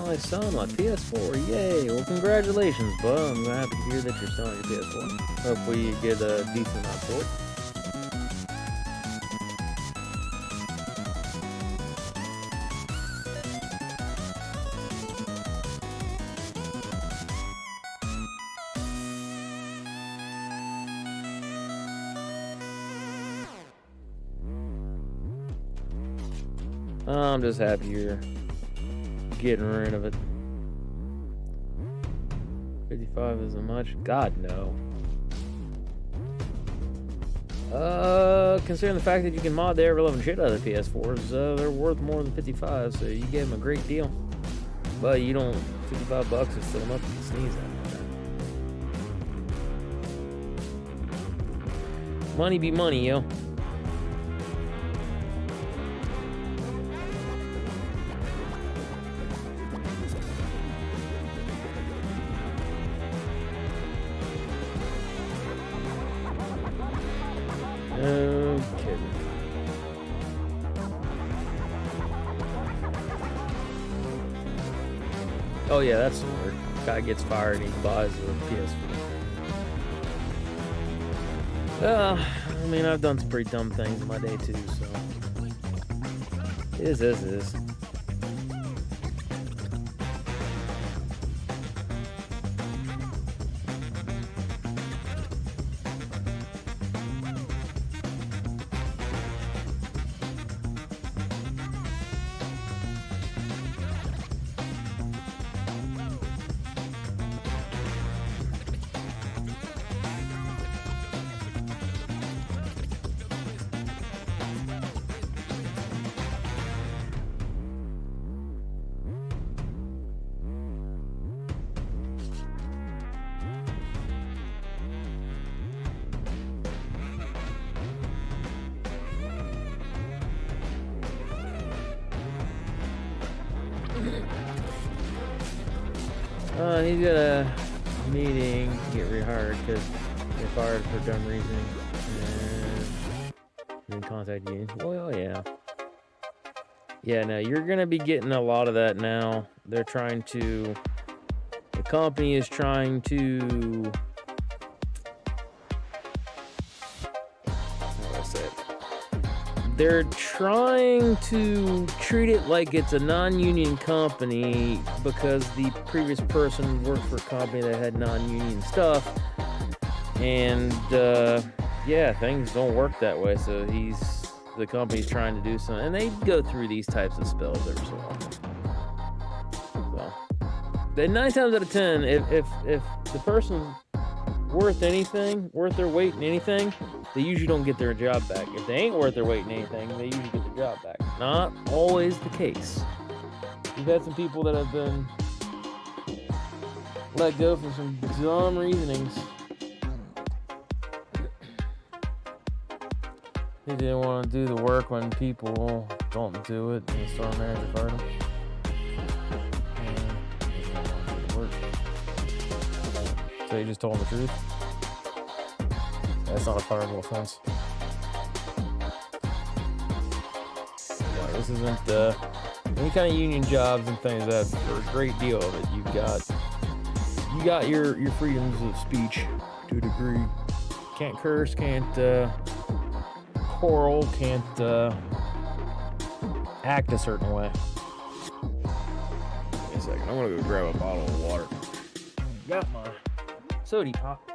finally selling my PS4. Yay! Well, congratulations, bud. I'm happy to hear that you're selling your PS4. Hopefully you get a decent amount for it. I'm just happy you're getting rid of it. 55 isn't much? God, no. Considering the fact that you can mod the ever-loving shit out of the PS4s, they're worth more than 55, so you gave them a great deal. But you don't, $55 is still nothing to sneeze at. Money be money, yo. Okay. Oh yeah, that's the word. Guy gets fired and he buys a PS4. I mean, I've done some pretty dumb things in my day too, so it is as it is. He's got a meeting to get rehired because they fired for dumb reasoning and didn't contact you. Well, yeah. Yeah, no, you're going to be getting a lot of that now. They're trying to... The company is trying to... How do I say it? They're trying to treat it like it's a non-union company because the previous person worked for a company that had non-union stuff, and yeah, things don't work that way. So the company's trying to do something, and they go through these types of spells every so often. So, then 9 times out of 10, if the person's worth anything, worth their weight in anything, they usually don't get their job back. If they ain't worth their weight in anything, they usually get their job back. Not always the case. We've had some people that have been let go for some dumb reasonings. They didn't want to do the work when people don't do it, and the store manager fired them. So you just told them the truth? That's not a fireable offense. No, this isn't any kind of union jobs and things. That's for a great deal of it. You got your freedoms of speech to a degree. Can't curse, can't quarrel, can't act a certain way. Wait a second, I'm gonna go grab a bottle of water. Got my soda pop.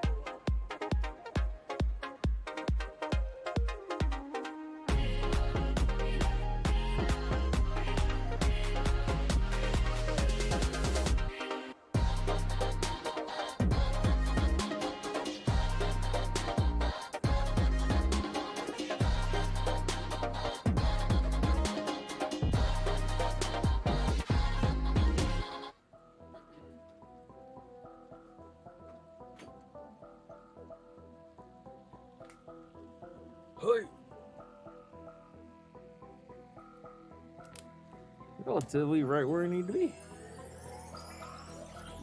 Relatively right where I need to be.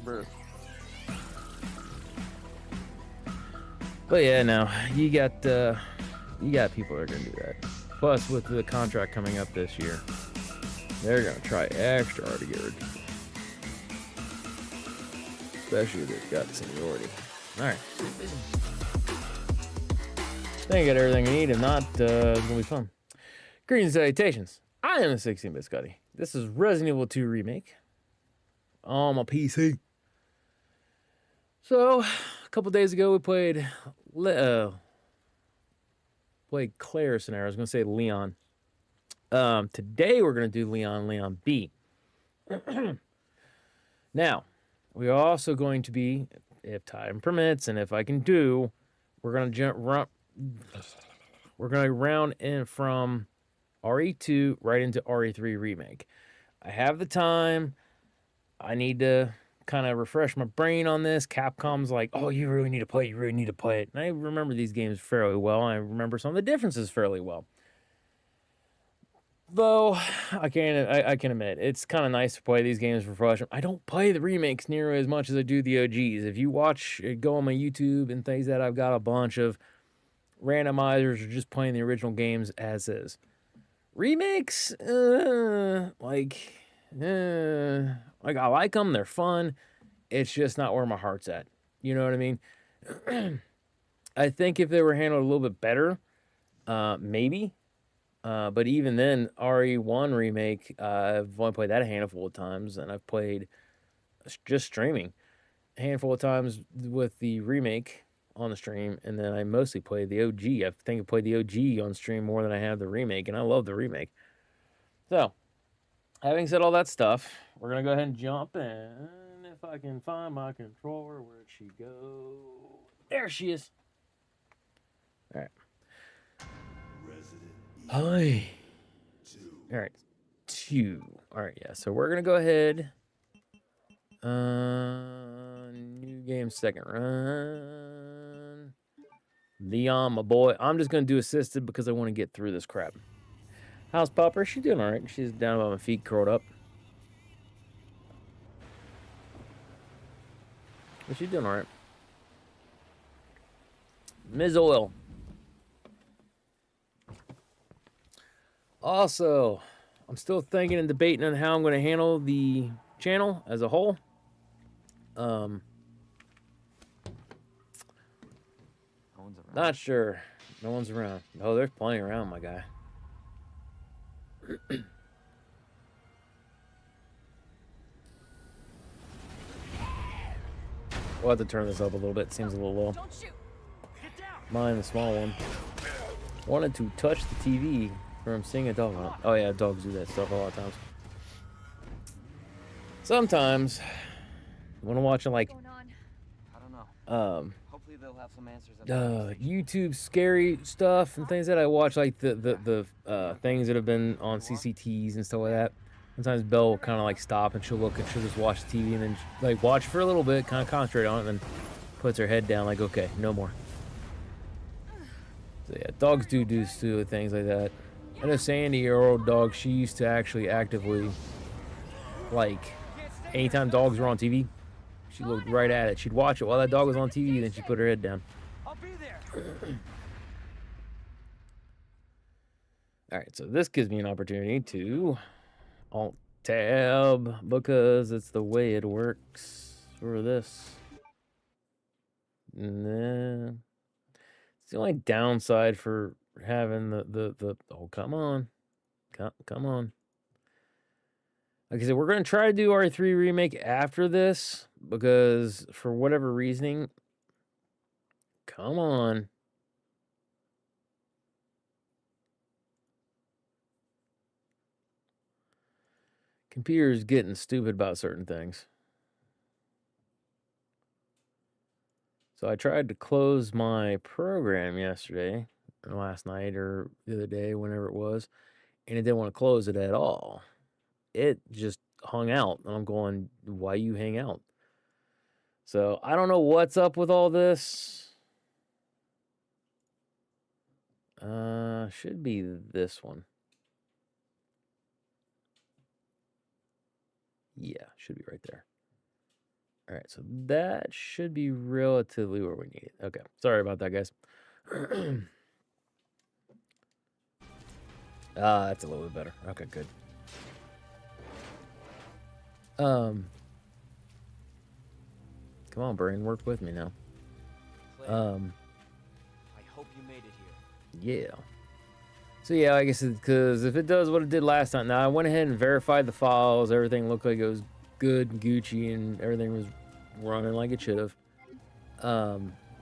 Bruh. But yeah, no, you got people that are gonna do that. Plus, with the contract coming up this year, they're gonna try extra hard to get rid of you. especially if it's got seniority. All right. I think I got everything I need. If not, it's gonna be fun. Greetings and salutations. I am the 16-bit Scotty. This is Resident Evil 2 Remake on my PC. So, a couple days ago, we played Claire scenario. I was gonna say Leon. Today we're gonna do Leon B. Now, we are also going to be, if time permits and if I can do, we're gonna round in from RE2 right into RE3 Remake. I have the time. I need to kind of refresh my brain on this. Capcom's like, oh, you really need to play it. You really need to play it. And I remember these games fairly well. I remember some of the differences fairly well. Though, I can admit, it's kind of nice to play these games for fun. I don't play the remakes nearly as much as I do the OGs. If you go on my YouTube and things that I've got a bunch of randomizers or just playing the original games as is. Remakes, I like them. They're fun. It's just not where my heart's at. You know what I mean? I think if they were handled a little bit better, maybe. But even then, RE1 Remake, I've only played that a handful of times, and I've played just streaming a handful of times with the remake on the stream, and then I mostly played the OG. I think I played the OG on stream more than I have the remake, and I love the remake. So, having said all that stuff, we're going to go ahead and jump in. If I can find my controller, where'd she go? There she is. All right. Hi. All right. 2. All right, yeah. So we're going to go ahead. New game, second run. Leon, my boy. I'm just going to do assisted because I want to get through this crap. How's Popper? She's doing all right. She's down by my feet, curled up. But she's doing all right. Ms. Oil. Also, I'm still thinking and debating on how I'm going to handle the channel as a whole. Not sure. No one's around. Oh, there's plenty around, my guy. We'll have to turn this up a little bit. Seems a little low. Mine, the small one. Wanted to touch the TV from seeing a dog on it. Oh yeah, dogs do that stuff a lot of times. Sometimes, when I'm watching like, Hopefully they'll have some answers. YouTube scary stuff and things that I watch, like the things that have been on CCTs and stuff like that. Sometimes Belle will kind of like stop and she'll look and she'll just watch the TV and then like watch for a little bit, kind of concentrate on it, and then puts her head down like, okay, no more. So yeah, dogs do things like that. I know Sandy, our old dog, she used to actually actively, like, anytime dogs were on TV, she looked right at it. She'd watch it while that dog was on TV, then she'd put her head down. I'll be there. Alright, so this gives me an opportunity to Alt-Tab, because it's the way it works for this. Nah. It's the only downside for having the oh, come on. Come on. Like I said, we're going to try to do R3 Remake after this, because for whatever reasoning, come on. Computer's getting stupid about certain things. So I tried to close my program yesterday, or last night, or the other day, whenever it was, and it didn't want to close it at all. It just hung out, and I'm going, why you hang out? So I don't know what's up with all this. Should be this one. Yeah, should be right there. All right, so that should be relatively where we need it. Okay, sorry about that, guys. That's a little bit better. Okay, good. Come on, brain, work with me now. Claire, I hope you made it here. Yeah. So yeah, I guess because if it does what it did last time, now I went ahead and verified the files. Everything looked like it was good and Gucci, and everything was running like it should have.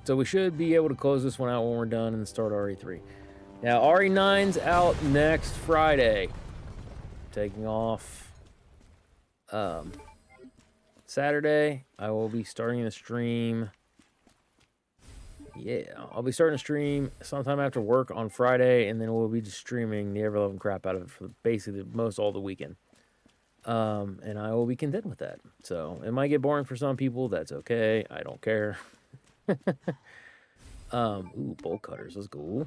So we should be able to close this one out when we're done and start RE3. Now RE9's out next Friday. Taking off Saturday. I will be starting the stream. Yeah, I'll be starting to stream sometime after work on Friday, and then we'll be just streaming the ever-loving crap out of it for basically most all the weekend. And I will be content with that. So it might get boring for some people. That's okay. I don't care. Ooh, bolt cutters. Let's go.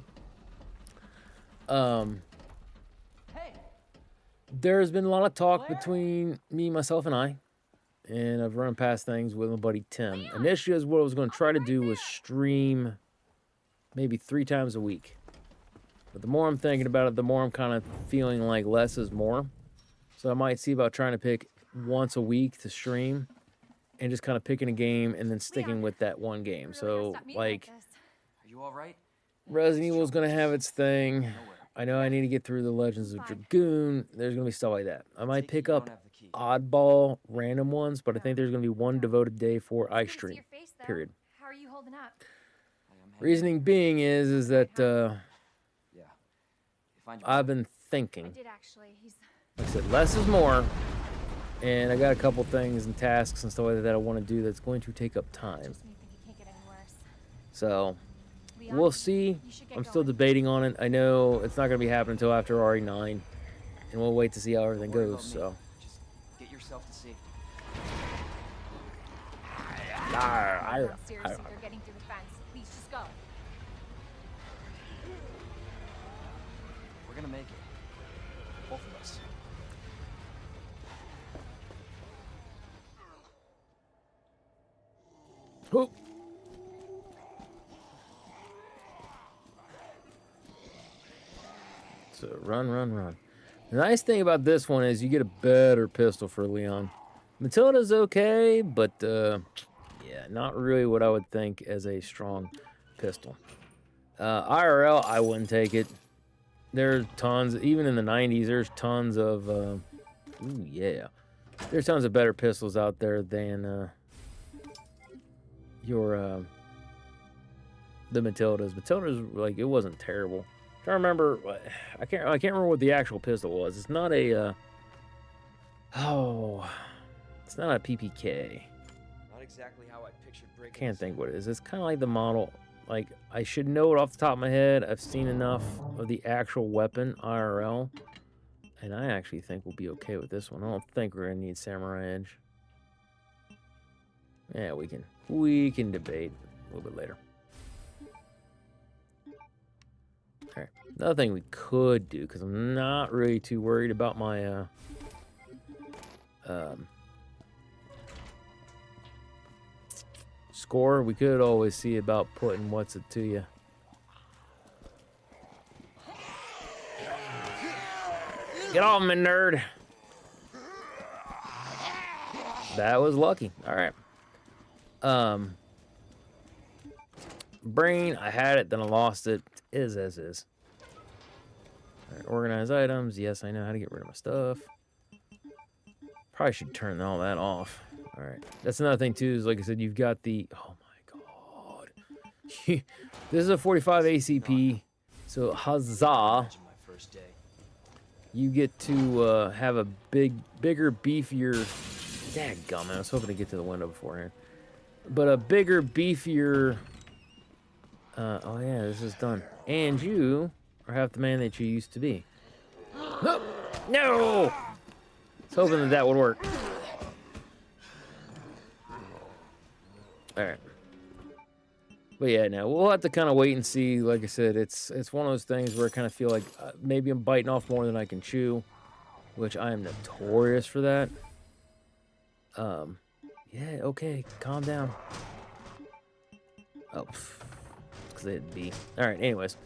Hey, There's been a lot of talk between me, myself, and I. And I've run past things with my buddy Tim. Initially, what I was going to try to do was stream maybe 3 times a week. But the more I'm thinking about it, the more I'm kind of feeling like less is more. So I might see about trying to pick once a week to stream and just kind of picking a game and then sticking with that one game. So, like, are you all right? Resident Evil is going to have its thing. I know I need to get through the Legends of Dragoon. There's going to be stuff like that. I might pick up oddball random ones, but I think there's going to be one devoted day for iStream, period. How are you holding up? Reasoning being is that I've been thinking. I did actually. Like I said, less is more, and I got a couple things and tasks and stuff like that I want to do that's going to take up time. Just when you think it can't get any worse. So Leon, we'll see. you should get I'm still going. debating on it. I know it's not going to be happening until after RE9, and we'll wait to see how everything Don't worry goes. about me. So. Just get yourself to safety. Come on, seriously, you're getting through the fence. Please just go. We're gonna make it. Both of us. Oh. So run, run, run. The nice thing about this one is you get a better pistol for Leon. Matilda's okay, but yeah, not really what I would think as a strong pistol. IRL, I wouldn't take it. There's tons, even in the 90s, there's tons of, ooh, yeah. There's tons of better pistols out there than the Matildas. Matilda's, like, it wasn't terrible. I remember, I can't remember what the actual pistol was. It's not a, it's not a PPK. Not exactly how I pictured breaking. Can't think what it is. It's kind of like the model. Like, I should know it off the top of my head. I've seen enough of the actual weapon, IRL, and I actually think we'll be okay with this one. I don't think we're gonna need Samurai Edge. Yeah, we can debate a little bit later. All right. Another thing we could do, because I'm not really too worried about my score, we could always see about putting what's it to you. Get off me, nerd. That was lucky. All right. Brain, I had it, then I lost it. Is as is. All right, organize items. Yes, I know how to get rid of my stuff. Probably should turn all that off. All right. That's another thing, too, is like I said, you've got the... Oh, my God. This is a 45 ACP. So, huzzah. You get to have a bigger, beefier... Dadgummit, I was hoping to get to the window beforehand. But a bigger, beefier... oh, yeah, this is done. And you are half the man that you used to be. No! No! I was hoping that that would work. Alright. But yeah, now we'll have to kind of wait and see. Like I said, it's one of those things where I kind of feel like maybe I'm biting off more than I can chew, which I am notorious for that. Yeah, okay, calm down. Oh, because they had B. Alright, anyways.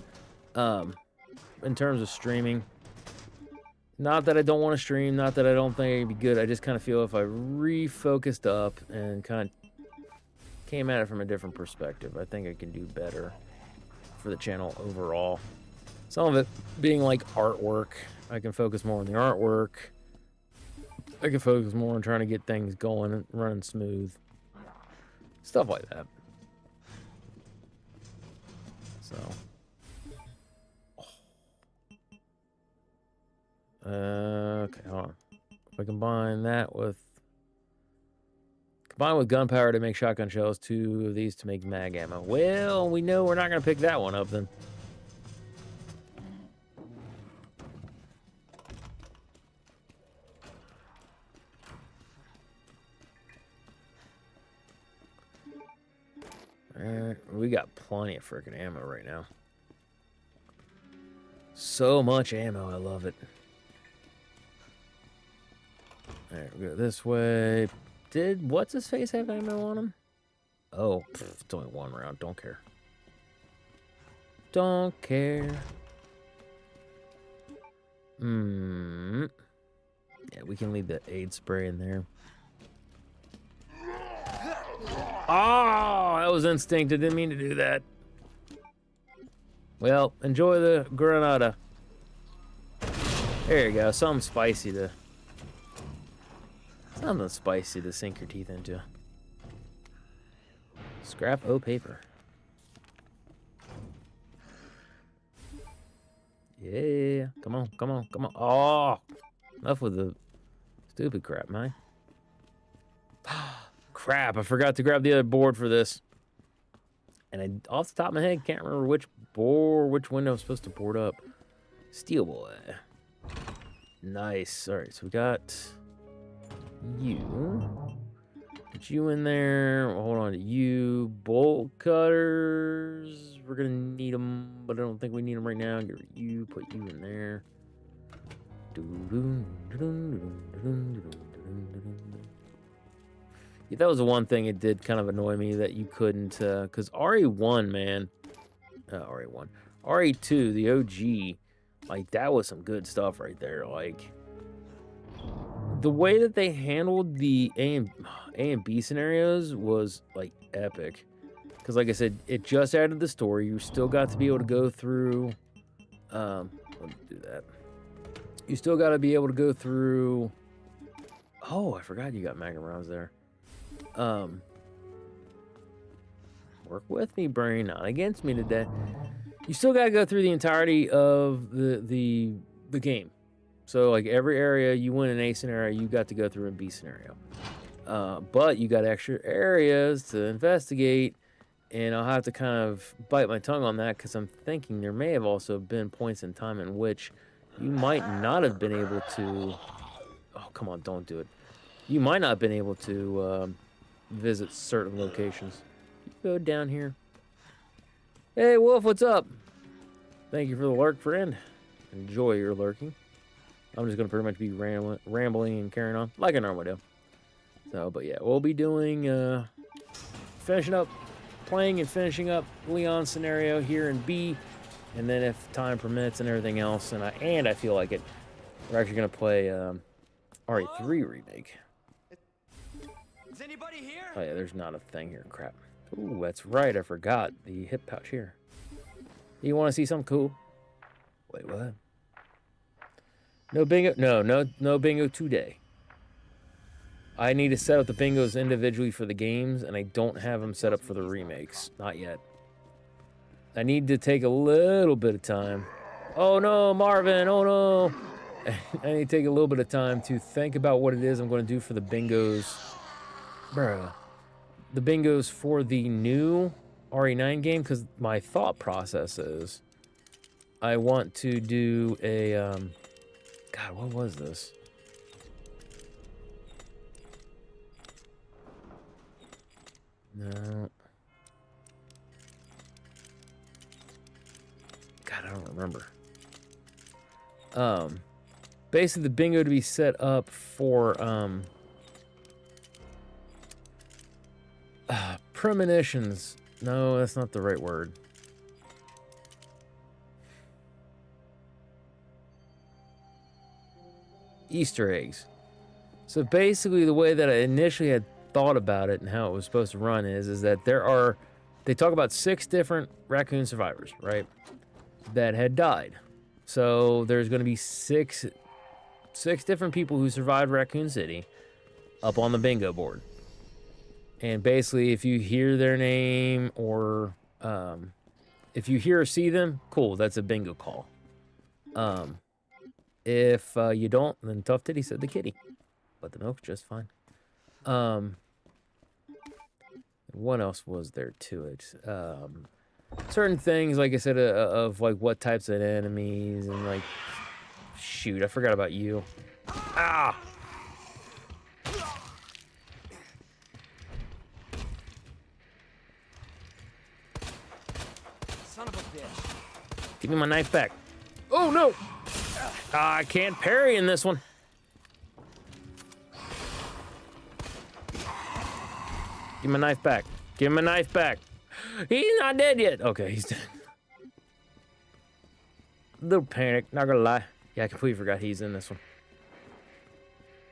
In terms of streaming, not that I don't want to stream, not that I don't think it'd be good. I just kind of feel if I refocused up and kind of came at it from a different perspective. I think I can do better for the channel overall. Some of it being like artwork. I can focus more on the artwork. I can focus more on trying to get things going and running smooth. Stuff like that. So. Okay, hold on. If I combine with gunpowder to make shotgun shells, 2 of these to make mag ammo. Well, we know we're not going to pick that one up then. Alright, we got plenty of freaking ammo right now. So much ammo, I love it. Alright, we go this way. Did what's-his-face have ammo on him? Oh, it's only 1 round. Don't care. Don't care. Yeah, we can leave the aid spray in there. Oh, that was instinct. I didn't mean to do that. Well, enjoy the granada. There you go. Something spicy to sink your teeth into. Scrap O paper. Yeah. Come on, come on, come on. Oh! Enough with the stupid crap, man. Crap, I forgot to grab the other board for this. And I, off the top of my head, can't remember which window I'm supposed to board up. Steel boy. Nice. Alright, so we got you. Put you in there. We'll hold on to you. Bolt cutters. We're gonna need them, but I don't think we need them right now. Get rid of you. Put you in there. Yeah, that was the one thing it did kind of annoy me that you couldn't, because RE1, man, RE1, RE2, the OG, like, that was some good stuff right there. Like, the way that they handled the A and B scenarios was, like, epic. Because, like I said, it just added the story. You still got to be able to go through, let me do that. You still got to be able to go through, oh, I forgot you got Magnum rounds there. Work with me, brain, not against me today. You still got to go through the entirety of the game. So, like, every area you win in A scenario, you got to go through in B scenario. But you got extra areas to investigate, and I'll have to kind of bite my tongue on that because I'm thinking there may have also been points in time in which you might not have been able to... Oh, come on, don't do it. You might not have been able to visit certain locations. You go down here. Hey, Wolf, what's up? Thank you for the lurk, friend. Enjoy your lurking. I'm just going to pretty much be rambling and carrying on like I normally do. So, but yeah, we'll be doing, finishing up, playing and finishing up Leon's scenario here in B. And then if time permits and everything else, and I feel like it, we're actually going to play RE3 Remake. Is anybody here? Oh yeah, there's not a thing here. Crap. Ooh, that's right. I forgot the hip pouch here. You want to see something cool? Wait, what? No bingo. No bingo today. I need to set up the bingos individually for the games, and I don't have them set up for the remakes. Not yet. I need to take a little bit of time. Oh no, Marvin. Oh no. I need to take a little bit of time to think about what it is I'm going to do for the bingos. Bruh. The bingos for the new RE9 game, because my thought process is I want to do a, God, what was this? No. God, I don't remember. Basically the bingo to be set up for, premonitions. No, that's not the right word. Easter eggs. So basically the way that I initially had thought about it and how it was supposed to run is that they talk about 6 different raccoon survivors, right? That had died. So there's going to be six different people who survived Raccoon City up on the bingo board. And basically, if you hear their name or if you hear or see them, cool, that's a bingo call. If you don't, then Tough Titty said the kitty. But the milk's just fine. What else was there to it? Certain things, like I said, of like what types of enemies and like, shoot, I forgot about you. Ah! Son of a bitch. Give me my knife back. Oh no! I can't parry in this one. Give me my knife back. Give me my knife back. He's not dead yet. Okay, he's dead. Little panic, not gonna lie. Yeah, I completely forgot he's in this one.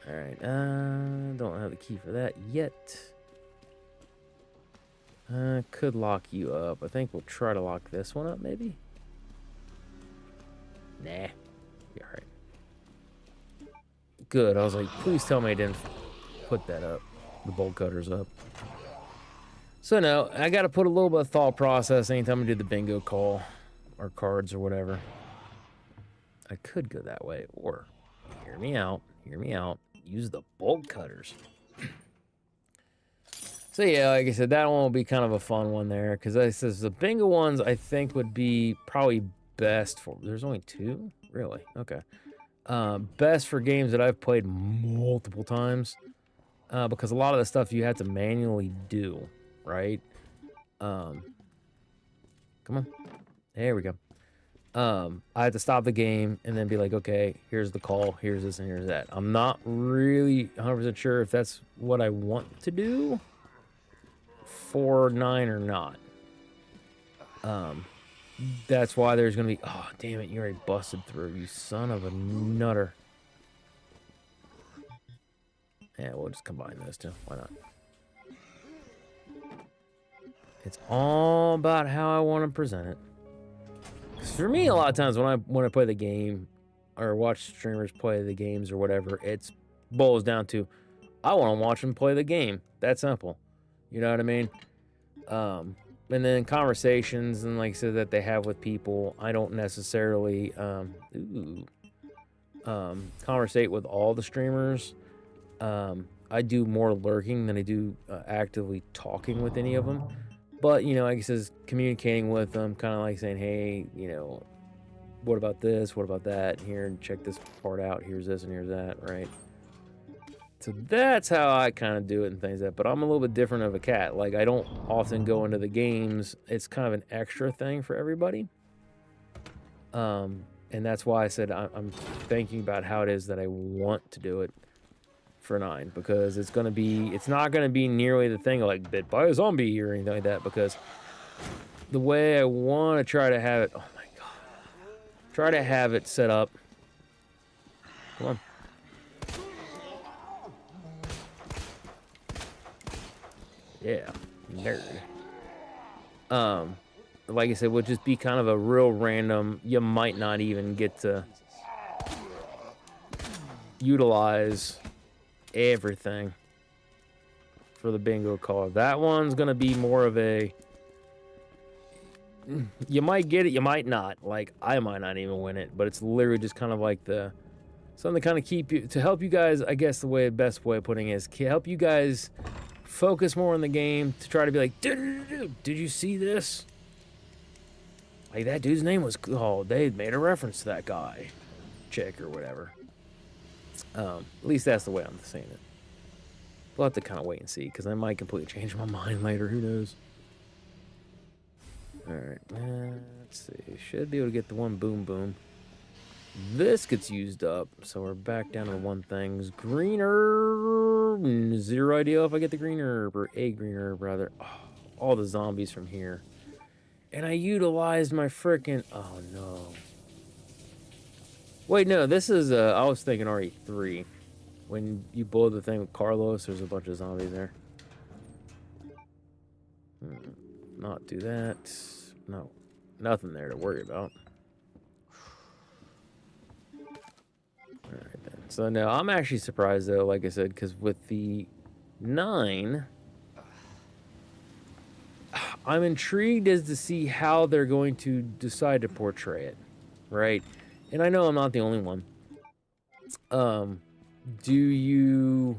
Alright, don't have the key for that yet. Could lock you up. I think we'll try to lock this one up, maybe? Nah. Be alright. Good, I was like, please tell me I didn't put that up. The bolt cutters up. So no, I gotta put a little bit of thought process anytime I do the bingo call. Or cards or whatever. I could go that way, or hear me out, use the bolt cutters. So yeah, like I said, that one will be kind of a fun one there, because I says the bingo ones I think would be probably best for. There's only 2, really? Okay. Best for games that I've played multiple times, because a lot of the stuff you have to manually do, right? Come on, there we go. I had to stop the game and then be like, okay, here's the call, here's this, and here's that. I'm not really 100% sure if that's what I want to do for 9 or not. That's why there's gonna be, oh, damn it, you already busted through, you son of a nutter. Yeah, we'll just combine those two, why not? It's all about how I want to present it. For me, a lot of times when I play the game or watch streamers play the games or whatever, it boils down to I want to watch them play the game. That simple. You know what I mean? And then conversations and like I said that they have with people, I don't necessarily conversate with all the streamers. I do more lurking than I do actively talking with any of them. But, you know, like I says, communicating with them, kind of like saying, hey, you know, what about this? What about that? Here, and check this part out. Here's this and here's that, right? So that's how I kind of do it and things like that. But I'm a little bit different of a cat. Like, I don't often go into the games. It's kind of an extra thing for everybody. And that's why I said I'm thinking about how it is that I want to do it for 9, because it's not gonna be nearly the thing like bit by a zombie or anything like that, because the way I want to try to have it, oh my god, try to have it set up. Come on. Yeah, nerd. Like I said, would just be kind of a real random, you might not even get to utilize everything for the bingo call. That one's gonna be more of a, you might get it, you might not. Like, I might not even win it, but it's literally just kind of like the something to kind of keep you, to help you guys, I guess the best way of putting it is help you guys focus more on the game, to try to be like, did you see this? Like, that dude's name was, oh, they made a reference to that guy, chick or whatever. At least that's the way I'm saying it. We'll have to kind of wait and see, because I might completely change my mind later. Who knows? Alright, let's see. Should be able to get the one boom boom. This gets used up, so we're back down to one thing. Green herb. 0 idea if I get the green herb, or a green herb, rather. Oh, all the zombies from here. And I utilized my frickin'... Oh, no. Wait, no, this is, I was thinking RE3. When you blow the thing with Carlos, there's a bunch of zombies there. Not do that. No, nothing there to worry about. All right then. So now I'm actually surprised though, like I said, because with the 9, I'm intrigued as to see how they're going to decide to portray it, right? And I know I'm not the only one. Do you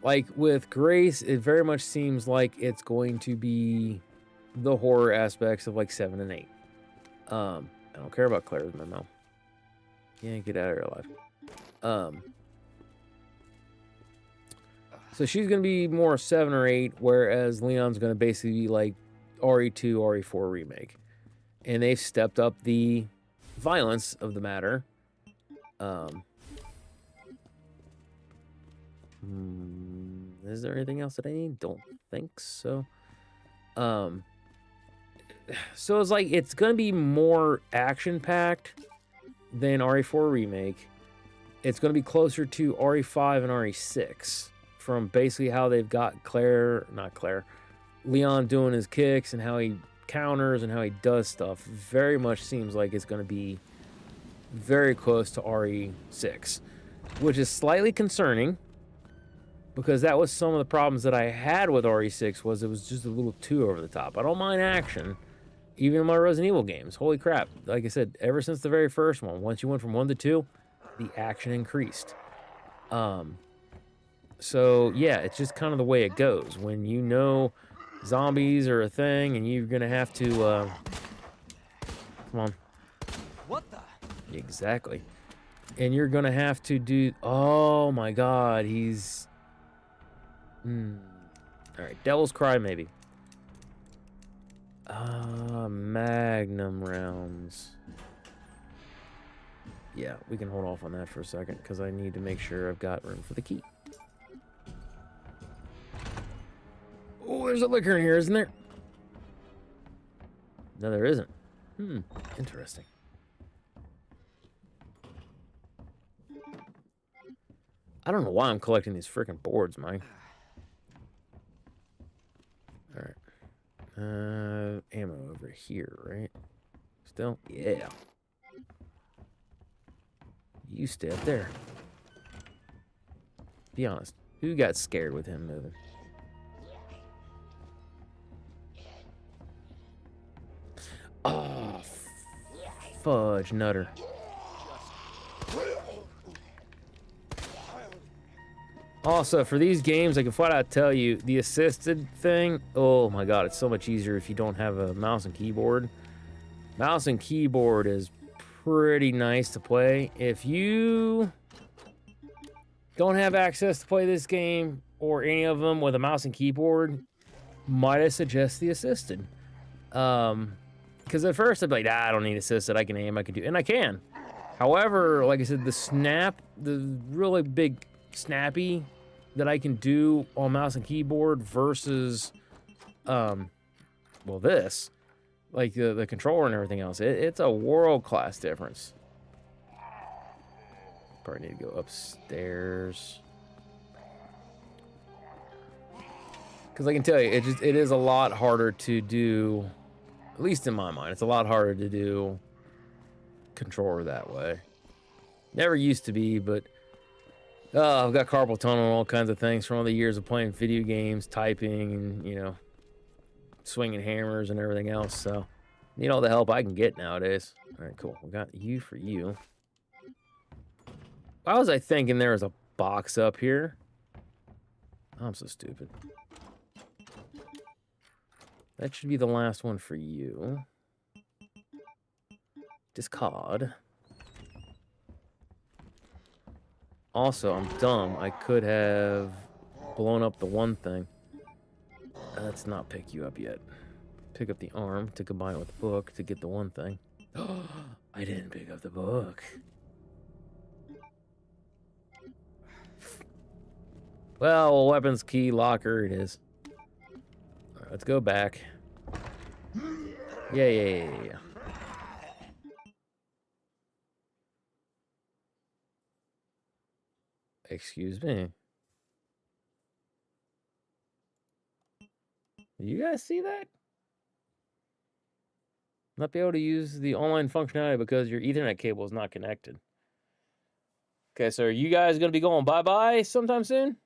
like with Grace? It very much seems like it's going to be the horror aspects of like 7 and 8. I don't care about Claire's memo. Yeah, get out of here alive. So she's gonna be more 7 or 8, whereas Leon's gonna basically be like RE2, RE4 remake, and they've stepped up the violence of the matter. Is there anything else that I need? Don't think so. So it's like it's gonna be more action-packed than RE4 remake. It's gonna be closer to RE5 and RE6 from basically how they've got Leon doing his kicks and how he counters and how he does stuff. Very much seems like it's gonna be very close to RE6, which is slightly concerning because that was some of the problems that I had with RE6 was it was just a little too over the top. I don't mind action, even in my Resident Evil games. Holy crap. Like I said, ever since the very first one, once you went from 1 to 2, the action increased. So yeah, it's just kind of the way it goes. When you know zombies are a thing and you're gonna have to come on. What the? Exactly. And you're gonna have to do, oh my god, he's alright, Devil's Cry maybe. Magnum rounds. Yeah, we can hold off on that for a second because I need to make sure I've got room for the key. Oh, there's a liquor in here, isn't there? No, there isn't. Interesting. I don't know why I'm collecting these freaking boards, Mike. Alright. Ammo over here, right? Still? Yeah. You stay up there. Be honest. Who got scared with him moving? Oh, fudge nutter. Also, for these games, I can flat out tell you, the assisted thing, oh my god, it's so much easier if you don't have a mouse and keyboard. Mouse and keyboard is pretty nice to play. If you don't have access to play this game, or any of them with a mouse and keyboard, might I suggest the assisted? Because at first I'd be like, I don't need assisted, I can aim, I can do, and I can. However, like I said, the really big snappy that I can do on mouse and keyboard versus, well, this, like the controller and everything else, it's a world-class difference. Probably need to go upstairs. Because I can tell you, it is a lot harder to do, at least in my mind, it's a lot harder to do controller that way. Never used to be, but I've got carpal tunnel and all kinds of things from all the years of playing video games, typing, and, you know, swinging hammers and everything else, so need all the help I can get nowadays. All right, cool. We got you for you. Why was I thinking there was a box up here? I'm so stupid. That should be the last one for you. Discard. Also, I'm dumb. I could have blown up the one thing. Let's not pick you up yet. Pick up the arm to combine it with the book to get the one thing. I didn't pick up the book. Well, weapons, key, locker, it is. All right, let's go back. Yeah. Excuse me. You guys see that? Not be able to use the online functionality because your Ethernet cable is not connected. Okay, so are you guys gonna be going bye-bye sometime soon?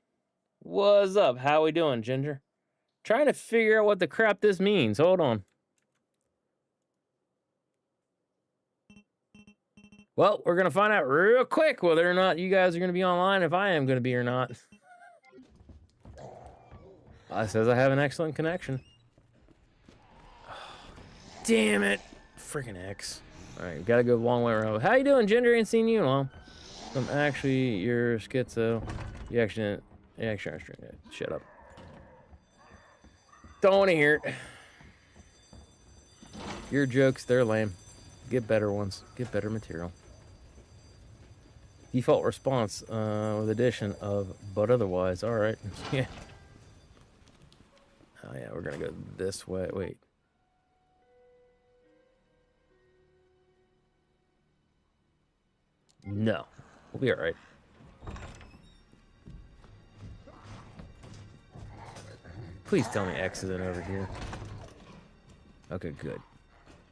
What's up? How we doing, Ginger? Trying to figure out what the crap this means. Hold on. Well, we're gonna find out real quick whether or not you guys are gonna be online, if I am gonna be or not. It says I have an excellent connection. Damn it. Freaking X. Alright, gotta go a long way around. How you doing, Ginger? Ain't seen you in a while. I'm actually your schizo. You actually shut up. Don't want to hear it. Your jokes, they're lame. Get better ones. Get better material. Default response with addition of but otherwise. Alright. Yeah. Oh yeah, we're gonna go this way. Wait. No. We'll be alright. Please tell me X isn't over here. Okay, good.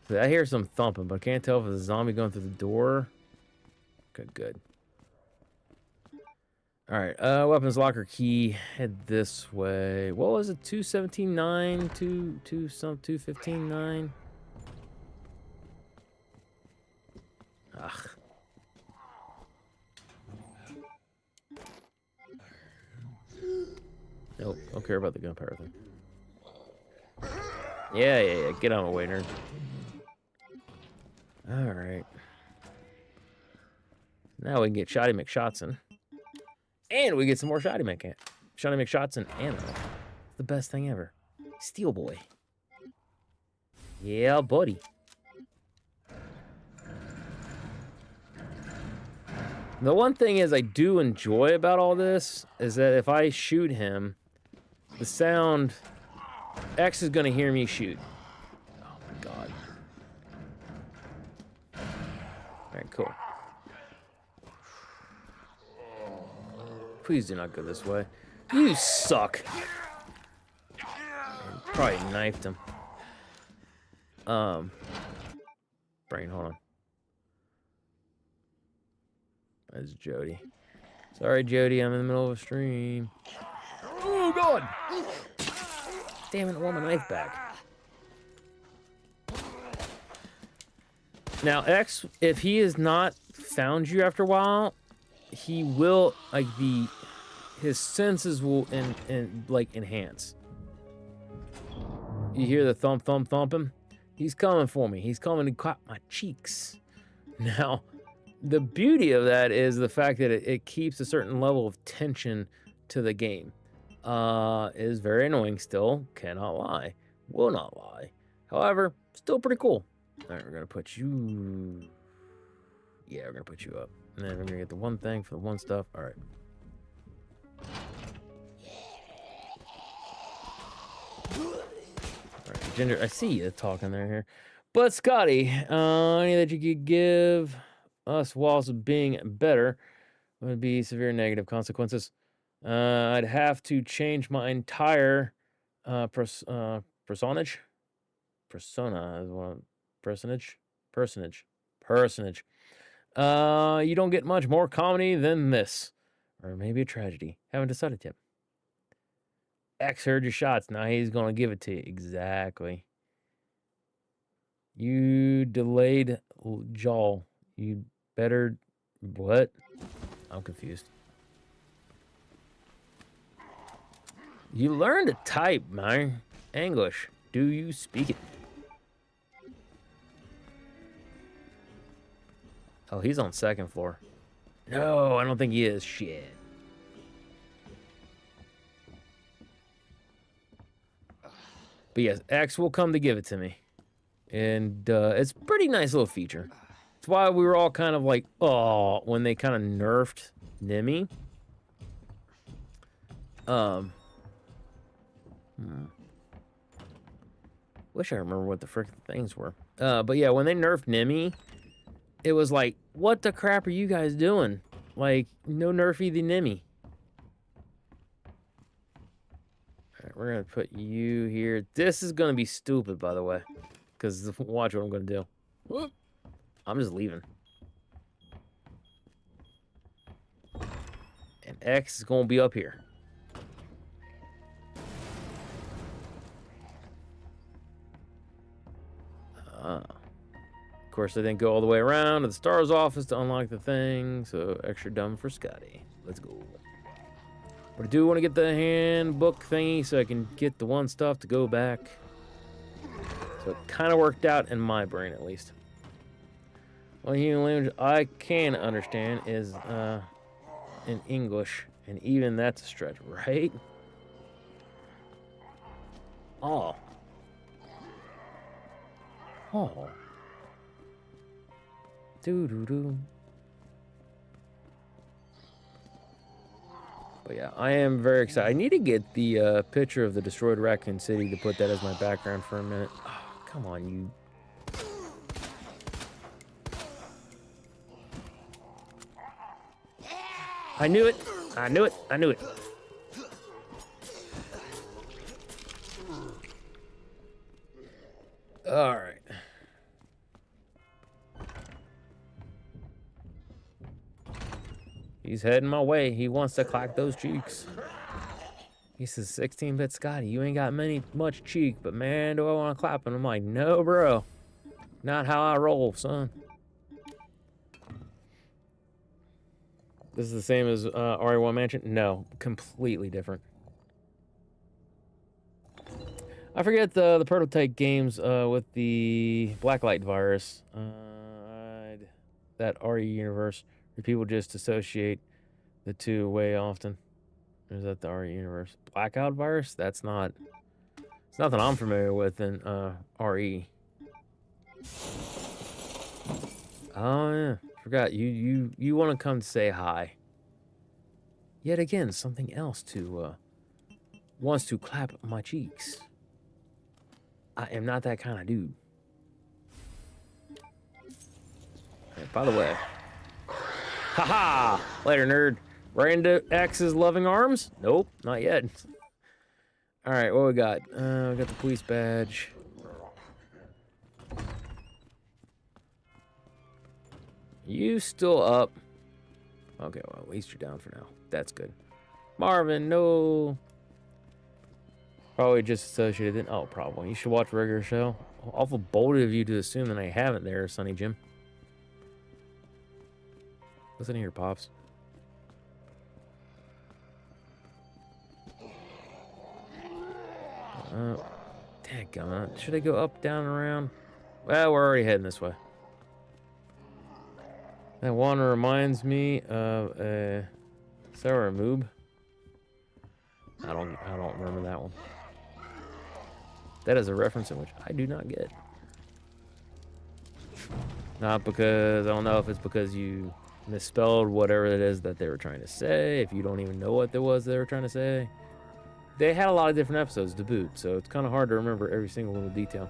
So I hear some thumping, but I can't tell if it's a zombie going through the door. Okay, good. Alright, weapons locker key. Head this way. What was it? 217.9? 215.9? Ugh. Nope, don't care about the gunpowder thing. Yeah. Get on my way, nerd. Alright. Now we can get Shoddy McShotson. And we get some more Shoddy McShotson ammo. The best thing ever. Steel Boy. Yeah, buddy. The one thing is I do enjoy about all this is that if I shoot him, the sound... X is going to hear me shoot. Oh my god. Alright, cool. Please do not go this way. You suck. Probably knifed him. Brain, hold on. That's Jody. Sorry, Jody, I'm in the middle of a stream. Oh, God! Damn it, I want my knife back. Now, X, if he has not found you after a while, he will, like, his senses will, enhance. You hear the thumping? He's coming for me. He's coming to cut my cheeks. Now, the beauty of that is the fact that it keeps a certain level of tension to the game. Is very annoying still, cannot lie. Will not lie. However, still pretty cool. Alright, we're gonna put you... Yeah, we're gonna put you up. And then we're gonna get the one thing for the one stuff. Alright. Alright, Ginger, I see you talking there here. But Scotty, any that you could give us whilst being better would be severe negative consequences. I'd have to change my entire personage. Persona is one. Personage. You don't get much more comedy than this, or maybe a tragedy. Haven't decided yet. X heard your shots. Now he's gonna give it to you. Exactly. You delayed jaw. You better what? I'm confused. You learn to type, man. English. Do you speak it? Oh, he's on second floor. No, I don't think he is. Shit. But yes, X will come to give it to me. And it's a pretty nice little feature. That's why we were all kind of like, oh, when they kind of nerfed Nemi. Wish I remember what the frick things were. But yeah, when they nerfed Nemi, it was like, what the crap are you guys doing? Like, no nerfy the Nemi. Alright, we're gonna put you here. This is gonna be stupid, by the way, because watch what I'm gonna do. Whoop. I'm just leaving. And X is gonna be up here. Of course, I didn't go all the way around to the STARS office to unlock the thing, so extra dumb for Scotty. Let's go. But I do want to get the handbook thingy so I can get the one stuff to go back. So it kind of worked out in my brain, at least. One human language I can understand is in English, and even that's a stretch, right? Oh. Oh. Doo-doo-doo. But yeah, I am very excited. I need to get the picture of the destroyed Raccoon City to put that as my background for a minute. Oh, come on, you. I knew it. I knew it. I knew it. All right. He's heading my way. He wants to clack those cheeks. He says, 16-bit Scotty, you ain't got much cheek, but man, do I want to clap him. I'm like, no, bro. Not how I roll, son. This is the same as RE1 Mansion? No, completely different. I forget the prototype games with the blacklight virus. That RE universe. People just associate the two way often. Or is that the RE universe? Blackout virus? That's not... It's nothing I'm familiar with in RE. Oh, yeah. Forgot. You want to come say hi. Yet again, something else to... wants to clap my cheeks. I am not that kind of dude. And by the way... Haha! Later, nerd. Right into X's loving arms? Nope, not yet. Alright, what we got? We got the police badge. You still up? Okay, well, at least you're down for now. That's good. Marvin, no. Probably just associated it. Oh, probably. You should watch a regular show. Awful bold of you to assume that I haven't there, Sonny Jim. Listen here, Pops. Dadgummit. Should I go up, down, around? Well, we're already heading this way. That one reminds me of Sarah Moob. I don't remember that one. That is a reference in which I do not get. Not because I don't know if it's because you misspelled whatever it is that they were trying to say, if you don't even know what it was they were trying to say. They had a lot of different episodes to boot, so it's kind of hard to remember every single little detail.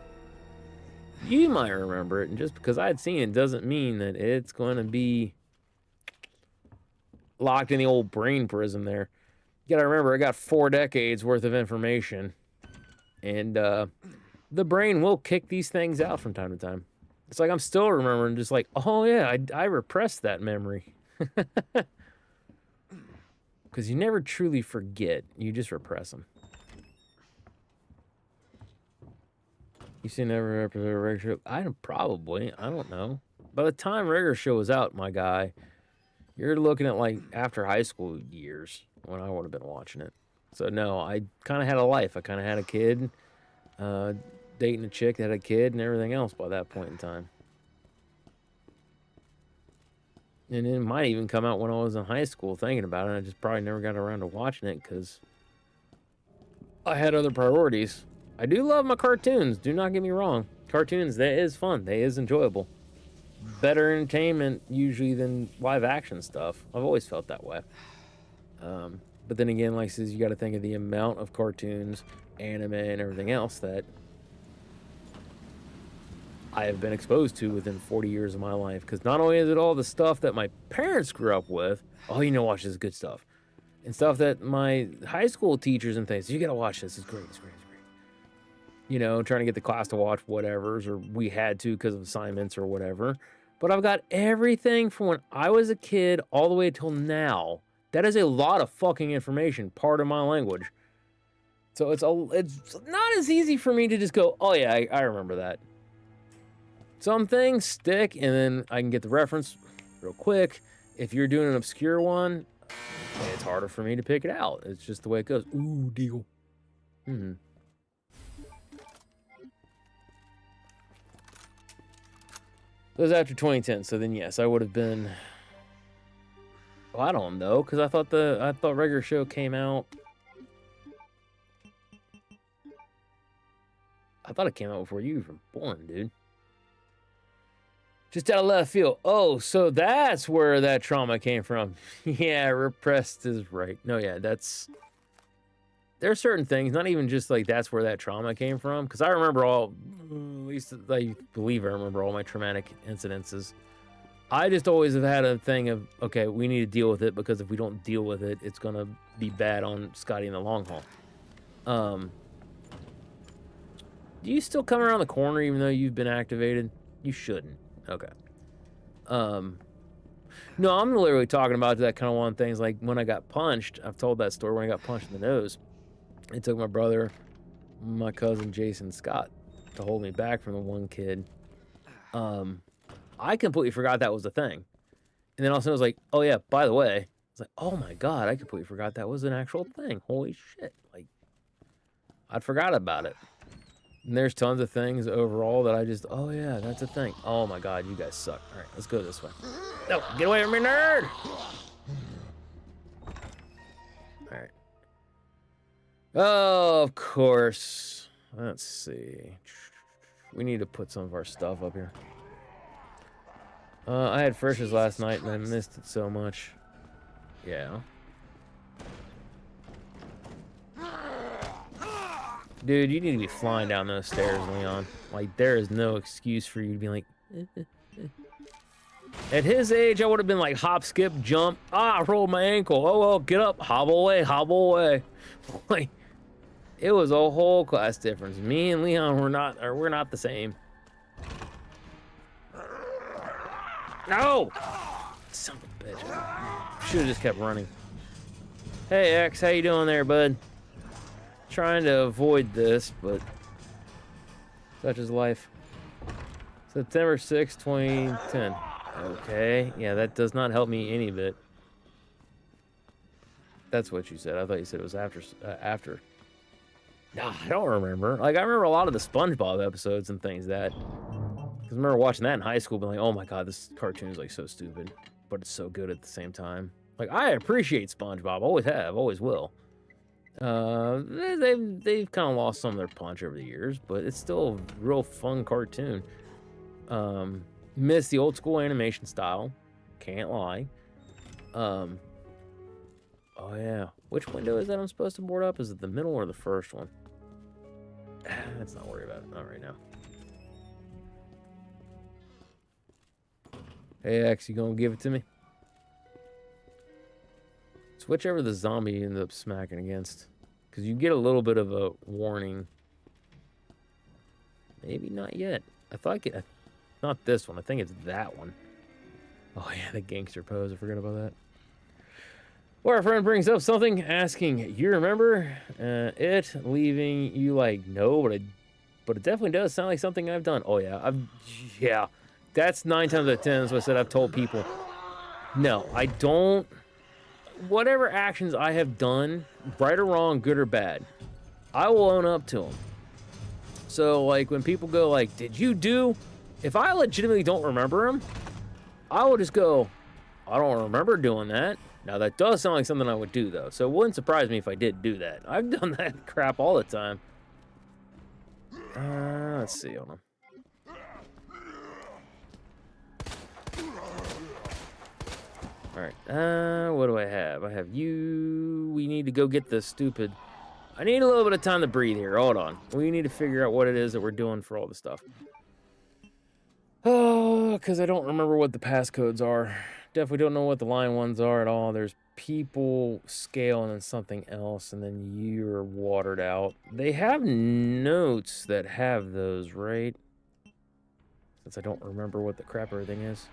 You might remember it, and just because I had seen it doesn't mean that it's going to be locked in the old brain prism there. You gotta remember, I got 4 decades worth of information, and the brain will kick these things out from time to time. It's like I'm still remembering, just like, oh yeah, I repressed that memory. Because you never truly forget, you just repress them. You seen every episode of Regular Show? I don't know. By the time Regular Show was out, my guy, you're looking at like after high school years when I would have been watching it. So no, I kind of had a life. I kind of had a kid, dating a chick that had a kid and everything else by that point in time. And it might even come out when I was in high school thinking about it. I just probably never got around to watching it because I had other priorities. I do love my cartoons. Do not get me wrong. Cartoons, that is fun. They is enjoyable. Better entertainment usually than live action stuff. I've always felt that way. But then again, like I says, you got to think of the amount of cartoons, anime, and everything else that I have been exposed to within 40 years of my life. Because not only is it all the stuff that my parents grew up with, oh, you know, watch this good stuff. and stuff that my high school teachers and things, you gotta watch this. It's great. It's great. It's great. You know, trying to get the class to watch whatever's, or we had to because of assignments or whatever. But I've got everything from when I was a kid all the way till now. That is a lot of fucking information, part of my language. So it's not as easy for me to just go, oh yeah, I remember that. Some things stick, and then I can get the reference real quick. If you're doing an obscure one, it's harder for me to pick it out. It's just the way it goes. Ooh, deagle. Hmm. It was after 2010, so then yes, I would have been. Oh, I don't know, because I thought regular show came out. I thought it came out before you were born, dude. Just out of left field. Oh, so that's where that trauma came from. Yeah, repressed is right. No, yeah, that's. There are certain things, not even just like that's where that trauma came from, because I remember all, at least I believe I remember all my traumatic incidences. I just always have had a thing of, okay, we need to deal with it, because if we don't deal with it, it's going to be bad on Scotty in the long haul. Do you still come around the corner even though you've been activated? You shouldn't. Okay. No, I'm literally talking about that kind of one things like when I got punched. I've told that story when I got punched in the nose. It took my brother, my cousin Jason Scott to hold me back from the one kid. I completely forgot that was a thing. And then all of a sudden I was like, oh yeah, by the way. It's like, oh my God, I completely forgot that was an actual thing. Holy shit. Like, I'd forgot about it. And there's tons of things overall that I just, oh yeah, that's a thing. Oh my God, you guys suck. All right, let's go this way. No, get away from me, nerd! All right. Oh, of course. Let's see. We need to put some of our stuff up here. I had Frisch's last night and I missed it so much. Yeah. Dude, you need to be flying down those stairs, Leon. Like, there is no excuse for you to be like... At his age, I would have been like, hop, skip, jump. Ah, I rolled my ankle. Oh, well, get up. Hobble away, hobble away. Like, it was a whole class difference. Me and Leon we're not the same. No! Son of a bitch. Should have just kept running. Hey, X, how you doing there, bud? Trying to avoid this, but such is life. September 6, 2010. Okay, yeah, that does not help me any bit. That's what you said. I thought you said it was after. Nah, I don't remember. Like, I remember a lot of the SpongeBob episodes and things that. Because I remember watching that in high school, being like, oh my God, this cartoon is like so stupid, but it's so good at the same time. Like, I appreciate SpongeBob, always have, always will. They've kind of lost some of their punch over the years, but it's still a real fun cartoon. Miss the old school animation style, can't lie. Oh yeah, which window is that I'm supposed to board up? Is it the middle or the first one? Let's not worry about it, not right now. Hey X, you gonna give it to me? It's whichever the zombie you end up smacking against. Because you get a little bit of a warning. Maybe not yet. I thought not this one. I think it's that one. Oh yeah, the gangster pose. I forgot about that. Well, our friend brings up something asking, you remember it? Leaving you like, no, but it definitely does sound like something I've done. Oh yeah, yeah. That's 9 times out of 10. That's what I said. I've told people. No, I don't. Whatever actions I have done, right or wrong, good or bad, I will own up to them. So, like, when people go, like, did you do? If I legitimately don't remember them, I will just go, I don't remember doing that. Now, that does sound like something I would do, though. So, it wouldn't surprise me if I did do that. I've done that crap all the time. Let's see on them. Alright, what do I have? I have you. We need to go get the stupid... I need a little bit of time to breathe here. Hold on. We need to figure out what it is that we're doing for all the stuff. Oh, because I don't remember what the passcodes are. definitely don't know what the line ones are at all. There's people, scale, and then something else, and then you're watered out. They have notes that have those, right? Since I don't remember what the crap everything is.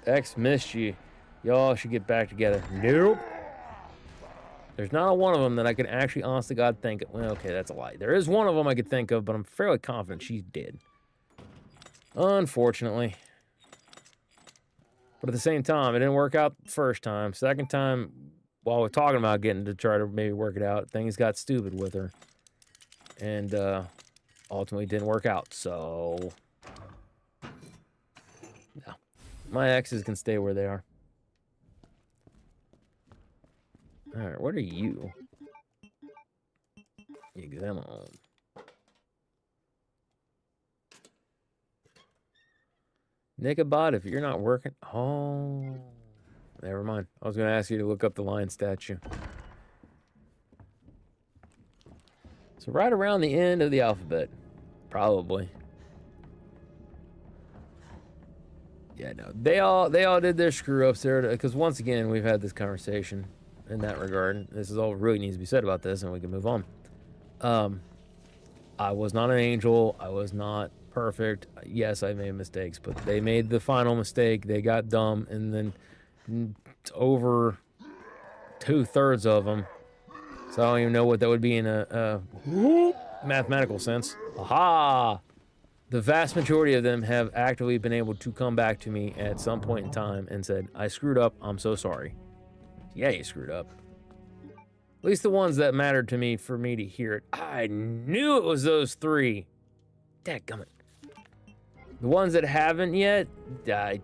X missed you. Y'all should get back together. Nope. There's not a one of them that I can actually, honest to God, think of. Well, okay, that's a lie. There is one of them I could think of, but I'm fairly confident she's dead. Unfortunately. But at the same time, it didn't work out the first time. Second time, while we're talking about getting to try to maybe work it out, things got stupid with her. And ultimately didn't work out, so... No. My exes can stay where they are. Alright, what are you? Examine. Nicobot, if you're not working... Oh... Never mind. I was going to ask you to look up the lion statue. So right around the end of the alphabet. Probably. Yeah, no. They all did their screw-ups there, because once again, we've had this conversation in that regard. This is all really needs to be said about this, and we can move on. I was not an angel. I was not perfect. Yes, I made mistakes, but they made the final mistake. They got dumb, and then over 2/3 of them. So I don't even know what that would be in a mathematical sense. Aha! The vast majority of them have actively been able to come back to me at some point in time and said, I screwed up, I'm so sorry. Yeah, you screwed up. At least the ones that mattered to me for me to hear it. I knew it was those three. Dadgummit. The ones that haven't yet, I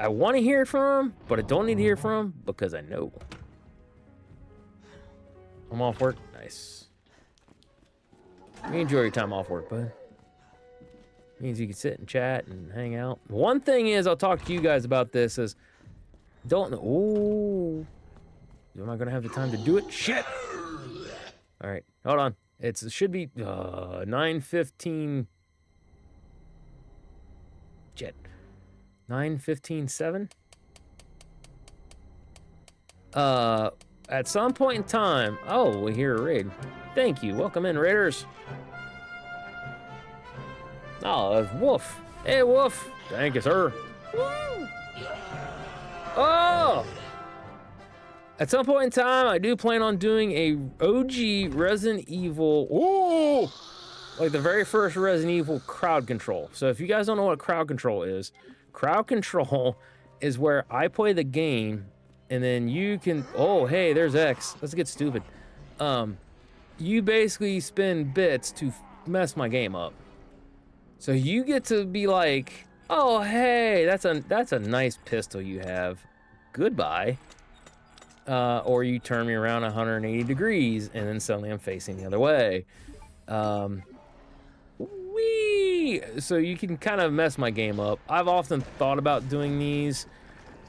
want to hear it from them, but I don't need to hear from them because I know. I'm off work. Nice. You enjoy your time off work, bud. Means you can sit and chat and hang out. One thing is, I'll talk to you guys about this, is don't... Ooh. Am I going to have the time to do it? Shit! All right. Hold on. It should be 9:15... Shit. 9:15:7? At some point in time... Oh, we hear a raid. Thank you. Welcome in, raiders. Oh, it's Wolf. Hey, Wolf. Thank you, sir. Woo! Oh! At some point in time, I do plan on doing a OG Resident Evil... Ooh! Like the very first Resident Evil crowd control. So if you guys don't know what crowd control is where I play the game, and then you can... Oh, hey, there's X. Let's get stupid. You basically spend bits to mess my game up. So you get to be like, oh, hey, that's a nice pistol you have. Goodbye. Or you turn me around 180 degrees, and then suddenly I'm facing the other way. So you can kind of mess my game up. I've often thought about doing these,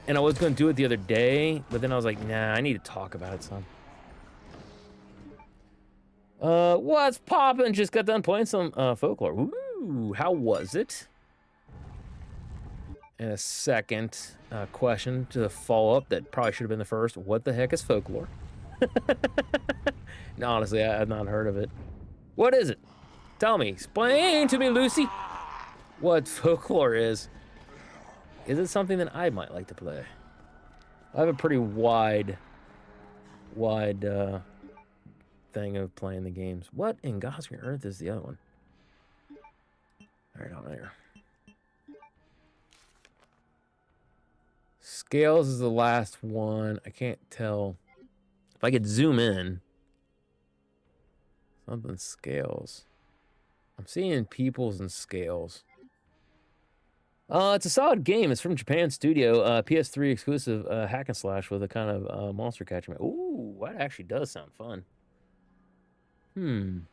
and I was going to do it the other day, but then I was like, nah, I need to talk about it some. What's poppin'? Just got done playing some Folklore. Ooh, how was it? And a second question to the follow-up that probably should have been the first. What the heck is Folklore? No, honestly, I have not heard of it. What is it? Tell me. Explain to me, Lucy, what Folklore is. Is it something that I might like to play? I have a pretty wide thing of playing the games. What in God's green earth is the other one? All right, on there. Scales is the last one. I can't tell. If I could zoom in. Something Scales. I'm seeing Peoples and Scales. It's a solid game. It's from Japan Studio. PS3 exclusive hack and slash with a kind of monster catcher. Ooh, that actually does sound fun. So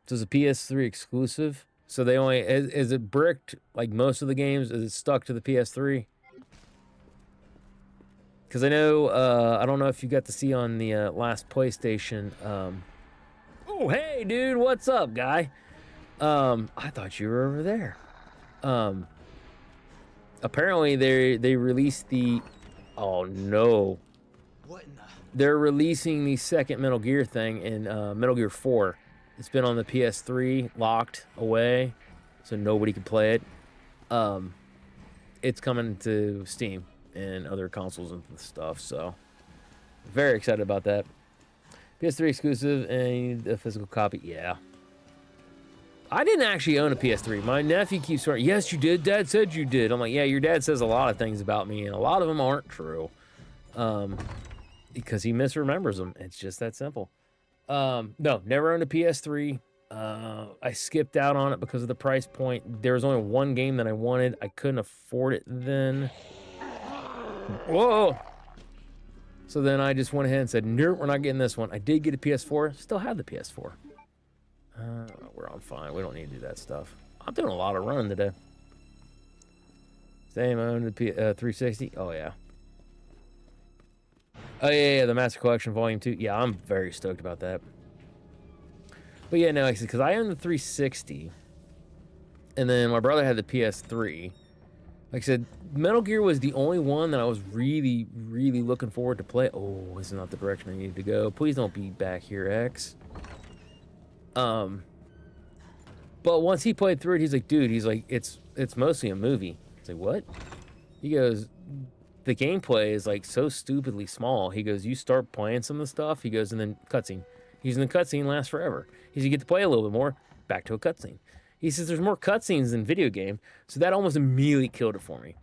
it's a PS3 exclusive. So they only... Is it bricked like most of the games? Is it stuck to the PS3? Because I know... I don't know if you got to see on the last PlayStation... Oh, hey, dude. What's up, guy? I thought you were over there. apparently they released the. Oh no! What in the? They're releasing the second Metal Gear thing in Metal Gear 4. It's been on the PS3, locked away, so nobody can play it. It's coming to Steam and other consoles and stuff, so very excited about that. PS3 exclusive and a physical copy, yeah. I didn't actually own a PS3. My nephew keeps saying, yes, you did. Dad said you did. I'm like, yeah, your dad says a lot of things about me, and a lot of them aren't true. Because he misremembers them. It's just that simple. No, never owned a PS3. I skipped out on it because of the price point. There was only one game that I wanted. I couldn't afford it then. Whoa! So then I just went ahead and said, nope, we're not getting this one. I did get a PS4. Still have the PS4. We're on fine. We don't need to do that stuff. I'm doing a lot of running today. Same, I owned the 360. Oh, yeah. Oh, yeah, the Master Collection Volume 2. Yeah, I'm very stoked about that. But yeah, no, because I own the 360, and then my brother had the PS3. Like I said, Metal Gear was the only one that I was really, really looking forward to play. Oh, this is not the direction I needed to go. Please don't be back here, X. But once he played through it, he's like, dude, he's like, it's mostly a movie. It's like, what? He goes, the gameplay is like so stupidly small. He goes, you start playing some of the stuff. He goes, and then cutscene. He's in the cutscene, lasts forever. He says, you get to play a little bit more, back to a cutscene. He says, there's more cutscenes than video game, so that almost immediately killed it for me.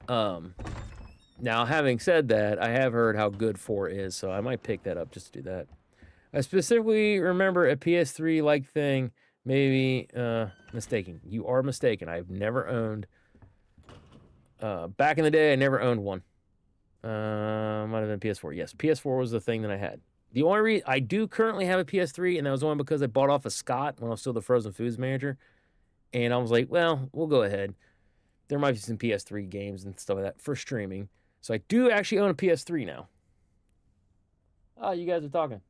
Now, having said that, I have heard how good 4 is, so I might pick that up just to do that. I specifically remember a PS3-like thing, maybe mistaken. You are mistaken. I've never owned... back in the day, I never owned one. Might have been PS4. Yes, PS4 was the thing that I had. The only reason I do currently have a PS3, and that was only because I bought off of Scott when I was still the frozen foods manager. And I was like, well, we'll go ahead. There might be some PS3 games and stuff like that for streaming. So I do actually own a PS3 now. Oh, you guys are talking.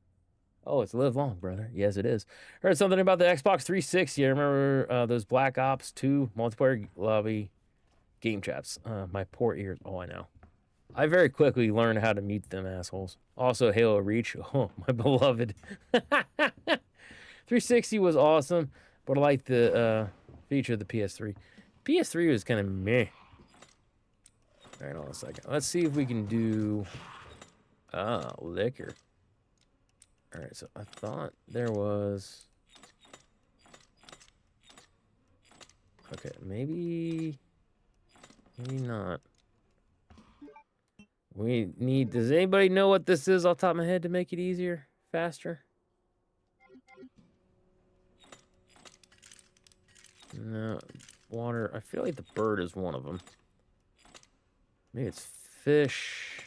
Oh, it's live long, brother. Yes, it is. Heard something about the Xbox 360. I remember those Black Ops 2 multiplayer lobby game chats. My poor ears. Oh, I know. I very quickly learned how to mute them assholes. Also, Halo Reach. Oh, my beloved. 360 was awesome, but I like the feature of the PS3. PS3 was kind of meh. All right, hold on a second. Let's see if we can do... liquor. All right, so I thought there was... Okay, maybe not. We need... Does anybody know what this is off the top of my head to make it easier? Faster? No. Water. I feel like the bird is one of them. Maybe it's fish.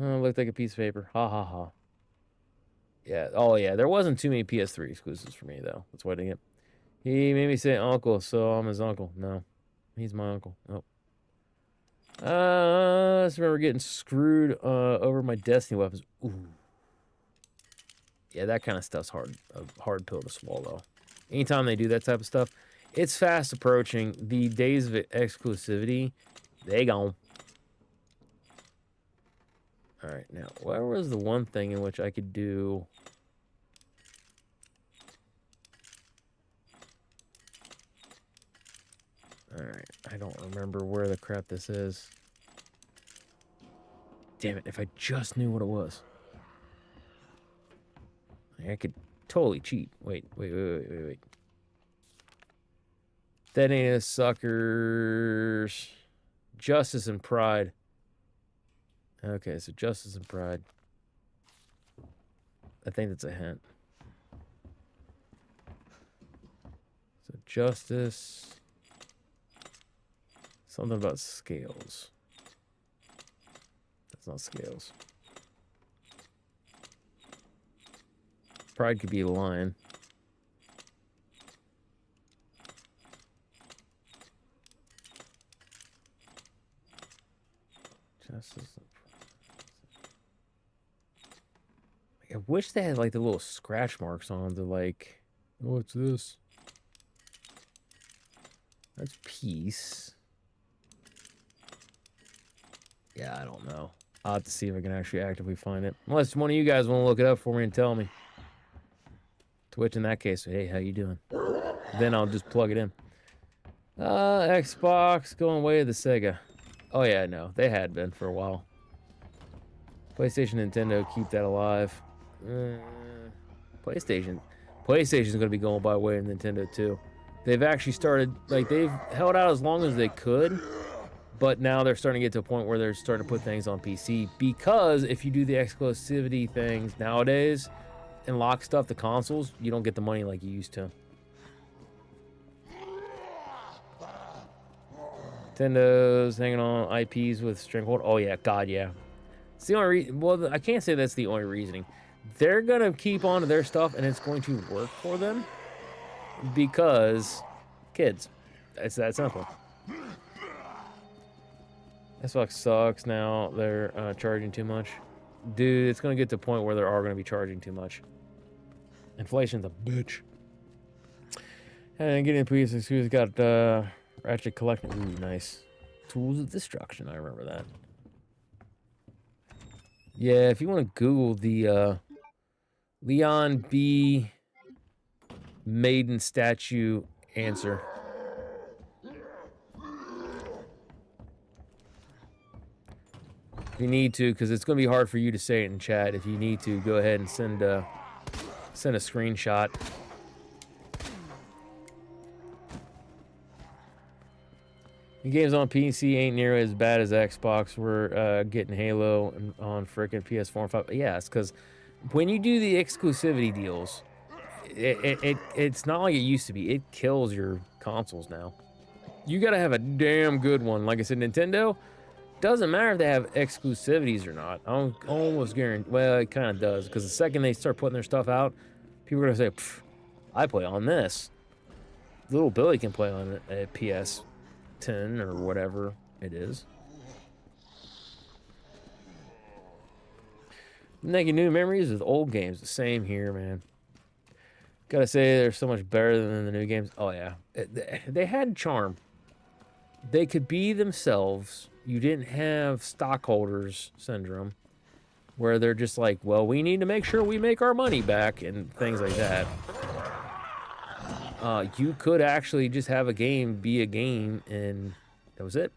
Oh, it looked like a piece of paper. Ha ha ha. Yeah. Oh, yeah. There wasn't too many PS3 exclusives for me, though. That's why I didn't get... He made me say uncle, so I'm his uncle. No. He's my uncle. Nope. I just remember getting screwed over my Destiny weapons. Ooh. Yeah, that kind of stuff's hard. A hard pill to swallow. Anytime they do that type of stuff, it's fast approaching. The days of exclusivity, they gone. All right, now, where was the one thing in which I could do... Alright, I don't remember where the crap this is. Damn it, if I just knew what it was. I could totally cheat. Wait. That ain't a suckers. Justice and Pride. Okay, so Justice and Pride. I think that's a hint. So Justice... Something about scales. That's not scales. Pride could be a lion. Justice. I wish they had like the little scratch marks on the like. What's this? That's peace. Yeah, I don't know. I'll have to see if I can actually actively find it. Unless one of you guys want to look it up for me and tell me. Twitch in that case, hey, how you doing? Then I'll just plug it in. Xbox going way to the Sega. Oh yeah, no, they had been for a while. PlayStation, Nintendo, keep that alive. PlayStation's going to be going by way of Nintendo too. They've actually started, like, they've held out as long as they could, but now they're starting to get to a point where they're starting to put things on PC, because if you do the exclusivity things nowadays and lock stuff to consoles, you don't get the money like you used to. Nintendo's hanging on IPs with stranglehold. Oh yeah, God yeah. It's the only reason. Well, I can't say that's the only reasoning. They're gonna keep on to their stuff, and it's going to work for them because kids. It's that simple. Xbox sucks now. They're charging too much. Dude, it's gonna get to a point where they are gonna be charging too much. Inflation's a bitch. And getting a PS excuse got Ratchet Collection. Ooh, nice. Tools of Destruction. I remember that. Yeah, if you want to Google the Leon B. Maiden statue answer. If you need to, because it's going to be hard for you to say it in chat. If you need to, go ahead and send a screenshot. The games on PC ain't near as bad as Xbox. We're getting Halo on frickin' PS4 and 5. Yeah, it's because when you do the exclusivity deals, it's not like it used to be. It kills your consoles now. You got to have a damn good one. Like I said, Nintendo, doesn't matter if they have exclusivities or not. I almost guarantee. Well, it kind of does, because the second they start putting their stuff out, people are gonna say, "I play on this." Little Billy can play on a PS 10 or whatever it is. Making new memories with old games. The same here, man. Gotta say, they're so much better than the new games. Oh yeah, they had charm. They could be themselves. You didn't have stockholders syndrome, where they're just like, well, we need to make sure we make our money back and things like that. You could actually just have a game be a game, and that was it.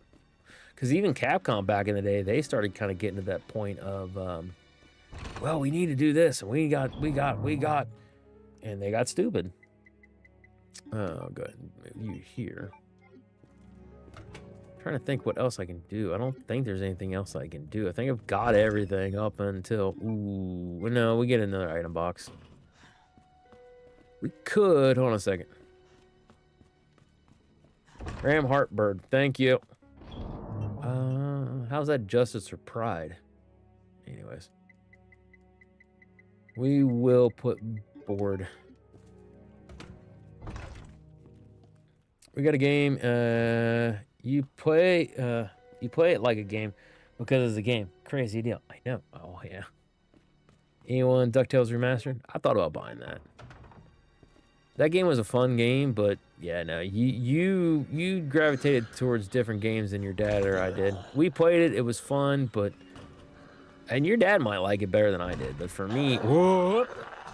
Because even Capcom back in the day, they started kind of getting to that point of, well, we need to do this, and we got, and they got stupid. Oh, go ahead and move you here. Trying to think what else I can do. I don't think there's anything else I can do. I think I've got everything up until... Ooh, no, we get another item box. We could... Hold on a second. Ram Heartbird, thank you. How's that justice or pride? Anyways. We will put board. We got a game. You play it like a game because it's a game. Crazy deal. I know. Oh yeah. Anyone DuckTales Remastered? I thought about buying that. That game was a fun game, but yeah, no, you gravitated towards different games than your dad or I did. We played it. It was fun, but and your dad might like it better than I did, but for me, whoop,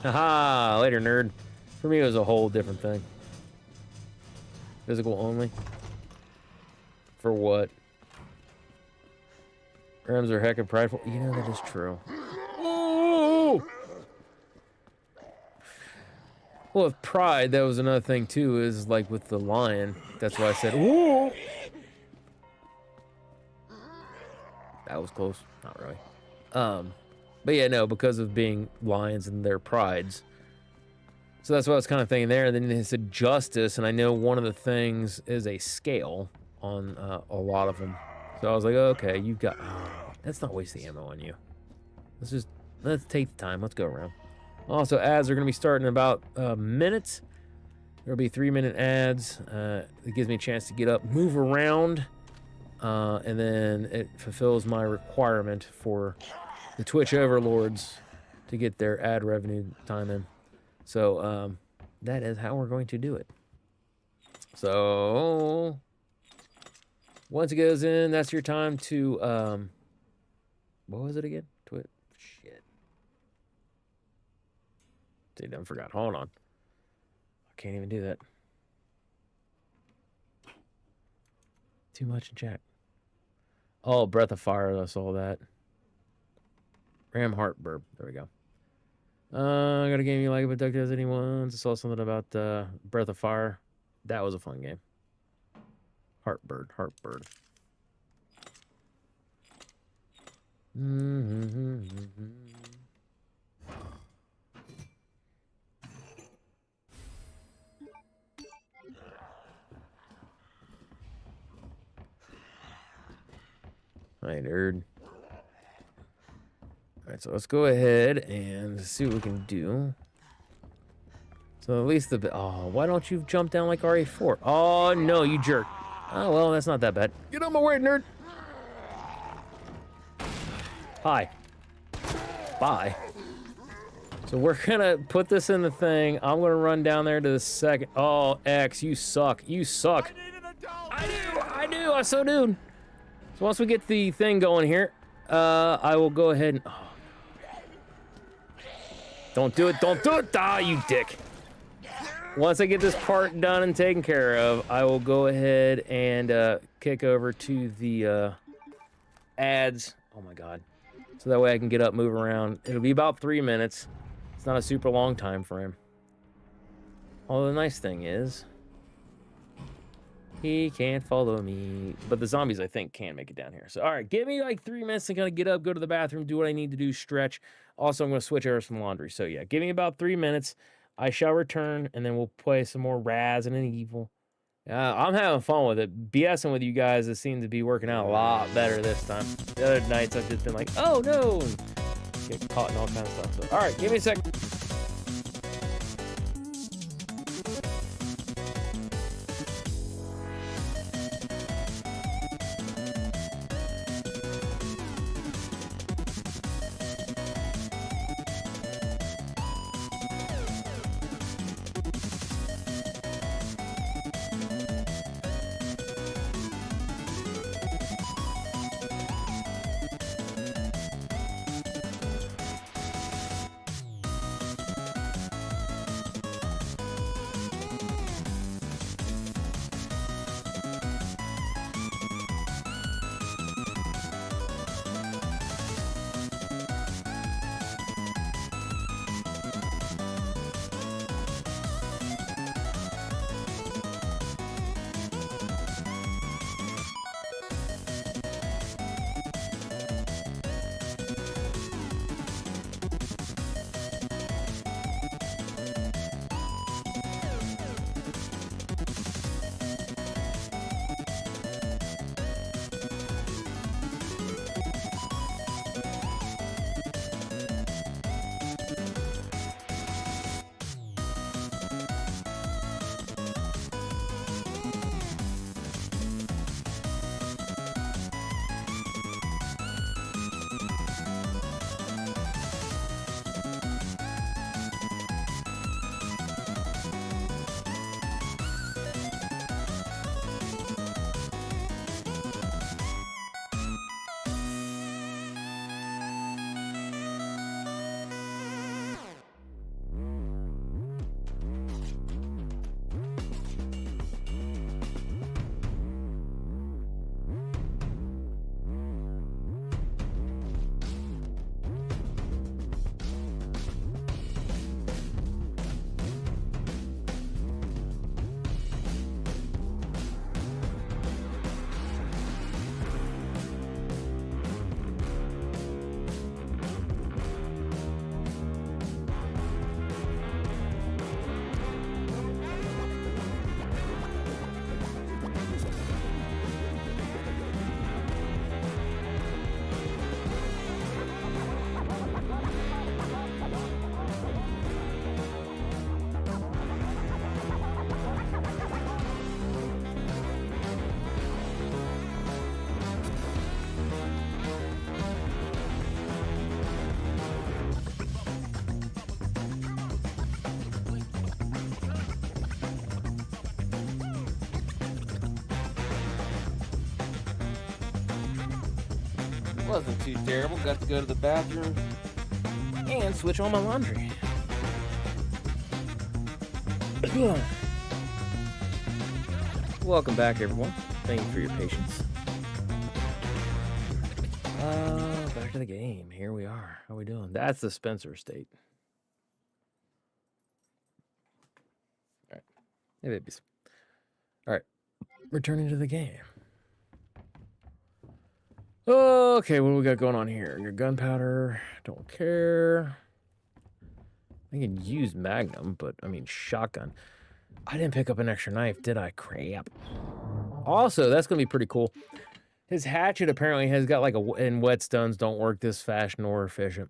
haha, later nerd. For me, it was a whole different thing. Physical only. For what? Rams are heckin' prideful. You know, that is true. Ooh! Well, with pride, that was another thing, too, is like with the lion. That's why I said, ooh! That was close. Not really. But yeah, no, because of being lions and their prides. So that's what I was kind of thinking there. And then they said justice, and I know one of the things is a scale on a lot of them. So I was like, oh, okay, you've got... Oh, let's not waste the ammo on you. Let's take the time. Let's go around. Also, ads are going to be starting in about minutes. There'll be 3-minute ads. It gives me a chance to get up, move around, and then it fulfills my requirement for the Twitch overlords to get their ad revenue time in. So that is how we're going to do it. So once it goes in, that's your time to what was it again? Shit. Dude, I forgot. Hold on. I can't even do that. Too much in chat. Oh, Breath of Fire. I saw that. Ram Heartburb. There we go. I got a game you like, but Duck does anyone? I saw something about Breath of Fire. That was a fun game. Heartbird. Hi, nerd. Alright, so let's go ahead and see what we can do. So at least the... Oh, why don't you jump down like RA4? Oh, no, you jerk. Oh, well, that's not that bad. Get on my way, nerd. Hi. Bye. So we're gonna put this in the thing. I'm gonna run down there to the second... Oh, X, you suck. You suck. I do. I so do. So once we get the thing going here, I will go ahead and... Oh. Don't do it. Ah, you dick. Once I get this part done and taken care of, I will go ahead and kick over to the ads. Oh my god. So that way I can get up, move around. It'll be about 3 minutes. It's not a super long time frame. Although the nice thing is, he can't follow me. But the zombies, I think, can make it down here. So, all right, give me like 3 minutes to kind of get up, go to the bathroom, do what I need to do, stretch. Also, I'm going to switch over some laundry. So, yeah, give me about 3 minutes. I shall return, and then we'll play some more Resident Evil. I'm having fun with it. BSing with you guys, it seems to be working out a lot better this time. The other nights, I've just been like, oh, no. Get caught in all kinds of stuff. So, all right, give me a sec. Wasn't too terrible. Got to go to the bathroom and switch on my laundry. Welcome back, everyone. Thank you for your patience. Back to the game. Here we are. How we doing? That's the Spencer estate. All right. Hey, babies. All right. Returning to the game. Okay, what do we got going on here? Your gunpowder. Don't care. I can use Magnum, but I mean shotgun. I didn't pick up an extra knife, did I? Crap. Also, that's going to be pretty cool. His hatchet apparently has got like a... And whetstones don't work this fast nor efficient.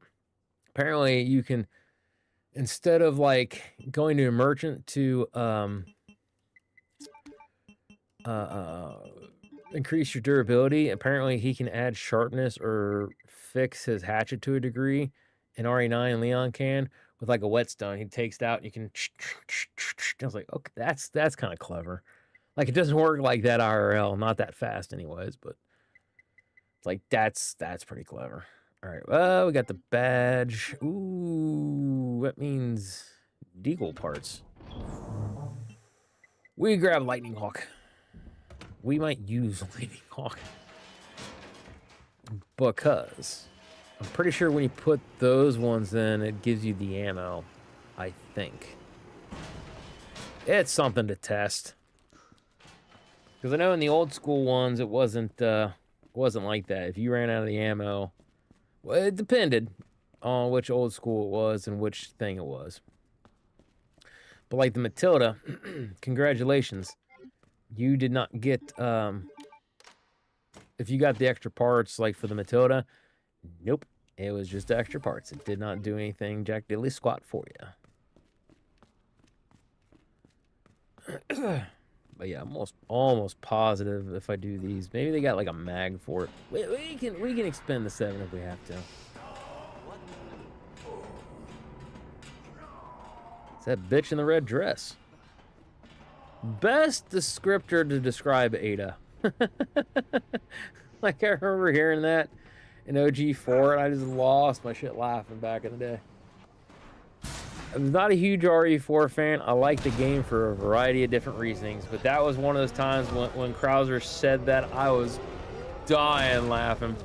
Apparently, you can... Instead of like going to a merchant to increase your durability, apparently he can add sharpness or fix his hatchet to a degree. And RE9 and Leon can with like a whetstone. He takes it out and you can... I was like, okay, that's kind of clever. Like, it doesn't work like that IRL, not that fast anyways, but it's like, that's pretty clever. All right, well, we got the badge. Ooh, that means deagle parts. We grab Lightning Hawk. We might use Lightning Hawk because I'm pretty sure when you put those ones in, it gives you the ammo, I think. It's something to test. Because I know in the old school ones, it wasn't like that. If you ran out of the ammo, well, it depended on which old school it was and which thing it was. But like the Matilda, congratulations. You did not get, if you got the extra parts, like for the Matilda, nope. It was just extra parts. It did not do anything jack diddly squat for you. But yeah, I'm almost positive if I do these. Maybe they got like a mag for it. We can expend the 7 if we have to. It's that bitch in the red dress. Best descriptor to describe Ada. Like, I remember hearing that in OG4 and I just lost my shit laughing back in the day. I'm not a huge RE4 fan. I like the game for a variety of different reasons, but that was one of those times when Krauser said that, I was dying laughing.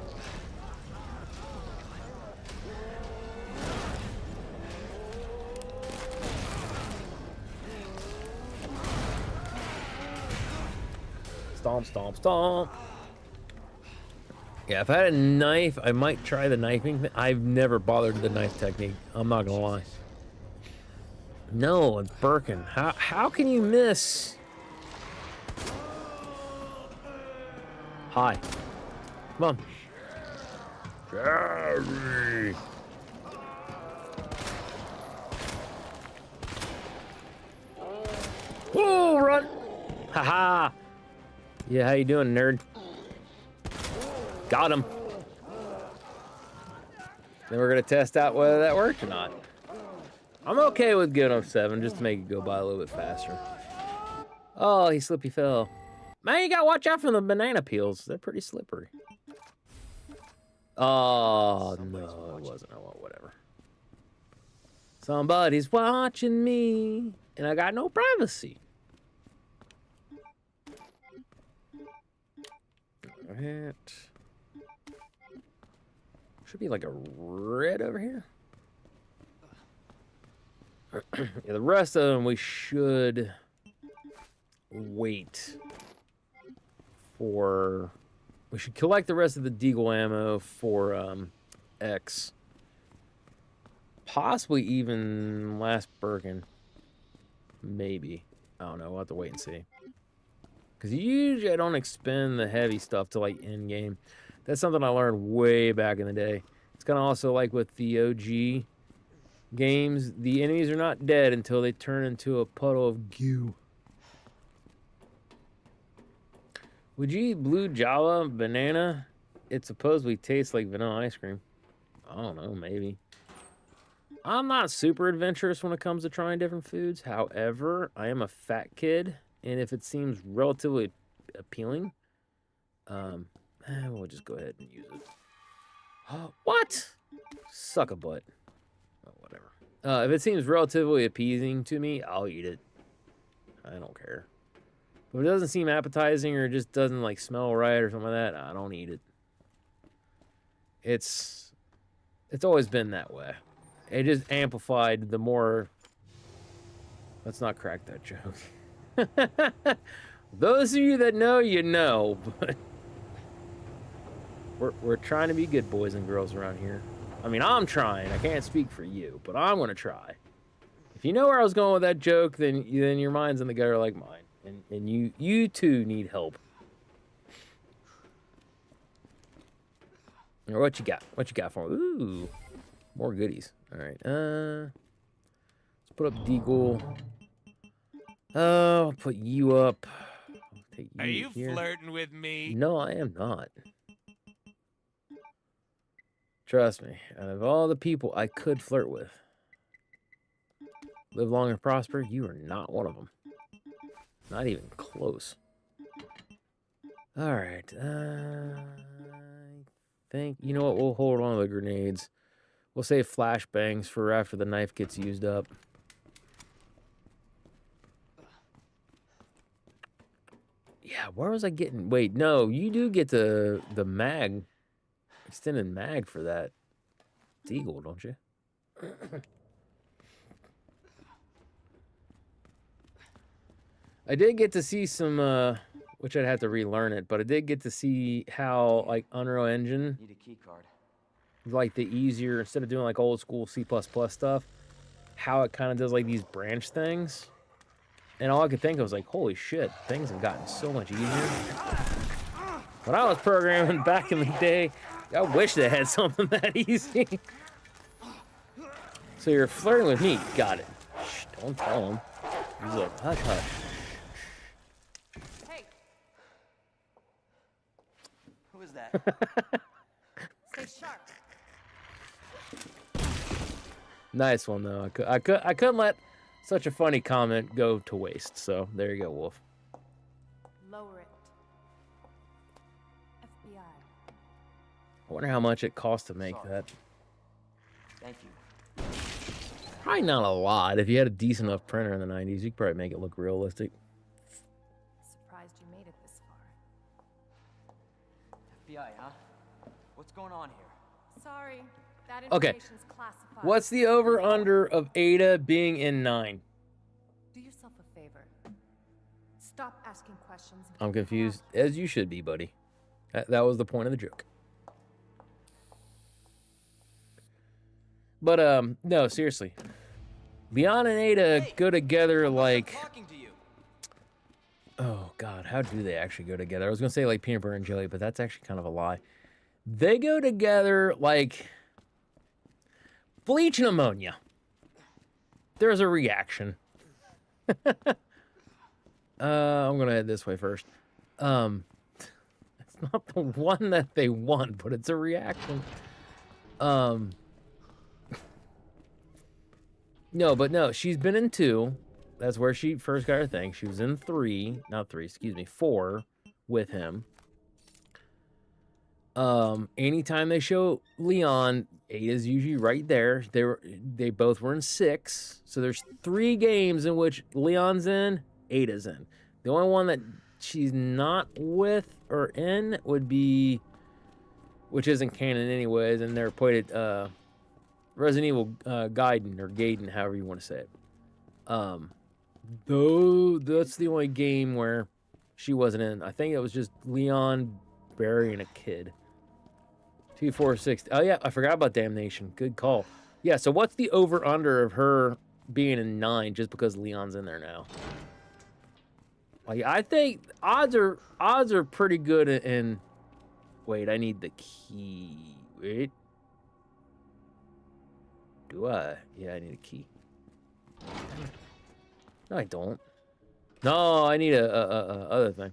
Stomp, stomp, stomp. Yeah, if I had a knife, I might try the knifing. I've never bothered with the knife technique. I'm not gonna lie. No, Birkin. How can you miss? Hi. Come on. Jerry. Whoa, run! Haha. Yeah, how you doing, nerd? Got him. Then we're gonna test out whether that worked or not. I'm okay with giving him 7 just to make it go by a little bit faster. Oh, he slippy fell. Man, you gotta watch out for the banana peels. They're pretty slippery. Oh, no, it wasn't. Oh, whatever. Somebody's watching me, and I got no privacy. Alright. Should be like a red over here. Yeah, the rest of them we should wait for. We should collect the rest of the Deagle ammo for X. Possibly even last Birkin. Maybe. I don't know. We'll have to wait and see. Because usually I don't expend the heavy stuff till like end game. That's something I learned way back in the day. It's kind of also like with the OG games. The enemies are not dead until they turn into a puddle of goo. Would you eat blue Java banana? It supposedly tastes like vanilla ice cream. I don't know, maybe. I'm not super adventurous when it comes to trying different foods. However, I am a fat kid, and if it seems relatively appealing, we'll just go ahead and use it. What? Suck a butt. Oh, whatever. If it seems relatively appeasing to me, I'll eat it. I don't care. But if it doesn't seem appetizing or just doesn't like smell right or something like that, I don't eat it. It's always been that way. It just amplified the more. Let's not crack that joke. Those of you that know, you know. But we're trying to be good boys and girls around here. I mean, I'm trying. I can't speak for you, but I'm gonna try. If you know where I was going with that joke, then your mind's in the gutter like mine, and you too need help. Or what you got? What you got for me? Ooh, more goodies. All right. Let's put up Deagle. I'll put you up. I'll take you Are you here. flirting with me? No, I am not. Trust me. Out of all the people I could flirt with, live long and prosper, you are not one of them. Not even close. All right. I think, you know what? We'll hold on to the grenades. We'll save flashbangs for after the knife gets used up. Yeah, where was I getting? Wait, no, you do get the mag, extended mag for that Deagle, don't you? I did get to see some, which I'd have to relearn it, but I did get to see how, like, Unreal Engine, Need a key card. like the easier, instead of doing like old school C++ stuff, how it kind of does like these branch things. And all I could think of was like, holy shit, things have gotten so much easier. When I was programming back in the day, I wish they had something that easy. So you're flirting with me. Got it. Shh, don't tell him. He's like, hush, hush. Hey, Who is that? stay sharp. Nice one, though. I couldn't let such a funny comment go to waste. So there you go, Wolf. Lower it. FBI. I wonder how much it costs to make Sorry. that. Thank you. Probably not a lot. If you had a decent enough printer in the 90s, you could probably make it look realistic. Surprised you made it this far. FBI, huh? What's going on here? Sorry, that Okay. information's classified. What's the over-under of Ada being in 9? Do yourself a favor. Stop asking questions. and I'm get confused, caught. as you should be, buddy. That was the point of the joke. But, no, seriously. Leon and Ada go together like... Talking to you. Oh, God, how do they actually go together? I was going to say like peanut butter and jelly, but that's actually kind of a lie. They go together like bleach and ammonia. There's a reaction. I'm going to head this way first. It's not the one that they want, but it's a reaction. No, but no, she's been in 2. That's where she first got her thing. She was in 4 with him. Anytime they show Leon, Ada's usually right there. They both were in 6. So there's 3 games in which Leon's in, Ada's in. The only one that she's not with or in would be, which isn't canon anyways, and they're put it, Resident Evil Gaiden, however you want to say it. Though that's the only game where she wasn't in. I think it was just Leon, Barry, and a kid. 2, 4, 6. Oh yeah, I forgot about Damnation. Good call. Yeah. So what's the over under of her being in 9 just because Leon's in there now? Like I think odds are pretty good in. Wait, I need the key. Wait. Do I? Yeah, I need a key. No, I don't. No, I need a other thing.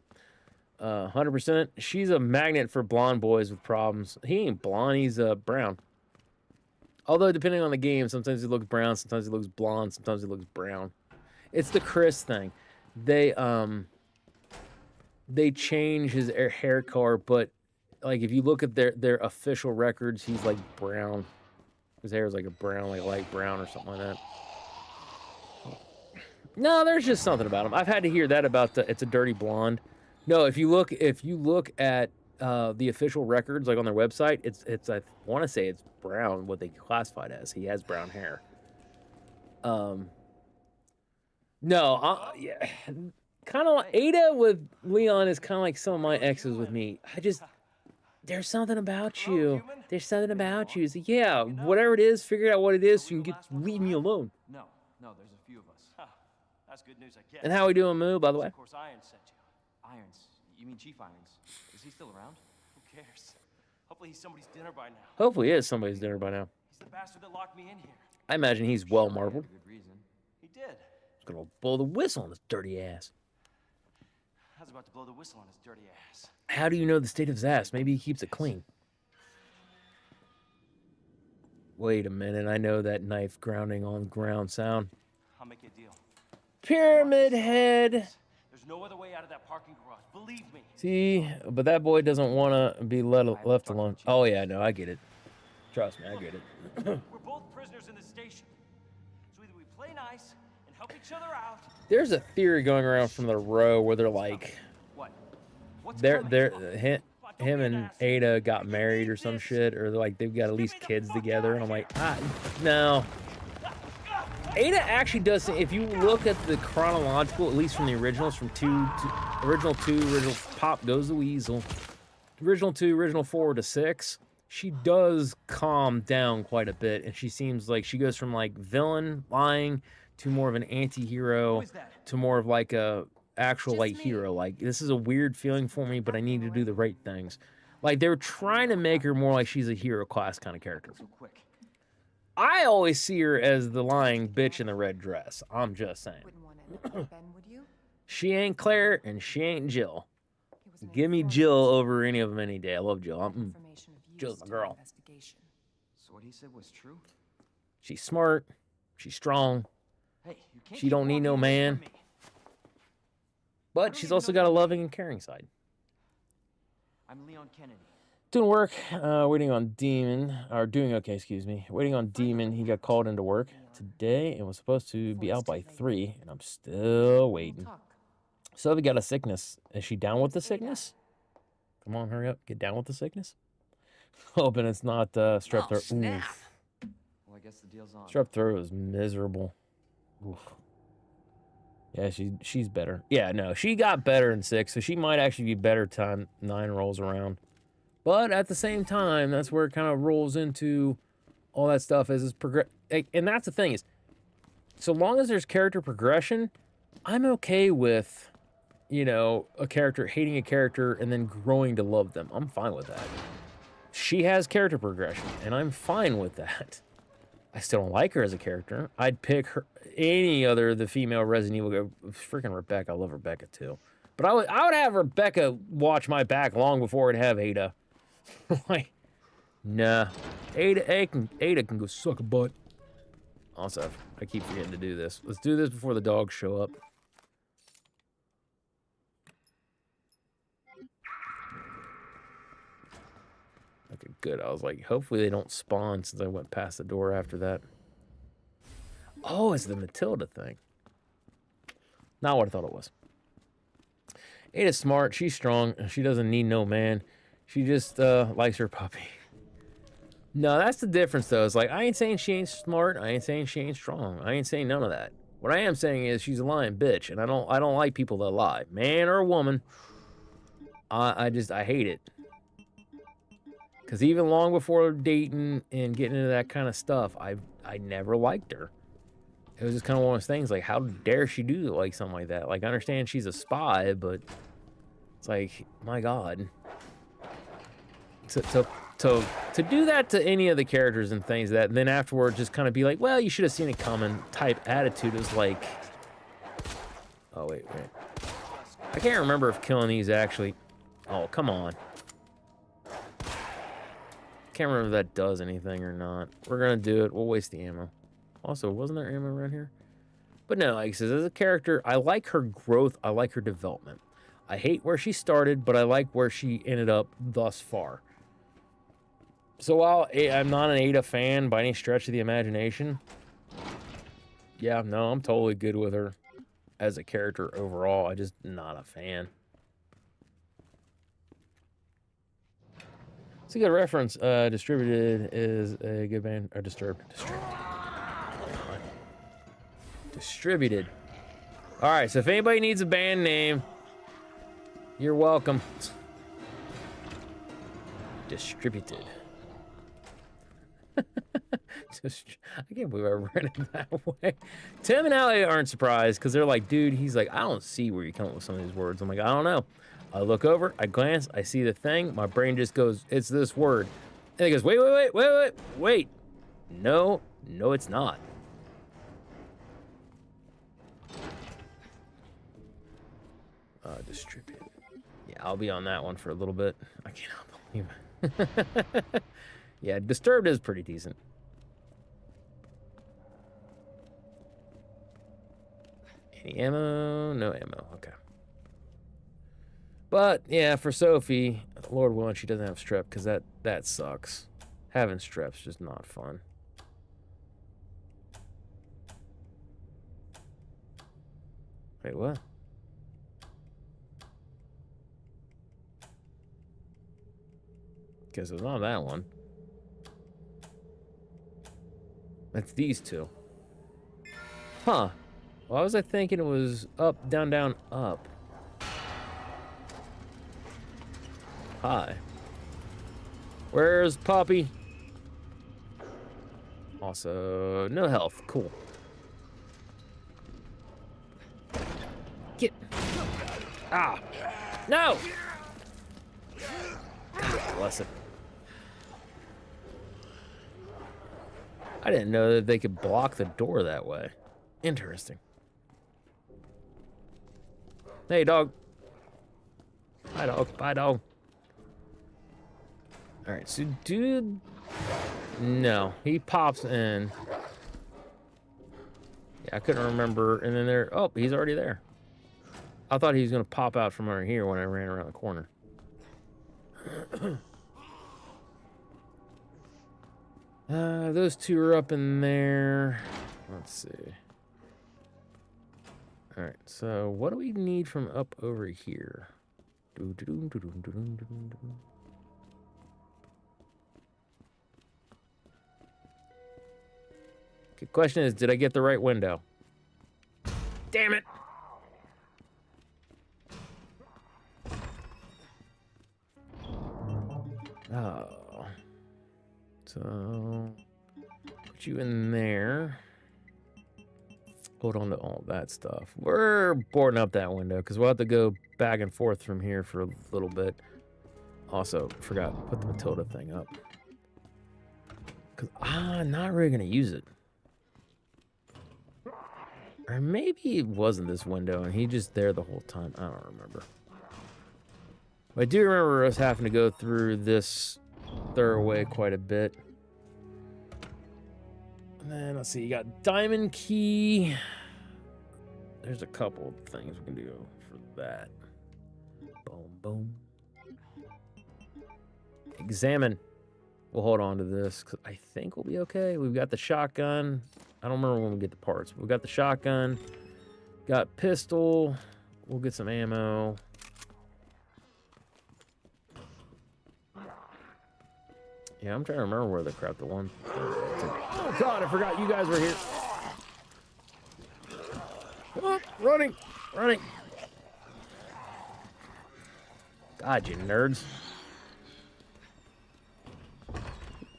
100%. She's a magnet for blonde boys with problems. He ain't blonde. He's brown. Although depending on the game, sometimes he looks brown, sometimes he looks blonde, sometimes he looks brown. It's the Chris thing. They change his hair color, but like if you look at their official records, he's like brown. His hair is like a brown, like light brown or something like that. No, there's just something about him. I've had to hear that about it's a dirty blonde. No, if you look at the official records, like on their website, it's I want to say it's brown, what they classified as. He has brown hair. No, yeah, kind of like Ada with Leon is kind of like some of my exes with me. There's something about you. There's something about you. So yeah, whatever it is, figure out what it is so you can leave me alone. No, there's a few of us. That's good news, I guess. And how we doing, Moo, by the way? Of course, Irons sent you. Irons? You mean Chief Irons? Is he still around? Who cares? Hopefully he's somebody's dinner by now. Hopefully he is somebody's dinner by now. He's the bastard that locked me in here. I imagine he's well marbled. Good reason. He did. He's gonna blow the whistle on his dirty ass. I was about to blow the whistle on his dirty ass. How do you know the state of his ass? Maybe he keeps it clean. Wait a minute, I know that knife grounding on ground sound. I'll make you a deal. Pyramid Head. There's no other way out of that parking garage. Believe me. See, but that boy doesn't want to be left alone. Oh yeah, no, I get it. Trust me, I get it. We're both prisoners in the station. So either we play nice and help each other out. There's a theory going around from the row where they're like, what? What's him and Ada got married or some shit, or they're like they've got at least kids together, and I'm like, no. Ada actually does. If you look at the chronological, at least from the originals, from original Pop Goes the Weasel, original 2, original 4 to 6, she does calm down quite a bit, and she seems like she goes from like villain lying to more of an anti-hero to more of like a actual like hero. Like, this is a weird feeling for me, but I need to do the right things. Like, they're trying to make her more like she's a hero class kind of character. I always see her as the lying bitch in the red dress. I'm just saying. Wouldn't want to end up like Ben, would you? She ain't Claire and she ain't Jill. Give me Jill over any of them any day. I love Jill. Jill's my girl. So what he said was true? She's smart. She's strong. Hey, you can't she don't need no man. But she's also got a loving and caring side. I'm Leon Kennedy. Doing work, waiting on Demon, or doing okay, excuse me. Waiting on Demon. He got called into work today and was supposed to be out by 3, and I'm still waiting. Sylvie got a sickness. Is she down with the sickness? Come on, hurry up. Get down with the sickness. Hoping it's not strep throat. Oof. Well, I guess the deal's on. Strep throat is miserable. Oof. Yeah, she's better. Yeah, no, she got better in 6, so she might actually be better time 9 rolls around. But at the same time, that's where it kind of rolls into all that stuff as it's and that's the thing is, so long as there's character progression, I'm okay with, you know, a character hating a character and then growing to love them. I'm fine with that. She has character progression, and I'm fine with that. I still don't like her as a character. I'd pick her, any other the female Resident Evil. Freaking Rebecca. I love Rebecca too. But I would have Rebecca watch my back long before I'd have Ada. Like, nah. Ada can go suck a butt. Also, I keep forgetting to do this. Let's do this before the dogs show up. Okay, good. I was like, hopefully they don't spawn since I went past the door after that. Oh, it's the Matilda thing. Not what I thought it was. Ada's smart. She's strong. She doesn't need no man. She just likes her puppy. No, that's the difference, though. It's like, I ain't saying she ain't smart. I ain't saying she ain't strong. I ain't saying none of that. What I am saying is she's a lying bitch, and I don't like people that lie, man or woman. I hate it. Because even long before dating and getting into that kind of stuff, I never liked her. It was just kind of one of those things, like, how dare she do like something like that? Like, I understand she's a spy, but it's like, my God. To do that to any of the characters and things that, and then afterward just kind of be like, well, you should have seen it coming type attitude is like, oh, wait. I can't remember if killing these actually, oh, come on. Can't remember if that does anything or not. We're going to do it. We'll waste the ammo. Also, wasn't there ammo around here? But no, like I said, as a character, I like her growth. I like her development. I hate where she started, but I like where she ended up thus far. So while I'm not an Ada fan by any stretch of the imagination, yeah, no, I'm totally good with her as a character overall. I'm just not a fan. It's a good reference. Distributed is a good band. Or Disturbed. Distributed. All right, so if anybody needs a band name, you're welcome. Distributed. I can't believe I read it that way. Tim and Allie aren't surprised because they're like, dude, he's like, I don't see where you come up with some of these words. I'm like, I don't know. I look over, I glance, I see the thing. My brain just goes, it's this word. And it goes, wait. No, it's not. Distributed. Yeah, I'll be on that one for a little bit. I cannot believe it. Yeah, Disturbed is pretty decent. Any ammo? No ammo. Okay. But, yeah, for Sophie, Lord willing, she doesn't have strep, because that sucks. Having strep's just not fun. Wait, what? Guess it's not that one. That's these two. Huh. Why was I thinking it was up, down, down, up? Hi. Where's Poppy? Also, no health. Cool. Get. Ah. No! God bless it. I didn't know that they could block the door that way. Interesting. Hey, dog. Bye, dog. Bye, dog. Alright, so dude... No, he pops in. Yeah, I couldn't remember. And then there... Oh, he's already there. I thought he was going to pop out from under here when I ran around the corner. Those two are up in there. Let's see. Alright, so what do we need from up over here? Okay, question is, did I get the right window? Damn it! Oh. So, put you in there. Hold on to all that stuff. We're boarding up that window because we'll have to go back and forth from here for a little bit. Also, forgot to put the Matilda thing up. Because I'm not really going to use it. Or maybe it wasn't this window and he just there the whole time. I don't remember. But I do remember us having to go through this thoroughway quite a bit. And then, let's see, you got diamond key. There's a couple of things we can do for that. Boom, boom. Examine. We'll hold on to this, because I think we'll be okay. We've got the shotgun. I don't remember when we get the parts. We've got the shotgun. Got pistol. We'll get some ammo. Yeah, I'm trying to remember where the crap the one. Oh God, I forgot you guys were here. Oh, running. God, you nerds.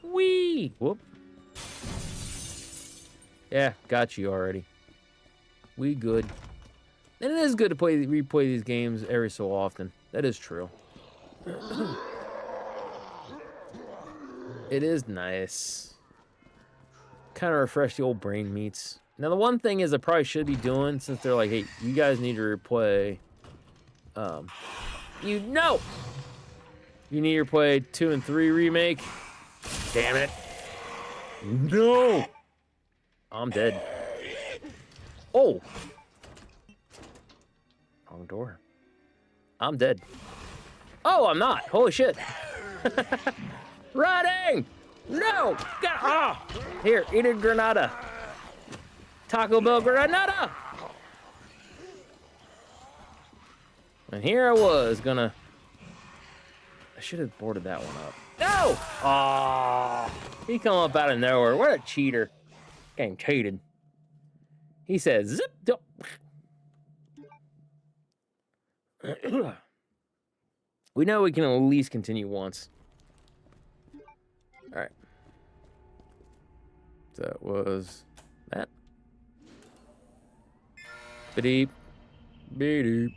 Whee! Whoop. Yeah, got you already. We good. And it is good to replay these games every so often. That is true. It is nice. Kind of refresh the old brain meats. Now, the one thing is I probably should be doing, since they're like, hey, you guys need to replay... You need to replay 2 and 3 remake. Damn it. No! I'm dead. Oh! Wrong door. I'm dead. Oh, I'm not. Holy shit. Running! No! Here, eat a granada. Taco Bell granada! And here I was gonna... I should have boarded that one up. No! Oh, he come up out of nowhere. What a cheater. Game cheated. He says, zip. We know we can at least continue once. All right. That was that. Beep. Beep.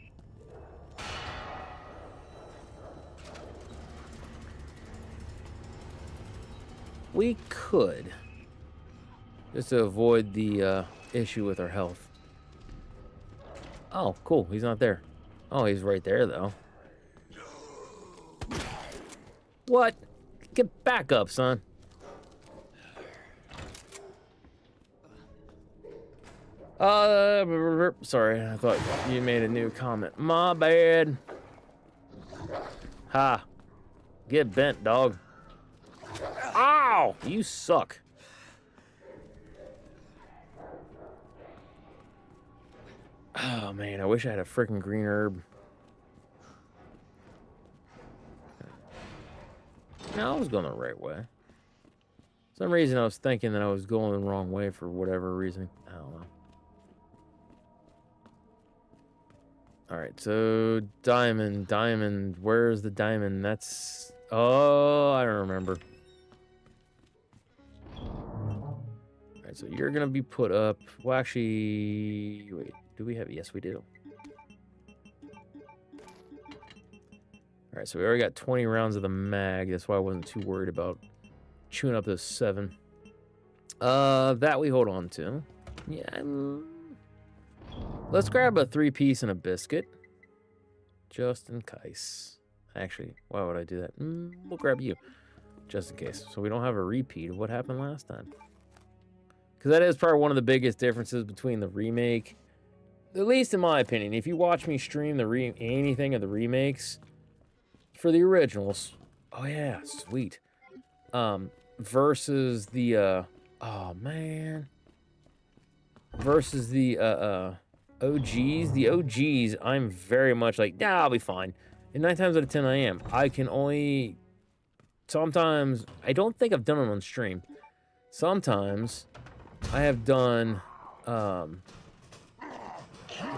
We could, just to avoid the issue with our health. Oh, cool. He's not there. Oh, he's right there, though. What? Get back up, son. Sorry. I thought you made a new comment. My bad. Ha. Get bent, dog. Ow! You suck. Oh, man. I wish I had a freaking green herb. No, I was going the right way. For some reason, I was thinking that I was going the wrong way for whatever reason. I don't know. Alright, so diamond. Where's the diamond? That's... Oh, I don't remember. Alright, so you're going to be put up... Well, actually... Wait, do we have... Yes, we do. Alright, so we already got 20 rounds of the mag. That's why I wasn't too worried about chewing up those 7. That we hold on to. Yeah, let's grab a 3-piece and a biscuit. Just in case. Actually, why would I do that? We'll grab you. Just in case. So we don't have a repeat of what happened last time. Because that is probably one of the biggest differences between the remake. At least in my opinion. If you watch me stream anything of the remakes... For the originals, oh yeah, sweet. Versus the oh man. Versus the OGs. The OGs, I'm very much like, yeah, I'll be fine. And 9 times out of 10 I am. I can only sometimes I don't think I've done it on stream. Sometimes I have done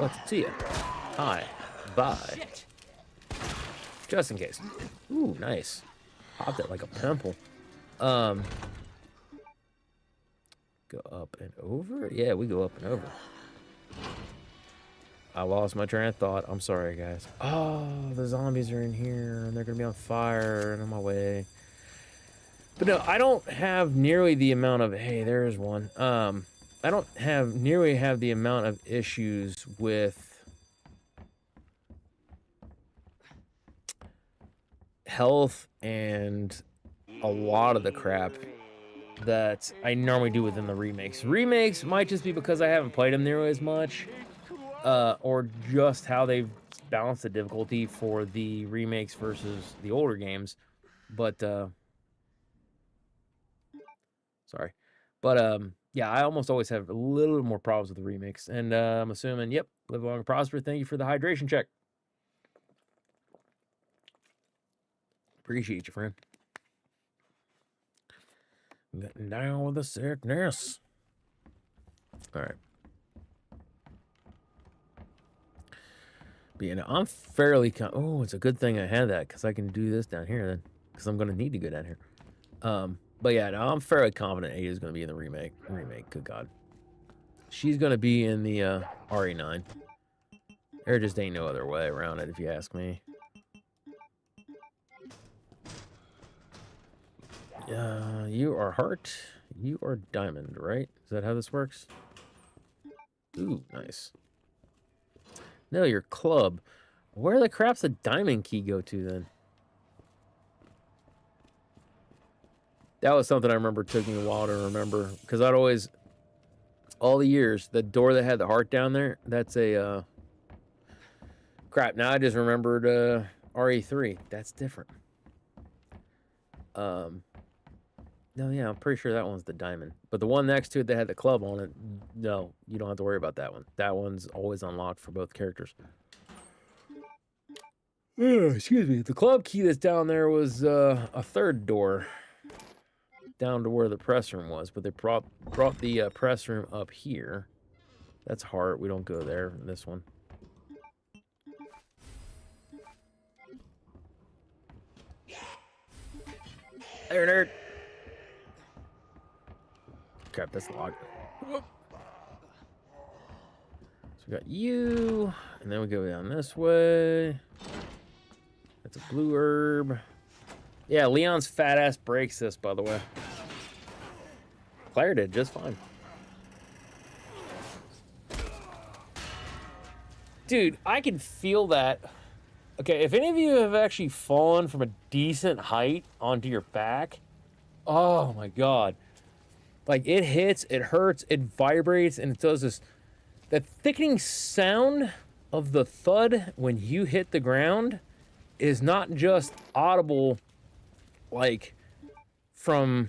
let's see ya. Hi. Bye. Shit. Just in case. Ooh, nice. Popped it like a pimple. Go up and over? Yeah, we go up and over. I lost my train of thought. I'm sorry, guys. Oh, the zombies are in here, and they're going to be on fire and on my way. But no, I don't have nearly the amount of... Hey, there's one. I don't have nearly the amount of issues with... health and a lot of the crap that I normally do within the remakes. Remakes might just be because I haven't played them nearly as much, or just how they've balanced the difficulty for the remakes versus the older games. But sorry, but yeah, I almost always have a little more problems with the remakes, and I'm assuming, yep, live long and prosper. Thank you for the hydration check. Appreciate you, friend. Getting down with the sickness. All right. But yeah, I'm fairly... Oh, it's a good thing I had that, because I can do this down here then. Because I'm going to need to go down here. But yeah, no, I'm fairly confident Ada is going to be in the remake. Good God. She's going to be in the RE9. There just ain't no other way around it, if you ask me. You are heart, you are diamond, right? Is that how this works? Ooh, nice. No, you're club. Where the crap's the diamond key go to then? That was something I remember took me a while to remember. Because I'd always, all the years, the door that had the heart down there, that's a Crap, now I just remembered RE3. That's different. No, yeah, I'm pretty sure that one's the diamond. But the one next to it that had the club on it, no, you don't have to worry about that one. That one's always unlocked for both characters. Excuse me. The club key that's down there was a third door down to where the press room was, but they brought the press room up here. That's hard. We don't go there in this one. There, nerd. Crap, that's locked. Whoop. So we got you, and then we go down this way. That's a blue herb. Yeah, Leon's fat ass breaks this, by the way. Claire did just fine. Dude, I can feel that. Okay, if any of you have actually fallen from a decent height onto your back, oh my god. Like, it hits, it hurts, it vibrates, and it does this. The thickening sound of the thud when you hit the ground is not just audible, like, from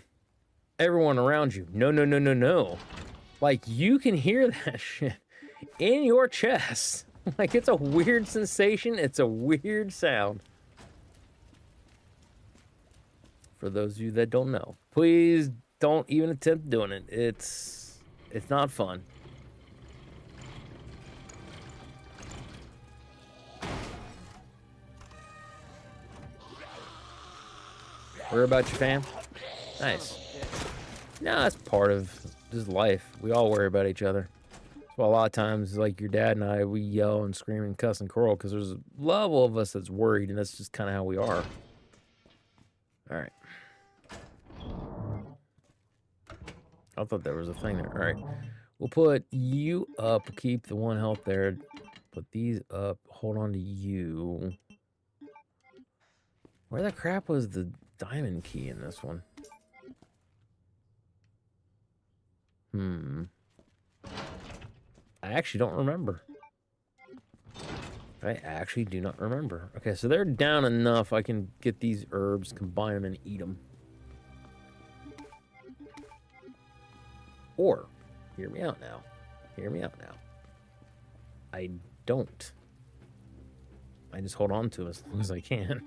everyone around you. No, no, no, no, no. Like, you can hear that shit in your chest. Like, it's a weird sensation. It's a weird sound. For those of you that don't know, please don't even attempt doing it. It's not fun. Worry about your fam? Nice. No, that's part of just life. We all worry about each other. So a lot of times, like your dad and I, we yell and scream and cuss and quarrel because there's a level of us that's worried, and that's just kind of how we are. All right. I thought there was a thing there. All right. We'll put you up. Keep the 1 health there. Put these up. Hold on to you. Where the crap was the diamond key in this one? I actually don't remember. I actually do not remember. Okay, so they're down enough. I can get these herbs, combine them, and eat them. Or, hear me out now. Hear me out now. I don't. I just hold on to it as long as I can.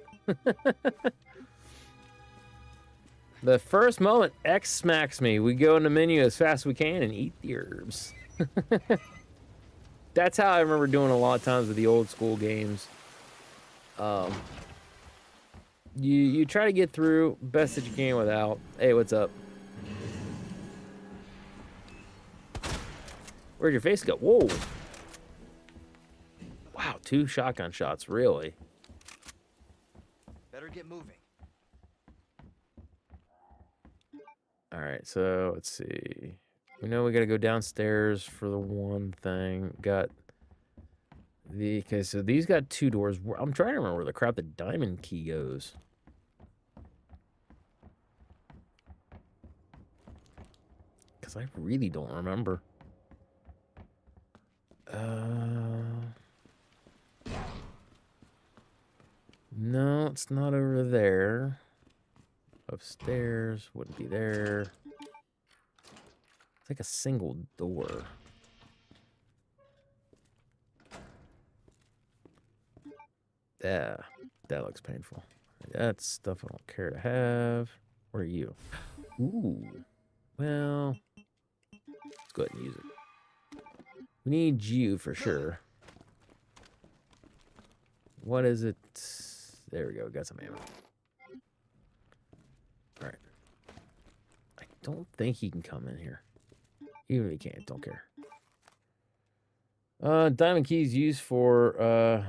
The first moment X smacks me, we go in the menu as fast as we can and eat the herbs. That's how I remember doing a lot of times with the old school games. You try to get through best that you can without. Hey, what's up? Where'd your face go? Whoa. Wow, 2 shotgun shots, really? Better get moving. All right, so let's see. We know we got to go downstairs for the one thing. Got the... Okay, so these got 2 doors. I'm trying to remember where the crap the diamond key goes. Because I really don't remember. No, it's not over there. Upstairs wouldn't be there. It's like a single door. Yeah, that looks painful. That's stuff I don't care to have. Where are you? Ooh. Well, let's go ahead and use it. We need you for sure. What is it? There we go. Got some ammo. All right. I don't think he can come in here. Even if he can't, don't care. Diamond keys used for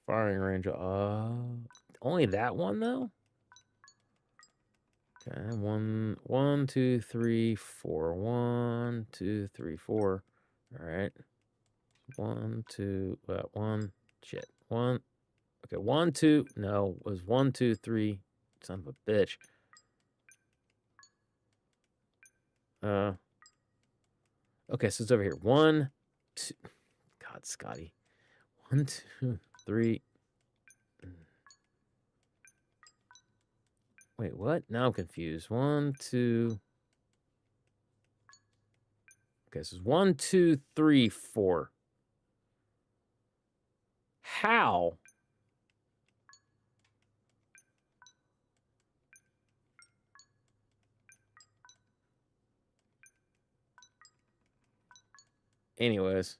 firing range. Only that one though. Okay, 1, 2, 3, 4. 1, 2, 3, 4. All right. 1, 2. 1. Shit. 1. Okay. 1, 2. No, it was 1, 2, 3. Son of a bitch. Okay, so it's over here. 1, 2. God, Scotty. 1, 2, 3. Wait, what? Now I'm confused. 1, 2. Okay, so it's 1, 2, 3, 4. How? Anyways.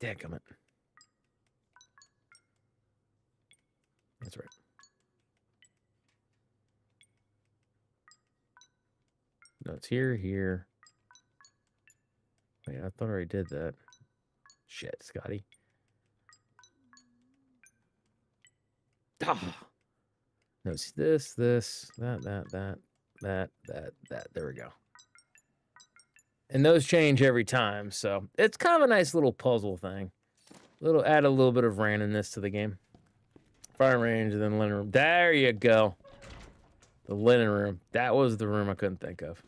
Dadgummit. That's right. No, it's here, here. Wait, I thought I already did that. Shit, Scotty. Ah! No, it's this, that. There we go. And those change every time, so it's kind of a nice little puzzle thing. Add a little bit of randomness to the game. Fire range and then linen room. There you go. The linen room. That was the room I couldn't think of.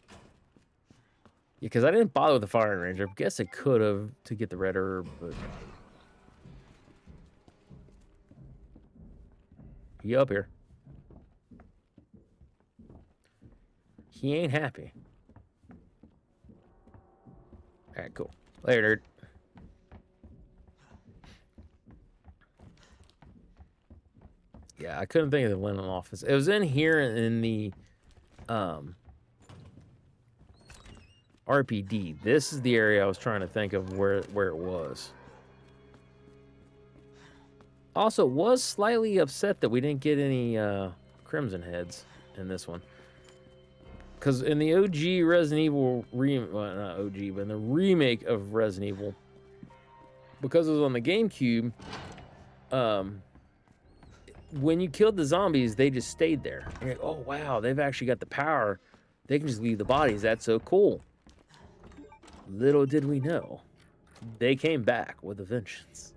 Yeah, because I didn't bother with the firing range. I guess I could have to get the red herb, but... He up here. He ain't happy. Alright, cool. Later, nerd. Yeah, I couldn't think of the linen office. It was in here in the RPD. This is the area I was trying to think of where it was. Also, was slightly upset that we didn't get any Crimson Heads in this one. Because in the OG Resident Evil, well, not OG, but in the remake of Resident Evil, because it was on the GameCube, when you killed the zombies, they just stayed there. And you're like, oh, wow, they've actually got the power. They can just leave the bodies. That's so cool. Little did we know, they came back with a vengeance.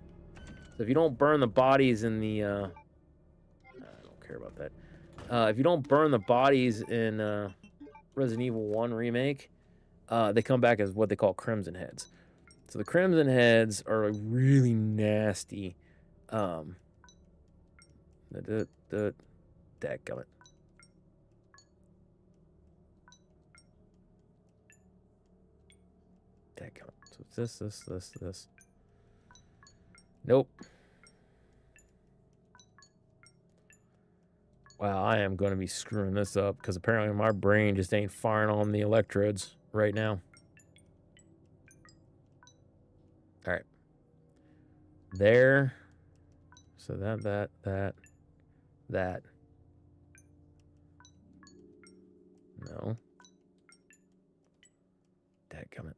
So if you don't burn the bodies in the... I don't care about that. If you don't burn the bodies in Resident Evil 1 Remake, they come back as what they call Crimson Heads. So the Crimson Heads are a really nasty... Dadgummit. Dadgummit. So it's this. Nope. Wow, I am going to be screwing this up because apparently my brain just ain't firing on the electrodes right now. All right. There. So that. No. Dadgummit.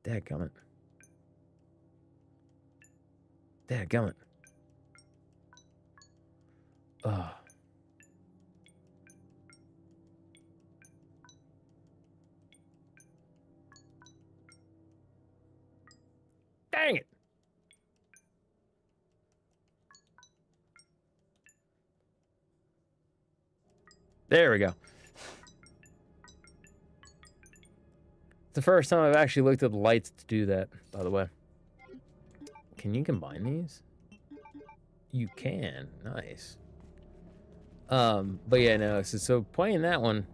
Dadgummit. Dadgummit. Ugh. Dang it. There we go. It's the first time I've actually looked at the lights to do that, by the way. Can you combine these? You can. Nice. But yeah, no, so playing that one.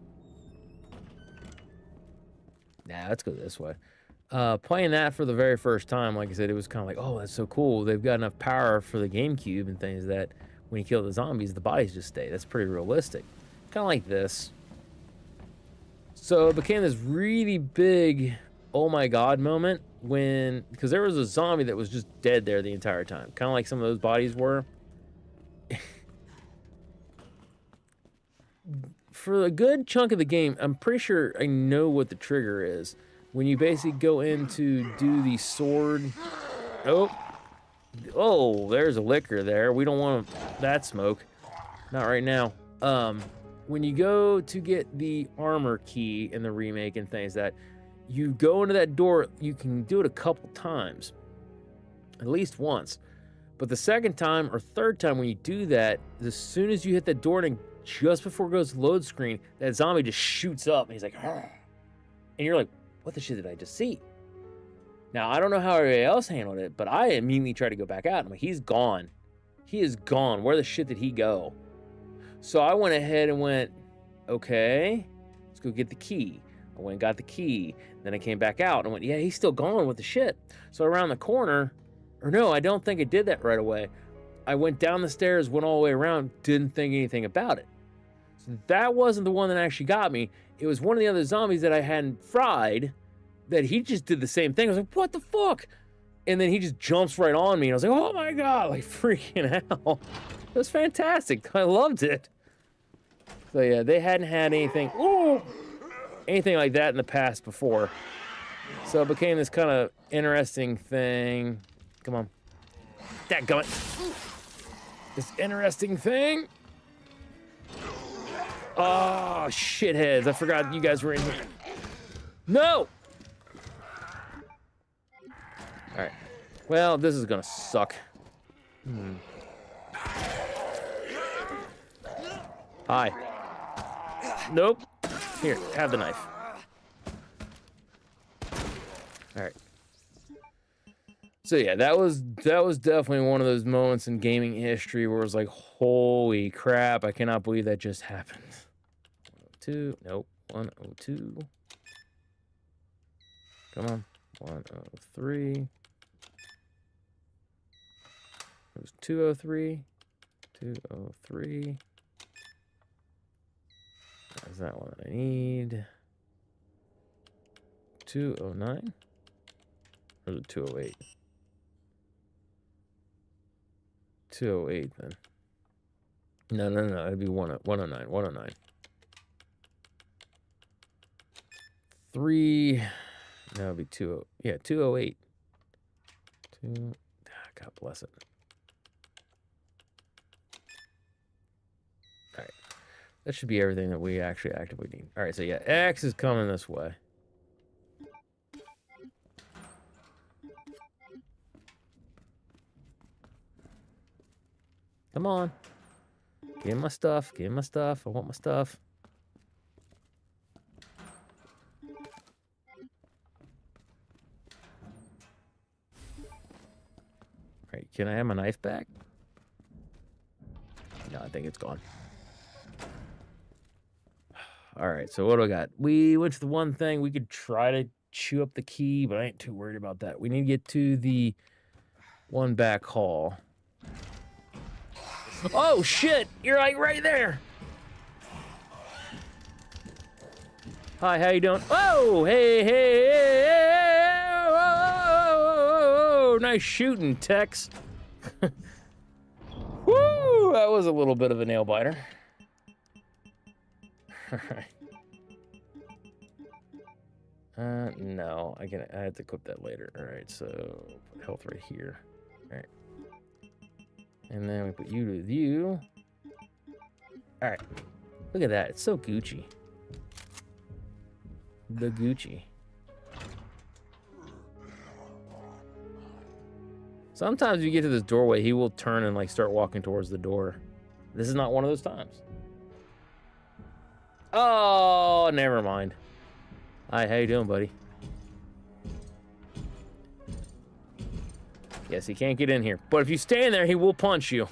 Nah, let's go this way. Playing that for the very first time, like I said, it was kind of like, oh, that's so cool. They've got enough power for the GameCube and things that when you kill the zombies, the bodies just stay. That's pretty realistic. Kind of like this. So it became this really big, oh my god moment when, because there was a zombie that was just dead there the entire time. Kind of like some of those bodies were. For a good chunk of the game, I'm pretty sure I know what the trigger is. When you basically go in to do the sword... Oh, there's a liquor there. We don't want that smoke. Not right now. When you go to get the armor key in the remake and things that, you go into that door, you can do it a couple times. At least once. But the second time or third time when you do that, as soon as you hit the door and just before it goes to load screen, that zombie just shoots up and he's like, "Argh." And you're like, what the shit did I just see? Now, I don't know how everybody else handled it, but I immediately tried to go back out. I'm like, he's gone. He is gone. Where the shit did he go? So I went ahead and went, okay, let's go get the key. I went and got the key. Then I came back out and went, yeah, he's still gone with the shit. So around the corner, or no, I don't think I did that right away. I went down the stairs, went all the way around, didn't think anything about it. So that wasn't the one that actually got me. It was one of the other zombies that I hadn't fried that he just did the same thing. I was like, what the fuck? And then he just jumps right on me. And I was like, oh my God, like freaking out. It was fantastic. I loved it. So yeah, they hadn't had anything like that in the past before. So it became this kind of interesting thing. Come on. Dadgummit. This interesting thing. Oh, shitheads. I forgot you guys were in here. No! Alright. Well, this is gonna suck. Hi. Nope. Here, have the knife. Alright. So yeah, that was definitely one of those moments in gaming history where it was like, holy crap, I cannot believe that just happened. 102, nope, 102. Come on, 103. It was 203, 203. Is that one I need? 209? Or is it 208? 208 then. No. It'd be 109. 109. 3. No, it'd be 20. Yeah, 208. God bless it. All right. That should be everything that we actually actively need. All right, so yeah, X is coming this way. Come on. Give me my stuff. Give me my stuff. I want my stuff. All right, can I have my knife back? No, I think it's gone. All right, so what do I got? We went to the one thing. We could try to chew up the key, but I ain't too worried about that. We need to get to the one back hall. Oh, shit! You're like right there! Hi, how you doing? Oh, hey, whoa, nice shooting, Tex. Woo, that was a little bit of a nail biter. All right. No, I have to equip that later. All right, so put health right here. All right. And then we put you with you. All right. Look at that. It's so Gucci. The Gucci. Sometimes you get to this doorway, he will turn and like start walking towards the door. This is not one of those times. Oh, never mind. Hi, how you doing, buddy? Yes, he can't get in here. But if you stay in there, he will punch you.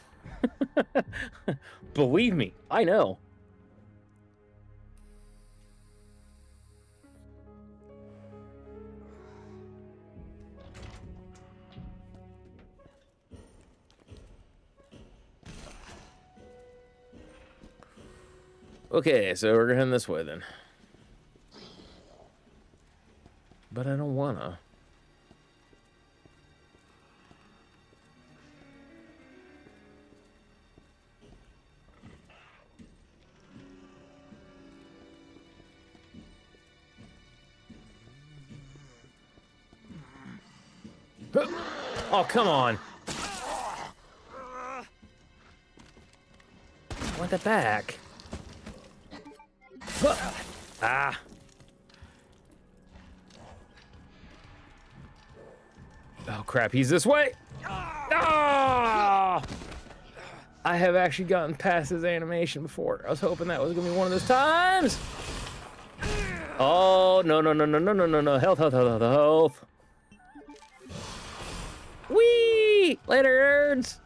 Believe me, I know. Okay, so we're heading this way then. But I don't wanna. Oh, come on. I want that back. Ah. Oh, crap. He's this way. Ah! I have actually gotten past his animation before. I was hoping that was gonna be one of those times. Oh, no, no, no, no, no, no, no, no. Health, health, health, health, health. Whee! Later, nerds.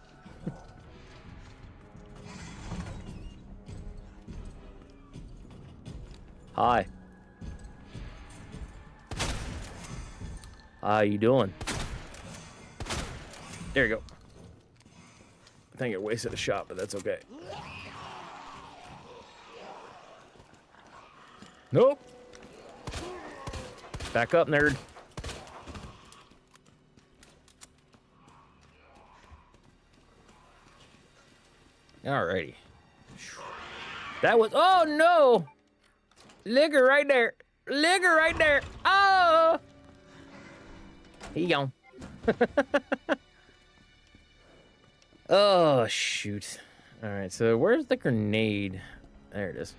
Hi. How you doing? There you go. I think I wasted a shot, but that's okay. Nope. Back up, nerd. Alrighty. That was... Oh, no! Liquor right there. Liquor right there. Oh! He gone. Oh, shoot. Alright, so where's the grenade? There it is.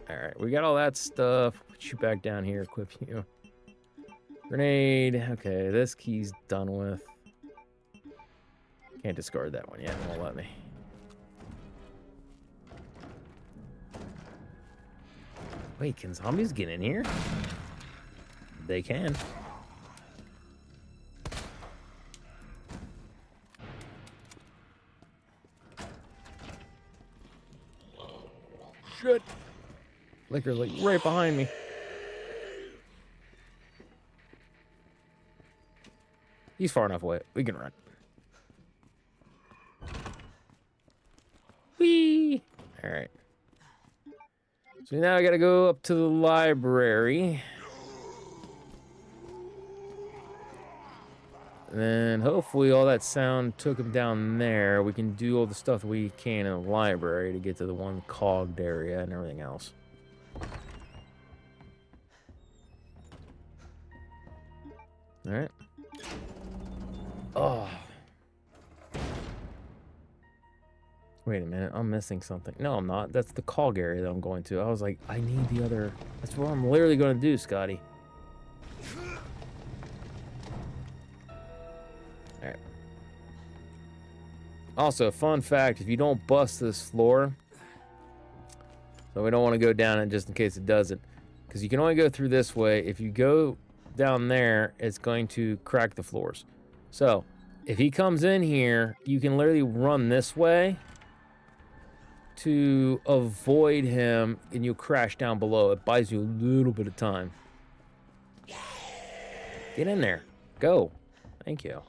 Alright, we got all that stuff. Put you back down here, equip you. Grenade. Okay, this key's done with. Can't discard that one yet. It won't let me. Wait, can zombies get in here? They can. Shit. Liquor's like right behind me. He's far enough away. We can run. Whee! Alright. So now I gotta go up to the library. And then hopefully all that sound took him down there. We can do all the stuff we can in the library to get to the one cogged area and everything else. Alright. Oh. Wait a minute, I'm missing something. No, I'm not. That's the cog area that I'm going to. I was like, I need the other... That's what I'm literally going to do, Scotty. Alright. Also, fun fact, if you don't bust this floor... So we don't want to go down it just in case it doesn't. Because you can only go through this way. If you go down there, it's going to crack the floors. So, if he comes in here, you can literally run this way to avoid him, and you'll crash down below. It buys you a little bit of time. Get in there. Go. Thank you.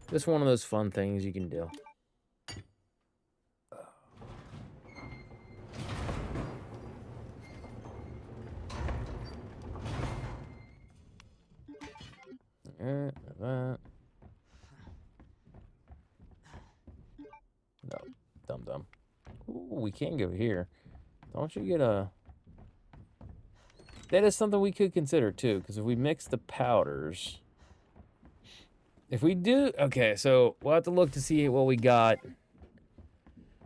Just one of those fun things you can do. No, dum-dum. Ooh, we can go here. Don't you get a... That is something we could consider, too, because if we mix the powders... If we do... Okay, so we'll have to look to see what we got.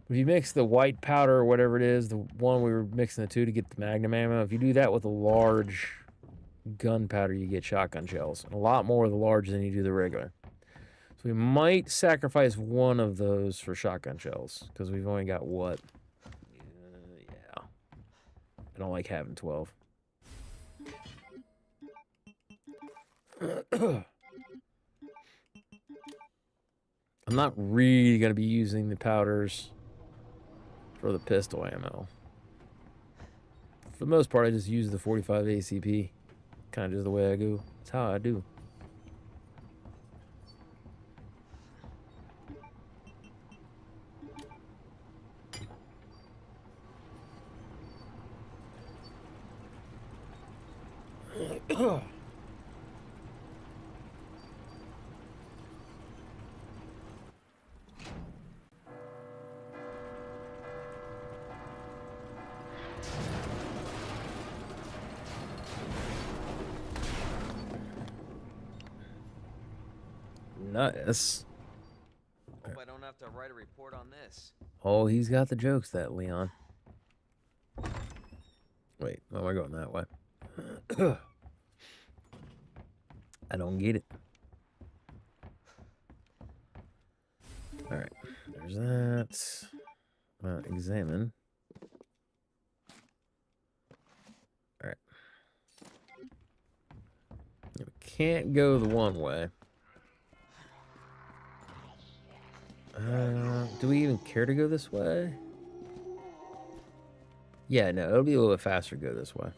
If you mix the white powder or whatever it is, the one we were mixing the two to get the magnum ammo, if you do that with a large gunpowder, you get shotgun shells. A lot more of the large than you do the regular. So we might sacrifice one of those for shotgun shells, because we've only got what? Yeah. I don't like having 12. I'm not really going to be using the powders for the pistol ammo. For the most part, I just use the 45 ACP. Kind of just the way I go. That's how I do. Nice. Hope I don't have to write a report on this. Oh, he's got the jokes, that Leon. Wait, oh, am I going that way? I don't get it. Alright, there's that. Examine. Alright. We can't go the one way. Do we even care to go this way? Yeah, no, it'll be a little bit faster to go this way.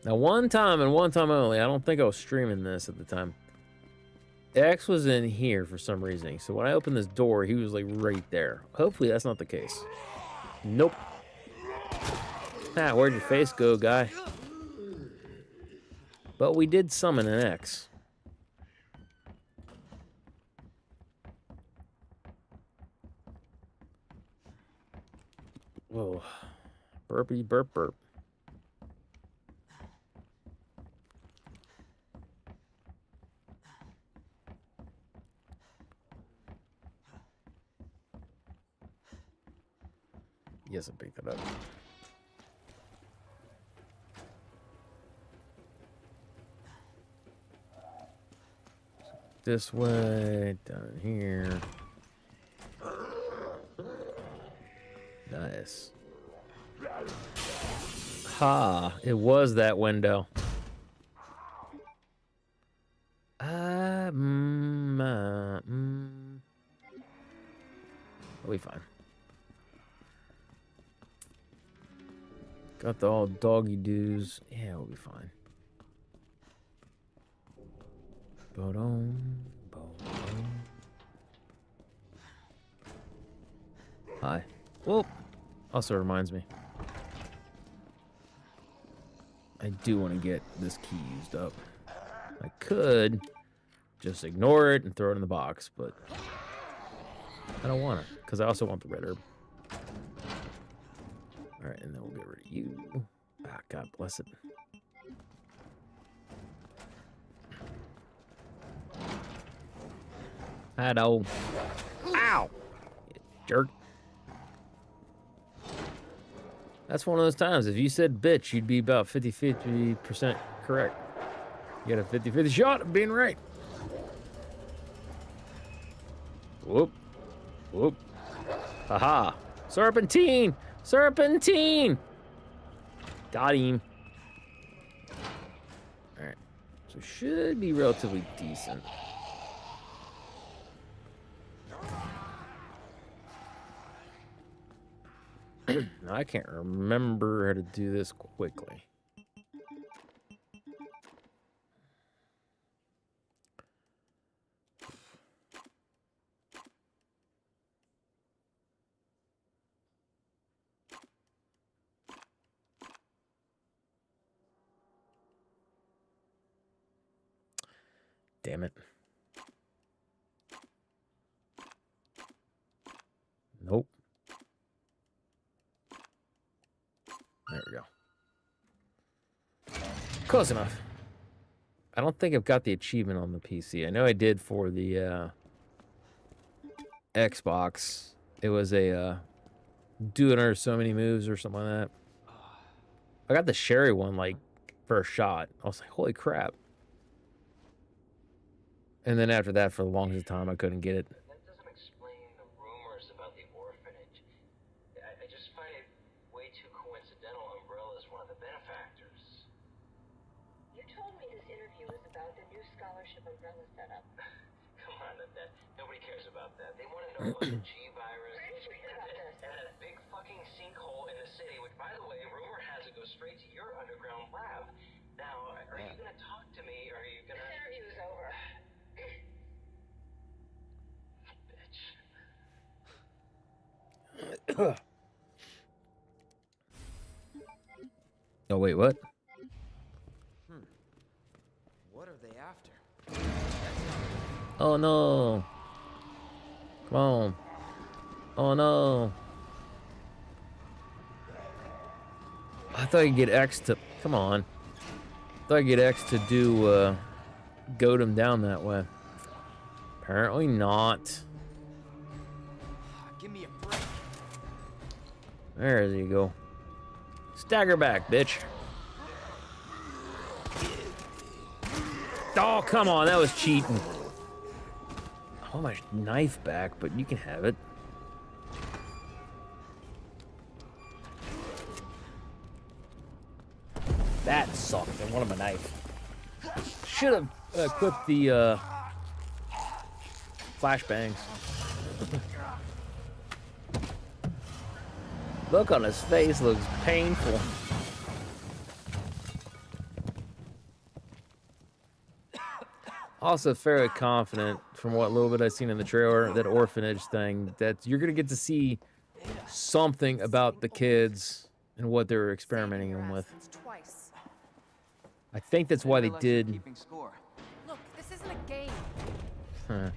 Now, one time and one time only, I don't think I was streaming this at the time. X was in here for some reason. So when I opened this door, he was like right there. Hopefully that's not the case. Nope. Ah, where'd your face go, guy? But we did summon an X. Whoa. Burpy burp burp. Yes, I picked it up. This way, down here. Nice. Ha! It was that window. We'll be fine. Got the all doggy doos. Yeah, we'll be fine. Ba-dum, ba-dum. Hi. Whoop. Also reminds me. I do want to get this key used up. I could just ignore it and throw it in the box, but I don't want it because I also want the red herb. All right, and then we'll get rid of you. Ah, God bless it. Hello. Ow! You jerk. That's one of those times. If you said bitch, you'd be about 50% correct. You got a 50-50 shot of being right. Whoop. Whoop. Haha. Serpentine! Serpentine! Got him. Alright. So should be relatively decent. Now, I can't remember how to do this quickly. Damn it. Nope. There we go. Close enough. I don't think I've got the achievement on the PC. I know I did for the Xbox. It was a do another so many moves or something like that. I got the Sherry one like first shot. I was like, holy crap. And then after that, for the longest time, I couldn't get it. That doesn't explain the rumors about the orphanage. I just find it way too coincidental Umbrella's one of the benefactors. You told me this interview was about the new scholarship Umbrella set up. Come on, that nobody cares about that. They want to know about the G virus and that big fucking sinkhole in the city, which, by the way, rumor has it goes straight to your underground lab. Now, are you gonna talk to me, or are you gonna... This interview's over. Oh, wait, what? What are they after? Oh, no. Come on. Oh, no. I thought you'd get X to... Come on. I thought I'd get X to do, goad him down that way. Apparently not. Give me a break. There you go. Stagger back, bitch. Oh, come on, that was cheating. I want my knife back, but you can have it. That sucked. I wanted my knife. Should have equipped the flashbangs. Look on his face looks painful. Also fairly confident from what little bit I've seen in the trailer, that orphanage thing, that you're gonna get to see something about the kids and what they're experimenting them with. Twice. I think that's why they Never lets you did. keeping score. Look, this isn't a game. Huh.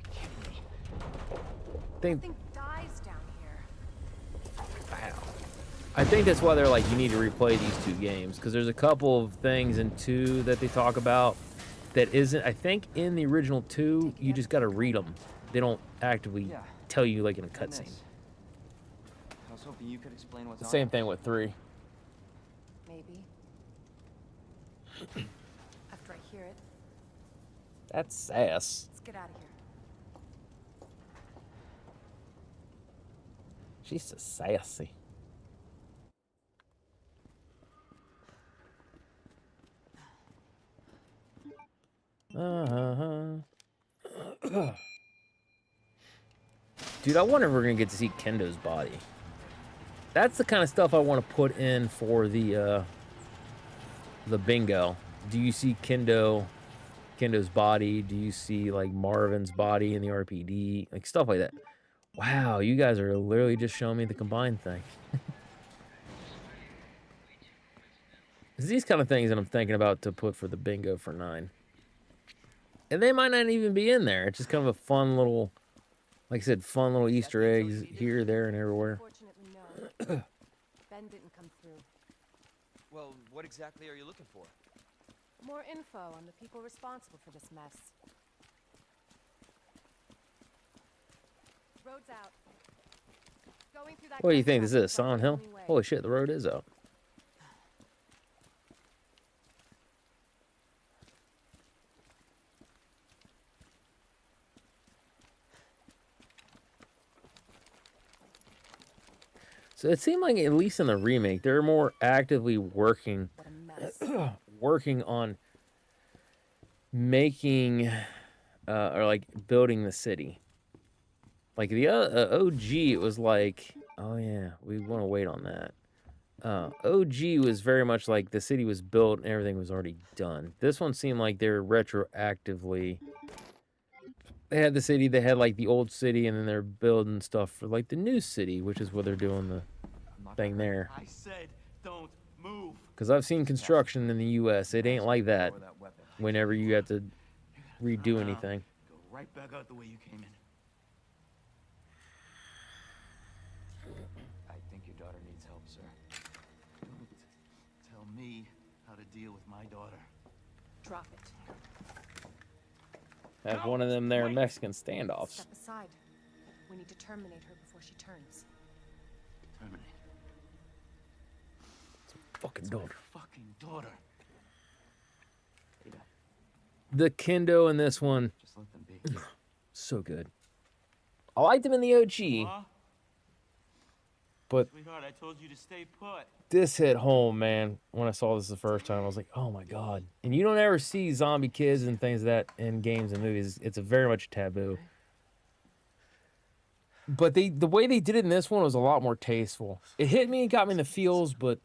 Think, Nothing dies down here. I think that's why they're like, you need to replay these two games, because there's a couple of things in 2 that they talk about that isn't. I think in the original 2, you just got to read them. They don't actively tell you like in a cutscene. I was hoping you could explain what's The on same it. thing with 3. Maybe. After I hear it, That's sass. let's get out of here. She's so sassy. Dude, I wonder if we're gonna get to see Kendo's body. That's the kind of stuff I want to put in for the bingo. Do you see Kendo's body? Do you see like Marvin's body in the RPD? Like stuff like that. Wow, you guys are literally just showing me the combined thing. It's these kind of things that I'm thinking about to put for the bingo for 9. And they might not even be in there. It's just kind of a fun little, like I said, fun little Easter eggs here, there, and everywhere. Fortunately, no. Ben didn't come through. Well, what exactly are you looking for? More info on the people responsible for this mess. Road's out. Going through that. What do you gun think this traffic is, is probably Silent the Hill? only way. Holy shit, the road is out. So it seemed like, at least in the remake, they're more actively working What a mess. working on making or like building the city. Like the OG, it was like, oh yeah, we want to wait on that. OG was very much like the city was built and everything was already done. This one seemed like they're retroactively. They had the city, they had like the old city, and then they're building stuff for like the new city, which is what they're doing the thing there. I said, don't move. Because I've seen construction in the U.S. It ain't like that whenever you have to redo anything. Go right back out the way you came in. I think your daughter needs help, sir. Don't tell me how to deal with my daughter. Drop it. Have one of them there Mexican standoffs. Step aside. We need to terminate her before she turns. Terminate. Fucking daughter. Fucking daughter. Ada, The Kendo in this one, just let them be. so good. I liked him in the OG, Huh? but Sweetheart, I told you to stay put. this hit home, man. When I saw this the first time, I was like, oh my god. And you don't ever see zombie kids and things like that in games and movies. It's a very much taboo. But the way they did it in this one was a lot more tasteful. It hit me and got me in the feels, but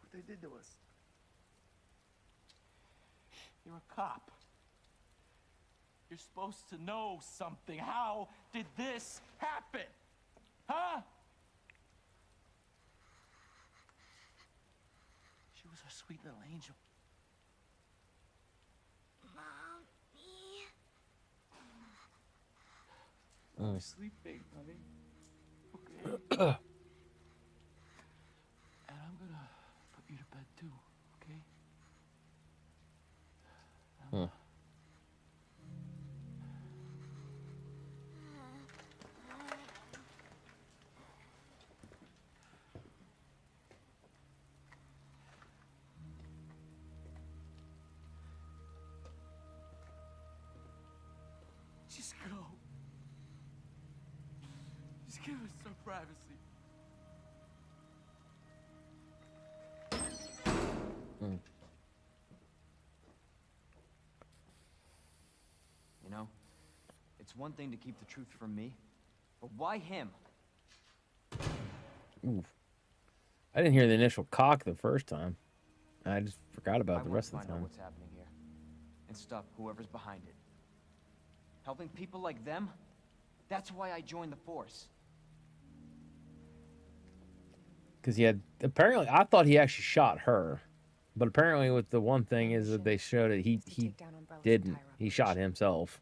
What they did to us. You're a cop. You're supposed to know something. How did this happen? Huh? She was our sweet little angel. Mommy. Sleep, babe, honey. Okay. And I'm gonna put you to bed too, okay? Give us some privacy. You know, it's one thing to keep the truth from me, but why him? Oof. I didn't hear the initial cock the first time. I just forgot about the rest of the find out time. what's happening here and stop whoever's behind it. Helping people like them? That's why I joined the force. Because he had apparently, I thought he actually shot her, but apparently, with the one thing is that they showed it, he Take down Umbrella's didn't. entire He operation. shot himself.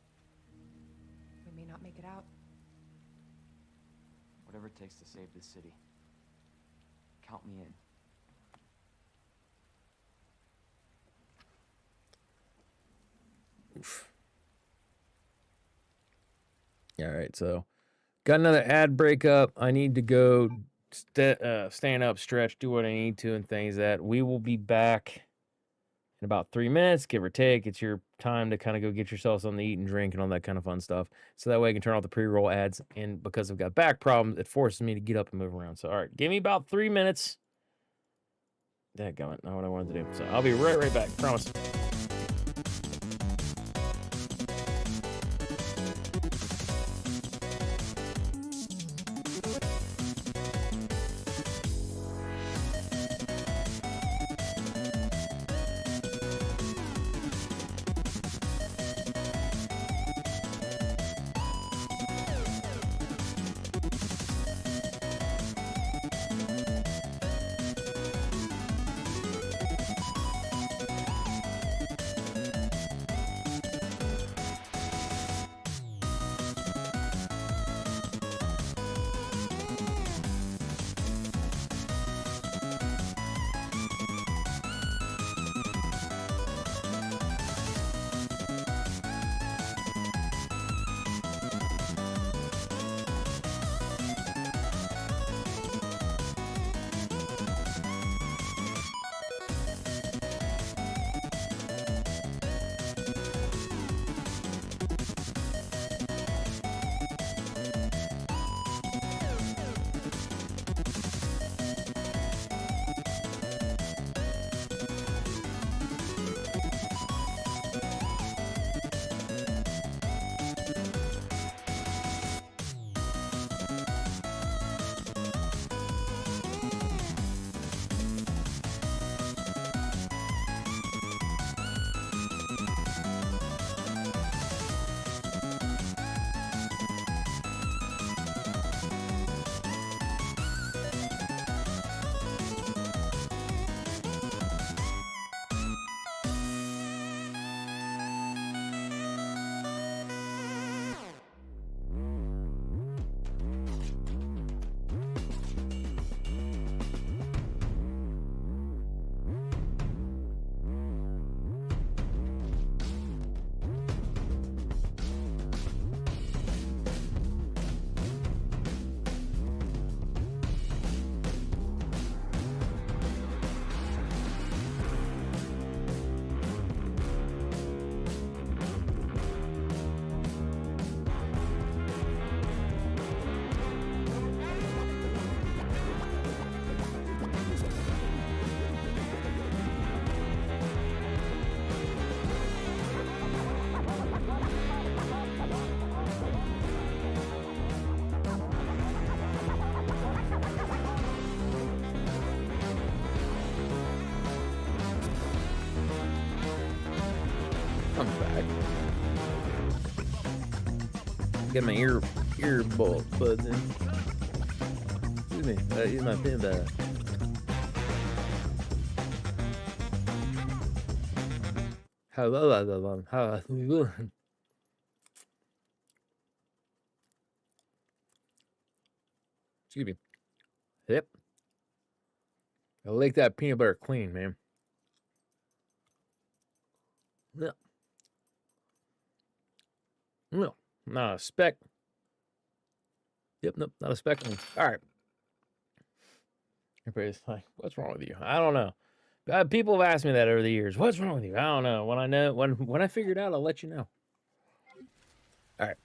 We may not make it out. Whatever it takes to save this city. Count me in. All right, so got another ad break up. I need to go stand up, stretch, do what I need to, and things that we will be back in about 3 minutes, give or take. It's your time to kind of go get yourself something to eat and drink and all that kind of fun stuff. So that way I can turn off the pre-roll ads. And because I've got back problems, it forces me to get up and move around. So, all right, give me about 3 minutes. Dadgummit, not what I wanted to do. So I'll be right back. Promise. I'm back. Get my earbuds in. Excuse me. Use my pen bag. Hello. Excuse me. Yep. I like that peanut butter clean, man. No. No. Not a speck. Yep, nope, not a speck. All right. Everybody's like, what's wrong with you? I don't know. People have asked me that over the years. What's wrong with you? I don't know. When I know, when I figure it out, I'll let you know. All right.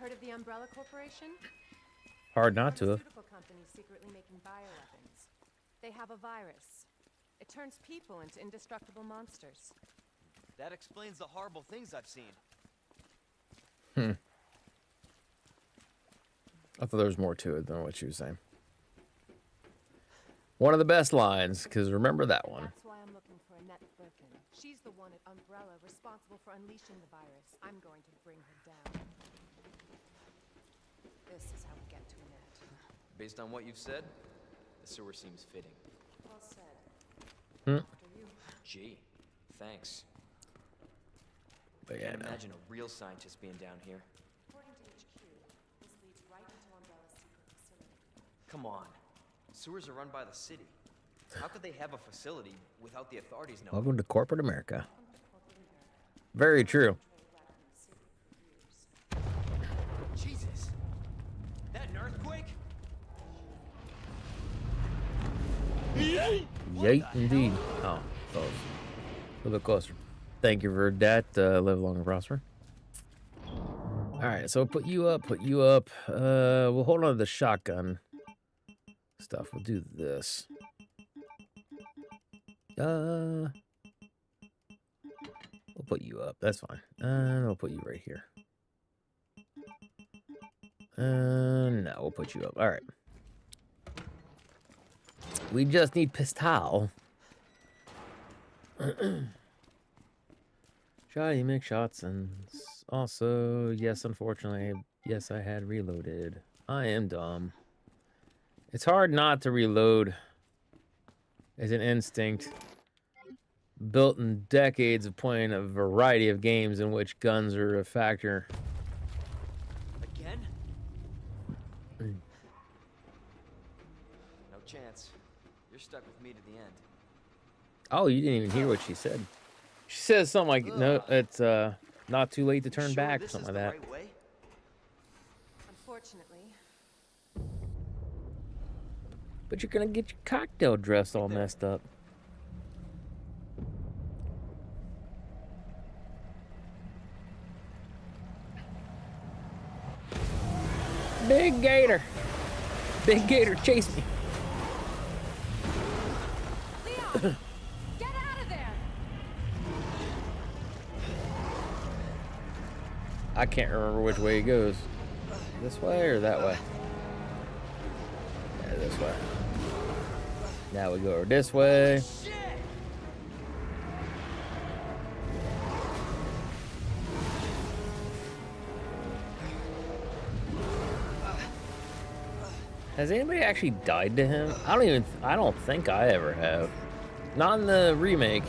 Heard of the Umbrella Corporation? Hard not to have. Pharmaceutical company secretly making bioweapons. They have a virus. It turns people into indestructible monsters. That explains the horrible things I've seen. I thought there was more to it than what she was saying. One of the best lines, because remember that one. That's why I'm looking for Annette Birkin. She's the one at Umbrella responsible for unleashing the virus. I'm going to bring her down. This is how we get to Annette. Based on what you've said, the sewer seems fitting. Well said. Hmm. After you. Gee, thanks. But yeah, Can't no. imagine a real scientist being down here. According to HQ, this leads right into Umbrella's secret facility. Come on. Sewers are run by the city. How could they have a facility without the authorities knowing? Welcome to corporate America. Very true. Jesus! That an earthquake? Yay, indeed. Oh, close. A little bit closer. Thank you for that. Live long and prosper. Alright, so put you up, we'll hold on to the shotgun stuff. We'll do this. We'll put you up. That's fine. We'll put you right here. No, we'll put you up. All right. We just need pistol. Shotty McShots and also, yes, unfortunately, yes, I had reloaded. I am dumb. It's hard not to reload. It's an instinct built in decades of playing a variety of games in which guns are a factor. Again? Mm. No chance. You're stuck with me to the end. Oh, you didn't even hear what she said. She says something like, no, it's not too late to turn Sure back, or this something is like the that. right way? Unfortunately, But you're gonna get your cocktail dress all messed up. Big gator. Big gator, chase me. Leon, get out of there! I can't remember which way it goes. This way or that way? Yeah, this way. Now we go this way. Shit! Has anybody actually died to him? I don't think I ever have. Not in the remake.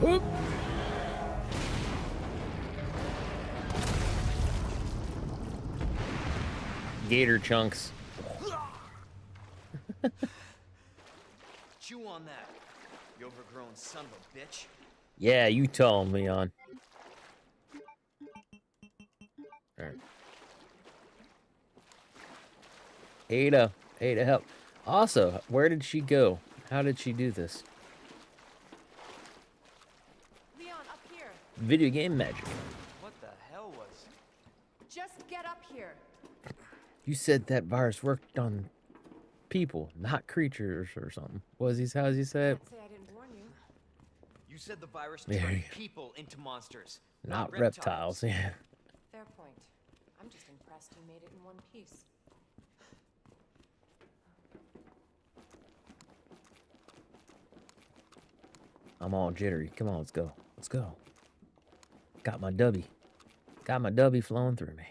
Whoop. Gator chunks. Chew on that, you overgrown son of a bitch. Yeah, you tell him, Leon. Alright. Ada help. Also, where did she go? How did she do this? Leon, up here. Video game magic. What the hell was... Just get up here. You said that virus worked on people, not creatures or something. How's he say it? Can't say I didn't warn you. You said the virus Yeah. turned people into monsters. Not reptiles, yeah. Fair point. I'm just impressed you made it in one piece. I'm all jittery. Come on, let's go. Let's go. Got my dubby. Got my dubby flowing through me.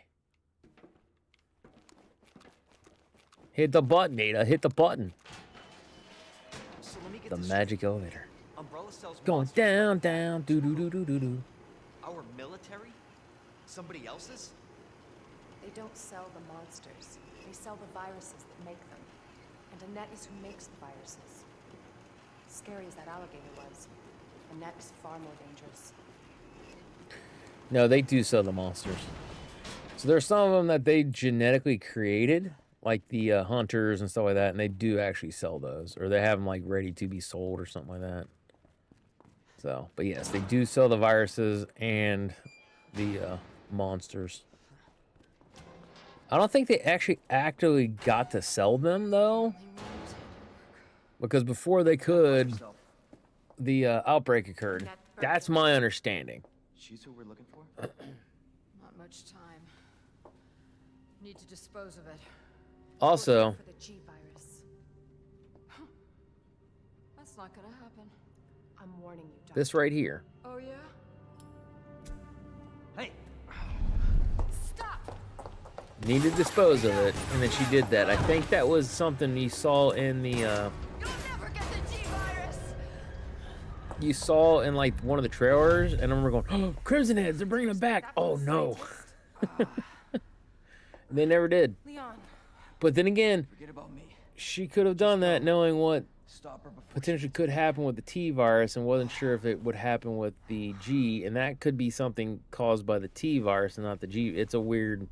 Hit the button, Ada. Hit the button. So let me get The this magic elevator. straight. Umbrella sells Going monsters. down, down. Doo doo doo doo doo doo. Our military? Somebody else's? They don't sell the monsters. They sell the viruses that make them. And Annette is who makes the viruses. Scary as that alligator was, Annette is far more dangerous. No, they do sell the monsters. So there's some of them that they genetically created, like the hunters and stuff like that, and they do actually sell those, or they have them like ready to be sold or something like that. So, but yes, they do sell the viruses and the monsters. I don't think they actually actively got to sell them though, because before they could, the outbreak occurred. That's my understanding. She's who we're looking for? Not much time. Need to dispose of it. Also, For the G virus. That's not gonna happen. I'm warning you, Doctor. this right here. Oh yeah? Hey! Stop! Need to dispose of it, and then she did that. I think that was something you saw in the, You'll never get the G virus! you saw in like one of the trailers, and I remember going, oh, Crimson Heads, they're bringing them back. Oh no. They never did. Leon. But then again, Forget about me. she could have done that knowing what Stop her before potentially could happen with the T virus and wasn't sure if it would happen with the G, and that could be something caused by the T virus and not the G. It's a weird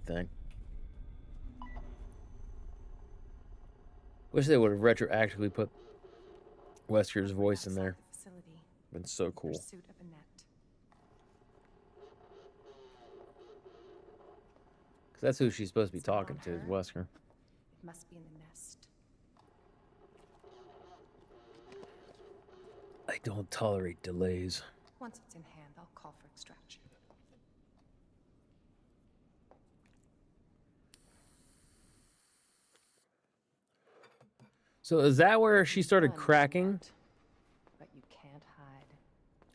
thing. Wish they would have retroactively put Wesker's voice in there. Facility. Been so cool. Pursuit of Annette. Cause that's who she's supposed to be Is it on talking to, is her? Wesker. It must be in the nest. I don't tolerate delays. Once it's in hand, I'll call for extraction. So is that where she started Fun, cracking? Annette, but you can't hide.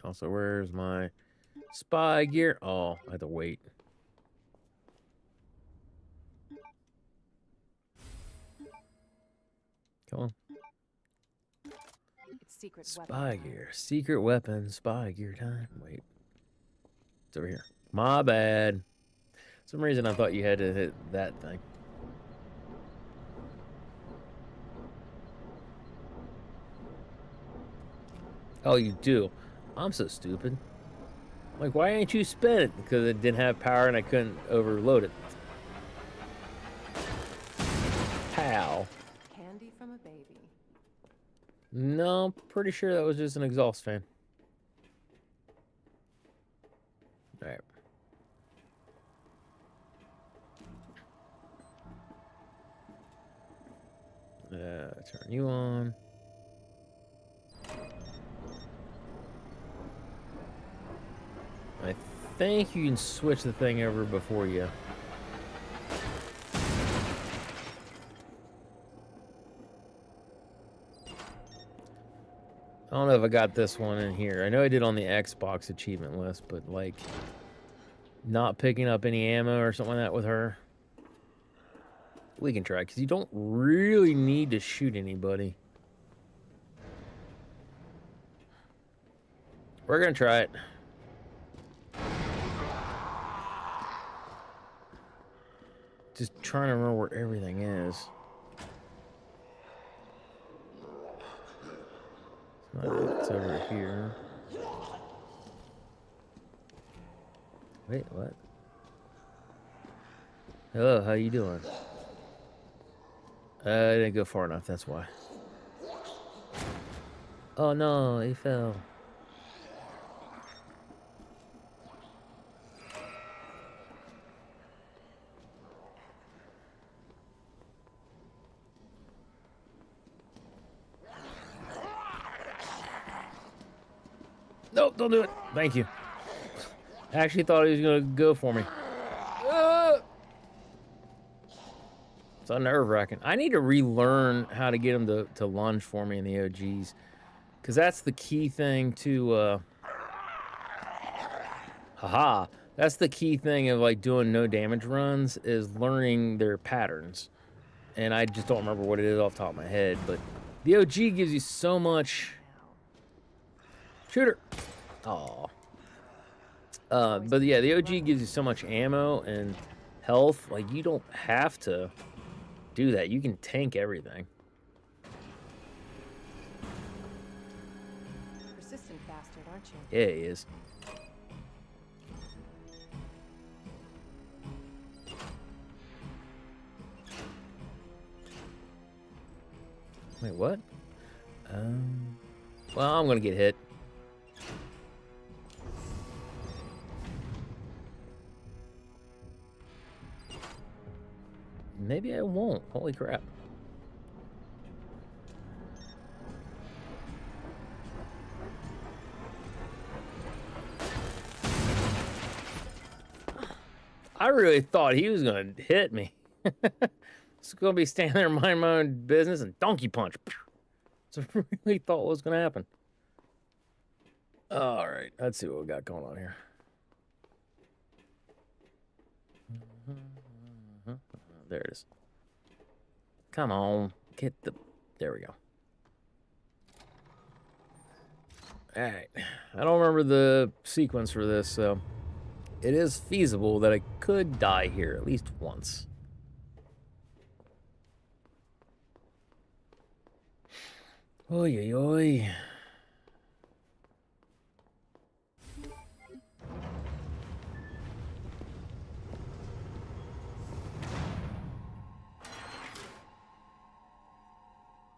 Also, where's my spy gear? Oh, I have to wait. Come on. It's secret Spy weapon time. gear. Secret weapon. Spy gear time. Wait. It's over here. My bad. For some reason I thought you had to hit that thing. Oh, you do? I'm so stupid. Like, why ain't you spin it? Because it didn't have power and I couldn't overload it. Pow. Candy from a baby. No, pretty sure that was just an exhaust fan. Alright. Turn you on. I think you can switch the thing over before you. I don't know if I got this one in here. I know I did on the Xbox achievement list, but like not picking up any ammo or something like that with her. We can try, because you don't really need to shoot anybody. We're going to try it. Just trying to remember where everything is. It's over here. Wait, what? Hello, how you doing? I didn't go far enough, that's why. Oh no, he fell. Nope, don't do it. Thank you. I actually thought he was gonna go for me. It's nerve-wracking. I need to relearn how to get him to lunge for me in the OGs, because that's the key thing to haha. That's the key thing of like doing no damage runs, is learning their patterns. And I just don't remember what it is off the top of my head, but the OG gives you so much. Shooter. Aw. But yeah, the OG gives you so much ammo and health. Like, you don't have to do that. You can tank everything. Persistent bastard, aren't you? Yeah, he is. Wait, what? Well, I'm gonna get hit. Maybe I won't. Holy crap. I really thought he was going to hit me. It's going to be standing there minding my own business and donkey punch. So I really thought what was going to happen. All right, let's see what we got going on here. There it is. Come on, get the... There we go. All right, I don't remember the sequence for this, so it is feasible that I could die here at least once. Oy, oy, oy.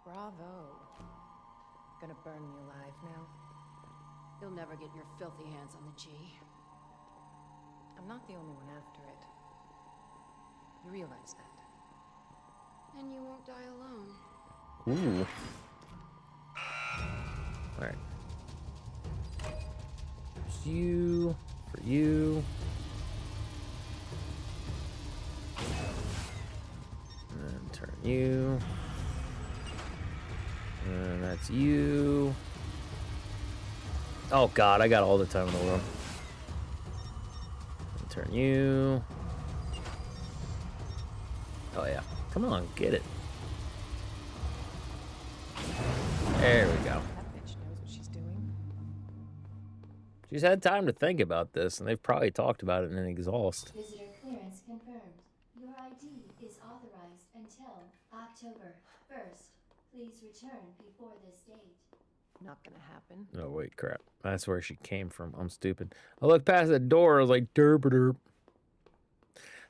Bravo. Gonna burn me alive now. You'll never get your filthy hands on the G. I'm not the only one after it. You realize that? And you won't die alone. Ooh. All right. There's you, for you. And then turn you. And that's you. Oh God, I got all the time in the world. And turn you. Oh yeah, come on, get it. There we go. That bitch knows what she's doing. She's had time to think about this, and they've probably talked about it in an exhaust. Visitor clearance confirmed. Your ID is authorized until October 1st. Please return before this date. Not gonna happen. Oh, wait, crap. That's where she came from. I'm stupid. I looked past the door. I was like, derp derp.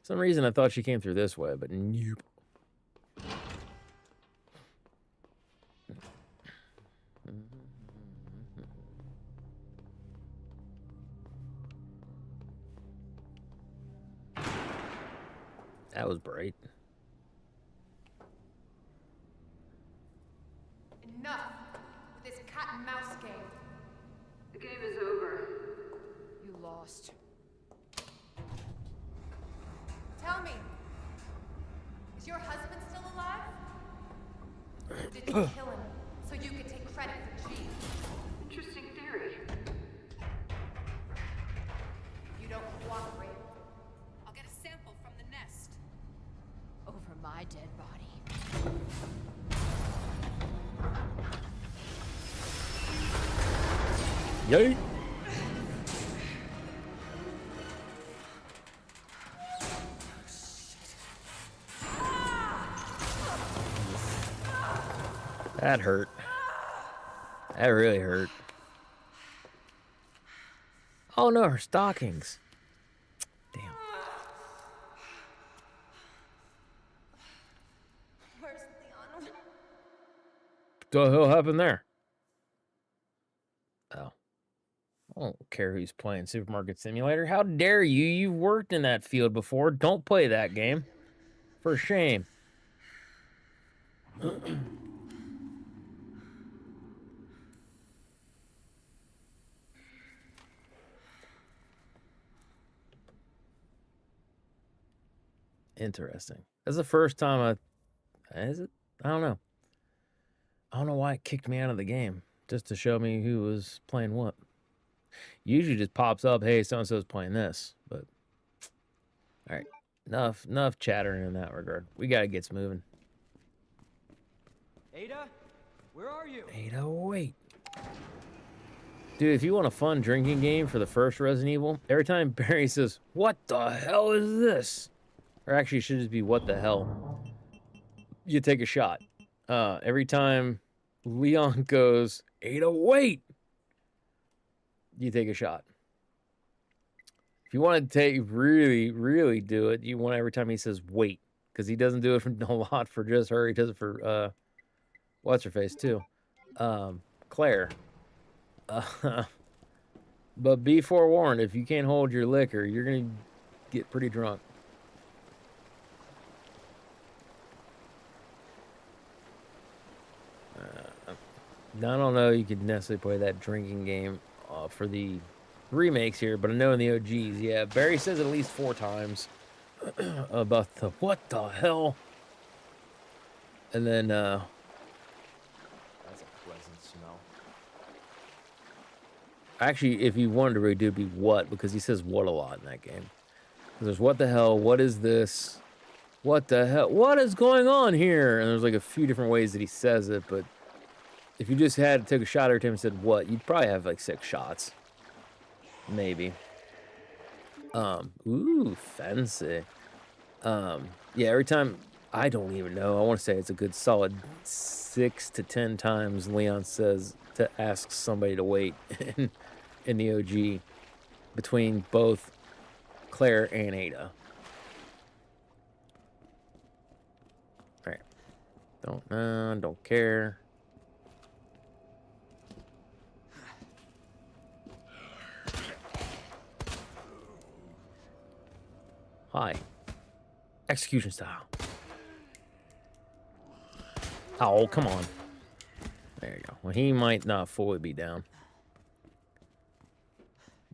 Some reason I thought she came through this way, but nope. That was bright. Enough with this cat and mouse game. The game is over. You lost. Tell me, is your husband still alive? Or did you kill him so you could take credit for G? Interesting theory. You don't cooperate. I'll get a sample from the nest. Over my dead body. Yay! That hurt. That really hurt. Oh no, her stockings. Damn. Where's Leon? What the hell happened there? Oh. I don't care who's playing Supermarket Simulator. How dare you? You've worked in that field before. Don't play that game. For shame. Interesting. That's the first time Is it? I don't know. I don't know why it kicked me out of the game. Just to show me who was playing what. Usually just pops up, hey, so-and-so's playing this. But, all right. Enough chattering in that regard. We got to get moving. Ada? Where are you? Ada, wait. Dude, if you want a fun drinking game for the first Resident Evil, every time Barry says, what the hell is this? Or actually, it should just be, what the hell? You take a shot. Every time Leon goes, Ada, wait! You take a shot. If you want to really do it, you want every time he says, wait. Because he doesn't do it for a lot for just her. He does it for, what's-her-face, too. Claire. But be forewarned, if you can't hold your liquor, you're going to get pretty drunk. Now, I don't know you could necessarily play that drinking game for the remakes here, but I know in the OGs, yeah. Barry says it at least 4 times about the what the hell, and then That's a pleasant smell. actually, if you wanted to redo, it'd be what, because he says what a lot in that game. There's what the hell, what is this, what the hell, what is going on here? And there's like a few different ways that he says it, but if you just had to take a shot every time he said what, you'd probably have like 6 shots. Maybe. Ooh, fancy. Yeah, every time, I don't even know. I want to say it's a good solid 6 to 10 times Leon says to ask somebody to wait in the OG between both Claire and Ada. All right. Don't care. Hi. Execution style. Oh, come on. There you go. Well, he might not fully be down.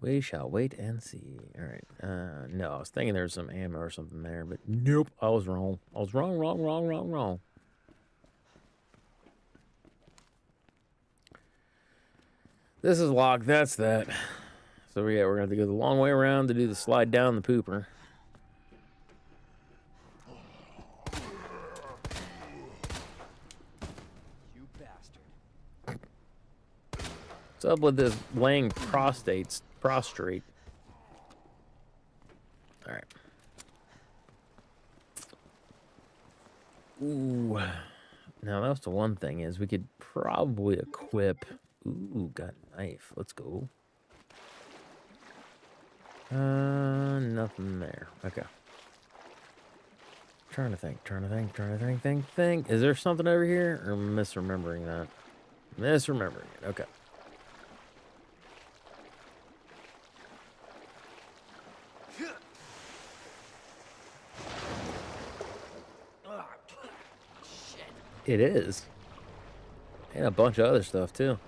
We shall wait and see. All right. No, I was thinking there was some ammo or something there, but nope. I was wrong. I was wrong. This is locked. That's that. So, yeah, we're going to have to go the long way around to do the slide down the pooper. What's up with this laying prostrate? All right. Ooh. Now, that's the one thing is we could probably equip. Ooh, got a knife. Let's go. Nothing there. Okay. Trying to think. Is there something over here? Or misremembering that? Misremembering it. Okay. It is. And a bunch of other stuff, too.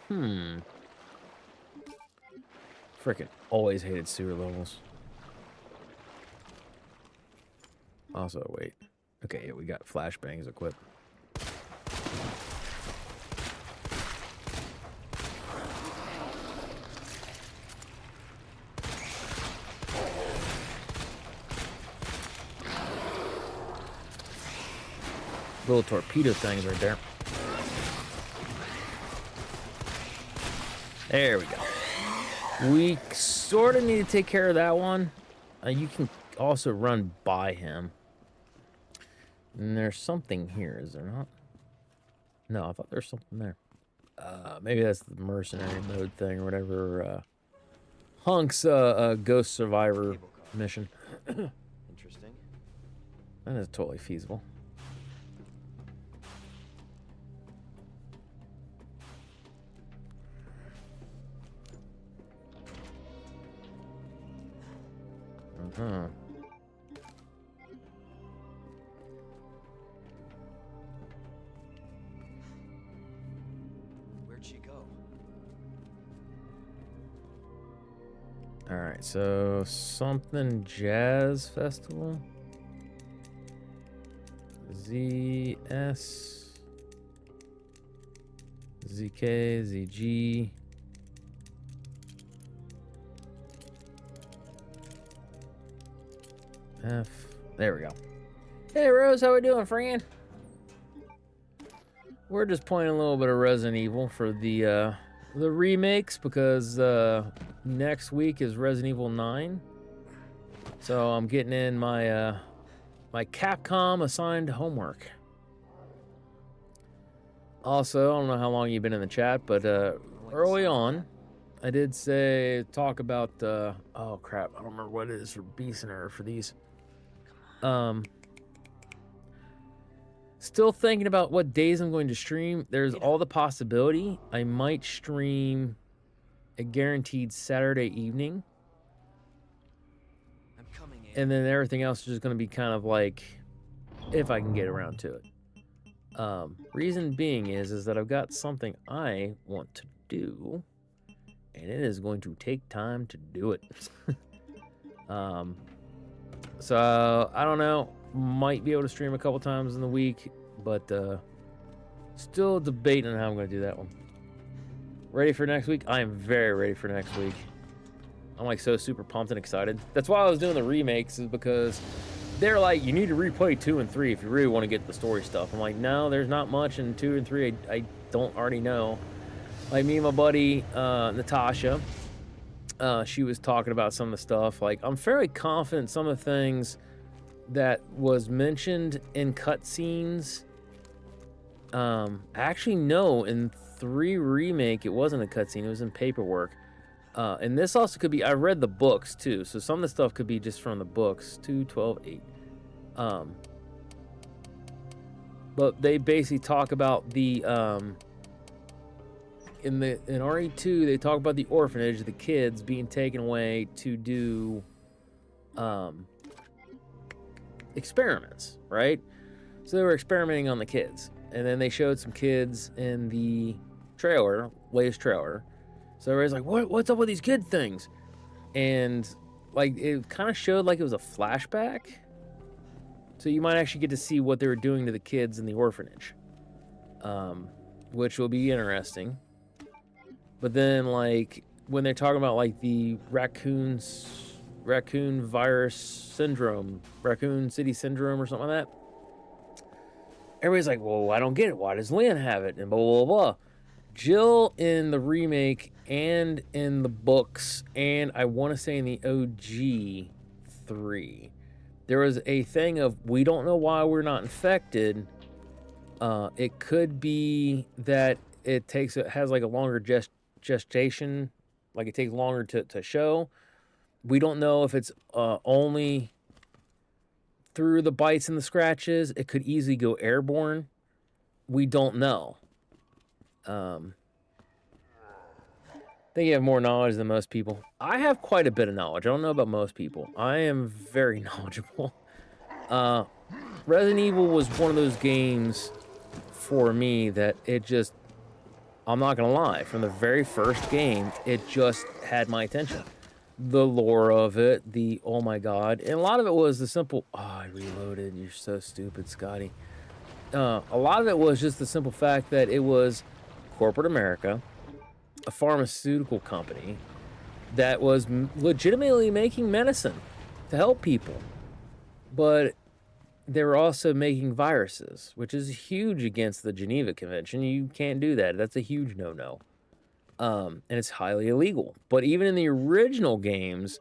Frickin' always hated sewer levels. Also, wait. Okay, yeah, we got flashbangs equipped. Little torpedo things right there. There we go. We sort of need to take care of that one. You can also run by him. And there's something here, is there not? No, I thought there was something there. Maybe that's the mercenary mode thing or whatever. Hunk's Ghost Survivor mission. Interesting. That is totally feasible. Where'd she go? All right, so something jazz festival. ZS ZK ZG. F. There we go. Hey Rose, how we doing, friend? We're just playing a little bit of Resident Evil for the remakes because next week is Resident Evil 9. So I'm getting in my my Capcom assigned homework. Also, I don't know how long you've been in the chat, but early on, I did talk about oh crap, I don't remember what it is for Beeson or for these. Still thinking about what days I'm going to stream. There's all the possibility I might stream a guaranteed Saturday evening. I'm coming in. And then everything else is just going to be kind of like if I can get around to it. Reason being is that I've got something I want to do, and it is going to take time to do it. So I don't know, might be able to stream a couple times in the week, but still debating on how I'm going to do that one. Ready for next week? I am very ready for next week. I'm like so super pumped and excited. That's why I was doing the remakes, is because they're like, you need to replay 2 and 3 if you really want to get the story stuff. I'm like, no, there's not much in 2 and 3 I don't already know. Like me and my buddy Natasha, she was talking about some of the stuff. Like, I'm fairly confident some of the things that was mentioned in cutscenes. Actually, no, in 3 remake, it wasn't a cutscene, it was in paperwork. And this also could be, I read the books too, so some of the stuff could be just from the books. 2, 12, 8. But they basically talk about the, in RE2, they talk about the orphanage, the kids being taken away to do, experiments, right? So they were experimenting on the kids. And then they showed some kids in the trailer, latest trailer. So everybody's like, what's up with these kid things? And like, it kind of showed like it was a flashback. So you might actually get to see what they were doing to the kids in the orphanage. Which will be interesting. But then like, when they're talking about like the raccoon virus syndrome, raccoon city syndrome or something like that. Everybody's like, well, I don't get it. Why does Lynn have it? And blah, blah, blah. Jill in the remake and in the books, and I want to say in the OG 3, there was a thing of, we don't know why we're not infected. It could be that it has like a longer gestation, like it takes longer to show. We don't know if it's only through the bites and the scratches. It could easily go airborne. We don't know. I think you have more knowledge than most people. I have quite a bit of knowledge. I don't know about most people. I am very knowledgeable. Resident Evil was one of those games for me that it just, I'm not gonna lie, from the very first game, it just had my attention. The lore of it, the oh my god, and a lot of it was the simple, oh, I reloaded, you're so stupid, Scotty. A lot of it was just the simple fact that it was corporate America, a pharmaceutical company that was legitimately making medicine to help people, but they were also making viruses, which is huge against the Geneva Convention. You can't do that. That's a huge no-no. And it's highly illegal. But even in the original games,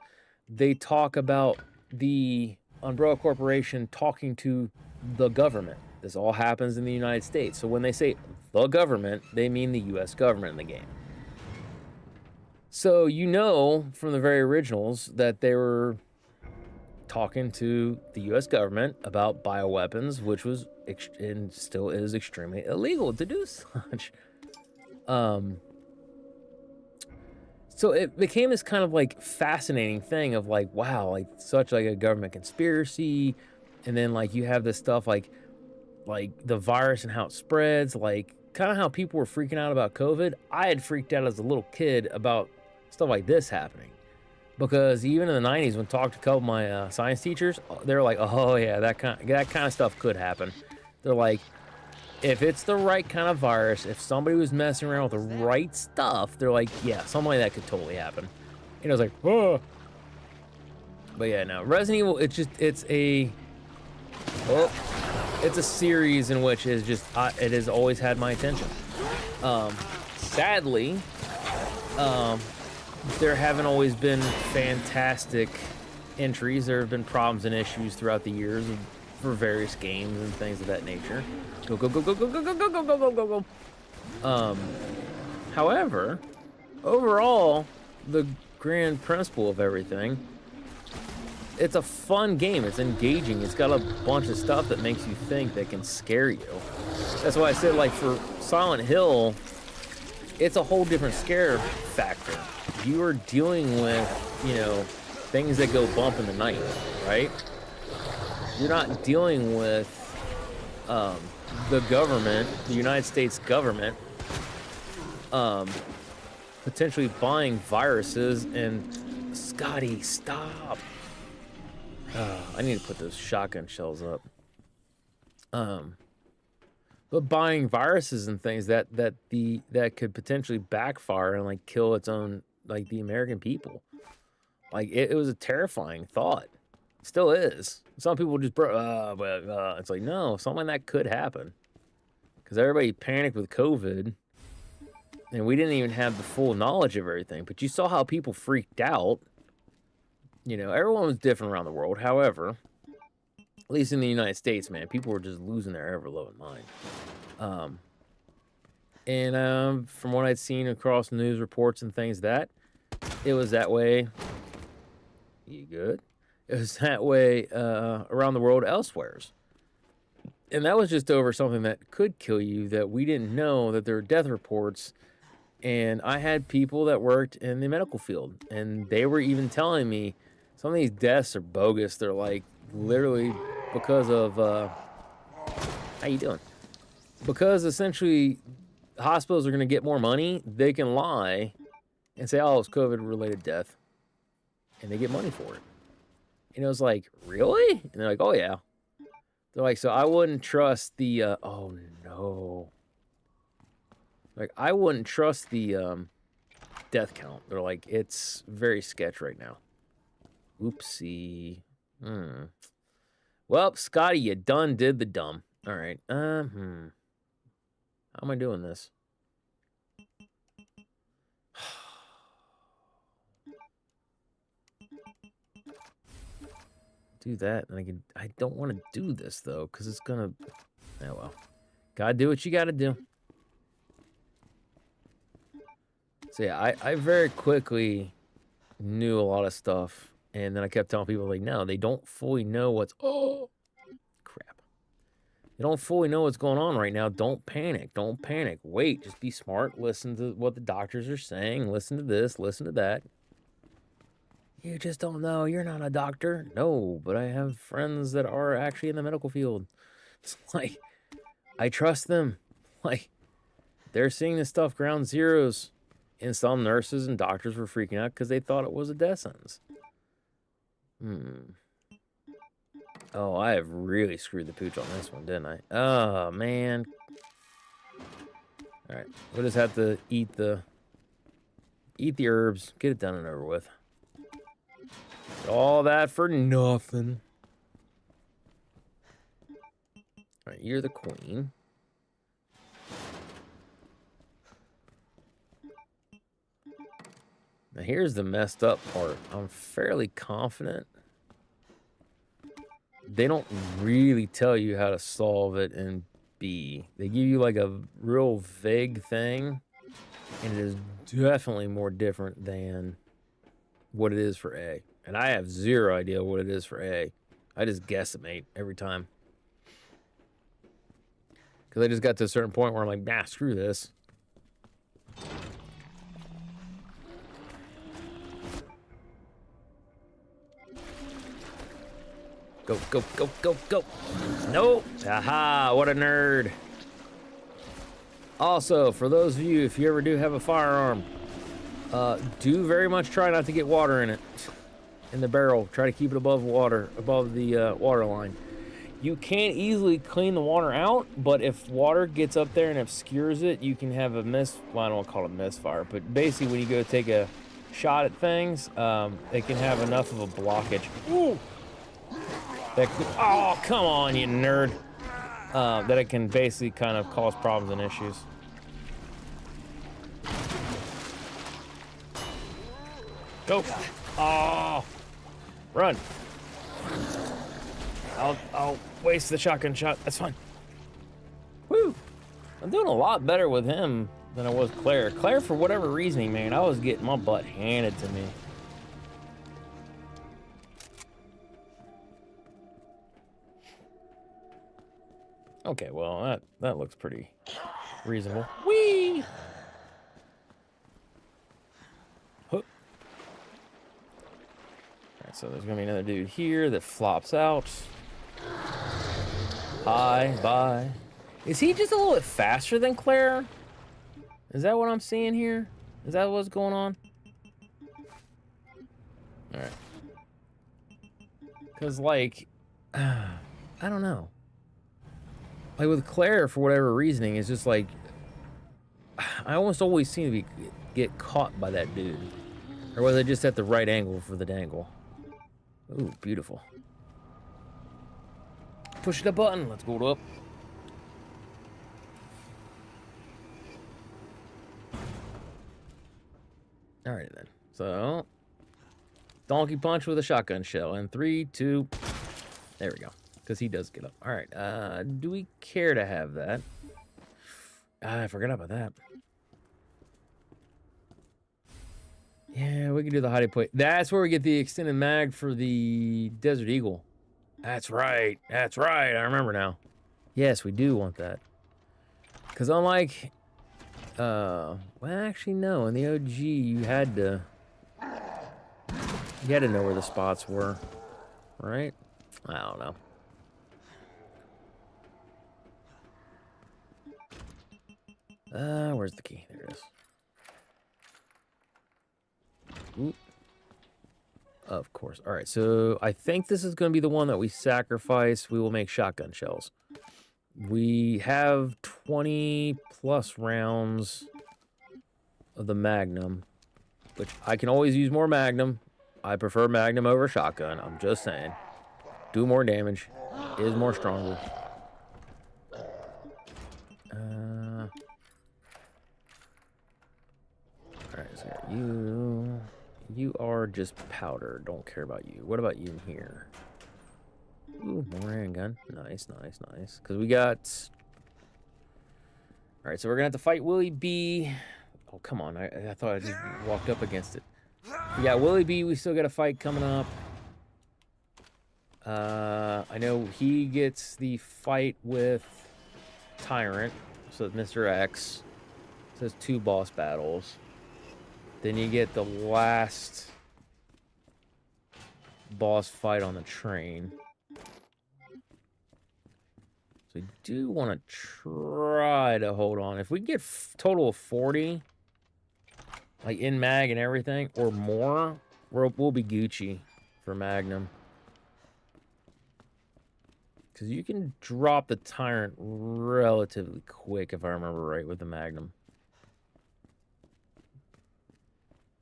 they talk about the Umbrella Corporation talking to the government. This all happens in the United States. So when they say the government, they mean the U.S. government in the game. So you know from the very originals that they were talking to the U.S. government about bioweapons, which was and still is extremely illegal to do such. So it became this kind of like fascinating thing of like, wow, like such like a government conspiracy. And then like you have this stuff like the virus and how it spreads, like kind of how people were freaking out about COVID. I had freaked out as a little kid about stuff like this happening. Because even in the 90s, when I talked to a couple of my science teachers, they were like, oh yeah, that kind of stuff could happen. They're like, if it's the right kind of virus, if somebody was messing around with the right stuff, they're like, yeah, something like that could totally happen. And I was like, oh. But yeah, no, Resident Evil, it's a series in which it has always had my attention. Sadly, there haven't always been fantastic entries. There have been problems and issues throughout the years for various games and things of that nature. Go, go, go, go, go, go, go, go, go, go, go, go, go. However, overall, the grand principle of everything, it's a fun game. It's engaging. It's got a bunch of stuff that makes you think, that can scare you. That's why I said, like, for Silent Hill, it's a whole different scare factor. You are dealing with, you know, things that go bump in the night, right? You're not dealing with the government, the United States government, potentially buying viruses and Scotty, stop. I need to put those shotgun shells up. But buying viruses and things that could potentially backfire and like kill its own, like the American people. Like it was a terrifying thought. Still is. Some people just it's like, no, something like that could happen. Because everybody panicked with COVID. And we didn't even have the full knowledge of everything. But you saw how people freaked out. You know, everyone was different around the world. However, at least in the United States, man, people were just losing their ever-loving mind. From what I'd seen across news reports and things, that it was that way. You good? It was that way around the world elsewheres. And that was just over something that could kill you that we didn't know, that there were death reports. And I had people that worked in the medical field, and they were even telling me some of these deaths are bogus. They're like literally because of how you doing? Because essentially hospitals are going to get more money. They can lie and say, "Oh, it's COVID-related death," and they get money for it. And it was like, really? And they're like, "Oh yeah." They're like, so I wouldn't trust the oh no. Like, I wouldn't trust the death count. They're like, it's very sketch right now. Oopsie. Well, Scotty, you done did the dumb. All right. How am I doing this? Do that, and I don't want to do this though, because it's gonna. Oh well. Gotta do what you gotta do. So yeah, I very quickly knew a lot of stuff, and then I kept telling people, like, no, they don't fully know what's... Oh, crap. They don't fully know what's going on right now. Don't panic. Don't panic. Wait, just be smart. Listen to what the doctors are saying. Listen to this. Listen to that. You just don't know. You're not a doctor. No, but I have friends that are actually in the medical field. It's like, I trust them. Like, they're seeing this stuff ground zeros. And some nurses and doctors were freaking out because they thought it was a death sentence. Oh, I have really screwed the pooch on this one, didn't I? Oh, man. All right. We'll just have to eat the herbs. Get it done and over with. All that for nothing. All right, you're the queen. Now here's the messed up part. I'm fairly confident they don't really tell you how to solve it in B. They give you like a real vague thing, and it is definitely more different than what it is for A. And I have zero idea what it is for A. I just guesstimate every time. Because I just got to a certain point where I'm like, nah, screw this. Go, go, go, go, go. Nope. Aha, what a nerd. Also, for those of you, if you ever do have a firearm, do very much try not to get water in it. In the barrel. Try to keep it above water, above the water line. You can easily clean the water out, but if water gets up there and obscures it, you can have a well, I don't want to call it a misfire, but basically when you go take a shot at things, it can have enough of a blockage. Ooh! Oh, come on, you nerd. That it can basically kind of cause problems and issues. Go. Oh. Run. I'll waste the shotgun shot. That's fine. Woo. I'm doing a lot better with him than I was Claire. Claire, for whatever reasoning, man, I was getting my butt handed to me. Okay, well, that looks pretty reasonable. Whee! Hook. Alright, so there's gonna be another dude here that flops out. Hi, bye. Is he just a little bit faster than Claire? Is that what I'm seeing here? Is that what's going on? Alright. Because, like, I don't know. Like, with Claire, for whatever reasoning, it's just like, I almost always seem to get caught by that dude. Or was I just at the right angle for the dangle? Ooh, beautiful. Push the button. Let's go up. Alright then. So, donkey punch with a shotgun shell. And 3, 2, there we go. Because he does get up. Alright, do we care to have that? I forgot about that. Yeah, we can do the hiding point. That's where we get the extended mag for the Desert Eagle. That's right. That's right. I remember now. Yes, we do want that. Because unlike... well, actually, no. In the OG, you had to know where the spots were. Right? I don't know. Where's the key? There it is. Ooh. Of course. All right, so I think this is going to be the one that we sacrifice. We will make shotgun shells. We have 20 plus rounds of the Magnum, which I can always use more Magnum. I prefer Magnum over shotgun. I'm just saying. Do more damage. Is more stronger. All right, so you are just powder. Don't care about you. What about you in here? Ooh, more handgun. Nice, nice, nice. Because we got... All right, so we're going to have to fight Willie B. Oh, come on. I thought I just walked up against it. We got Willie B. We still got a fight coming up. I know he gets the fight with Tyrant. So Mr. X. So it's 2 boss battles. Then you get the last boss fight on the train. So we do want to try to hold on. If we get total of 40, like in mag and everything, or more, we'll be Gucci for Magnum. Because you can drop the Tyrant relatively quick, if I remember right, with the Magnum.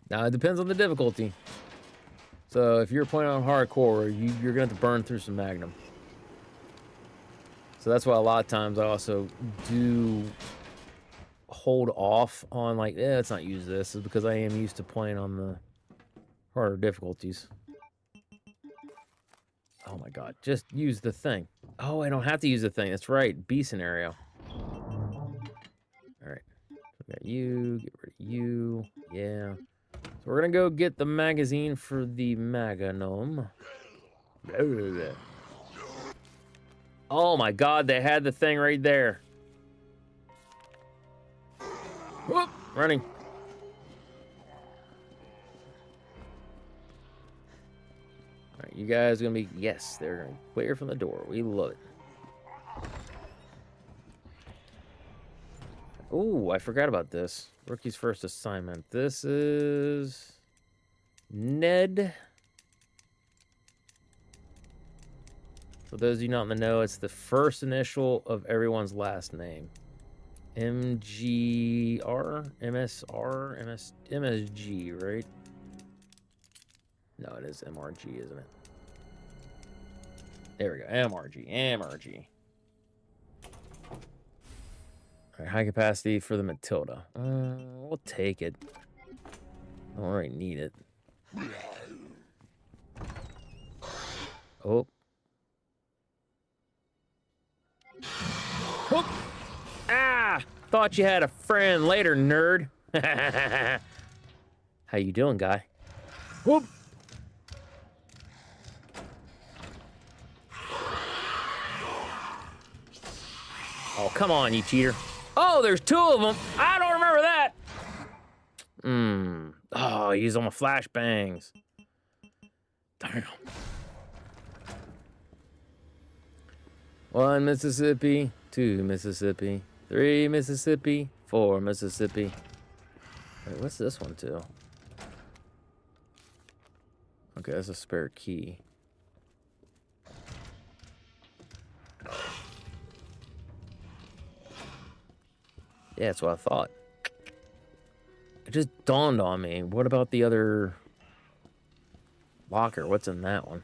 Now, it depends on the difficulty. So, if you're playing on hardcore, you're going to have to burn through some Magnum. So, that's why a lot of times I also do hold off on, like, let's not use this. Is because I am used to playing on the harder difficulties. Oh, my God. Just use the thing. Oh, I don't have to use the thing. That's right. B scenario. All right. We got you. Get rid of you. Yeah. So we're going to go get the magazine for the Magnum. Oh my God, they had the thing right there. Whoop, running. All right, you guys are going to be... Yes, they're going to clear from the door. We love it. Oh, I forgot about this. Rookie's first assignment. This is Ned. For those of you not in the know, it's the first initial of everyone's last name. MGR? MSR? MSG, right? No, it is MRG, isn't it? There we go. MRG. All right, high capacity for the Matilda. We'll take it. I don't really need it. Oh. Whoop. Ah! Thought you had a friend later, nerd. How you doing, guy? Whoop. Oh, come on, you cheater. Oh, there's 2 of them. I don't remember that. Oh, he used all my flashbangs. Damn. 1 Mississippi. 2 Mississippi, 3 Mississippi, 4 Mississippi. Wait, what's this one too? Okay, that's a spare key. Yeah, that's what I thought. It just dawned on me. What about the other locker? What's in that one?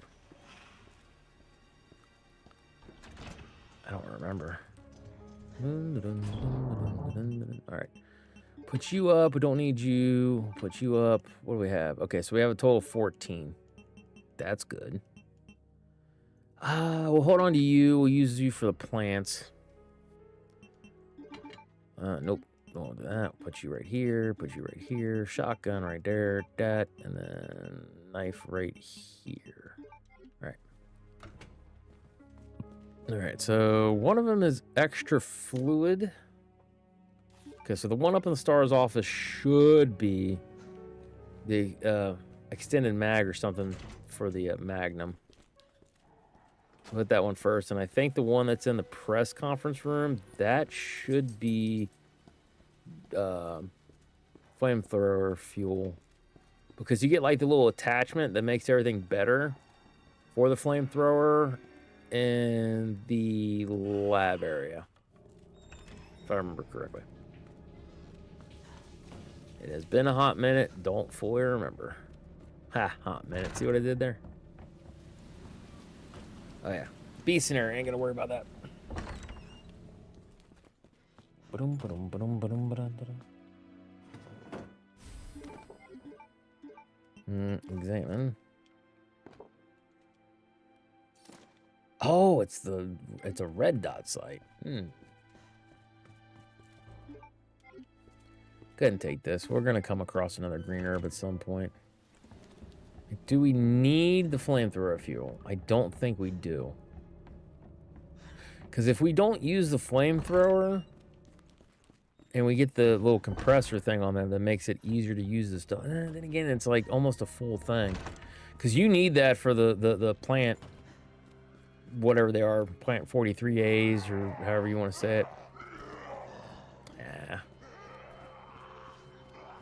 I don't remember. Alright. Put you up. We don't need you. Put you up. What do we have? Okay, so we have a total of 14. That's good. We'll hold on to you. We'll use you for the plants. Nope. Don't do that. Put you right here. Put you right here. Shotgun right there. That. And then knife right here. Alright. Alright, so one of them is extra fluid. Okay, so the one up in the STARS office should be the extended mag or something for the Magnum. Put that one first, and I think the one that's in the press conference room, that should be flamethrower fuel. Because you get like the little attachment that makes everything better for the flamethrower in the lab area, if I remember correctly. It has been a hot minute. Don't fully remember. Ha, hot minute. See what I did there? Oh, yeah. B scenario. Ain't gonna worry about that. Examine. Oh, it's a red dot site. Go ahead and take this. We're gonna come across another green herb at some point. Do we need the flamethrower fuel? I don't think we do. Because if we don't use the flamethrower and we get the little compressor thing on there that makes it easier to use this stuff, then again, it's like almost a full thing. Because you need that for the plant, whatever they are, plant 43As or however you want to say it. Yeah.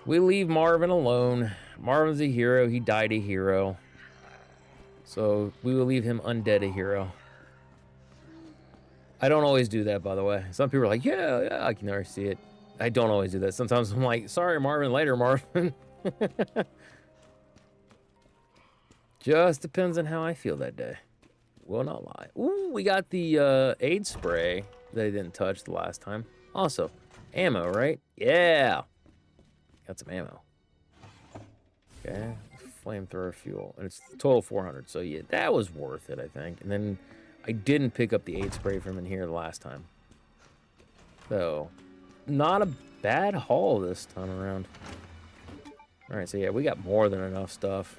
We leave Marvin alone. Marvin's a hero. He died a hero. So we will leave him undead a hero. I don't always do that, by the way. Some people are like, yeah, I can already see it. I don't always do that. Sometimes I'm like, sorry, Marvin, later, Marvin. Just depends on how I feel that day. Will not lie. Ooh, we got the aid spray that I didn't touch the last time. Also, ammo, right? Yeah. Got some ammo. Okay. Flamethrower fuel. And it's total 400. So, yeah, that was worth it, I think. And then I didn't pick up the aid spray from in here the last time. So, not a bad haul this time around. Alright, so yeah, we got more than enough stuff.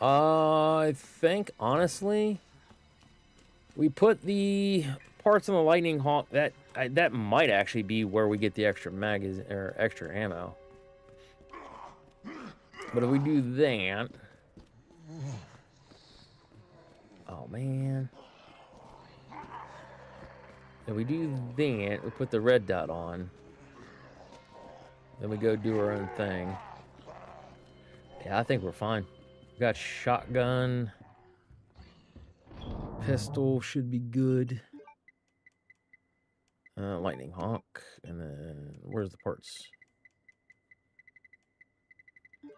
I think, honestly, we put the parts on the Lightning Hawk. That might actually be where we get the extra magazine or extra ammo. But if we do that, oh man, if we do that, we put the red dot on. Then we go do our own thing. Yeah, I think we're fine. We got shotgun. Pistol should be good. Lightning Hawk. And then, where's the parts?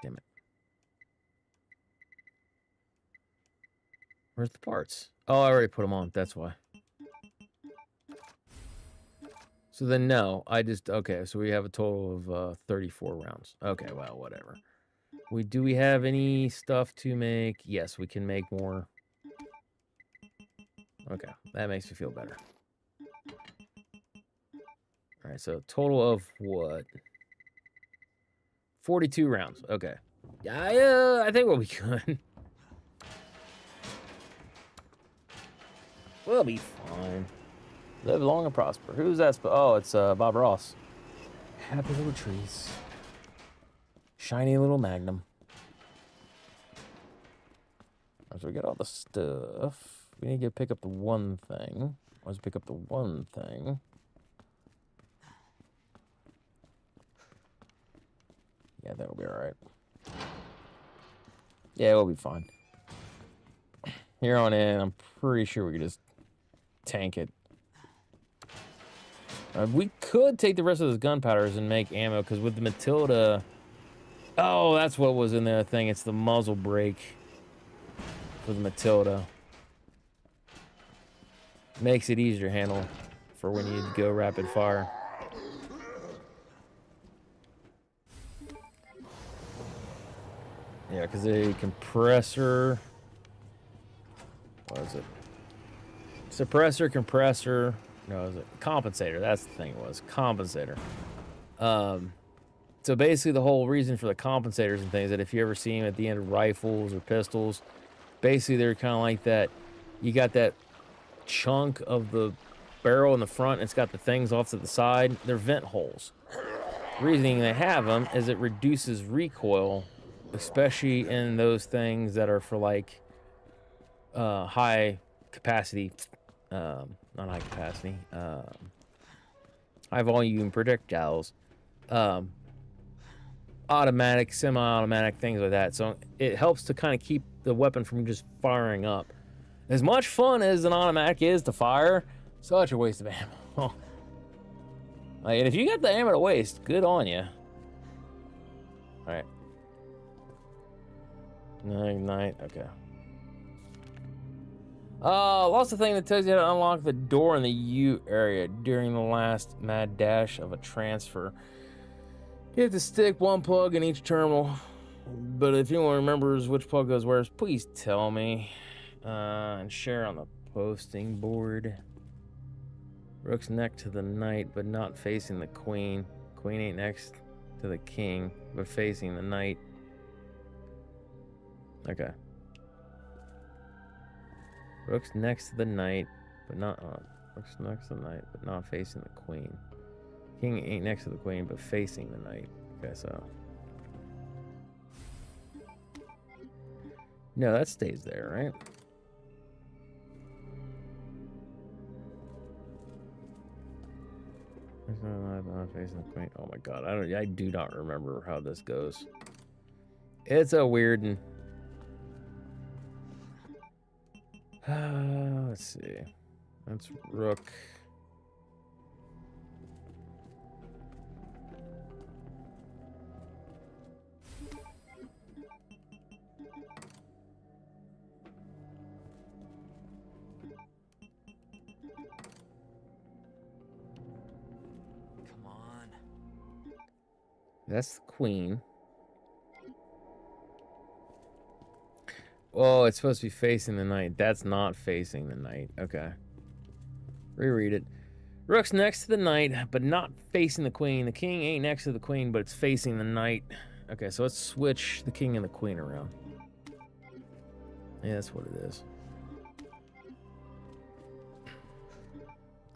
Damn it. Where's the parts? Oh, I already put them on. That's why. So then, no. Okay, so we have a total of 34 rounds. Okay, well, whatever. Do we have any stuff to make? Yes, we can make more. Okay, that makes me feel better. All right, so total of what? 42 rounds. Okay. Yeah, I think we'll be good. We'll be fine. Live long and prosper. Who's that? Oh, it's Bob Ross. Happy little trees. Shiny little Magnum. So we got all the stuff. We need to pick up the one thing. Let's pick up the one thing. Yeah, that'll be alright. Yeah, we'll be fine. Here on in, I'm pretty sure we can just tank it. We could take the rest of those gunpowders and make ammo, because with the Matilda... Oh, that's what was in the thing. It's the muzzle brake for the Matilda. Makes it easier to handle for when you go rapid fire. Yeah, because a compressor... What is it? Suppressor, compressor... No, is it compensator? That's the thing it was. Compensator. So basically the whole reason for the compensators and things, that if you ever see them at the end of rifles or pistols, basically they're kind of like that. You got that chunk of the barrel in the front, and it's got the things off to the side. They're vent holes. The reasoning they have them is it reduces recoil, especially in those things that are for like high capacity, not high capacity, high volume projectiles, automatic, semi-automatic, things like that. So it helps to kind of keep the weapon from just firing up. As much fun as an automatic is to fire, such a waste of ammo. Like, and if you got the ammo to waste, good on you. Alright. Night, okay. Lost the thing that tells you how to unlock the door in the U area during the last mad dash of a transfer. You have to stick one plug in each terminal, but if anyone remembers which plug goes where, please tell me. And share on the posting board. Rook's neck to the knight, but not facing the queen. Queen ain't next to the king, but facing the knight. Okay. Rook's next to the knight, but not Rook's next to the knight, but not facing the queen. King ain't next to the queen, but facing the knight. Okay, so no, that stays there, right? Not facing the queen. Oh my god, I do not remember how this goes. It's a weird one. Let's see. That's Rook. Come on. That's the queen. Oh, it's supposed to be facing the knight. That's not facing the knight. Okay. Reread it. Rook's next to the knight, but not facing the queen. The king ain't next to the queen, but it's facing the knight. Okay, so let's switch the king and the queen around. Yeah, that's what it is.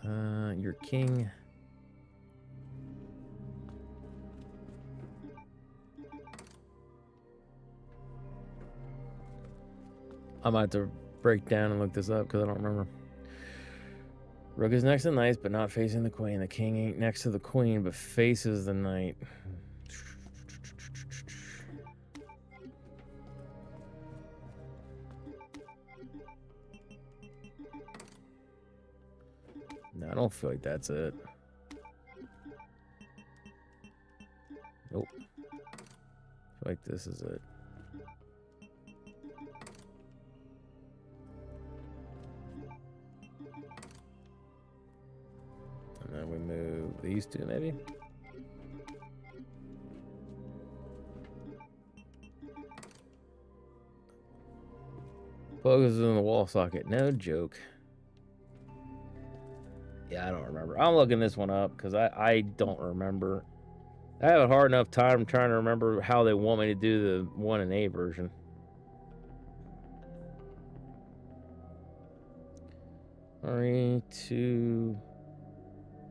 Your king. I might have to break down and look this up because I don't remember. Rook is next to the knight, but not facing the queen. The king ain't next to the queen, but faces the knight. No, I don't feel like that's it. Nope. I feel like this is it. And then we move these two, maybe? Plug is in the wall socket. No joke. Yeah, I don't remember. I'm looking this one up because I don't remember. I have a hard enough time trying to remember how they want me to do the 1&A version. RE2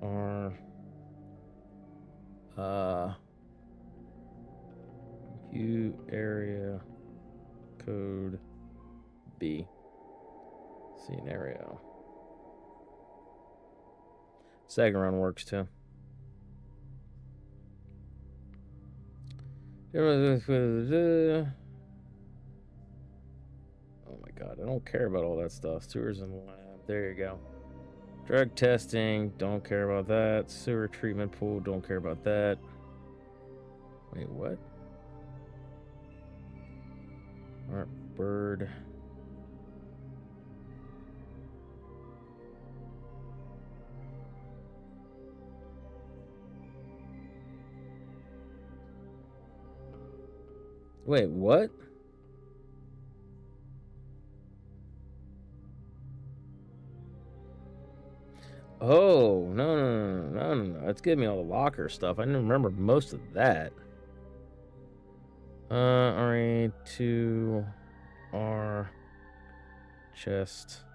R U area code B scenario. Second run works too. Oh my god, I don't care about all that stuff. Sewers in the lab. There you go. Drug testing, don't care about that. Sewer treatment pool, don't care about that. Wait, what? Alright, bird. Wait, what? Oh, no. It's giving me all the locker stuff. I didn't remember most of that. RA2 R chest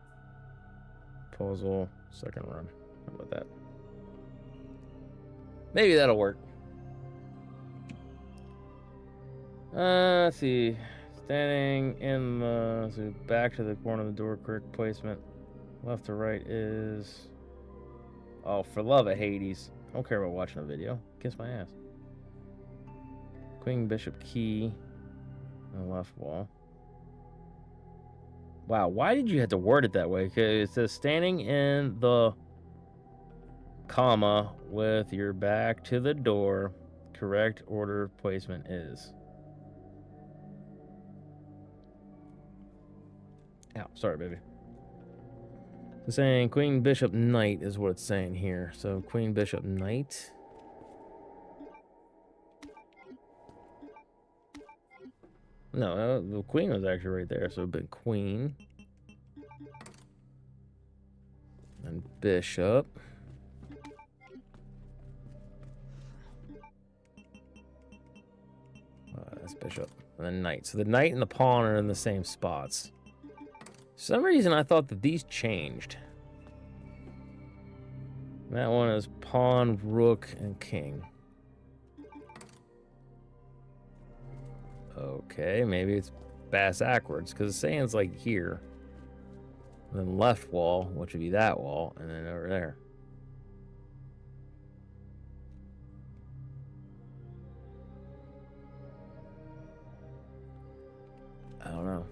puzzle second run. How about that? Maybe that'll work. Let's see. Standing in the so back to the corner of the door, correct placement. Left to right is, oh, for love of Hades. I don't care about watching a video. Kiss my ass. Queen, bishop, key. On the left wall. Wow, why did you have to word it that way? Because it says standing in the comma with your back to the door. Correct order of placement is. Ow, sorry, baby. It's saying queen, bishop, knight is what it's saying here. So queen, bishop, knight. No, the queen was actually right there. So it'd been queen. And bishop. That's bishop. And then knight. So the knight and the pawn are in the same spots. For some reason, I thought that these changed. That one is pawn, rook, and king. Okay, maybe it's backwards, because it's saying it's like here. And then left wall, which would be that wall, and then over there. I don't know.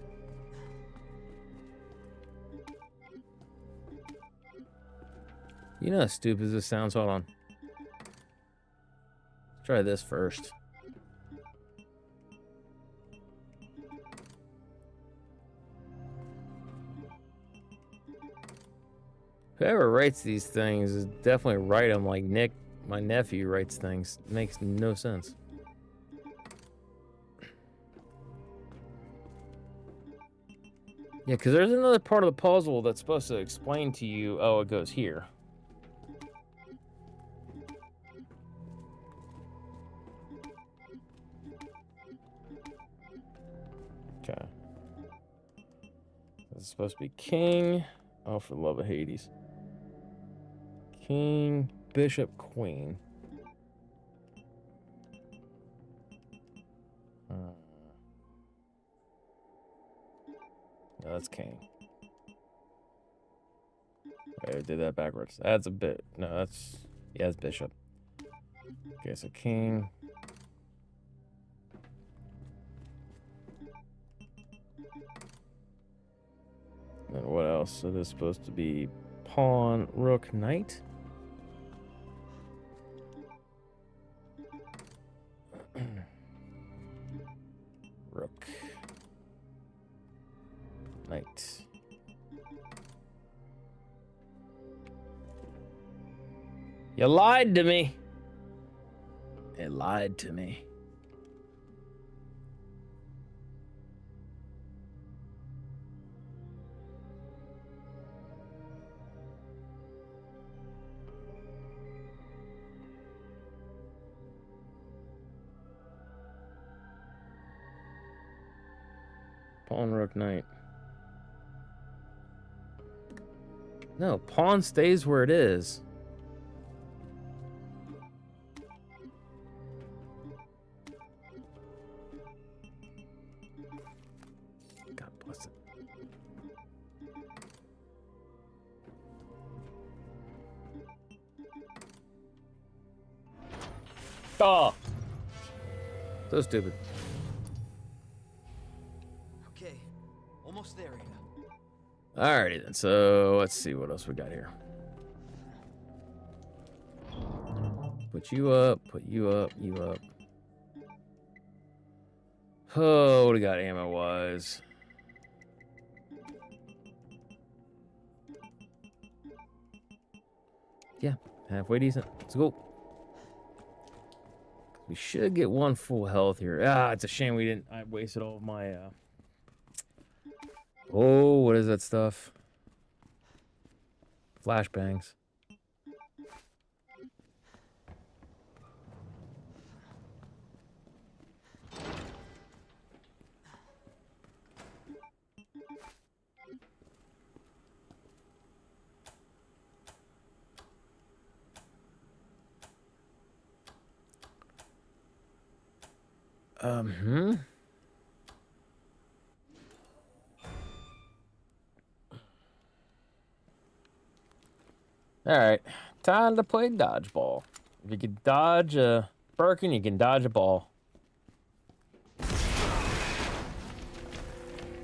You know how stupid this sounds? Hold on. Let's try this first. Whoever writes these things is definitely write them like Nick, my nephew, writes things. It makes no sense. Yeah, because there's another part of the puzzle that's supposed to explain to you, oh, it goes here. Okay. This is supposed to be king. Oh, for the love of Hades. King, bishop, queen. No, that's king. Wait, I did that backwards. That's a bit. No, that's. Yeah, it's bishop. Okay, so king. And what else? So this is supposed to be pawn, rook, knight. Rook. Knight. You lied to me. It lied to me. Pawn, rook, knight. No, pawn stays where it is. God bless it. Oh! So stupid. Okay, almost there, Ada. Alrighty then, so let's see what else we got here. Put you up, you up. Oh, what do we got ammo-wise? Yeah, halfway decent. Let's go. We should get one full health here. Ah, it's a shame we didn't. I wasted all of my. Oh, what is that stuff? Flashbangs. Hmm. All right, time to play dodgeball. If you can dodge a Birkin, you can dodge a ball.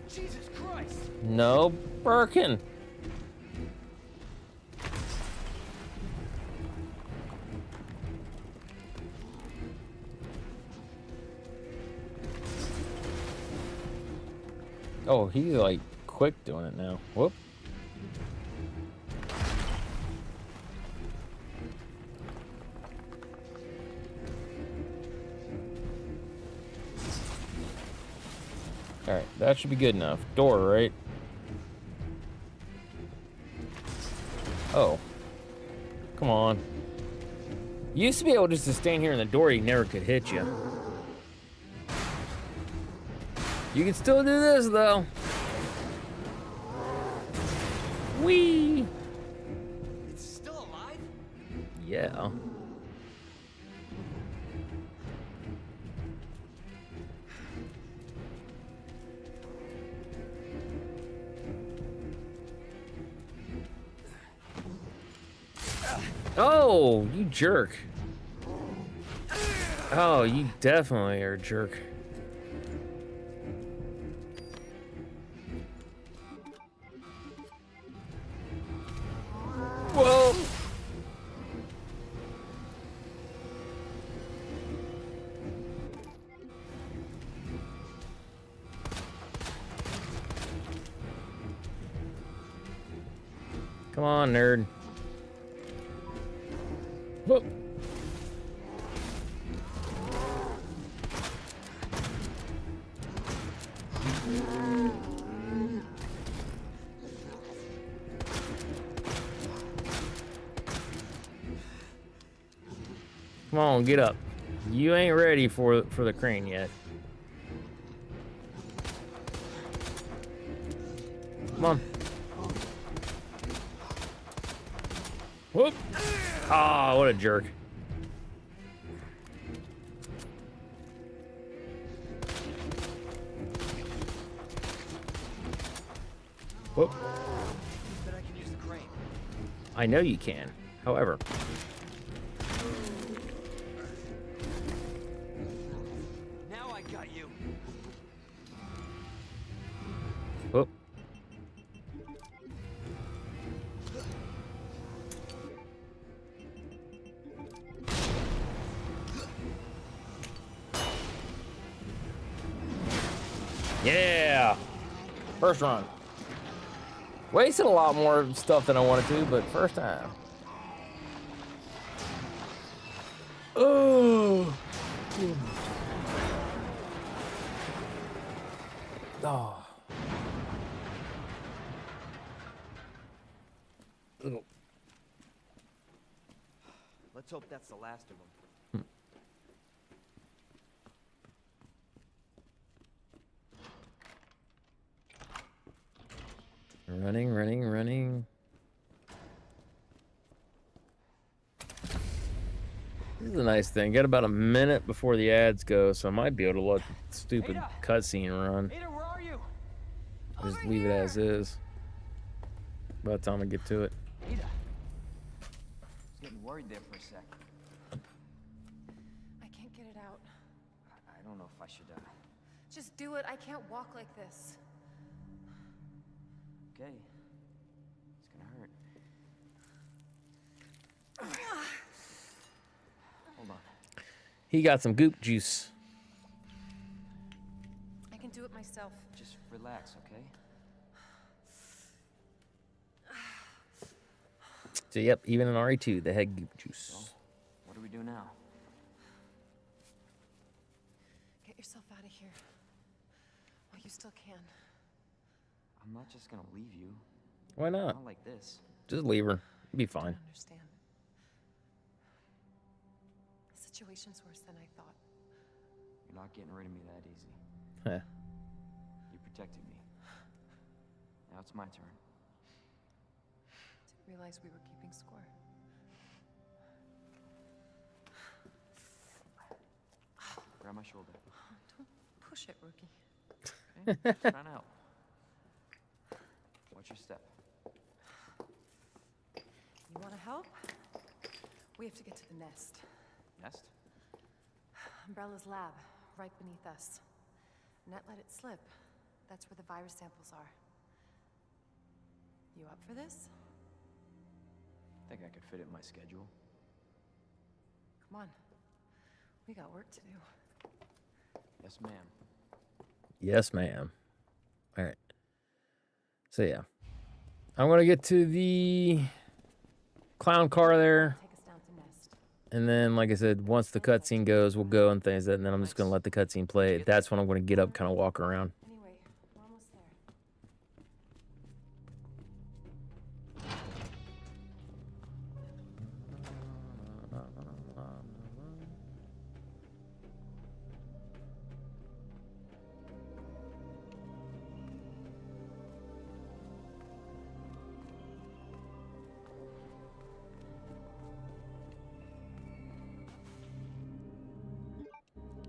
Jesus Christ! No Birkin. Oh, he's like quick doing it now. Whoop. All right, that should be good enough. Door, right? Oh. Come on. You used to be able just to stand here in the door, he never could hit you. You can still do this, though. Whee! It's still alive? Yeah. Oh, you jerk. Oh, you definitely are a jerk. Whoa! Come on, nerd. Whoop. Come on, get up. You ain't ready for the crane yet. Come on. Whoop. Ah, what a jerk. Whoop. Bet I can use the crane. I know you can. However. Now I got you. Whoop. Yeah. First run. Wasted a lot more stuff than I wanted to, but first time. Oh. Oh. Let's hope that's the last of them. Running. This is a nice thing. Got about a minute before the ads go, so I might be able to let the stupid cutscene run. Ada, where are you? Just leave it as is. By the time I get to it. Ada. I was getting worried there for a sec. I I should, Just do it. I can't walk like this. Okay. It's gonna hurt. Hold on. He got some goop juice. I can do it myself. Just relax, okay? So yep, even in RE2, they had goop juice. So, what do we do now? Get yourself out of here. While you still can. I'm not just gonna leave you. Why not? Not like this. Just leave her. You'll be I fine. don't understand. The situation's worse than I thought. You're not getting rid of me that easy. Heh. You protected me. Now it's my turn. Didn't realize we were keeping score. Grab my shoulder. Don't push it, rookie. Okay, just trying to help. Watch your step. You want to help? We have to get to the nest. Nest? Umbrella's lab, right beneath us. Net let it slip. That's where the virus samples are. You up for this? Think I could fit it in my schedule. Come on. We got work to do. Yes, ma'am. Yes, ma'am. All right. So yeah, I'm gonna get to the clown car there, Take us down to nest. and then, like I said, once the cutscene goes, we'll go and things. And then I'm just gonna let the cutscene play. That's when I'm gonna get up, kind of walk around. Anyway, we're almost there.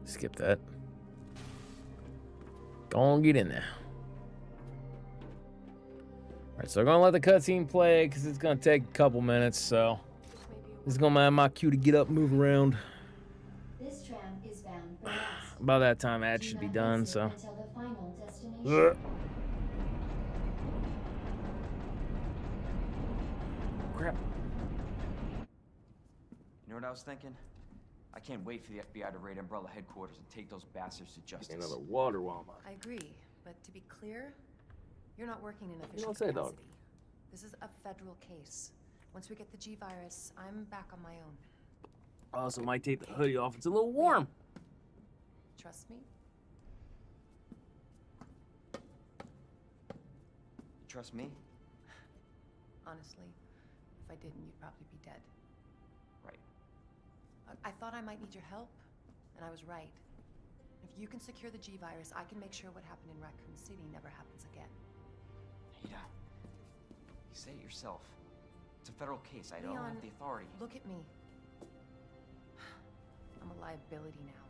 Skip that. Go on, get in there. All right, so I'm gonna let the cutscene play because it's gonna take a couple minutes. So this is gonna be my cue to get up, and move around. This tram is bound for Nest. By that time, ad Do should be not done. exit So. until the final destination. Ugh. Crap. You know what I was thinking? I can't wait for the FBI to raid Umbrella headquarters and take those bastards to justice. Another water llama. I agree, but to be clear, you're not working in You official don't say, dog. capacity. This is a federal case. Once we get the G virus, I'm back on my own. Also, might take the hoodie off. It's a little warm. Trust me? You trust me? Honestly, if I didn't, you'd probably be dead. Right. I thought I might need your help, and I was right. If you can secure the G virus, I can make sure what happened in Raccoon City never happens again. Ada, you say it yourself. It's a federal case. I don't Leon, have the authority. Look at me. I'm a liability now.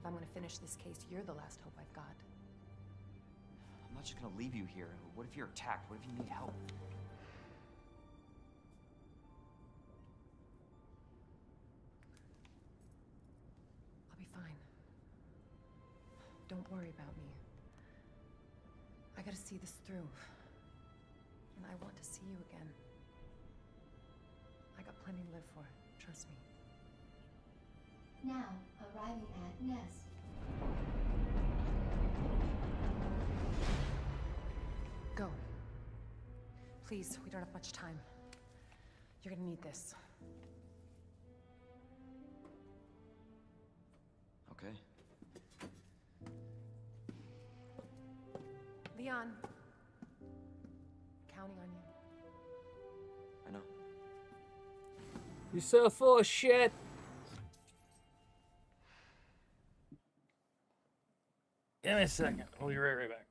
If I'm gonna finish this case, you're the last hope I've got. I'm not just gonna leave you here. What if you're attacked? What if you need help? I'll be fine. Don't worry about me. I gotta see this through. And I want to see you again. I got plenty to live for. Trust me. Now, arriving at Nest. Go. Please, we don't have much time. You're gonna need this. Okay. Leon. Counting on you. I know. You're so full of shit. Give me a second. We'll be right back.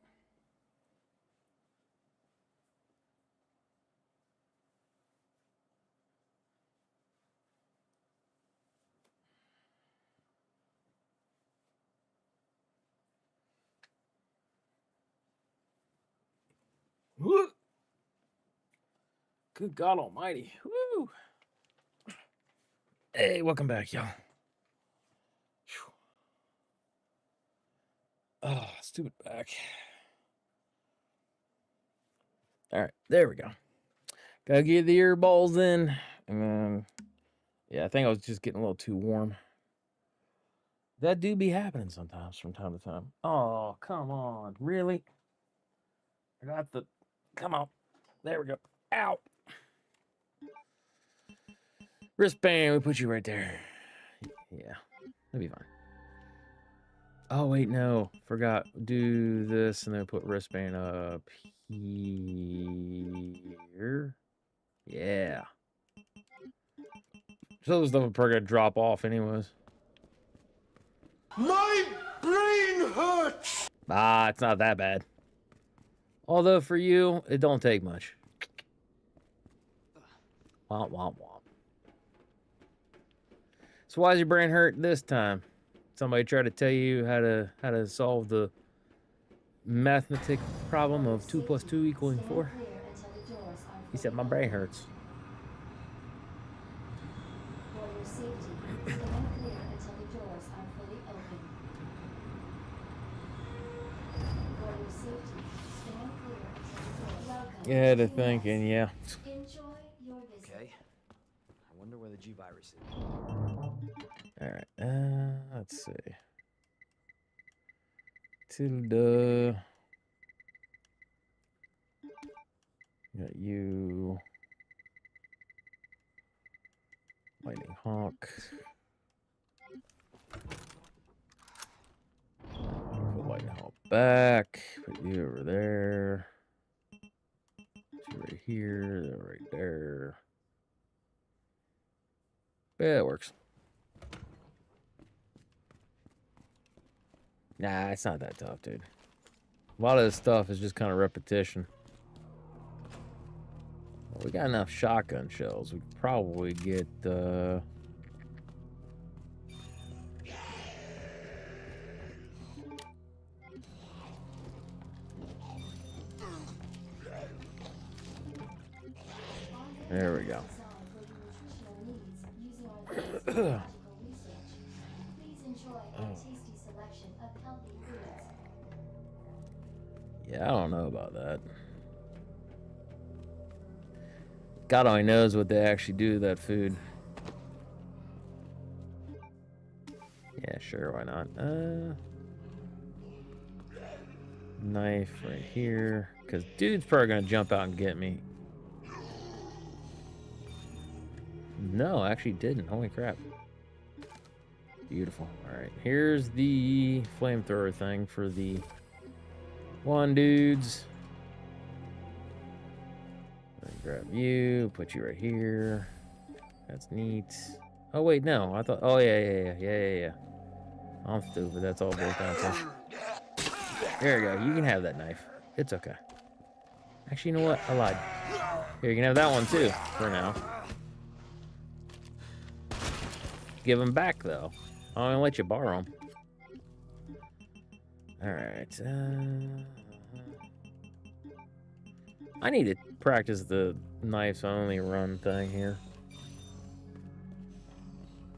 Woo! Good God Almighty! Woo! Hey, welcome back, y'all. stupid back. All right, there we go. Gotta get the earballs in. And then, yeah, I think I was just getting a little too warm. That do be happening sometimes from time to time. Oh, come on. Really? I got the... Come on. There we go. Ow. Wristband, we put you right there. Yeah, that'll be fine. Oh, wait, no. Forgot. Do this and then put wristband up here. Yeah. So those stuff are probably gonna drop off anyways. My brain hurts! Ah, it's not that bad. Although for you, it don't take much. Womp, womp, womp. So why's your brain hurt this time? Somebody try to tell you how to solve the mathematic problem of 2 + 2 = 4? He said my brain hurts. For your safety, stand clear until the doors are fully open. For your safety, stand clear until the doors. Welcome. Yeah, to thinking, yeah. Enjoy your visit. Okay. I wonder where the G virus is. All right. Let's see. Tilda. Got you. Lightning Hawk. Put Lightning Hawk back. Put you over there. Put you right here. That right there. Yeah, it works. Nah, it's not that tough, dude. A lot of this stuff is just kind of repetition. Well, we got enough shotgun shells. We could probably get, There we go. Yeah, I don't know about that. God only knows what they actually do to that food. Yeah, sure, why not? Knife right here. Because dude's probably going to jump out and get me. No, actually didn't. Holy crap. Beautiful. Alright, here's the flamethrower thing for the one dudes. Grab you, put you right here. That's neat. Oh wait, no. I thought. Oh yeah. I'm stupid. That's all boiled down to. There you go. You can have that knife. It's okay. Actually, you know what? I lied. Here, you can have that one too. For now. Give them back though. I'm gonna let you borrow them. All right. I need to practice the knives only run thing here.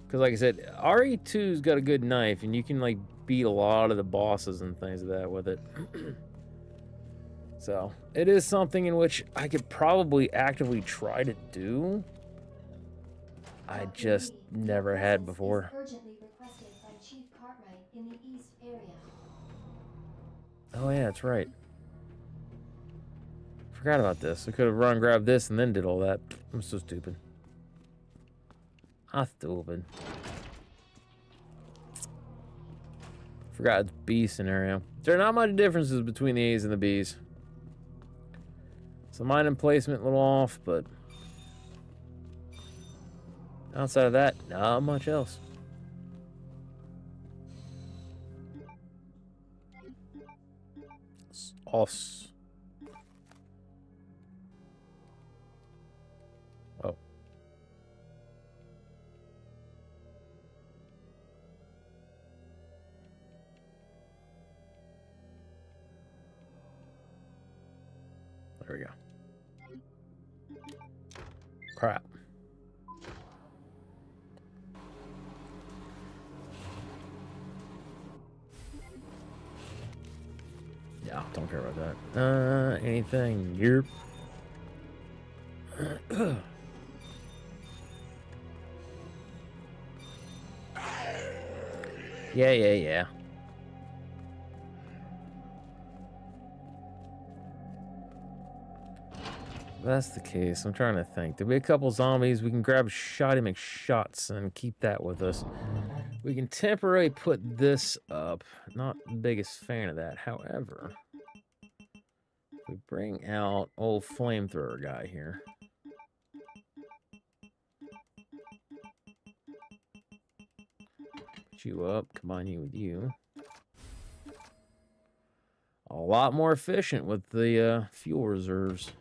Because like I said, RE2's got a good knife, and you can like beat a lot of the bosses and things like that with it. So, it is something in which I could probably actively try to do. I just never had before. Urgently requested by Chief Cartwright in the East area. Oh yeah, that's right. Forgot about this. I could have run, grabbed this, and then did all that. I'm so stupid. I'm stupid. Forgot it's B scenario. There are not much differences between the A's and the B's. So mine and placement a little off, but outside of that, not much else. Os. Oh. There we go. Crap. Yeah, don't care about that. Anything? Yep. Yeah. If that's the case. I'm trying to think. There'll be a couple zombies. We can grab Shotty McShots and keep that with us. We can temporarily put this up. Not the biggest fan of that. However, we bring out old flamethrower guy here. Put you up. Combine you with you. A lot more efficient with the fuel reserves.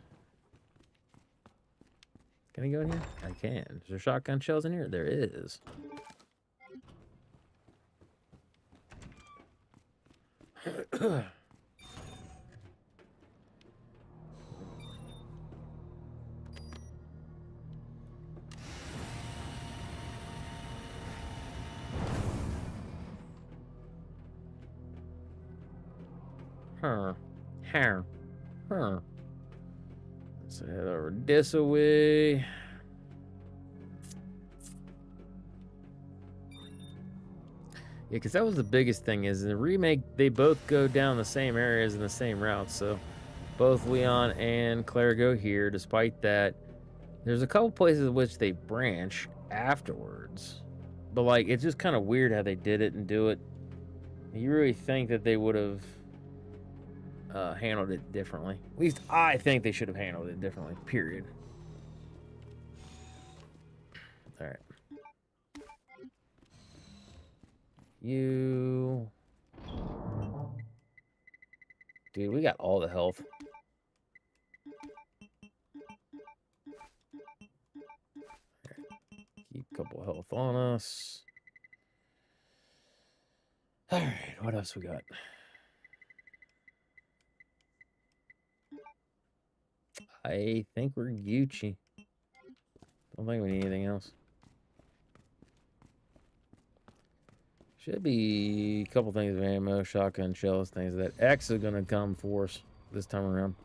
Can I go in here? I can. Is there shotgun shells in here? There is. Huh. Let's head over this way. Yeah, because that was the biggest thing is in the remake, they both go down the same areas and the same routes. So both Leon and Claire go here. Despite that, there's a couple places in which they branch afterwards. But, like, it's just kind of weird how they did it and do it. You really think that they would have handled it differently. At least I think they should have handled it differently, period. All right. You... Dude, we got all the health. Right. Keep a couple health on us. All right, what else we got? I think we're Gucci. Don't think we need anything else. Should be a couple things of ammo, shotgun shells, things that X is gonna come for us this time around.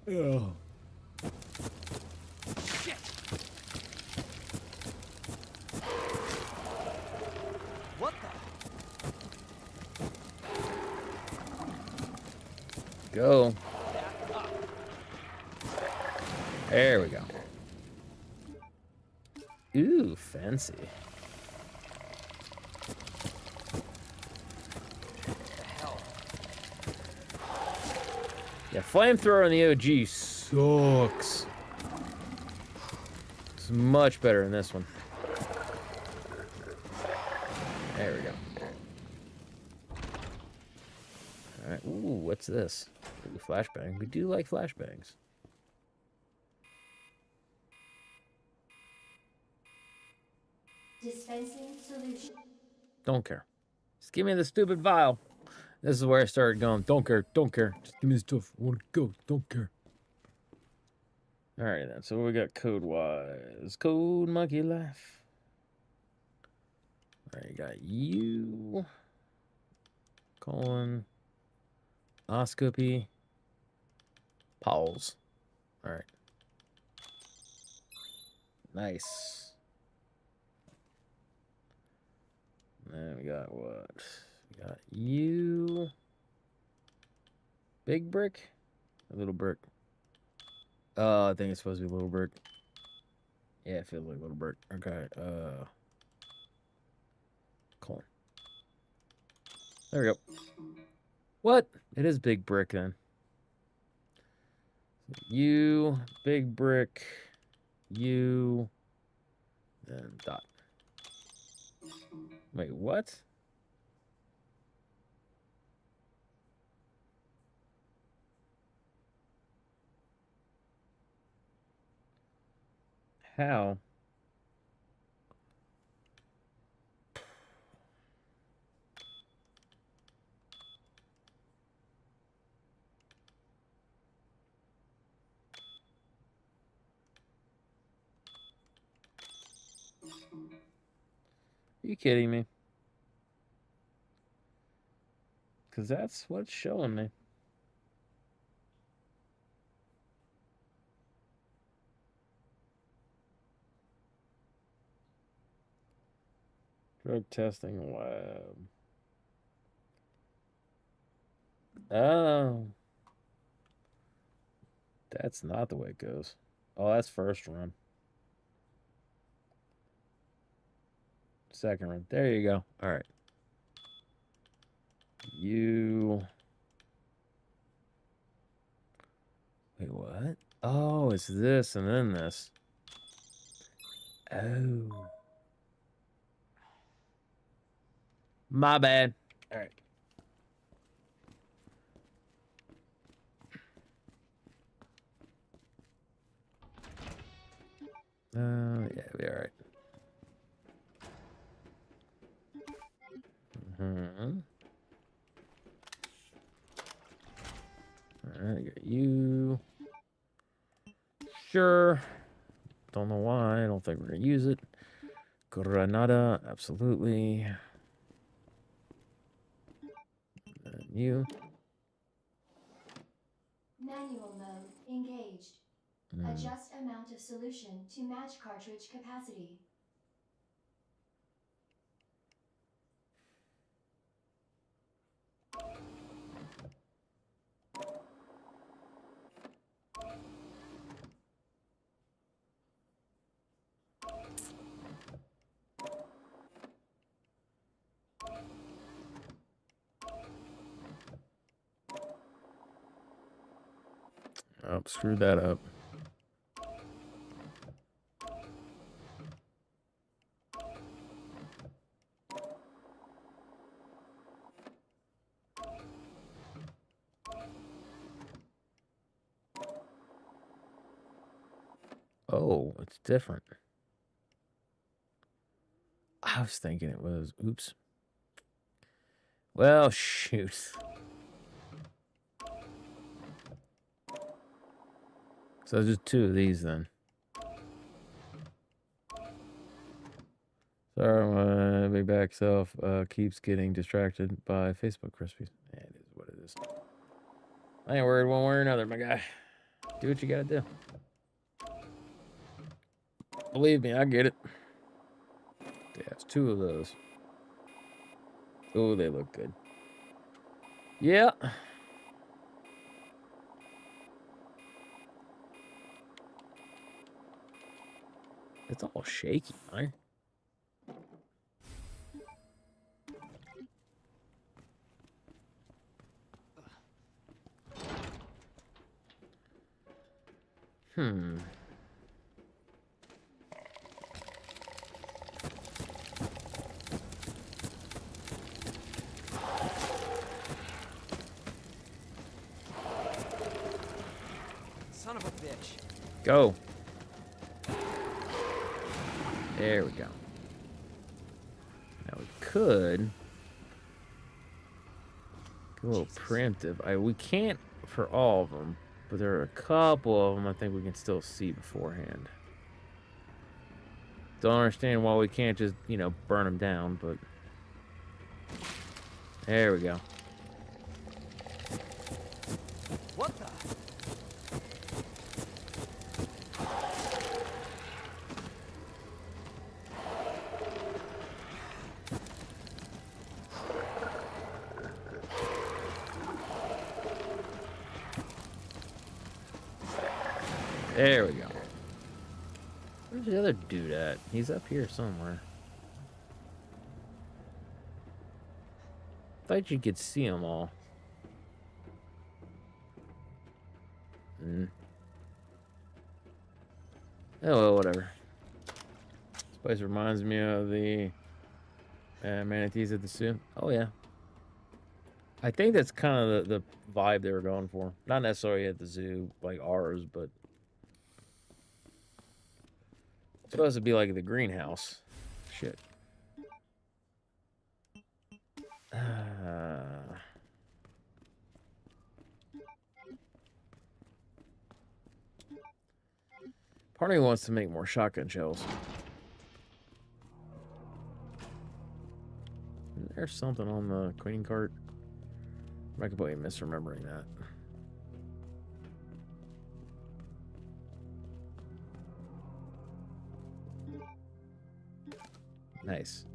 Oh. Shit. What the? Go. There we go. Ooh, fancy. Yeah, flamethrower in the OG sucks. It's much better in this one. There we go. All right. Ooh, what's this? Ooh, flashbang. We do like flashbangs. Dispensing solution. Don't care. Just give me the stupid vial. This is where I started going. Don't care. Don't care. Just give me the stuff. I want to go. Don't care. All right, then. So what we got code-wise? Code Monkey Life. All right, got you. Colon. Oscopy. Pause. All right. Nice. And then we got what? We got you. Big brick? A little brick. I think it's supposed to be a little brick. Yeah, it feels like a little brick. Okay. Colon. There we go. What? It is big brick then. You, big brick, you, then dot. Wait, what? How? Are you kidding me? because that's what's showing me. Drug testing lab. Oh. That's not the way it goes. Oh, that's first run. Second run. There you go. All right. You... Wait, what? Oh, it's this and then this. Oh. My bad. All right. Yeah, be all right. Mm-hmm. All right, I got you. Sure. Don't know why. I don't think we're gonna use it. Granada, absolutely. And you. Manual mode engaged. Adjust amount of solution to match cartridge capacity. Oh, screwed that up. Oh, it's different. I was thinking it was. Oops. Well, shoot. So just two of these then. Sorry, my big back self keeps getting distracted by Facebook Krispies. Yeah, it is what it is. I ain't worried one way or another, my guy. Do what you gotta do. Believe me, I get it. Yeah, it's two of those. Oh, they look good. Yeah. It's all shaky, right? Hmm. Son of a bitch. Go. There we go. Now we could go a little preemptive. We can't for all of them, but there are a couple of them I think we can still see beforehand. Don't understand why we can't just, you know, burn them down, but there we go. What the? There we go. Where's the other dude at? He's up here somewhere. Thought you could see them all. Oh, well, whatever. This place reminds me of the manatees at the zoo. Oh, yeah. I think that's kind of the vibe they were going for. Not necessarily at the zoo, like ours, but it's supposed to be like the greenhouse. Shit. Part of me wants to make more shotgun shells. There's something on the cleaning cart. I could be misremembering that. Nice.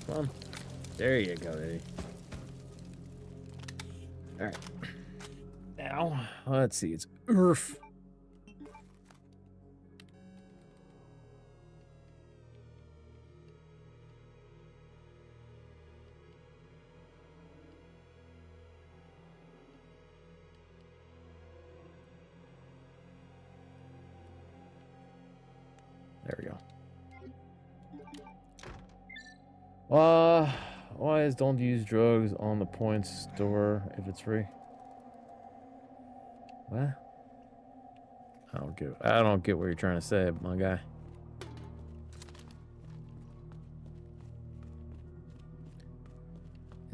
Come on. There you go, Eddie. All right. Now, let's see. It's Earth. There we go. Why is don't use drugs on the points store if it's free? What? I don't get what you're trying to say, my guy.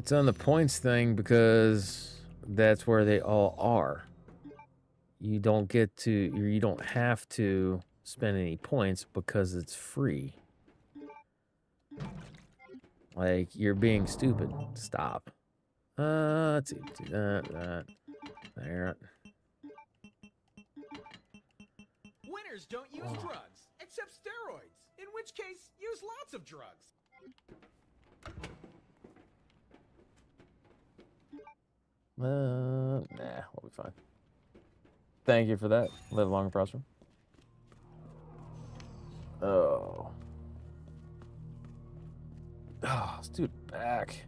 It's on the points thing because that's where they all are. You don't get to, you don't have to spend any points because it's free. Like, you're being stupid. Stop. Let's see. Do that. There. Winners don't use drugs, except steroids. In which case, use lots of drugs. Nah, we'll be fine. Thank you for that. Live long and prosper. Oh. Oh, this dude back.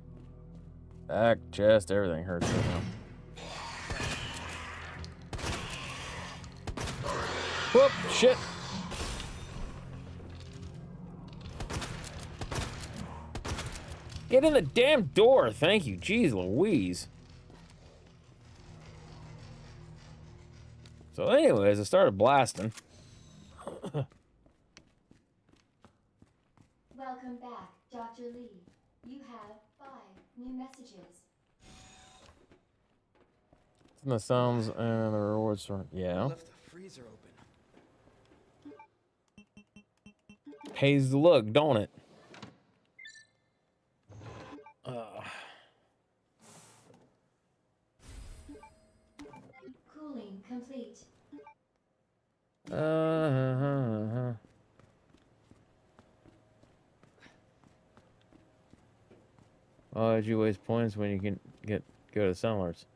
Back, chest, everything hurts right now. Whoop, shit. Get in the damn door, thank you. Jeez Louise. So anyways, I started blasting. Welcome back, Dr. Lee. You have 5 new messages. The sounds and the rewards store. Yeah. Left the freezer open. Pays the look, don't it? Cooling complete. Why would you waste points when you can go to Sunlarts?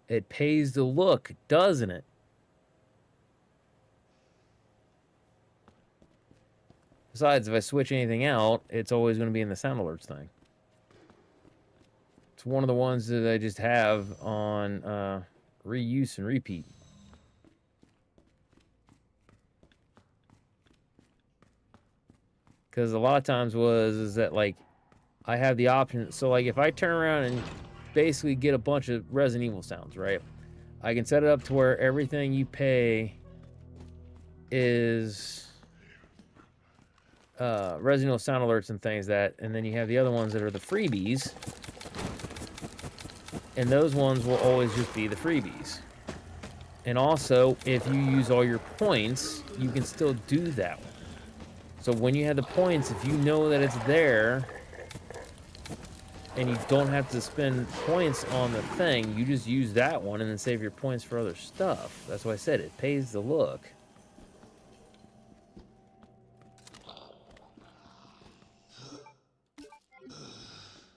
It pays to look, doesn't it? Besides, if I switch anything out, it's always going to be in the sound alerts thing. It's one of the ones that I just have on reuse and repeat. Because a lot of times is that, like, I have the option. So, like, if I turn around and basically get a bunch of Resident Evil sounds, right? I can set it up to where everything you pay is Resident Evil sound alerts and things and then you have the other ones that are the freebies. And those ones will always just be the freebies. And also, if you use all your points, you can still do that one. So when you have the points, if you know that it's there, and you don't have to spend points on the thing, you just use that one and then save your points for other stuff. That's why I said it pays to look.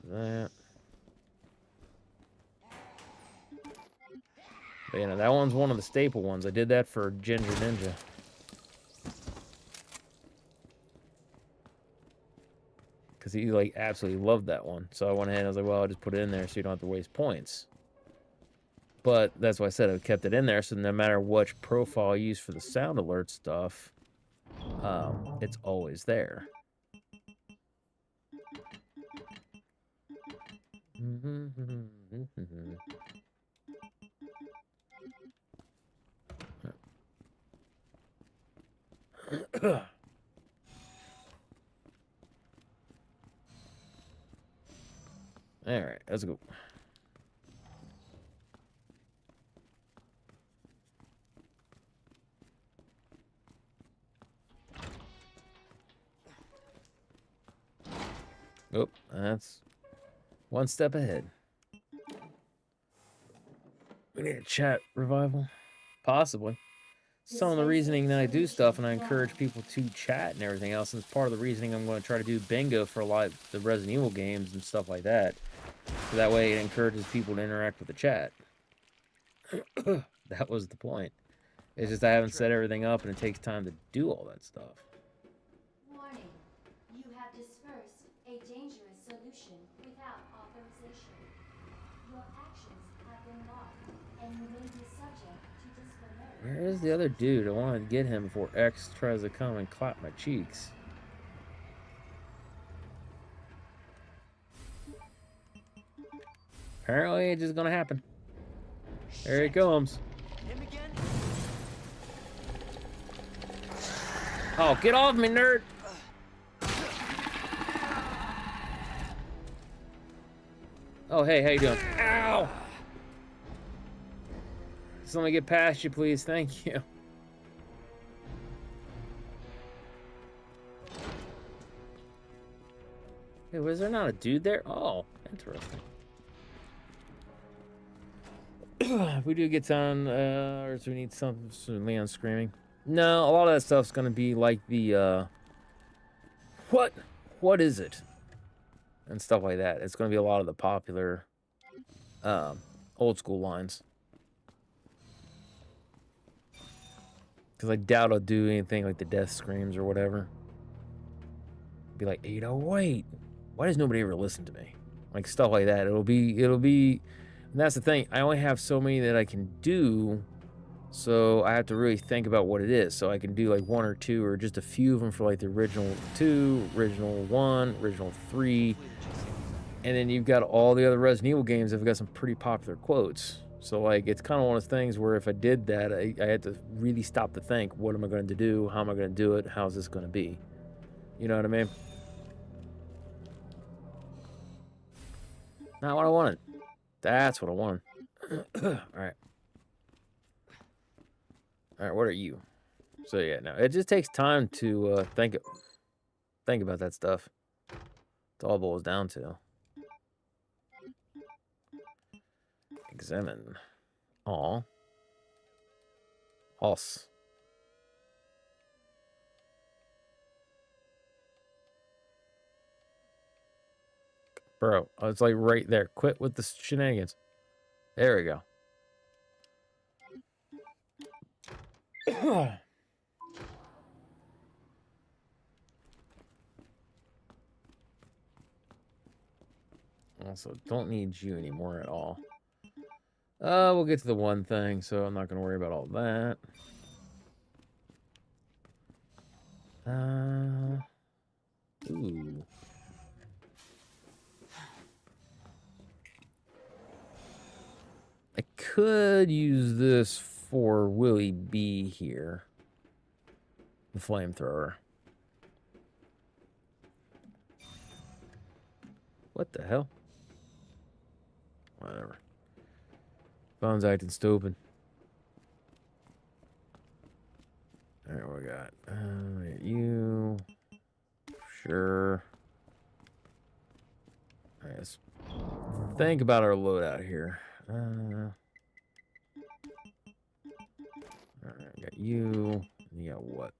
That. But, you know, that one's one of the staple ones. I did that for Ginger Ninja. Because he, like, absolutely loved that one. So I went ahead and I was like, well, I'll just put it in there so you don't have to waste points. But that's why I said I kept it in there, so no matter which profile I use for the sound alert stuff, it's always there. Alright, let's go. Oh, that's one step ahead. We need a chat revival. Possibly. Some of the reasoning that I do stuff and I encourage people to chat and everything else, and it's part of the reasoning I'm going to try to do bingo for a lot of the Resident Evil games and stuff like that. So that way it encourages people to interact with the chat. That was the point. It's just I haven't set everything up and it takes time to do all that stuff. Warning. You have dispersed a dangerous solution without authorization. Your actions have been logged, and you may be subject to disciplinary. Where is the other dude? I want to get him before X tries to come and clap my cheeks. Apparently it's just gonna happen. There he comes. Him again? Oh, get off me, nerd! Oh, hey, how you doing? Ow! Just let me get past you, please. Thank you. Hey, was there not a dude there? Oh, interesting. If we do get on, or do we need something soon? Leon screaming. No, a lot of that stuff's gonna be like the, what is it? And stuff like that. It's gonna be a lot of the popular, old school lines. Because I doubt I'll do anything like the death screams or whatever. Be like, 808. Why does nobody ever listen to me? Like stuff like that. It'll be, and that's the thing. I only have so many that I can do. So I have to really think about what it is. So I can do like one or two or just a few of them for like the original 2, original 1, original 3. And then you've got all the other Resident Evil games that have got some pretty popular quotes. So like it's kind of one of those things where if I did that, I had to really stop to think, what am I going to do? How am I going to do it? How's this going to be? You know what I mean? Not what I wanted. That's what I wanted. All right. All right, what are you? So yeah, no, it just takes time to think about that stuff. It's all it boils down to. Examine. Aw. Os. Bro, it's like right there. Quit with the shenanigans. There we go. Also, don't need you anymore at all. We'll get to the one thing, so I'm not going to worry about all that. Ooh. I could use this for Willie B here. The flamethrower. What the hell? Whatever. Phone's acting stupid. Alright, what we got? You. Sure. Alright, let's think about our loadout here. Alright, I got you. You got what?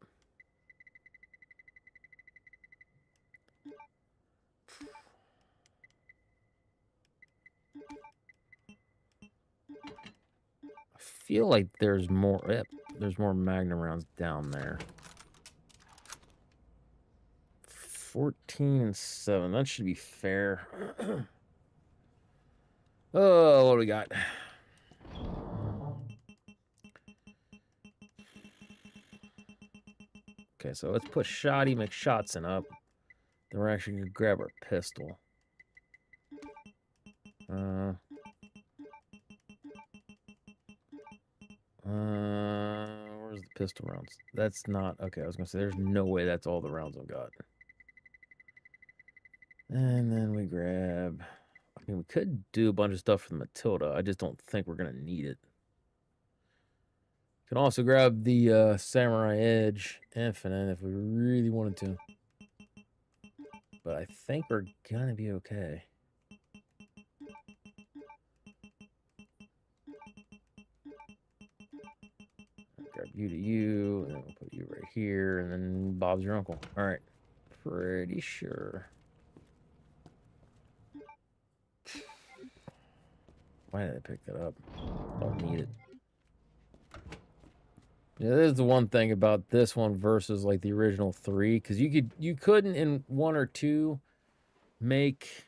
I feel like there's more. Yep, there's more Magnum rounds down there. 14 and 7. That should be fair. Oh, what do we got? Okay, so let's put Shoddy McShotson up. Then we're actually gonna grab our pistol. Where's the pistol rounds? That's not okay. I was gonna say there's no way that's all the rounds I've got. And then we grab a I mean, we could do a bunch of stuff for the Matilda. I just don't think we're gonna need it. Can also grab the Samurai Edge Infinite if we really wanted to. But I think we're gonna be okay. Grab you to you, and then we'll put you right here, and then Bob's your uncle. All right, pretty sure. Why did I pick that up? Don't need it. Yeah, there's the one thing about this one versus like the original 3, because you couldn't in 1 or 2 make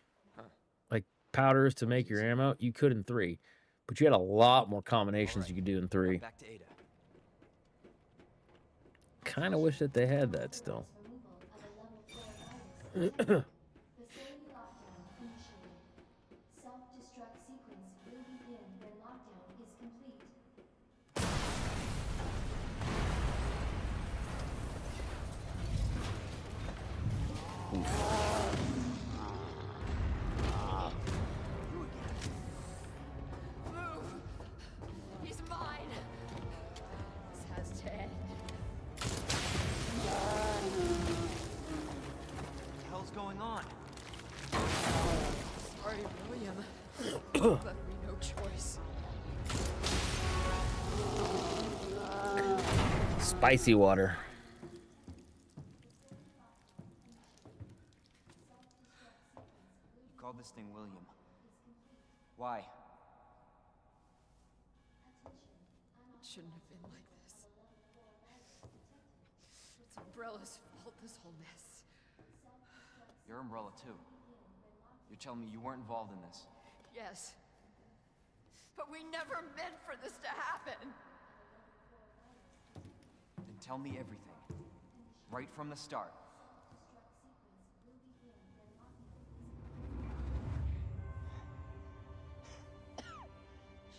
like powders to make your ammo. You could in 3, but you had a lot more combinations you could do in 3. Back to Ada. Kind of wish that they had that still. Facility lockdown initiated. Self-destruct sequence will begin when lockdown is complete. Move! He's mine! This has to end. What the hell's going on? Sorry, William. Left me no choice. Spicy water. You called this thing William. Why? It shouldn't have been like this. It's Umbrella's fault, this whole mess. You're Umbrella too. You're telling me you weren't involved in this? Yes. But we never meant for this to happen. Then tell me everything. Right from the start.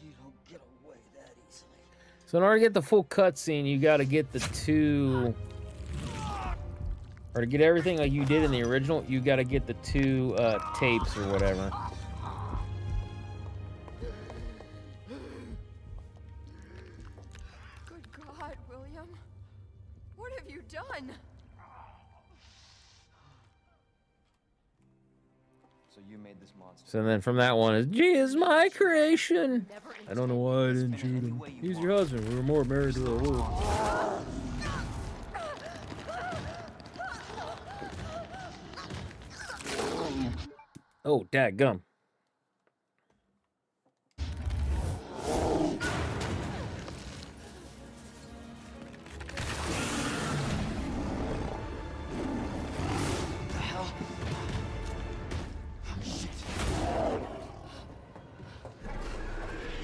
You don't get away that easily. So in order to get the full cutscene, you got to get the 2, or to get everything like you did in the original, you got to get the 2 tapes or whatever. Good God, William. What have you done? So you made this monster. So then from that one is, "Gee, is my creation." I don't know why I didn't shoot him. He's your husband. We were more married to a wolf. Oh, dadgum.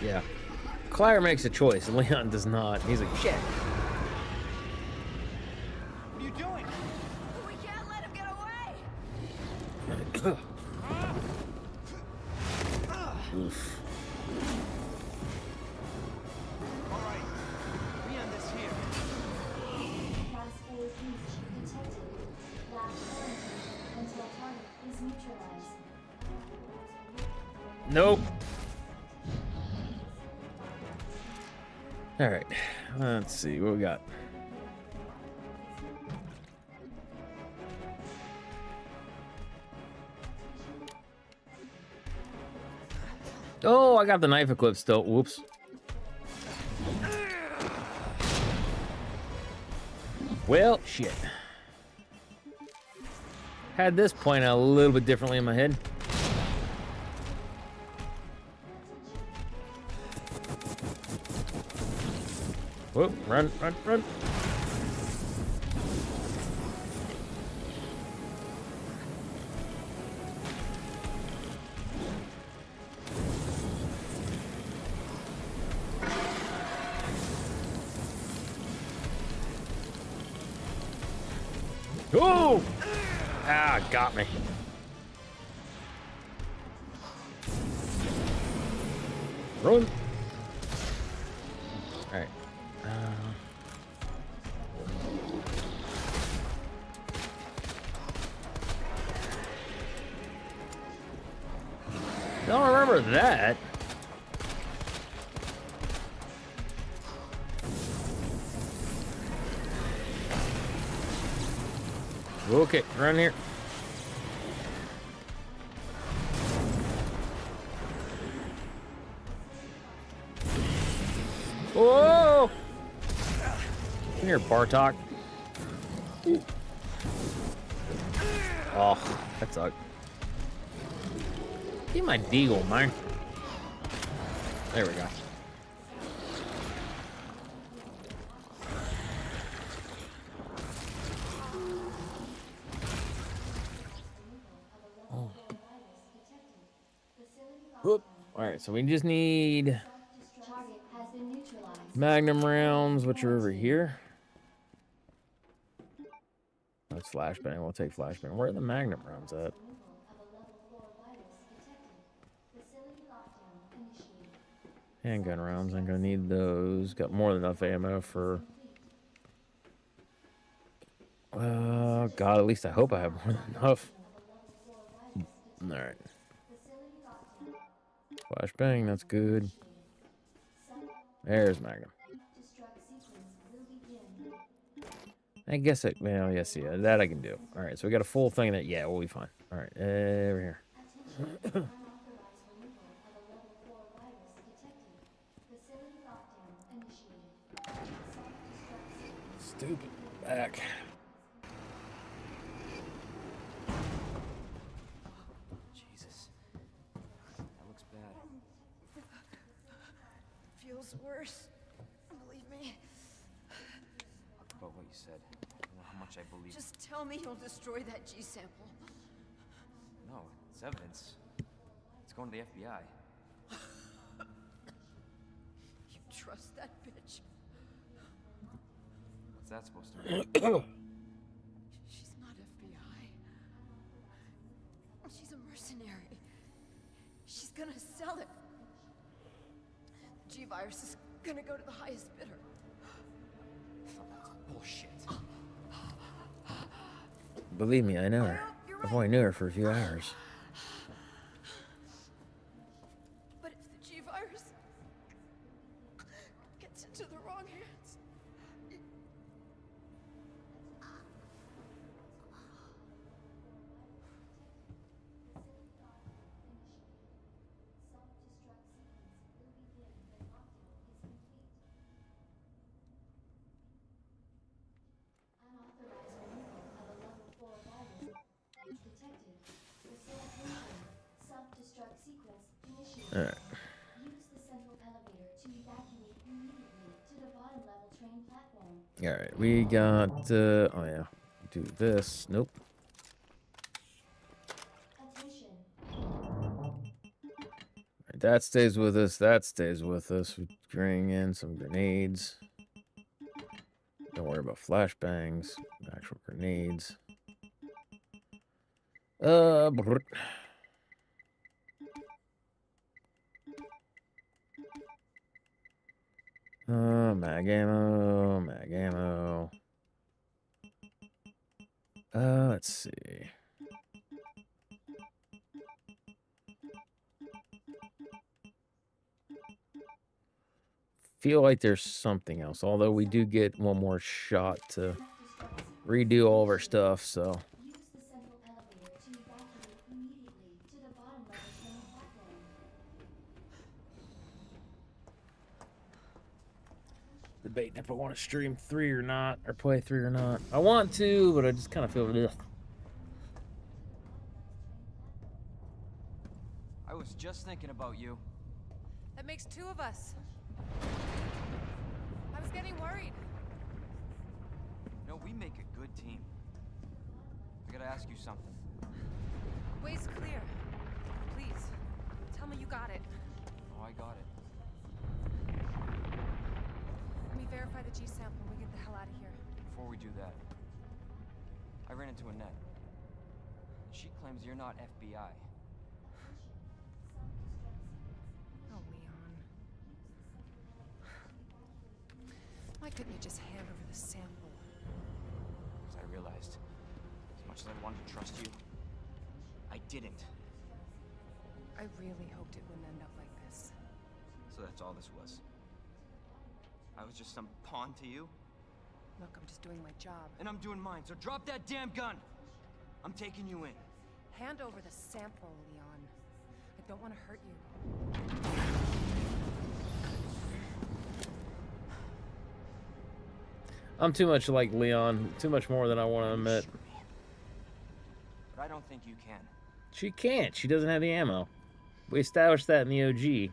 Yeah. Claire makes a choice. Leon does not. He's like, shit. What are you doing? We can't let him get away! Oof. Alright, we end this here. Class A breach detected. Last quarantine until target is neutralized. Nope. All right. Let's see what we got. Oh, I got the knife equipped still. Whoops. Well, shit. Had this point out a little bit differently in my head. Whoop, run, run, run. Oh! Ah, got me. Run. All right. Don't remember that. Okay, run here. Whoa! Come here, Bartok. Oh, that sucked. Get my deagle, man. There we go. Oh. Whoop. All right, so we just need Magnum rounds, which are over here. That's flashbang. We'll take flashbang. Where are the Magnum rounds at? Handgun rounds. I'm gonna need those. Got more than enough ammo for. God. At least I hope I have more than enough. All right. Flashbang. That's good. There's Magnum. I guess it. Well, yes, yeah, that I can do. All right, so we got a full thing that. Yeah, we'll be fine. All right, over here. Stupid back. Jesus. That looks bad. Feels worse. Believe me. About what you said. I don't know how much I believe. Just tell me you'll destroy that G sample. No, it's evidence. It's going to the FBI. You trust that bitch? What's that supposed to mean? She's not FBI. She's a mercenary. She's gonna sell it. The G-virus is gonna go to the highest bidder. Bullshit. Believe me, I know her. I've only knew her for a few hours. But if the G-virus gets into the wrong hands... All right. Use the central elevator to evacuate immediately to the bottom level train platform. All right, we got. Oh yeah, do this. Nope. Attention. All right, that stays with us. That stays with us. We bring in some grenades. Don't worry about flashbangs. Actual grenades. Brr. Mag ammo, mag ammo. Let's see. Feel like there's something else, although we do get one more shot to redo all of our stuff, so. Use the central elevator to evacuate immediately to the bottom level train platform. Debating if I want to stream 3 or not, or play 3 or not. I want to, but I just kind of feel ugh. I was just thinking about you. That makes 2 of us. I was getting worried. No, we make a good team. I gotta ask you something. Way's clear. Please, tell me you got it. Oh, I got it. Let me verify the G sample and we get the hell out of here. Before we do that, I ran into Annette. She claims you're not FBI. Oh, Leon. Why couldn't you just hand over the sample? Because I realized, as much as I wanted to trust you, I didn't. I really hoped it wouldn't end up like this. So that's all this was. I was just some pawn to you? Look, I'm just doing my job. And I'm doing mine, so drop that damn gun! I'm taking you in. Hand over the sample, Leon. I don't want to hurt you. I'm too much like Leon. Too much more than I want to admit. But I don't think you can. She can't. She doesn't have the ammo. We established that in the OG.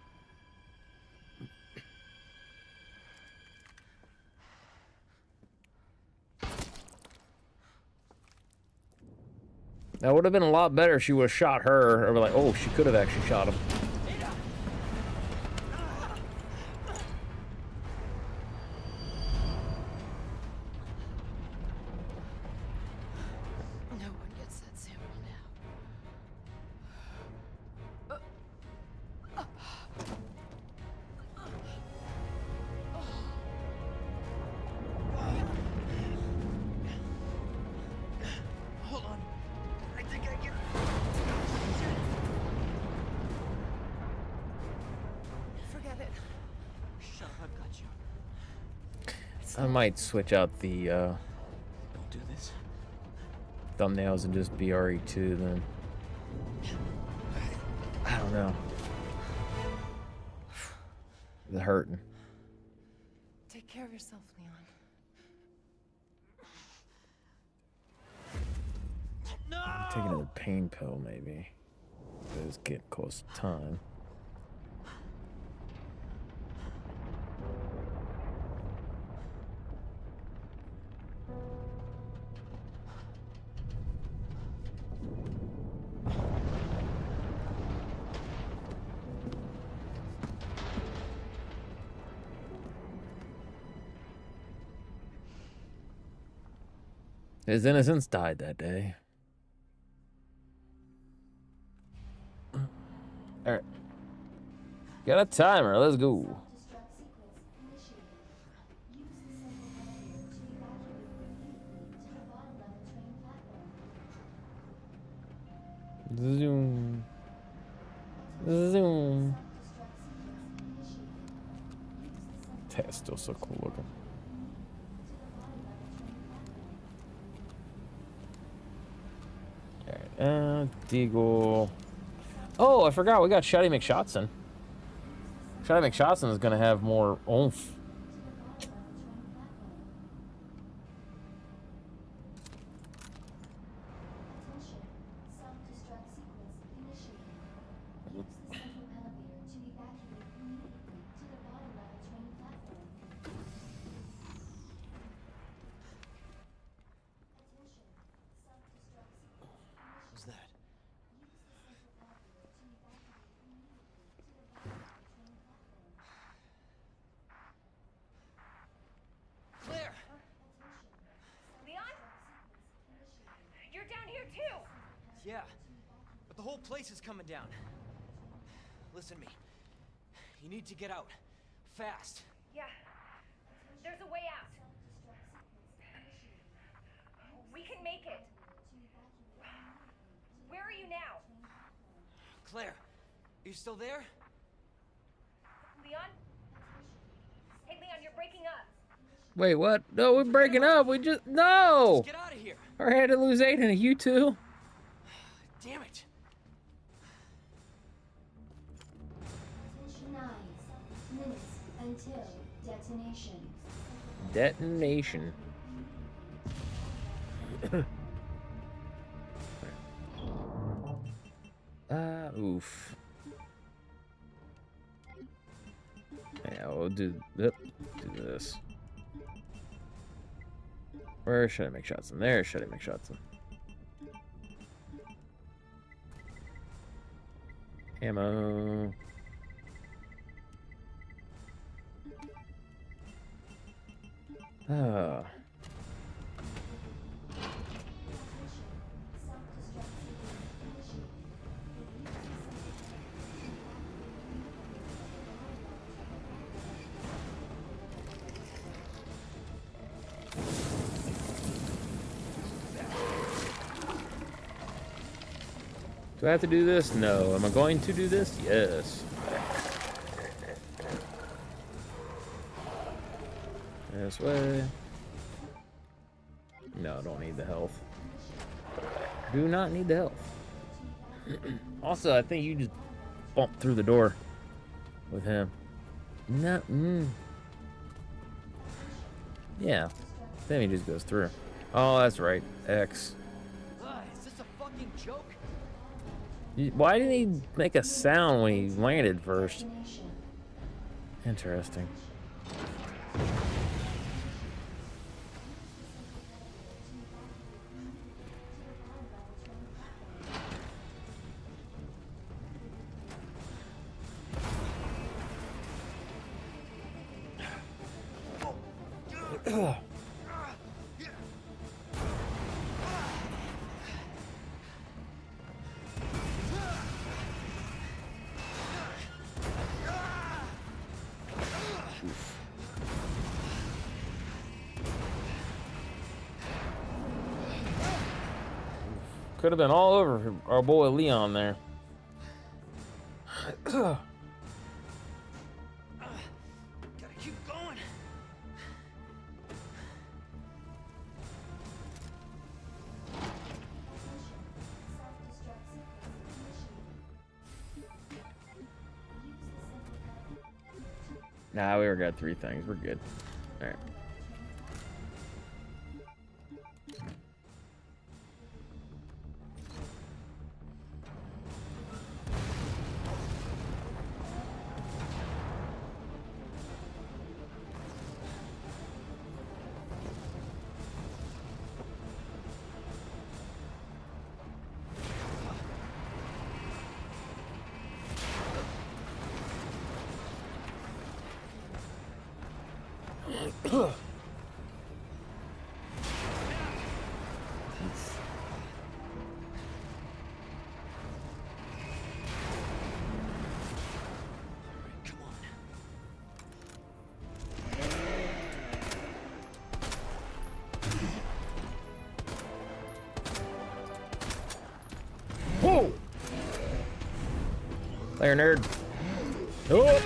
That would have been a lot better if she would have shot her. Or like, oh, she could have actually shot him. No one gets that sample now. Hold on. I think I can. Forget it. Shut up, I've got you. I might switch out the Don't do this. thumbnails and just be RE2 then. I don't know. It's hurting. Take care of yourself, Leon. Take another pain pill, maybe. It's getting close to time. His innocence died that day. Alright. Got a timer, let's go. Zoom. Zoom. That's still so cool looking. Alright, Deagle. Oh, I forgot, we got Shotty McShotson. Shotty McShotson is gonna have more oomph. What's that? Claire! Leon? You're down here too! Yeah, but the whole place is coming down. Listen to me. You need to get out. Fast. Yeah. There's a way out. We can make it. Where are you now? Claire, are you still there? Leon? Hey, Leon, you're breaking up. Wait, what? No, we're breaking up. We just no. Just get out of here. I had to lose Aiden. You too. Damn it. Attention 9 minutes until detonation. Detonation. Oof. Yeah, we'll do this. Where should I make shots in? There should I make shots in? Ammo. Ah. Do I have to do this? No. Am I going to do this? Yes. This way. No, I don't need the health. Do not need the health. Also, I think you just bumped through the door with him. No. Yeah. Then he just goes through. Oh, that's right. X. Is this a fucking joke? Why didn't he make a sound when he landed first? Interesting. Could have been all over our boy Leon there. Gotta keep going. Nah, we already got 3 things. We're good. All right. Whoa! There, nerd. Oh!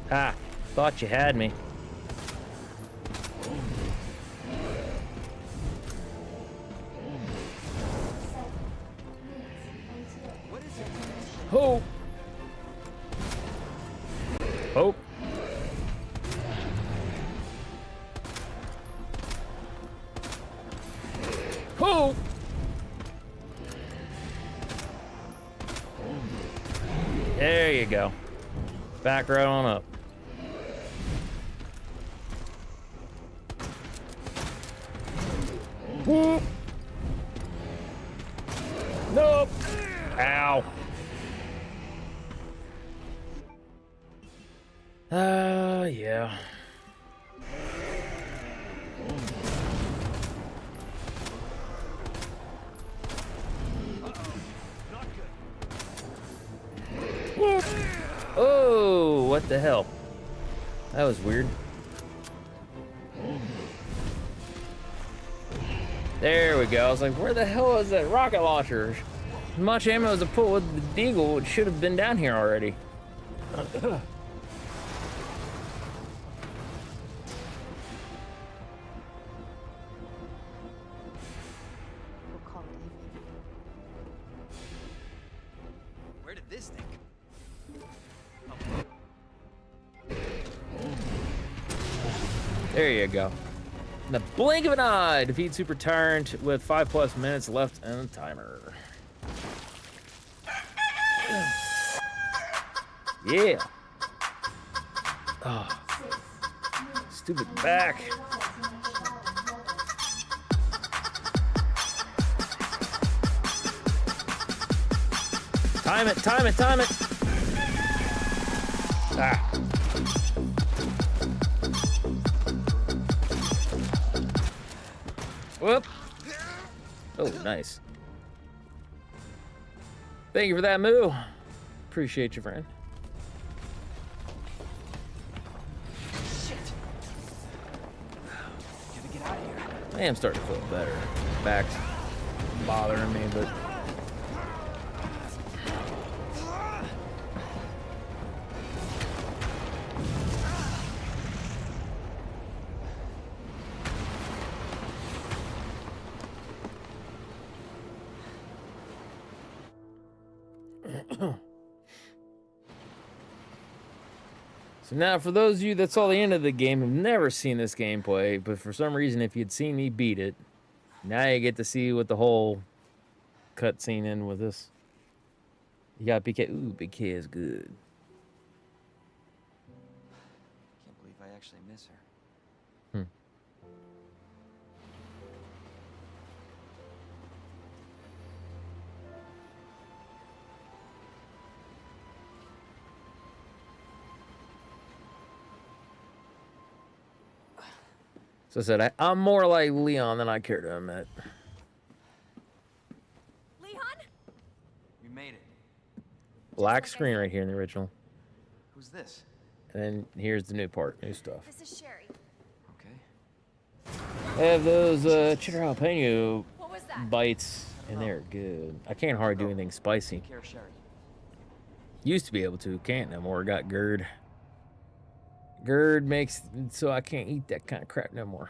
Ah, thought you had me. Hope. Hope. Hope. There you go. Back right on up. Whoop. Nope. Ow. Yeah. Whoop. Oh, what the hell? That was weird. There we go. I was like, where the hell is that rocket launcher? As much ammo as I put with the Deagle, it should have been down here already. Where did this thing There you go. In the blink of an eye, defeat Super Tyrant with 5+ minutes left in the timer. Yeah. Oh. Stupid back. Time it, time it, time it. Ah. Whoop. Oh, nice. Thank you for that, Moo. Appreciate you, friend. Shit! am starting to feel better. Back's bothering me, but. So now, for those of you that saw the end of the game, have never seen this gameplay, but for some reason, if you'd seen me beat it, now you get to see what the whole cutscene in with this. You got BK. Ooh, BK is good. Can't believe I actually miss her. So I said, I'm more like Leon than I care to admit. Leon? We made it. Black screen right here in the original. Who's this? And then here's the new part, new stuff. This is Sherry. Okay. I have those cheddar jalapeno What was that? bites, and they're good. I can't hardly do anything spicy. Take care of Sherry. Used to be able to, can't no more. Got GERD. GERD makes so I can't eat that kind of crap no more.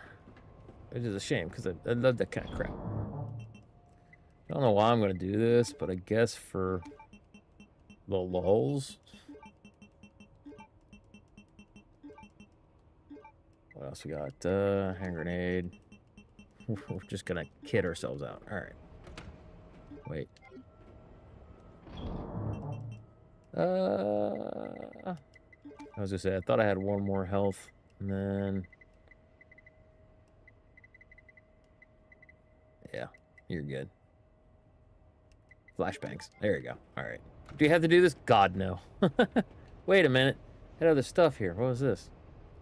Which is a shame, because I love that kind of crap. I don't know why I'm going to do this, but I guess for the lulz. What else we got? Hand grenade. We're just going to kid ourselves out. All right. Wait. I was gonna say, I thought I had one more health, and then... Yeah, you're good. Flashbangs. There you go. Alright. Do you have to do this? God, no. Wait a minute. I had other stuff here. What was this?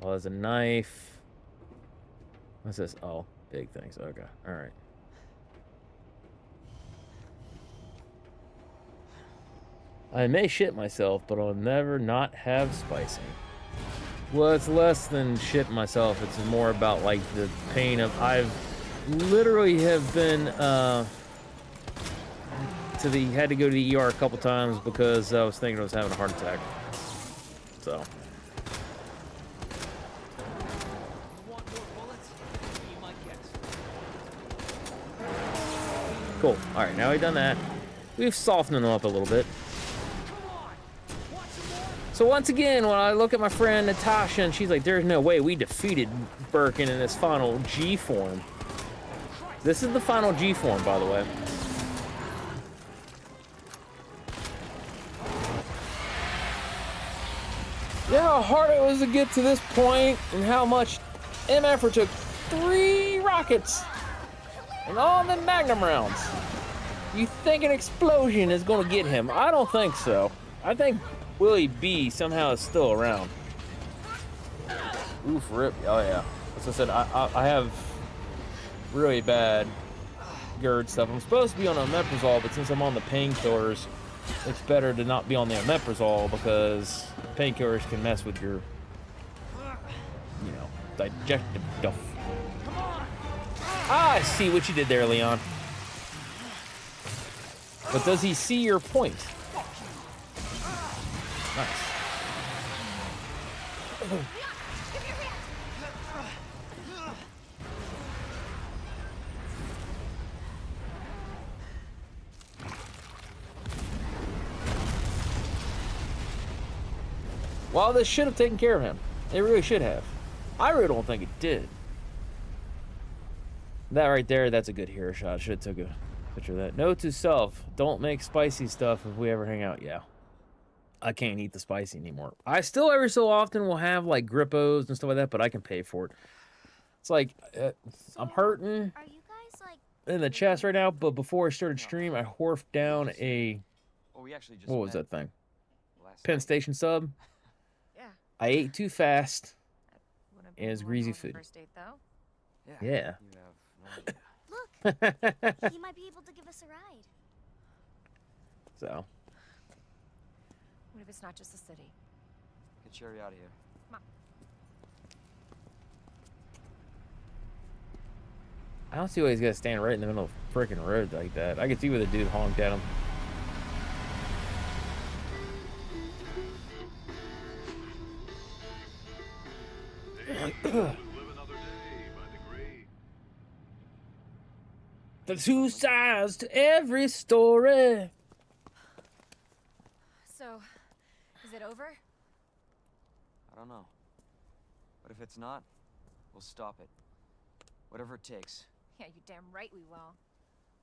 Oh, there's a knife. What's this? Oh, big things. Okay. Alright. I may shit myself, but I'll never not have spicy. Well, it's less than shit myself. It's more about, like, the pain of... I've literally have been, had to go to the ER a couple times because I was thinking I was having a heart attack. So... Cool. Alright, now we've done that. We've softened them up a little bit. So once again, when I look at my friend Natasha, and she's like, there's no way we defeated Birkin in this final G form. This is the final G form, by the way. You know how hard it was to get to this point, and how much MF took 3 rockets and all the Magnum rounds. You think an explosion is going to get him? I don't think so. I think Willie B somehow is still around. Oof, rip. Oh, yeah. As I said, I have really bad GERD stuff. I'm supposed to be on omeprazole, but since I'm on the painkillers, it's better to not be on the omeprazole because painkillers can mess with your, you know, digestive stuff. Ah, I see what you did there, Leon. But does he see your point? Nice. Well, this should have taken care of him. It really should have. I really don't think it did. That right there, that's a good hero shot. Should have took a picture of that. Note to self, don't make spicy stuff if we ever hang out. Yeah. I can't eat the spicy anymore. I still every so often will have like Grippos and stuff like that, but I can pay for it. It's like, I'm hurting Are you guys like in the chest right now, but before I started stream, I horfed down a, Oh, we actually just what was met that thing? last Penn night. Station sub. Yeah. I ate too fast. Wouldn't And it's be greasy normal food. First date, though. Yeah. You have no idea. Look, he might be able to give us a ride. So, What if it's not just a city? Get Sherry out of here. Come on. I don't see why he's gonna stand right in the middle of the freaking road like that. I can see where the dude honked at him. The two sides to every story. So, is it over? I don't know. But if it's not, we'll stop it. Whatever it takes. Yeah, you're damn right we will.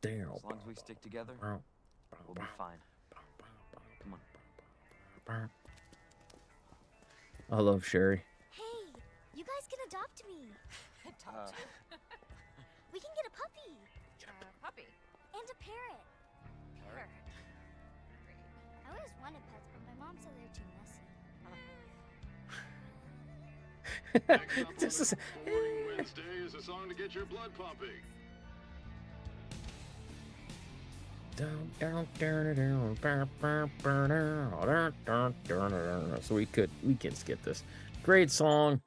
Damn. As long as we stick together, we'll be fine. Come on. I love Sherry. Hey, you guys can adopt me. Adopt you? We can get a puppy. Puppy. And a parrot. Parrot. I always wanted pets, but my mom said they're too messy. This is. Wednesday is a song to get your blood pumping. So we can skip this. Great song.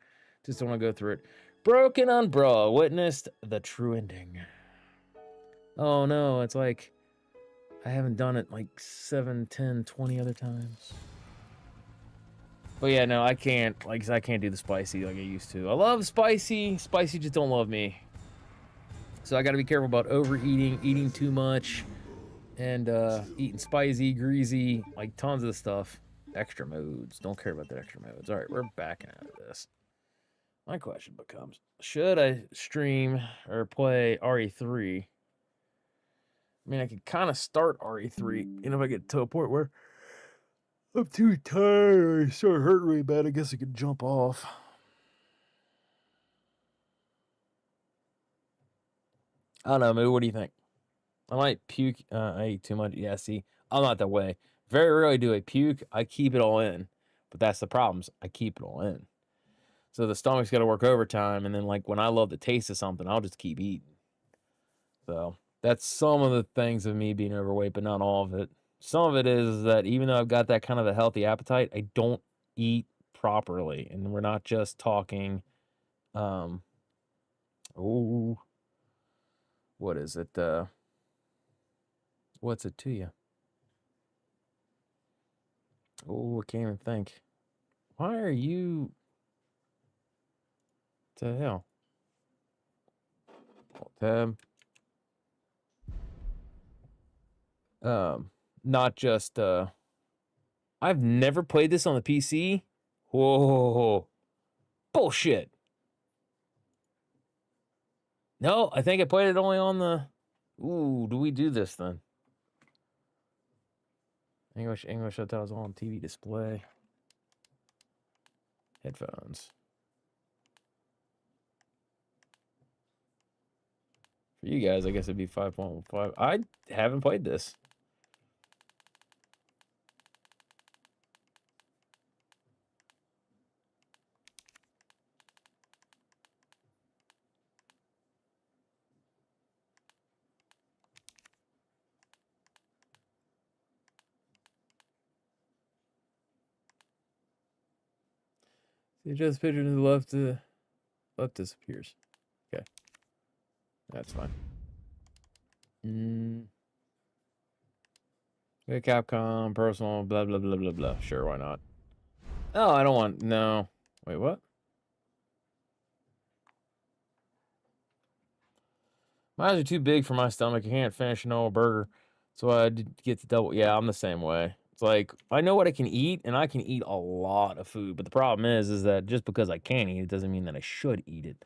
Just don't want to go through it. Broken Umbrella witnessed the true ending. Oh no, it's like I haven't done it like 7, 10, 20 other times. But yeah, no, I can't. Like, I can't do the spicy like I used to. I love spicy. Spicy just don't love me. So I got to be careful about overeating, eating too much, and eating spicy, greasy, like tons of stuff. Extra modes. Don't care about the extra modes. All right, we're backing out of this. My question becomes, should I stream or play RE3? I mean, I could kind of start RE3, and if I get to a point where I'm too tired, I start hurting really bad, I guess I could jump off. I don't know, Moo, what do you think? I might puke. I eat too much. Yeah, see, I'm not that way. Very rarely do I puke. I keep it all in. But that's the problem. I keep it all in. So the stomach's got to work overtime. And then, like, when I love the taste of something, I'll just keep eating. So that's some of the things of me being overweight, but not all of it. Some of it is that even though I've got that kind of a healthy appetite, I don't eat properly. And we're not just talking, what is it? What's it to you? Oh, I can't even think. Why are you... What the hell? Tab. Not just, I've never played this on the PC. Whoa. Bullshit. No, I think I played it only on the... Ooh, do we do this then? English subtitles on TV display. Headphones. For you guys, I guess it'd be 5.5. I haven't played this. See, just picture to the left disappears. Okay. That's fine. Okay, Capcom, personal, blah, blah, blah, blah, blah. Sure, why not? Oh, I don't want... No. Wait, what? My eyes are too big for my stomach. I can't finish an old burger. So I did get the double... Yeah, I'm the same way. It's like, I know what I can eat, and I can eat a lot of food. But the problem is that just because I can eat it doesn't mean that I should eat it.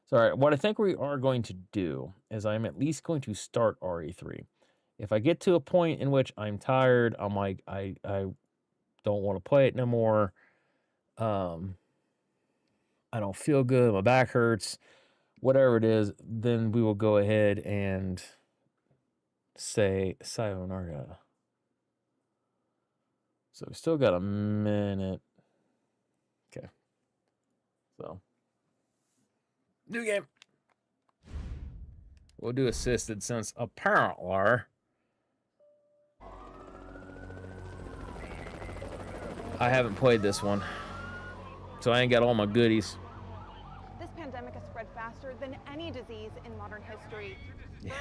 So, all right, what I think we are going to do is I'm at least going to start RE3. If I get to a point in which I'm tired, I'm like, I don't want to play it no more. I don't feel good. My back hurts. Whatever it is, then we will go ahead and say sayonara. So we still got a minute. Okay. So, new game. We'll do assisted since apparently I haven't played this one. So I ain't got all my goodies. This pandemic has spread fast. faster than any disease in modern history. Yeah.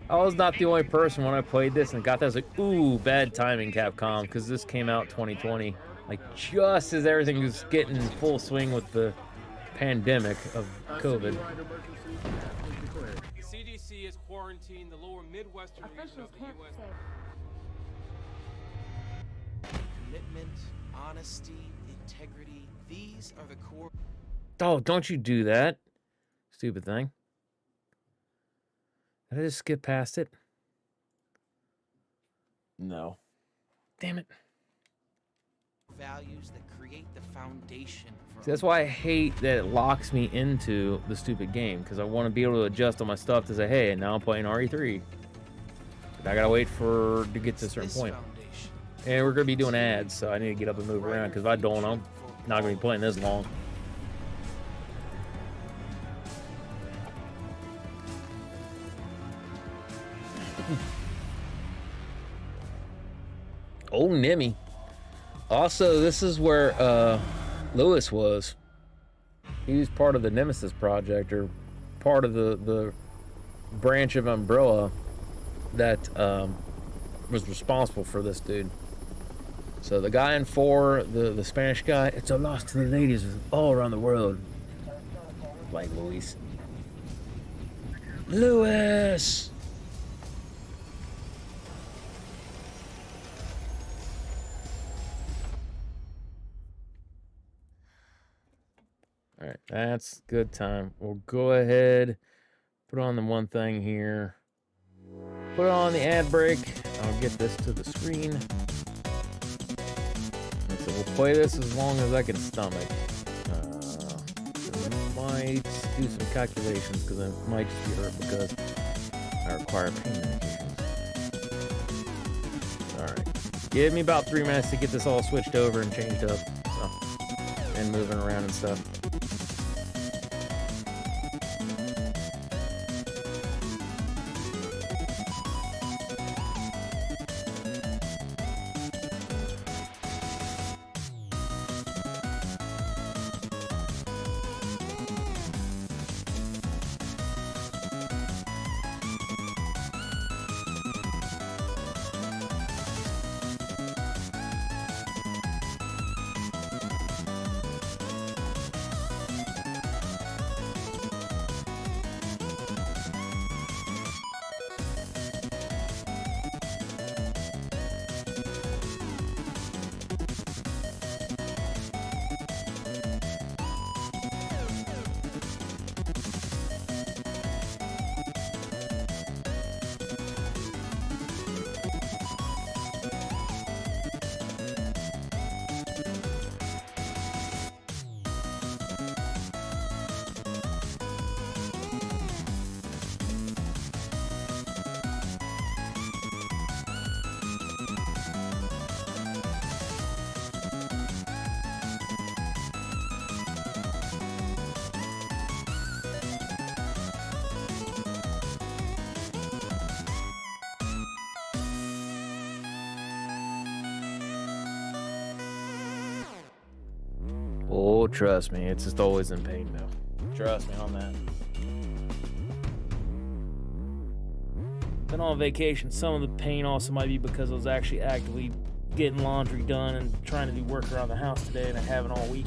I was not the only person when I played this and got that. I was like, ooh, bad timing, Capcom, because this came out 2020. Like, just as everything was getting in full swing with the pandemic of COVID. The CDC has quarantined the lower Midwestern region of the U.S. Commitment, honesty, integrity, these are the core... Oh, don't you do that. Stupid thing. Did I just skip past it? No. Damn it. Values that create the foundation for... See, that's why I hate that it locks me into the stupid game, because I want to be able to adjust all my stuff to say, hey, now I'm playing RE3. But I gotta wait to get to a certain point. And we're gonna be doing ads, so I need to get up and move around, because if I don't, I'm not gonna be playing this long. Oh, Nimmy. Also, this is where Lewis was. He was part of the Nemesis project, or part of the branch of Umbrella that was responsible for this dude. So the guy in 4, the Spanish guy, it's a loss to the ladies all around the world. Like Luis. Lewis! All right, that's good time. We'll go ahead, put on the one thing here. Put on the ad break. I'll get this to the screen. And so we'll play this as long as I can stomach. I might do some calculations because I might just be hurt because I require pain medications. All right, give me about 3 minutes to get this all switched over and changed up, so, and moving around and stuff. Oh, trust me, it's just always in pain now. Trust me on that. Been on vacation. Some of the pain also might be because I was actually actively getting laundry done and trying to do work around the house today, and I haven't all week.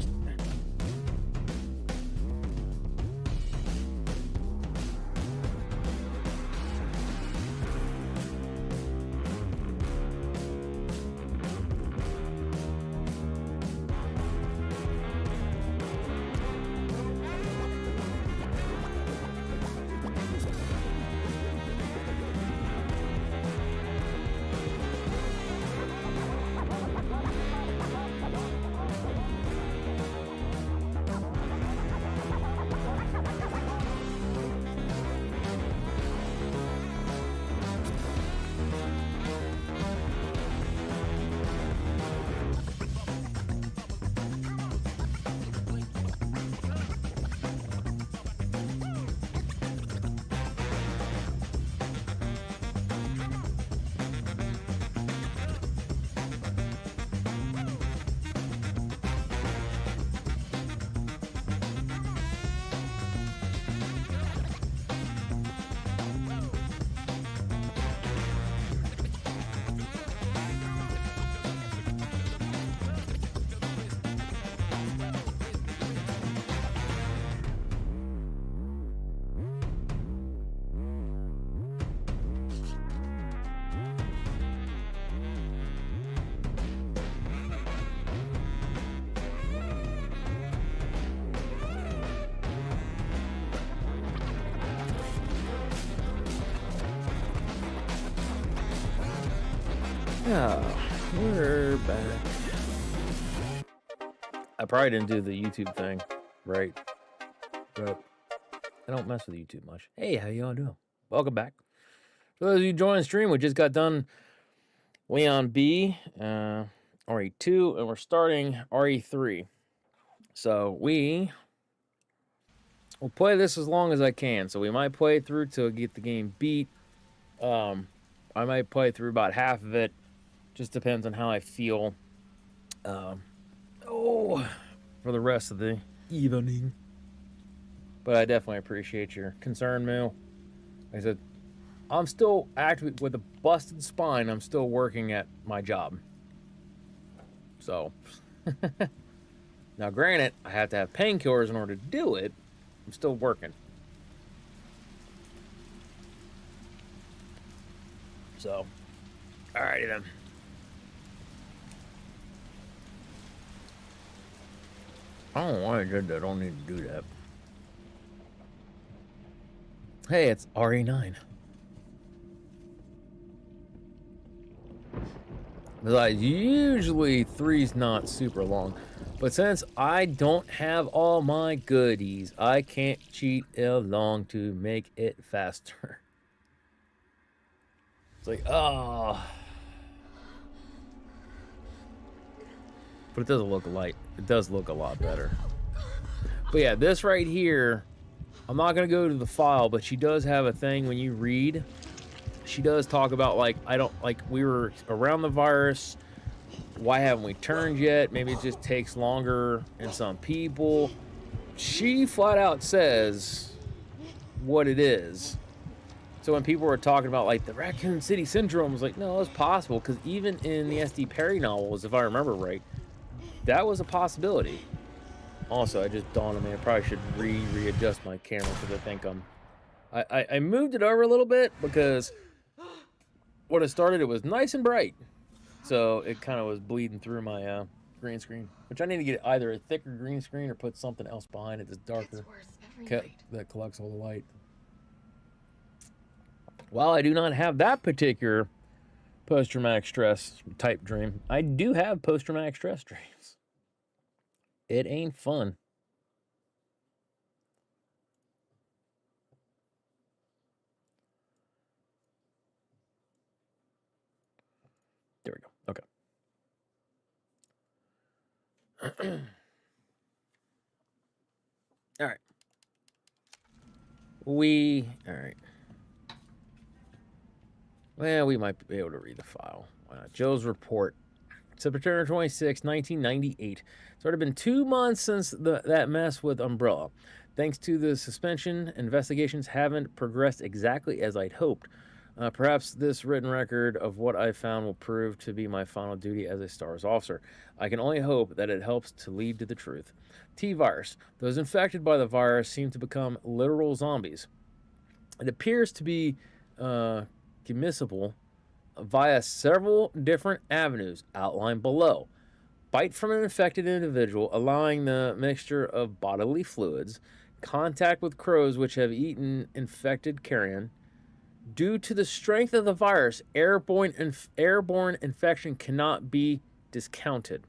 We're back. I probably didn't do the YouTube thing, right? But I don't mess with YouTube much. Hey, how y'all doing? Welcome back. For those of you joining the stream, we just got done Leon B, RE2, and we're starting RE3. So we'll play this as long as I can. So we might play through till get the game beat. I might play through about half of it. Just depends on how I feel. For the rest of the evening. But I definitely appreciate your concern, Moo. Like I said, I'm still active with a busted spine. I'm still working at my job. So, now granted, I have to have painkillers in order to do it. I'm still working. So, alrighty then. I don't know why I did that. I don't need to do that. Hey, it's RE9. Besides, usually 3's not super long. But since I don't have all my goodies, I can't cheat along to make it faster. It's like, oh. But it doesn't look light. It does look a lot better. But yeah, this right here, I'm not going to go to the file, but she does have a thing when you read. She does talk about, like, we were around the virus. Why haven't we turned yet? Maybe it just takes longer in some people. She flat out says what it is. So when people were talking about, like, the Raccoon City Syndrome, I was like, no, it's possible. Because even in the S.D. Perry novels, if I remember right, that was a possibility. Also, I just dawned on me, I probably should readjust my camera because I think I moved it over a little bit because when it started, it was nice and bright. So it kind of was bleeding through my green screen, which I need to get either a thicker green screen or put something else behind it that's darker that collects all the light. While I do not have that particular post-traumatic stress type dream, I do have post-traumatic stress dreams. It ain't fun. There we go. Okay. All right. All right. Well, we might be able to read the file. Why not? Joe's report. September 26, 1998. It's already been 2 months since that mess with Umbrella. Thanks to the suspension, investigations haven't progressed exactly as I'd hoped. Perhaps this written record of what I found will prove to be my final duty as a STARS officer. I can only hope that it helps to lead to the truth. T-virus. Those infected by the virus seem to become literal zombies. It appears to be communicable via several different avenues outlined below. Bite from an infected individual, allowing the mixture of bodily fluids, contact with crows which have eaten infected carrion. Due to the strength of the virus, airborne infection cannot be discounted.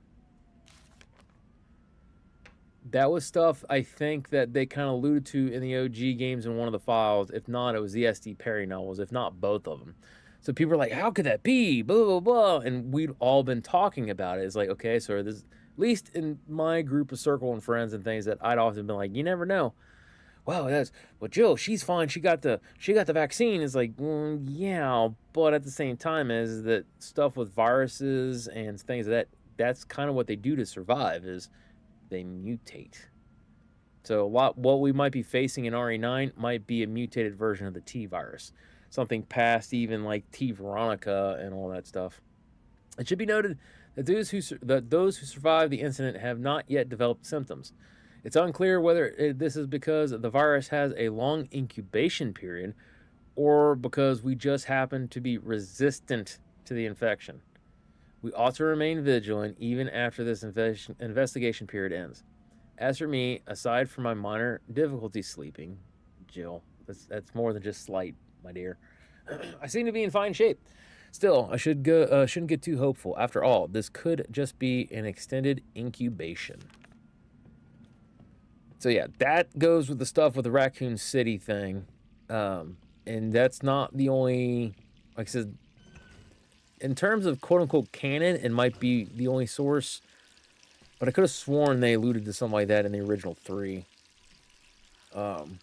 That was stuff I think that they kind of alluded to in the OG games in one of the files. If not, it was the S.D. Perry novels, if not both of them. So people were like, how could that be? Blah, blah, blah. And we'd all been talking about it. It's like, okay, so this, at least in my group of circle and friends and things, that I'd often been like, you never know. Well, Jill, she's fine. She got the vaccine. It's like, yeah, but at the same time, is that stuff with viruses and things that's kind of what they do to survive, is they mutate. So what we might be facing in RE9 might be a mutated version of the T virus. Something past even like T Veronica and all that stuff. It should be noted that those who survived the incident have not yet developed symptoms. It's unclear whether this is because the virus has a long incubation period or because we just happen to be resistant to the infection. We ought to remain vigilant even after this investigation period ends. As for me, aside from my minor difficulty sleeping, Jill, that's more than just slight, my dear, I seem to be in fine shape. Still, I shouldn't get too hopeful. After all, this could just be an extended incubation. So yeah, that goes with the stuff with the Raccoon City thing. And that's not the only, like I said, in terms of quote-unquote canon, it might be the only source. But I could have sworn they alluded to something like that in the original 3. And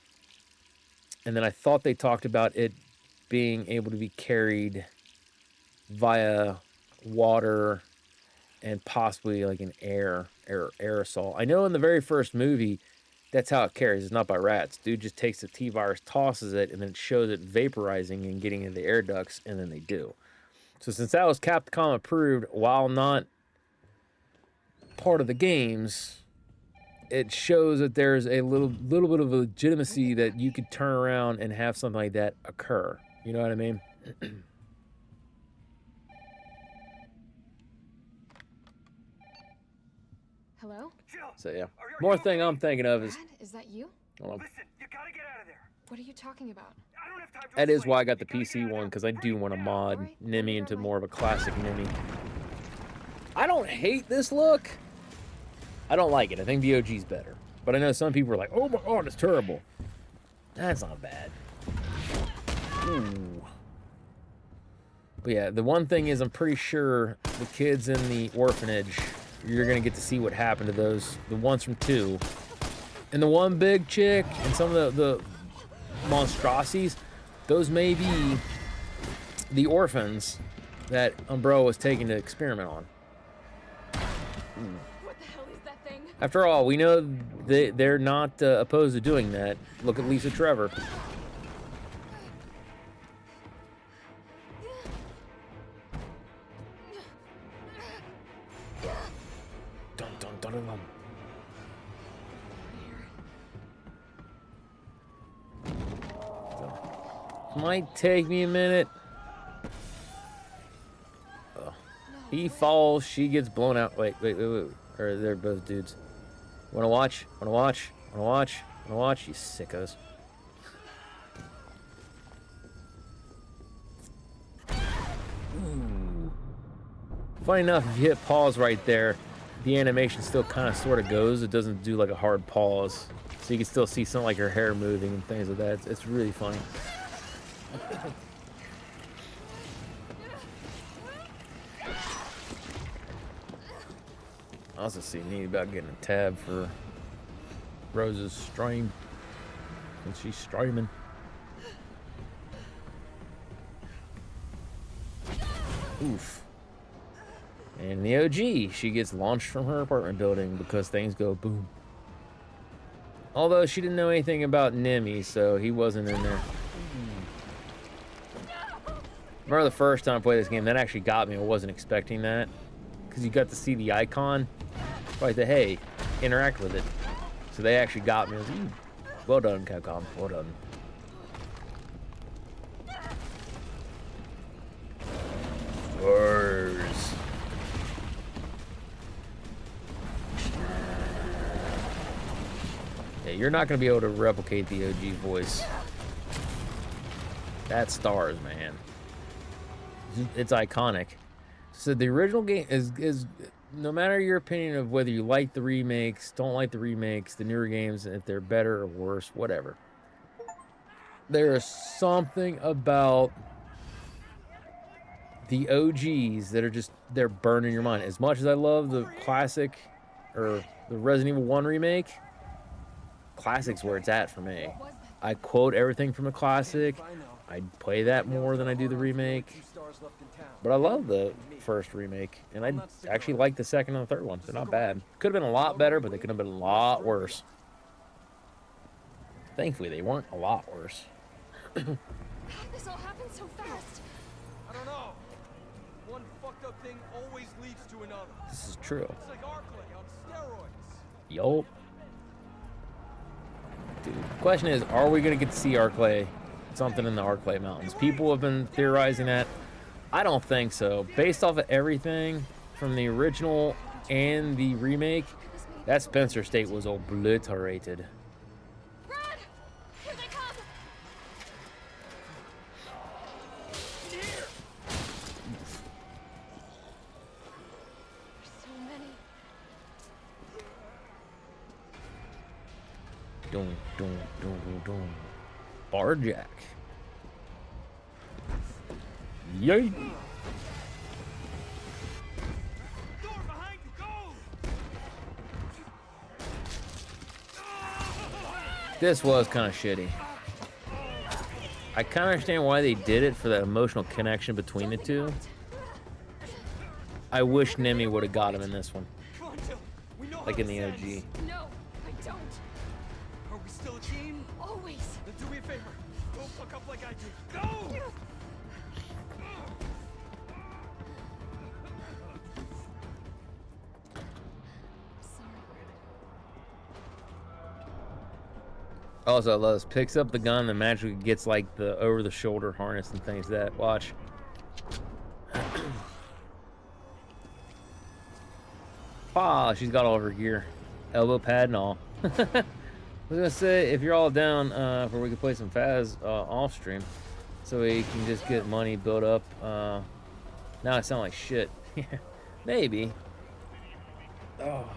then I thought they talked about it being able to be carried via water and possibly like an aerosol. I know in the very first movie, that's how it carries. It's not by rats. Dude just takes the T-virus, tosses it, and then it shows it vaporizing and getting into the air ducts, and then they do. So since that was Capcom approved, while not part of the games, it shows that there's a little bit of legitimacy that you could turn around and have something like that occur. You know what I mean? Hello? So yeah, more thing I'm thinking of is. Dad, is that you? Hold on. Listen, you gotta get out of there. What are you talking about? I don't have time to That is explain. why I got the PC one, because I do want to mod Nimi into more of a classic Nimi. I don't hate this look. I don't like it. I think the OG's better. But I know some people are like, oh my god, it's terrible. That's not bad. Ooh. But yeah, the one thing is I'm pretty sure the kids in the orphanage, you're going to get to see what happened to those, the ones from 2. And the one big chick and some of the monstrosities, those may be the orphans that Umbrella was taking to experiment on. What the hell is that thing? After all, we know they're not opposed to doing that. Look at Lisa Trevor. Dun, dun, dun, dun, dun. Might take me a minute. Oh. He falls, she gets blown out. Wait. Or they're both dudes. Wanna watch? Wanna watch? Wanna watch? Wanna watch? You sickos. Ooh. Funny enough, if you hit pause right there, the animation still kind of sort of goes. It doesn't do like a hard pause. So you can still see something like her hair moving and things like that. It's really funny. I also see neat about getting a tab for Rose's stream, since she's streaming. Oof. And the OG, she gets launched from her apartment building because things go boom. Although she didn't know anything about Nimi, so he wasn't in there. Remember the first time I played this game, that actually got me. I wasn't expecting that. Because you got to see the icon. Like the, hey, interact with it. So they actually got me. I was like, well done, Capcom. Well done. Wars. Yeah, you're not going to be able to replicate the OG voice. That's stars, man. It's iconic. So the original game is no matter your opinion of whether you like the remakes, don't like the remakes, the newer games, if they're better or worse, whatever. There is something about the OGs that are just, they're burning your mind. As much as I love the classic or the Resident Evil 1 remake, classic's where it's at for me. I quote everything from the classic. I play that more than I do the remake. But I love the first remake, and I actually like the second and the third one. They're not bad. Could have been a lot better, but they could have been a lot worse. Thankfully, they weren't a lot worse. This all happened so fast. I don't know. One fucked up thing always leads to another. This is true. It's like Arclay on steroids. Yup. Dude, the question is, are we going to get to see Arclay, something in the Arclay Mountains? People have been theorizing that. I don't think so. Based off of everything from the original and the remake, that Spencer State was obliterated. Run! Here they come! Dun, dun, dun, dun, dun. Barjack. Yay! This was kind of shitty. I kind of understand why they did it for that emotional connection between the two. I wish Nemi would have got him in this one. Like in the OG. No, I don't. Are we still a team? Always. Then do me a favor. Don't fuck up like I did. Go! Also, I love this. Picks up the gun and magically gets like the over-the-shoulder harness and things like that. Watch. Ah, she's got all of her gear. Elbow pad and all. I was gonna say, if you're all down for we could play some Faz off stream, so we can just get money built up. Now I sound like shit. Maybe. Oh.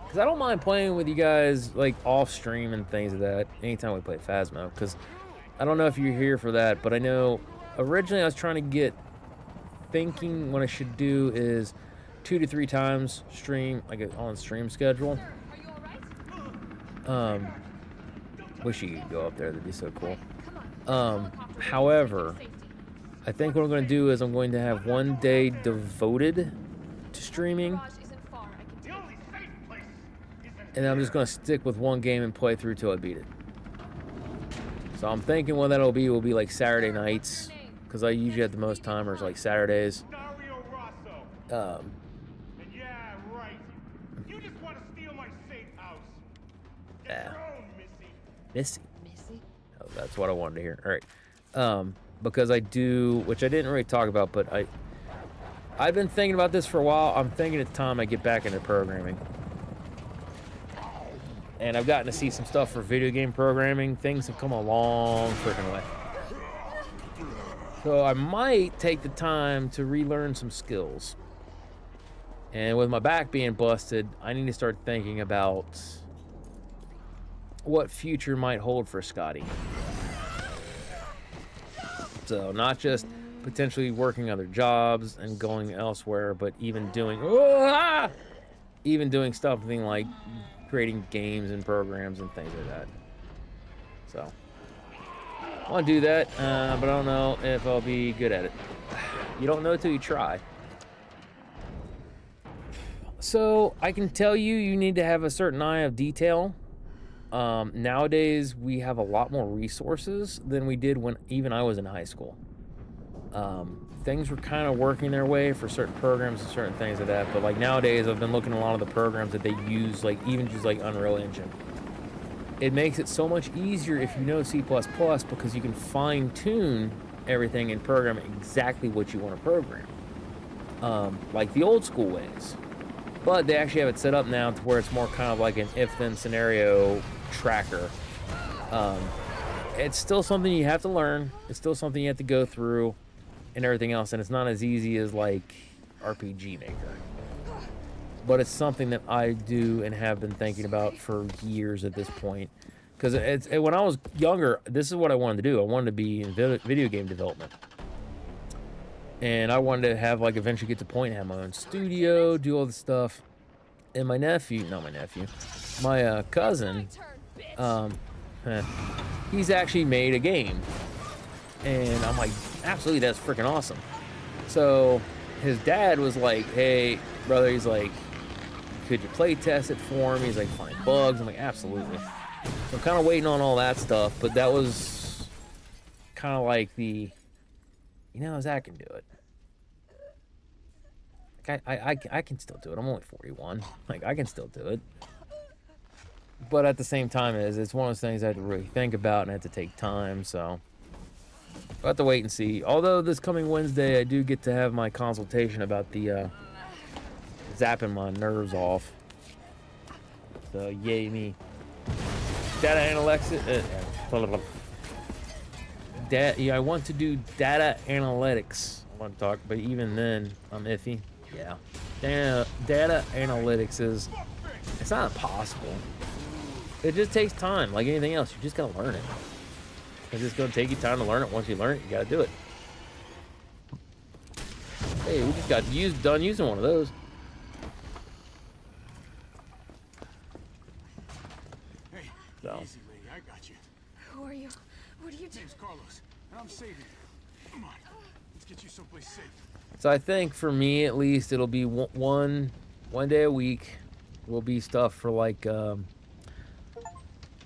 Because I don't mind playing with you guys like off stream and things like that anytime we play Phasmo. Because I don't know if you're here for that, but I know originally I was trying to get thinking what I should do is 2 to 3 times stream, like an on stream schedule. Wish you could go up there, that'd be so cool. However, I think what I'm going to do is I'm going to have one day devoted to streaming. And I'm just going to stick with one game and play through till I beat it. So I'm thinking what that'll be will be like Saturday nights. Because I usually have the most timers like Saturdays. Yeah, right. You just want to steal my safe house. Get your own, Missy. Missy? Oh, that's what I wanted to hear. All right. Because I do, which I didn't really talk about, but I've been thinking about this for a while. I'm thinking it's time I get back into programming. And I've gotten to see some stuff for video game programming. Things have come a long freaking way. So I might take the time to relearn some skills. And with my back being busted, I need to start thinking about what future might hold for Scotty. So not just potentially working other jobs and going elsewhere, but even doing something like creating games and programs and things like that. So I want to do that, but I don't know if I'll be good at it. You don't know till you try. So I can tell you need to have a certain eye of detail. Nowadays we have a lot more resources than we did when even I was in high school. Things were kind of working their way for certain programs and certain things like that, but like nowadays I've been looking at a lot of the programs that they use, like even just like Unreal Engine. It makes it so much easier if you know C++ because you can fine-tune everything and program exactly what you want to program, like the old school ways. But they actually have it set up now to where it's more kind of like an if-then scenario tracker. It's still something you have to learn. It's still something you have to go through and everything else. And it's not as easy as like RPG Maker. But it's something that I do and have been thinking about for years at this point. Because when I was younger, this is what I wanted to do. I wanted to be in video game development. And I wanted to have, like, eventually get to the point and have my own studio, do all this stuff. And my cousin, he's actually made a game. And I'm like, absolutely, that's freaking awesome. So his dad was like, hey, brother, he's like, could you play test it for me? He's like, find bugs. I'm like, absolutely. So I'm kind of waiting on all that stuff. But that was kind of like the, Zach can do it. Like I can still do it. I'm only 41. Like, I can still do it. But at the same time, it's one of those things I have to really think about and I have to take time, so I'll have to wait and see. Although this coming Wednesday, I do get to have my consultation about the zapping my nerves off. So, yay me. Data analytics. I want to do data analytics. I want to talk, but even then, I'm iffy. Yeah. Data analytics it's not impossible. It just takes time, like anything else. You just gotta learn it. It's just gonna take you time to learn it. Once you learn it, you gotta do it. Hey, we just got done using one of those. Hey, So. easy, lady. I got you. Who are you? What are you doing? Name's Carlos, and I'm saving you. Come on, let's get you someplace safe. So I think for me, at least, it'll be one day a week. Will be stuff for like the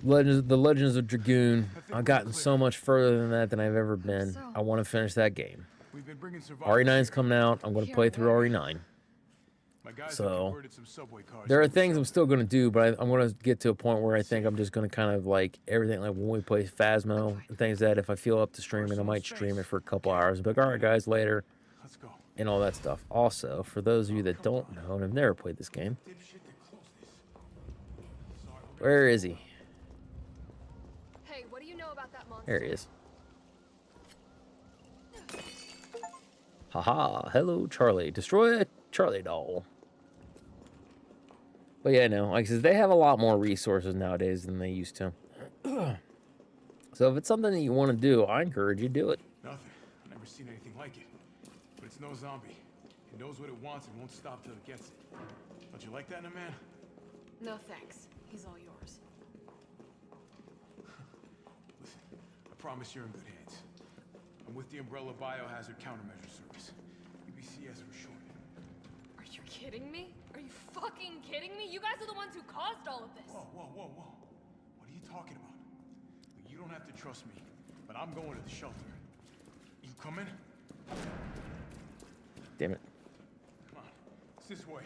Legends of Dragoon. I've gotten so much further than that than I've ever been. I want to finish that game. RE9's coming out. I'm going to play through RE9. So there are things I'm still going to do, but I'm going to get to a point where I think I'm just going to kind of like everything, like when we play Phasmo and things that if I feel up to streaming, I might stream it for a couple hours. But all right, guys, later. And all that stuff. Also, for those of you that don't know and have never played this game, where is he? Hey, what do you know about that monster? There he is. Haha, hello Charlie. Destroy a Charlie doll. But yeah, no, like I said, they have a lot more resources nowadays than they used to. So if it's something that you want to do, I encourage you to do it. Nothing. I've never seen anything like it. But it's no zombie. It knows what it wants and won't stop till it gets it. Don't you like that in a man? No thanks. He's all yours. Listen, I promise you're in good hands. I'm with the Umbrella Biohazard Countermeasure Service. UBCS for short. Are you kidding me? Are you fucking kidding me? You guys are the ones who caused all of this. Whoa, whoa, whoa, whoa. What are you talking about? You don't have to trust me, but I'm going to the shelter. You coming? Damn it. Come on, it's this way.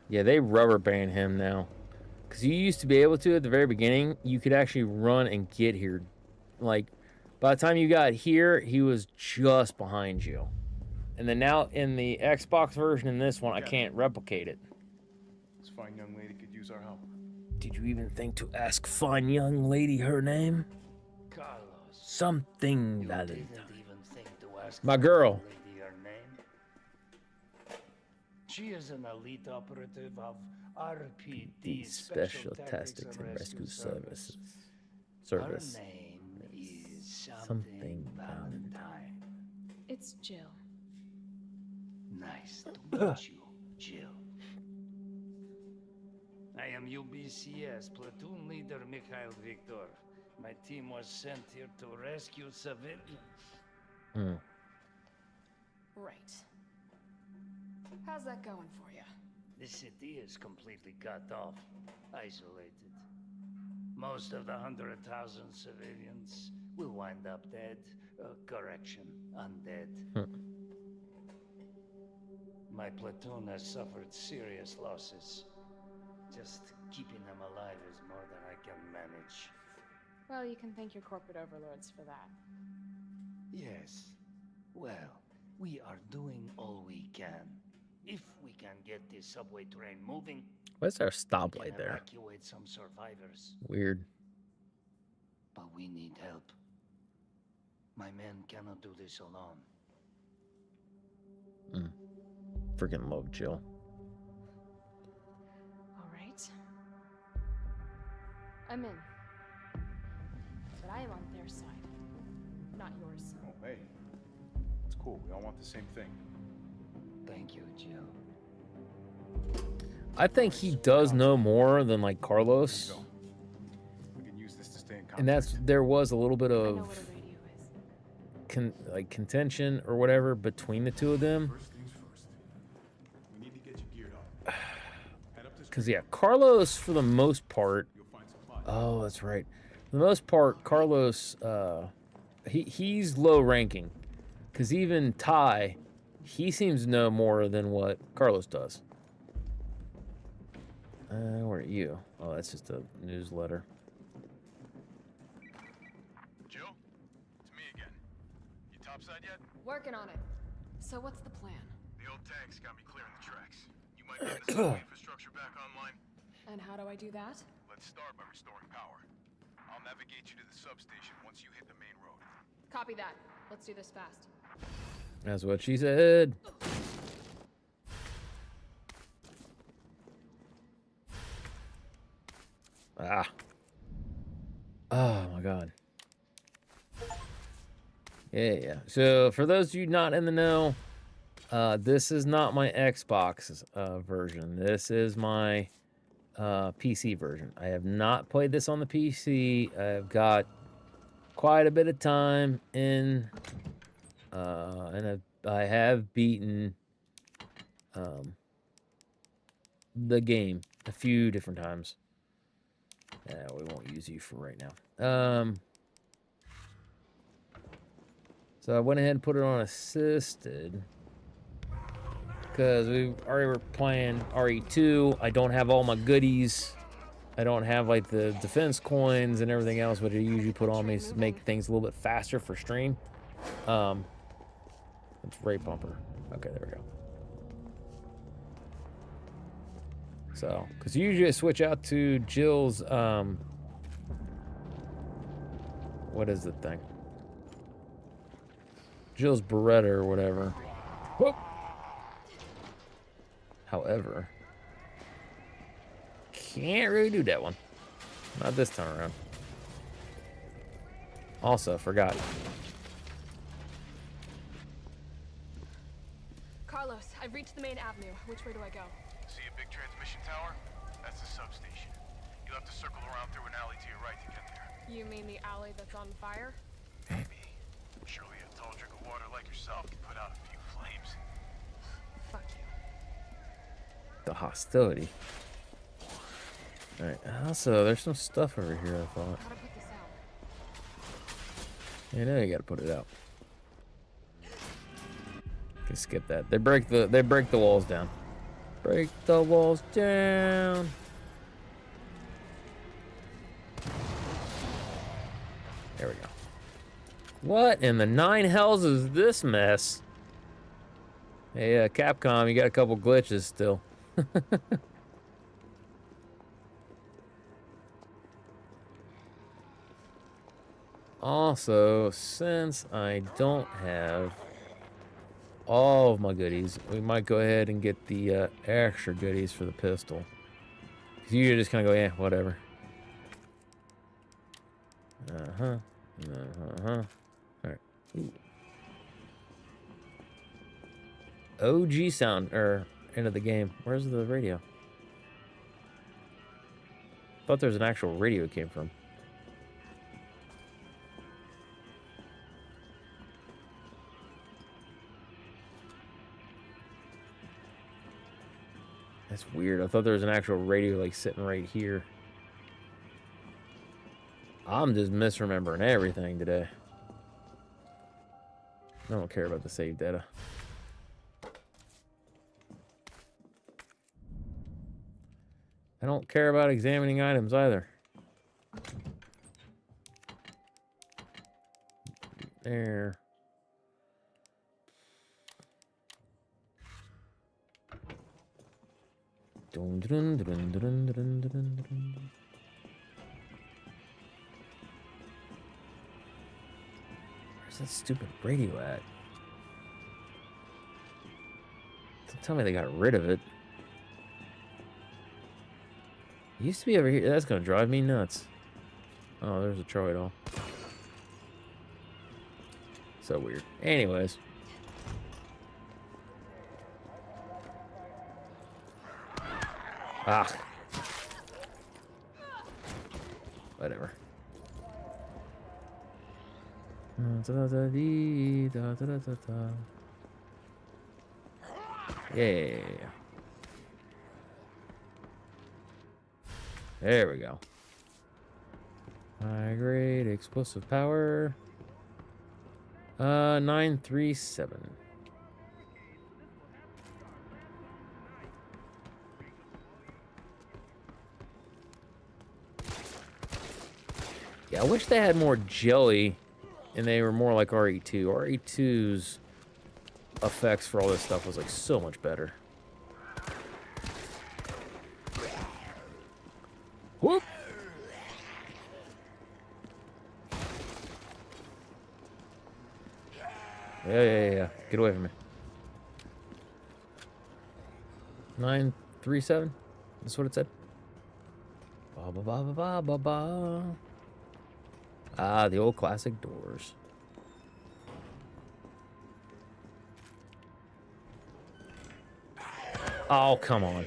Yeah, they rubber band him now. Because you used to be able to, at the very beginning, you could actually run and get here. Like, by the time you got here, he was just behind you. And then now, in the Xbox version, in this one, I can't replicate it. This fine young lady could use our help. Did you even think to ask fine young lady her name? Carlos. Something You that didn't even think to ask my girl. lady her name? She is an elite operative of RPD, These Special Tactics and Rescue Services. Her name is something Valentine. It's Jill. Nice to meet you, Jill. I am UBCS platoon leader Mikhail Victor. My team was sent here to rescue civilians. Right. How's that going for you? The city is completely cut off, isolated. Most of the 100,000 civilians will wind up dead. Correction, undead. My platoon has suffered serious losses. Just keeping them alive is more than I can manage. Well, you can thank your corporate overlords for that. Yes. Well, we are doing all we can. If we can get this subway train moving, What's our we stoplight can there? evacuate some survivors. Weird. But we need help. My men cannot do this alone. Freaking love Jill. All right. I'm in. But I am on their side, not yours. Oh, hey. It's cool. We all want the same thing. Thank you, Jill. I think he does know more than like Carlos. We can use this to stay in contact. And there was a little bit I know of what a radio is. contention or whatever between the two of them. First things first. We need to get you geared up. Head up this Because, yeah, Carlos, for the most part... Oh, that's right. For the most part, Carlos, he's low ranking. Because even Ty, he seems to know more than what Carlos does. Where are you? Oh, that's just a newsletter. Jill, it's me again. You topside yet? Working on it. So what's the plan? The old tanks got me clearing the tracks. You might get the subway infrastructure back online. And how do I do that? Let's start by restoring power. I'll navigate you to the substation once you hit the main road. Copy that. Let's do this fast. That's what she said. Ah. Oh my god. Yeah. So for those of you not in the know, this is not my Xbox version. This is my PC version. I have not played this on the PC. I've got quite a bit of time in, and I have beaten the game a few different times. We won't use you for right now. So I went ahead and put it on assisted because we already were playing RE2. I don't have all my goodies. I don't have like the defense coins and everything else, which I usually put on me to make things a little bit faster for stream. It's rate bumper. Okay, there we go. So, because usually I switch out to Jill's, what is the thing? Jill's Beretta or whatever. Whoop. However, can't really do that one. Not this time around. Also, forgot. Carlos, I've reached the main avenue. Which way do I go? See a big transmission tower? That's the substation. You'll have to circle around through an alley to your right to get there. You mean the alley that's on fire? Maybe. Surely a tall drink of water like yourself can put out a few flames. Fuck you. The hostility. Alright, also, there's some stuff over here, I thought. How to put this out? You know you gotta put it out. Can skip that. They break the walls down. Break the walls down. There we go. What in the nine hells is this mess? Hey, Capcom, you got a couple glitches still. Also, since I don't have all of my goodies, we might go ahead and get the extra goodies for the pistol. Because you're just kind of go, yeah, whatever. Alright. OG sound, end of the game. Where's the radio? Thought there was an actual radio it came from. That's weird. I thought there was an actual radio like sitting right here. I'm just misremembering everything today. I don't care about the save data. I don't care about examining items either. There. Dun, dun, dun, dun, dun, dun, dun, dun. Where's that stupid radio at? Don't tell me they got rid of it. It used to be over here. That's gonna drive me nuts. Oh, there's a Troy doll. So weird. Anyways. Ah. Whatever. Yeah. There we go. High grade explosive power. 937. Yeah, I wish they had more jelly and they were more like RE2. RE2's effects for all this stuff was like so much better. Whoop! Yeah. Get away from me. 937? That's what it said. Ba ba ba ba ba ba. Ah, the old classic doors. Oh, come on.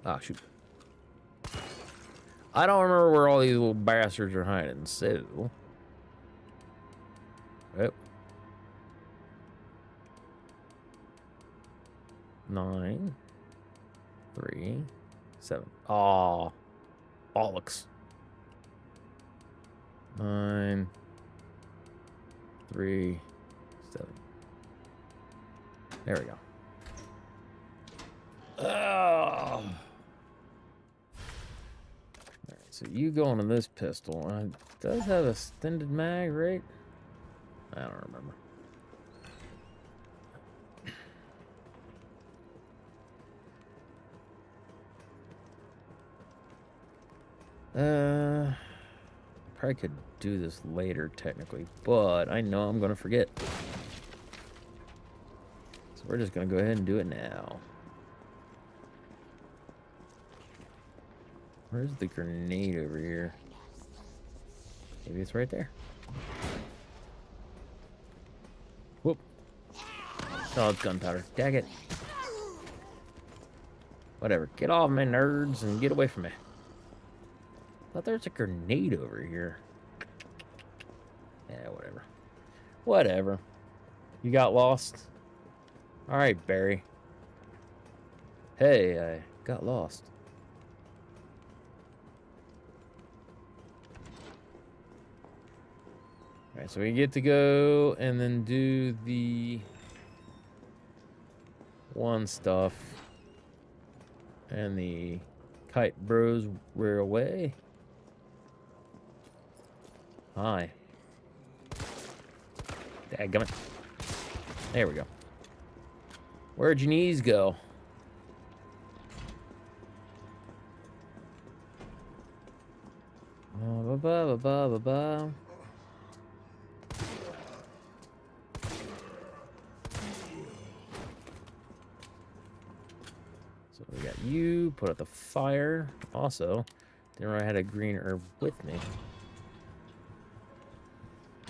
Ah, shoot. I don't remember where all these little bastards are hiding, so... Yep. 9, 3, 7. Aw. Bollocks. 9, 3, 7. There we go. Oh. Alright, so you go into this pistol. It does have a extended mag, right? I don't remember. Probably could do this later, technically, but I know I'm gonna forget. So we're just gonna go ahead and do it now. Where's the grenade over here? Maybe it's right there. Whoop. Oh, it's gunpowder. Dag it. Whatever. Get off me, nerds, and get away from me. Thought there was a grenade over here. Yeah, whatever. Whatever. You got lost? Alright, Barry. Hey, I got lost. Alright, so we get to go and then do the one stuff. And the kite bros were away. Hi. Dadgummit. There we go. Where'd your knees go? Ba ba ba ba ba ba. So we got you. Put out the fire. Also, didn't know I had a green herb with me.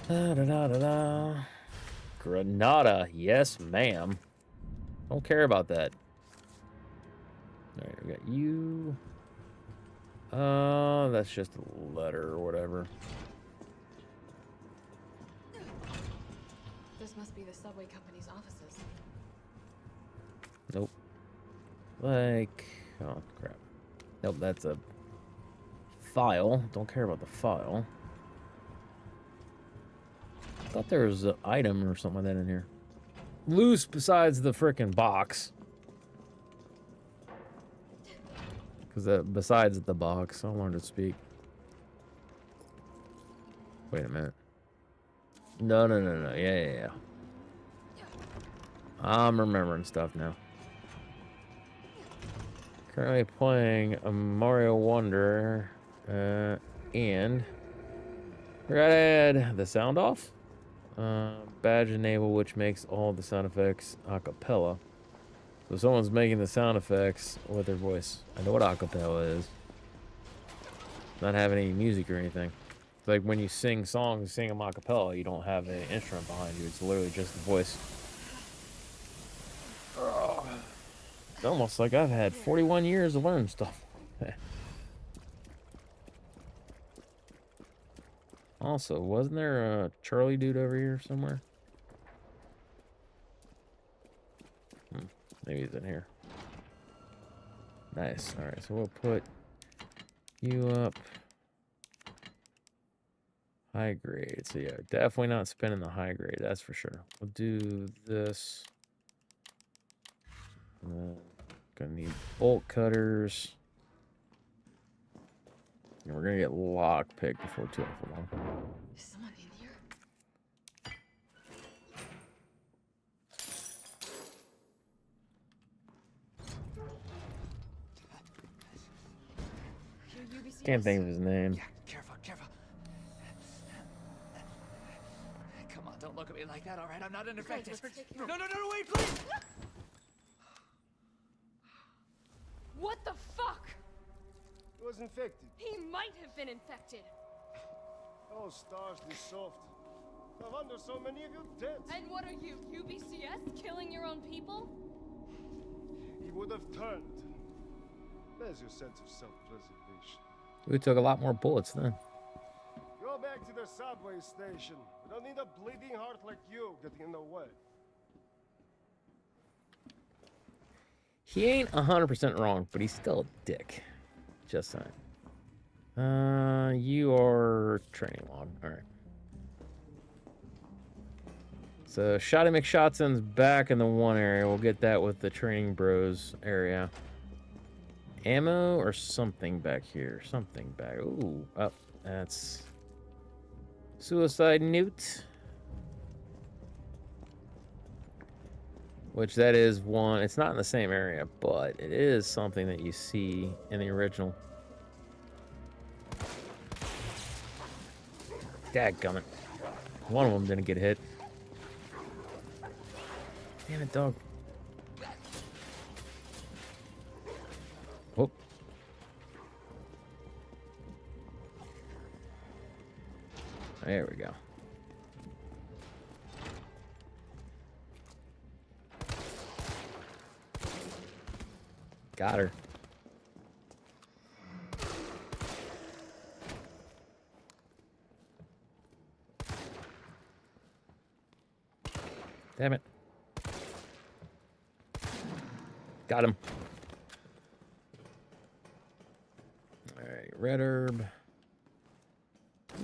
Da da da da da. Granada, yes, ma'am. Don't care about that. All right, we got you. That's just a letter or whatever. This must be the subway company's offices. Nope. Like, oh crap. Nope, that's a file. Don't care about the file. I thought there was an item or something like that in here. Loose besides the frickin' box. Because besides the box, I wanted to speak. Wait a minute. No. Yeah. I'm remembering stuff now. Currently playing a Mario Wonder. And we're gonna add the sound off. Badge enable, which makes all the sound effects a cappella. So someone's making the sound effects with their voice. I know what a cappella is. Not having any music or anything. It's like when you sing songs, sing them a cappella, you don't have an instrument behind you. It's literally just the voice. Oh. It's almost like I've had 41 years to learn stuff. Also, wasn't there a Charlie dude over here somewhere? Maybe he's in here. Nice. Alright, so we'll put you up. High grade. So yeah, definitely not spinning the high grade, that's for sure. We'll do this. Gonna need bolt cutters. And we're gonna get lockpick before too long. Is someone in here? Can't think of his name. Yeah, careful. Come on, don't look at me. me like that, all right? I'm not unaffected. No, wait, please! What the fuck? He was infected. He might have been infected. Oh, stars, this soft. No wonder so many of you dead. And what are you, UBCS? Killing your own people? He would have turned. There's your sense of self-preservation. We took a lot more bullets then. Go back to the subway station. We don't need a bleeding heart like you getting in the way. He ain't 100% wrong, but he's still a dick. Just saying. You are training log. All right. So Shotty McShotson's back in the one area. We'll get that with the training bros area. Ammo or something back here. Something back. Ooh, up. That's Suicide Newt. Which that is one. It's not in the same area, but it is something that you see in the original. Dadgummit. One of them didn't get hit. Damn it, dog. Whoop. There we go. Got her. Damn it. Got him. All right, red herb.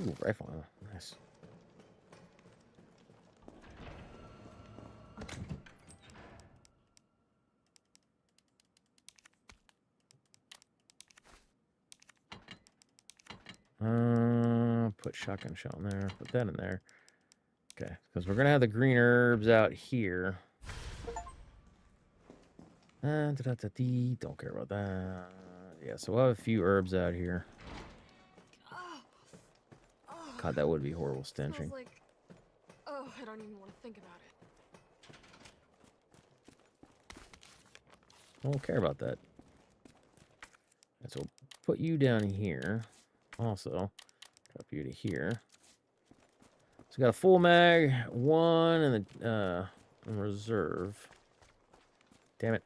Ooh, rifle ammo. Nice. Put shotgun shell in there. Put that in there. Okay, because we're gonna have the green herbs out here. Don't care about that. Yeah, so we'll have a few herbs out here. God, that would be horrible stenching. Like, oh, I don't even want to think about it. I don't care about that. And so we'll put you down here. Also, drop you to here. So we got a full mag, one, and the reserve. Damn it.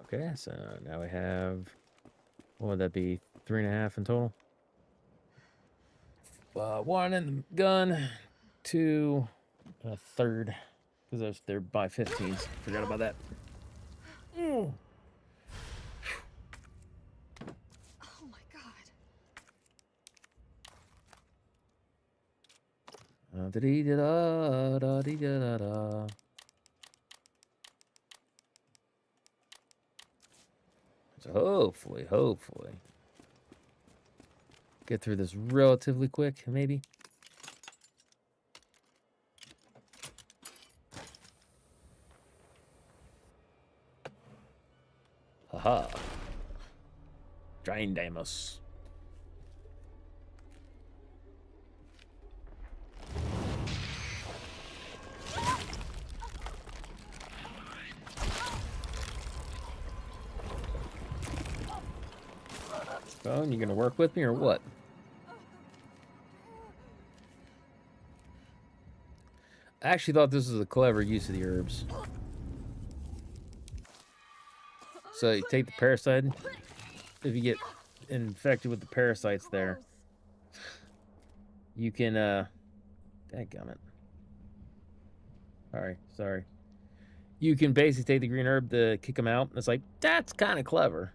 Okay, so now we have, what would that be? 3.5 in total. One in the gun, two, and a third, because they're by 15s. Forgot about that. Ooh. Oh my god. Da-dee-da-da-da-dee-da-da-da. So hopefully, get through this relatively quick, maybe. Haha. Giant Damos. Phone, you gonna work with me or what? I actually thought this was a clever use of the herbs. So you take the parasite. If you get infected with the parasites there, you can dadgummit. Sorry. You can basically take the green herb to kick them out. It's like, that's kind of clever.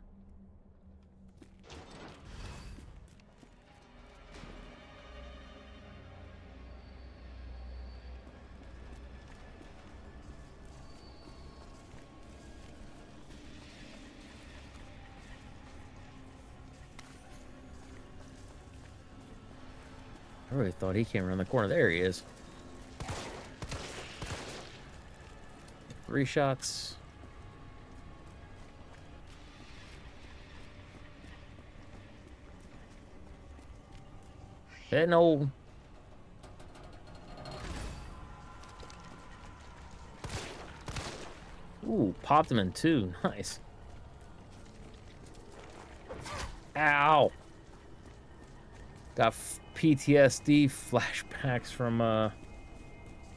I really thought he came around the corner. There he is. 3 shots. Getting old. Ooh, popped him in two. Nice. Ow. Got PTSD flashbacks from, what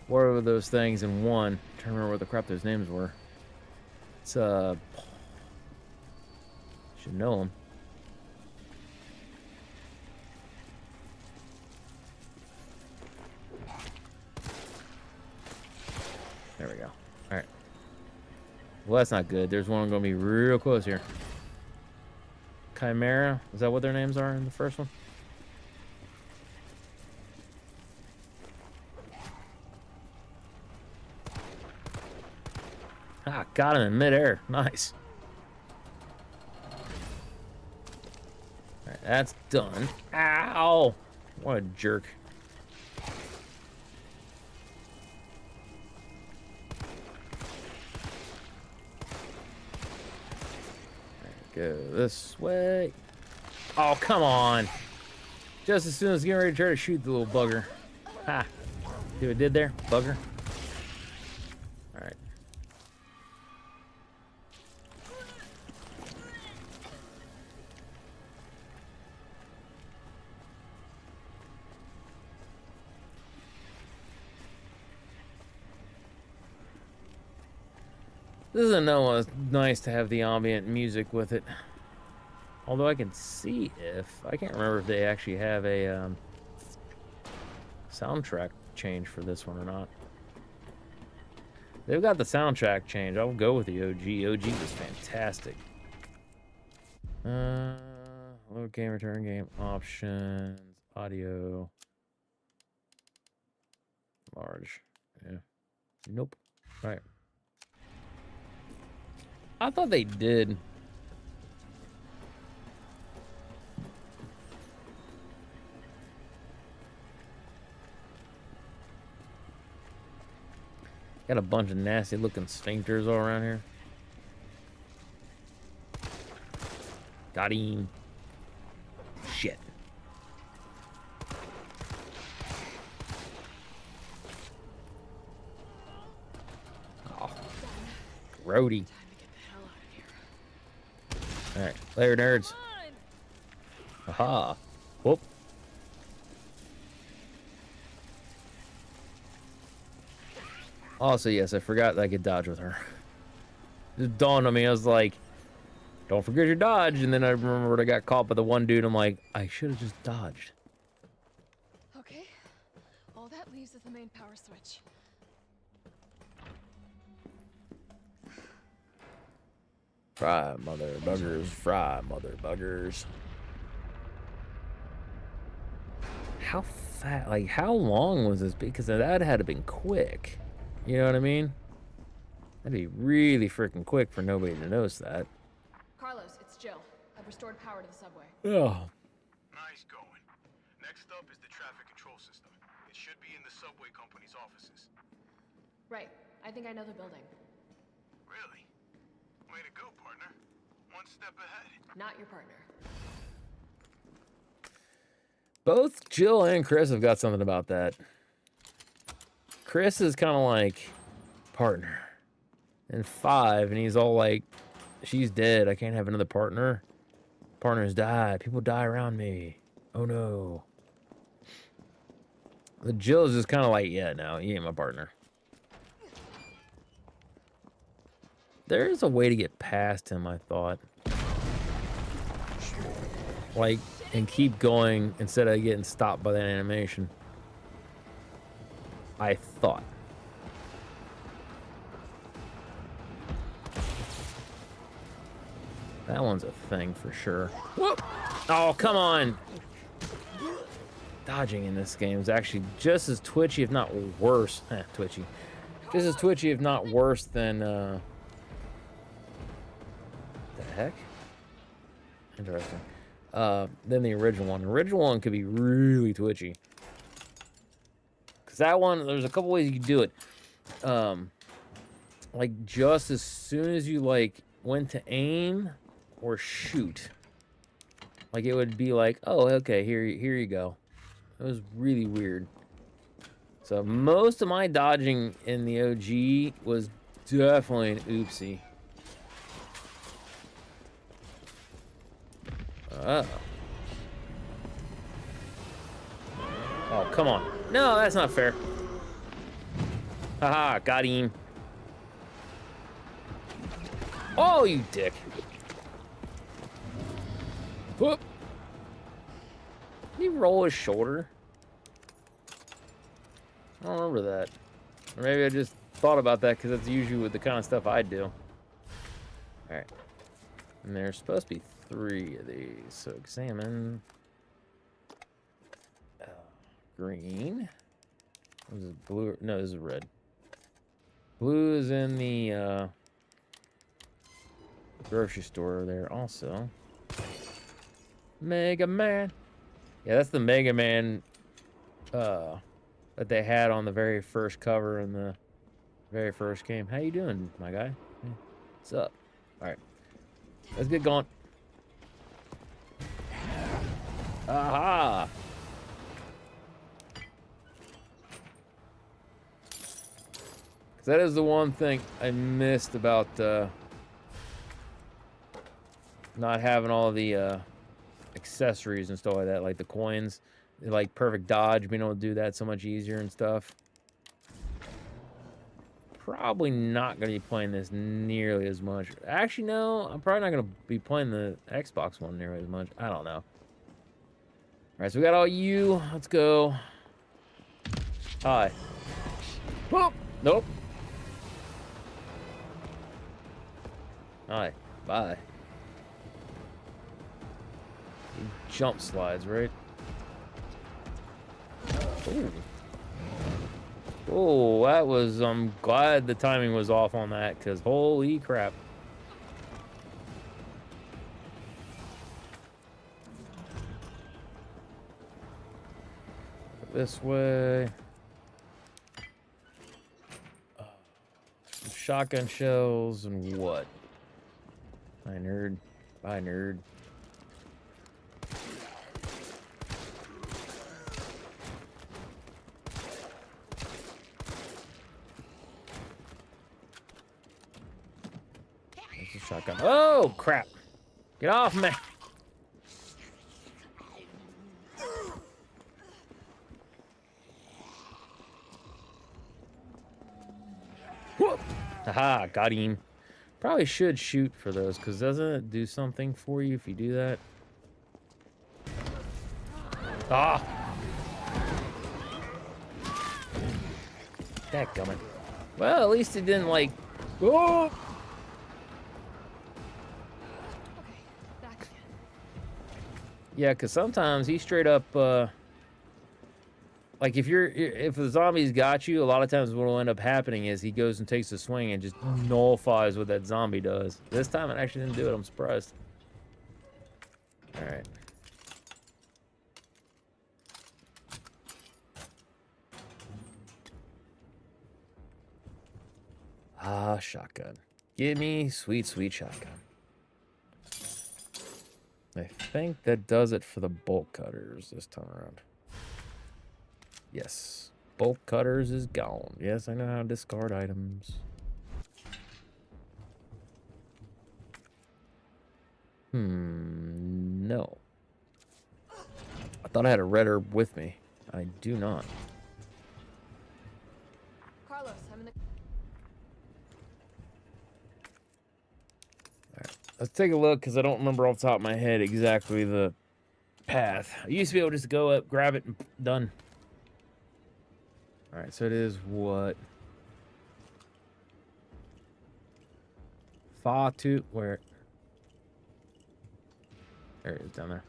were those things in one? I'm trying to remember what the crap those names were. It's, should know them. There we go. Alright. Well, that's not good. There's one going to be real close here. Chimera? Is that what their names are in the first one? Ah, got him in midair. Nice. Alright, that's done. Ow! What a jerk. Go this way. Oh, come on. Just as soon as getting ready to try to shoot the little bugger. Ha. See what it did there? Bugger. Alright. This is another one that's nice to have the ambient music with it. Although I can see if... I can't remember if they actually have a soundtrack change for this one or not. They've got the soundtrack change. I'll go with the OG. OG was fantastic. Load game, return game, options, audio. Large. Yeah. Nope. All right. I thought they did. Got a bunch of nasty looking sphincters all around here. Got him. Shit. Oh. Grody. Alright, later nerds. Aha. Whoop. Also, yes, I forgot that I could dodge with her. Just dawned on me, I was like, don't forget your dodge, and then I remembered I got caught by the one dude, I'm like, I should have just dodged. Okay, all that leaves is the main power switch. Fry, mother buggers. Fry, mother buggers. How fast, like, how long was this? Because that had to have been quick. You know what I mean? That'd be really freaking quick for nobody to notice that. Carlos, it's Jill. I've restored power to the subway. Oh. Nice going. Next up is the traffic control system. It should be in the subway company's offices. Right. I think I know the building. Really? Way to go, partner. One step ahead. Not your partner. Both Jill and Chris have got something about that. Chris is kind of like partner. And 5, and he's all like, she's dead. I can't have another partner. Partners die. People die around me. Oh no. The Jill is just kind of like, yeah, no, he ain't my partner. There's a way to get past him, I thought. Like, and keep going instead of getting stopped by that animation. I thought. That one's a thing for sure. Whoop! Oh, come on! Dodging in this game is actually just as twitchy, if not worse. Twitchy. Just as twitchy, if not worse than, the heck? Interesting. Than the original one. The original one could be really twitchy. Because that one, there's a couple ways you can do it. Like, just as soon as you, like, went to aim or shoot, like, it would be like, oh, okay, here you go. It was really weird. So most of my dodging in the OG was definitely an oopsie. Oh, come on. No, that's not fair. Haha, got him. Oh, you dick. Whoop. Did he roll his shoulder? I don't remember that. Or maybe I just thought about that because that's usually with the kind of stuff I do. Alright. And there's supposed to be 3 of these. So examine. Green. Was it blue? No, this is red. Blue is in the grocery store there also. Mega Man. Yeah, that's the Mega Man that they had on the very first cover in the very first game. How you doing, my guy? Hey, what's up? All right, let's get going. Aha! Because that is the one thing I missed about not having all the accessories and stuff like that, like the coins, like perfect dodge, being able to do that so much easier and stuff. Probably not going to be playing this nearly as much. Actually, no, I'm probably not going to be playing the Xbox one nearly as much. I don't know. All right, so we got all you. Let's go. Hi. Whoop. Nope. Hi. Bye. Jump slides, right? Ooh. Oh, that was, I'm glad the timing was off on that, because holy crap. This way. Some shotgun shells and what? Bye, nerd. Bye, nerd. Shotgun. Oh, crap. Get off me. Whoop. Haha, got him. Probably should shoot for those, because doesn't it do something for you if you do that? Ah. Dadgummit. Well, at least it didn't, like... Oh! Yeah, because sometimes he straight up, like if the zombies got you, a lot of times what will end up happening is he goes and takes a swing and just nullifies what that zombie does. This time it actually didn't do it. I'm surprised. All right. Ah, shotgun. Give me sweet, sweet shotgun. I think that does it for the bolt cutters this time around. Yes. Bolt cutters is gone. Yes, I know how to discard items. No. I thought I had a red herb with me. I do not. Carlos, I'm in the... Let's take a look, because I don't remember off the top of my head exactly the path. I used to be able to just go up, grab it, and done. Alright, so it is what? Fatu, where? There it is, down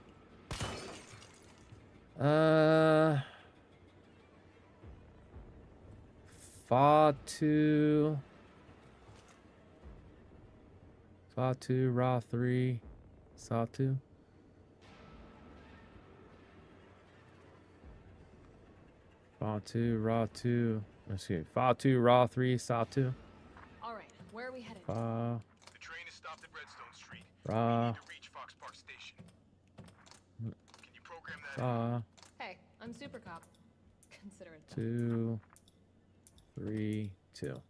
there. Fatu... Fatu, Ra 3, Satu. Fatu, Ra 2. Let's see. Fatu, Ra 3, Satu. All right, where are we headed? The train is stopped at Redstone Street. Ra. We need to reach Fox Park Station. Can you program that? Hey, I'm I'm Super Cop. Consider it done. 2, 3, 2.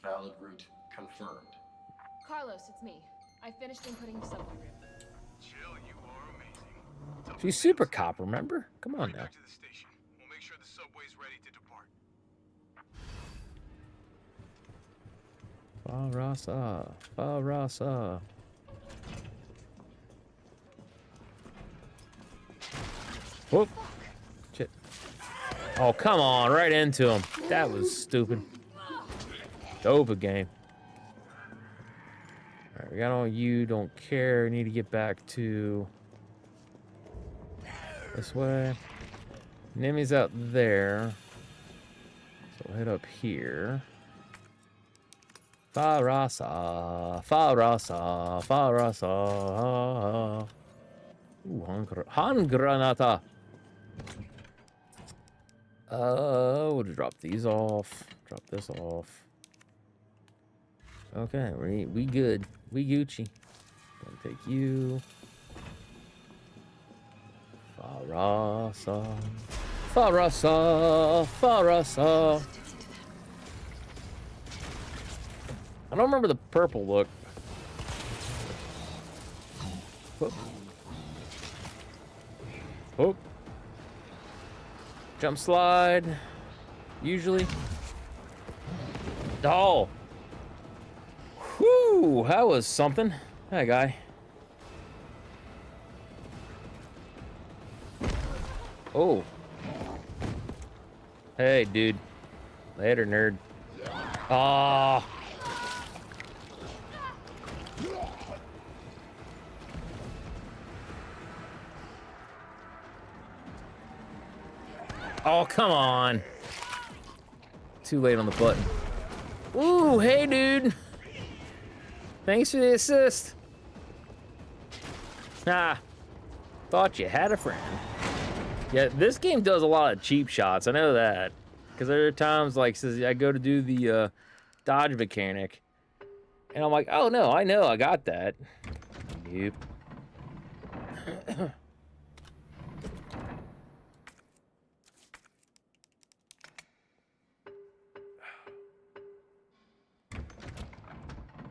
Valid route confirmed. Carlos, it's me. I finished inputting the subway route. Jill, you are amazing. She's Super Cop, remember? Come on now. Back to the station. We'll make sure the subway's ready to depart. Farasa, Farasa. Whoop. Shit. Oh, come on, right into him. That was stupid. Dope game. Alright, we got all you, don't care. Need to get back to this way. Nemi's out there. So we'll head up here. Farasa, Farasa, Farasa. Ooh, hand granata. We'll drop these off. Drop this off. Okay, we good. We Gucci. Gonna take you. Farasa, Farasa, Farasa. I don't remember the purple look. Whoop. Whoop. Jump slide. Usually. Oh. Whew, that was something. Hi, guy. Oh. Hey, dude. Later, nerd. Ah. Oh, come on. Too late on the button. Ooh, hey, dude. Thanks for the assist. Ah, thought you had a friend. Yeah, this game does a lot of cheap shots. I know that. Because there are times, like, says I go to do the dodge mechanic. And I'm like, oh, no, I know, I got that. Nope.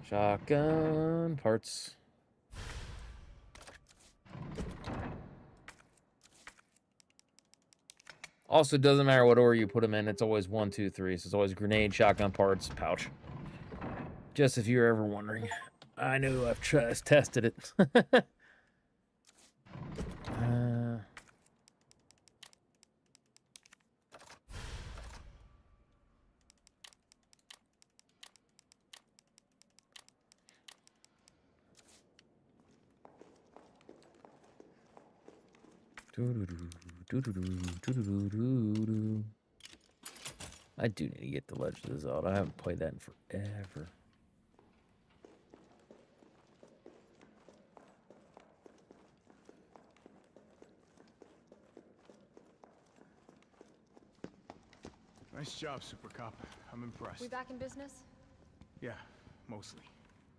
Shotgun parts. Also, doesn't matter what order you put them in. It's always 1, 2, 3. So it's always grenade, shotgun parts, pouch. Just if you're ever wondering. I know I've tested it. I do need to get the Legend of Zelda. I haven't played that in forever. Nice job, Super Cop. I'm impressed. We back in business? Yeah, mostly.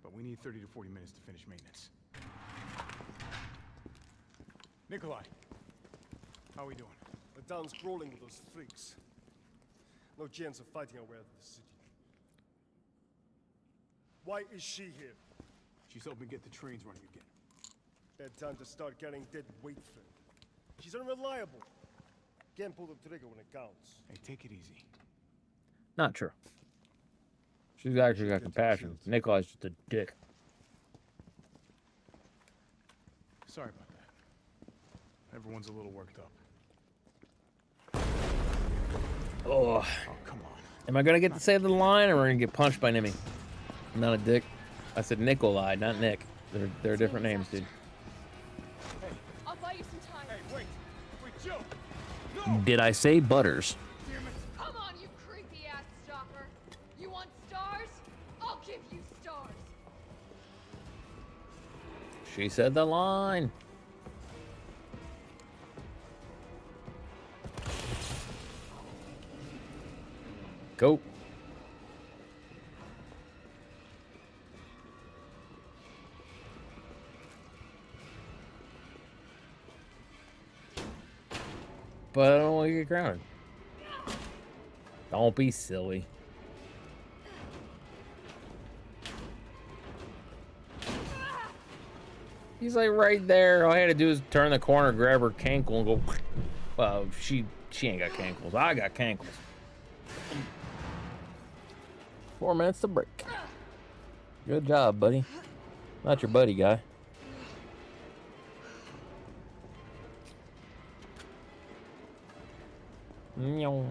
But we need 30 to 40 minutes to finish maintenance. Nikolai, how are we doing? The town's crawling with those freaks. No chance of fighting our way out of the city. Why is she here? She's helping get the trains running again. Bad time to start carrying dead weight, Phil. She's unreliable. Can't pull the trigger when it counts. Hey, take it easy. Not true. She's actually got compassion. Nikolai's just a dick. Sorry about that. Everyone's a little worked up. Oh, come on. Am I gonna get to say the line, or we're gonna get punched by Nemi? I'm not a dick. I said Nikolai, not Nick. They're different names, dude. I'll buy you some time. Hey, wait, Joe. Did I say Butters? Come on, you creepy ass stalker. You want stars? I'll give you stars. She said the line. Go. but I don't want to get grounded. Don't be silly. He's like right there. All I had to do is turn the corner, grab her cankle, and go. Well, she ain't got cankles. I got cankles. 4 minutes to break. Good job, buddy. Not your buddy guy. Meow.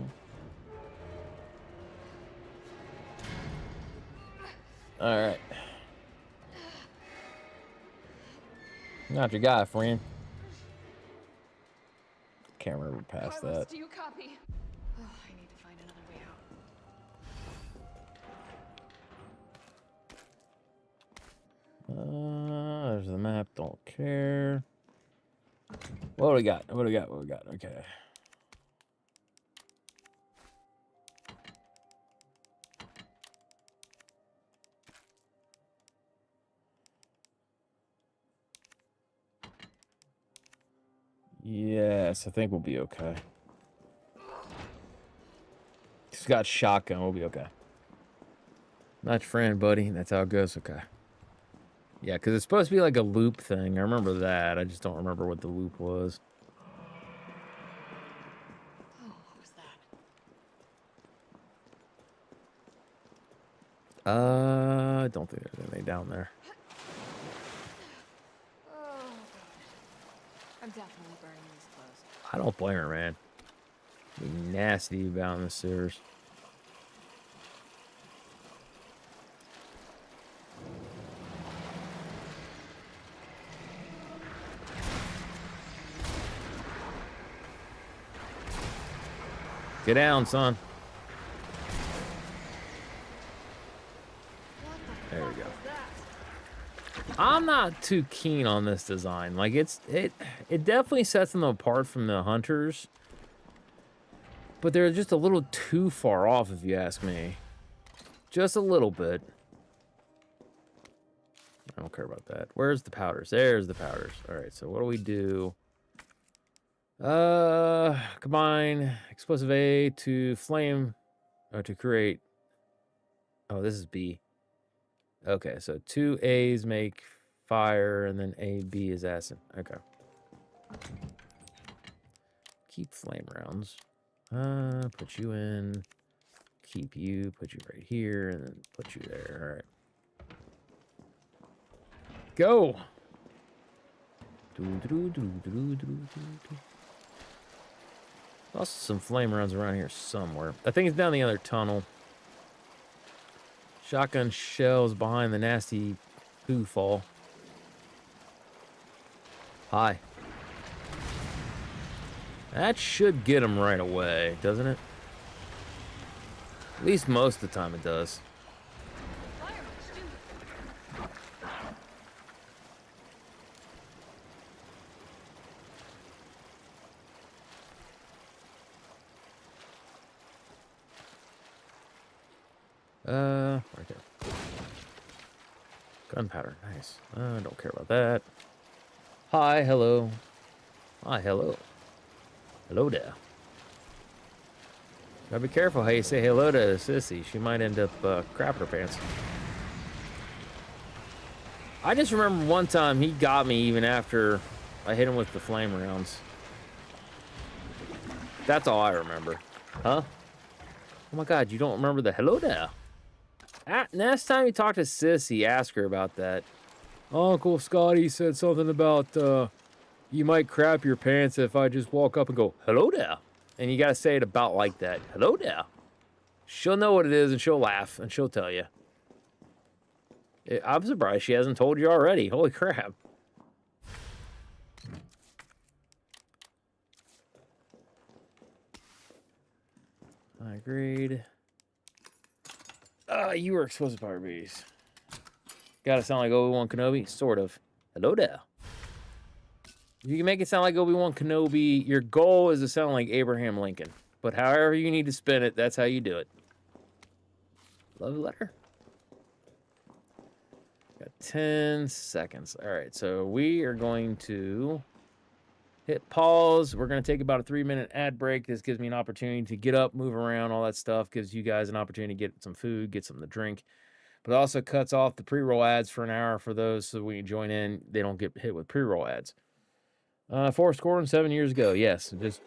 All right. Not your guy, friend. Can't remember past Carlos, that. do you copy? Oh, I need to find another way out. There's the map. Don't care. What do we got? What do we got? What do we got? Okay. Yes, I think we'll be okay. He's got shotgun. We'll be okay. Not your friend, buddy. That's how it goes. Okay. Yeah, because it's supposed to be like a loop thing. I remember that. I just don't remember what the loop was. Oh, what was that? I don't think there's anything down there. Oh, God. I'm definitely burning these clothes. I don't blame her, man. Be nasty about in the sewers. Get down, son. There we go. I'm not too keen on this design. Like it definitely sets them apart from the hunters, but they're just a little too far off, if you ask me. Just a little bit. I don't care about that. Where's the powders? There's the powders. All right. So what do we do? Combine explosive A to flame, or to create. Oh, this is B. Okay, so 2 A's make fire, and then AB is acid. Okay. Keep flame rounds. Put you in. Keep you. Put you right here, and then put you there. All right. Go. Also, some flame rounds around here somewhere. I think it's down the other tunnel. Shotgun shells behind the nasty poo fall. Hi. That should get him right away, doesn't it? At least most of the time it does. Right there. Gunpowder, nice. Don't care about that. Hi, hello. Hi, hello. Hello there. Gotta be careful how you say hello to a sissy. She might end up crapping her pants. I just remember one time he got me even after I hit him with the flame rounds. That's all I remember. Huh? Oh my god, you don't remember the hello there? Next time you talk to Sissy, ask her about that. Uncle Scotty said something about you might crap your pants if I just walk up and go, hello there. And you gotta say it about like that. Hello there. She'll know what it is and she'll laugh and she'll tell you. I'm surprised she hasn't told you already. Holy crap. I agreed. You were explosive power bees. Gotta sound like Obi-Wan Kenobi? Sort of. Hello there. You can make it sound like Obi-Wan Kenobi. Your goal is to sound like Abraham Lincoln. But however you need to spin it, that's how you do it. Love letter. Got 10 seconds. All right, so we are going to hit pause. We're going to take about a 3-minute ad break. This gives me an opportunity to get up, move around, all that stuff. Gives you guys an opportunity to get some food, get something to drink. But it also cuts off the pre-roll ads for an hour for those, so when you join in, they don't get hit with pre-roll ads. Forrest Gordon 7 years ago. Yes, just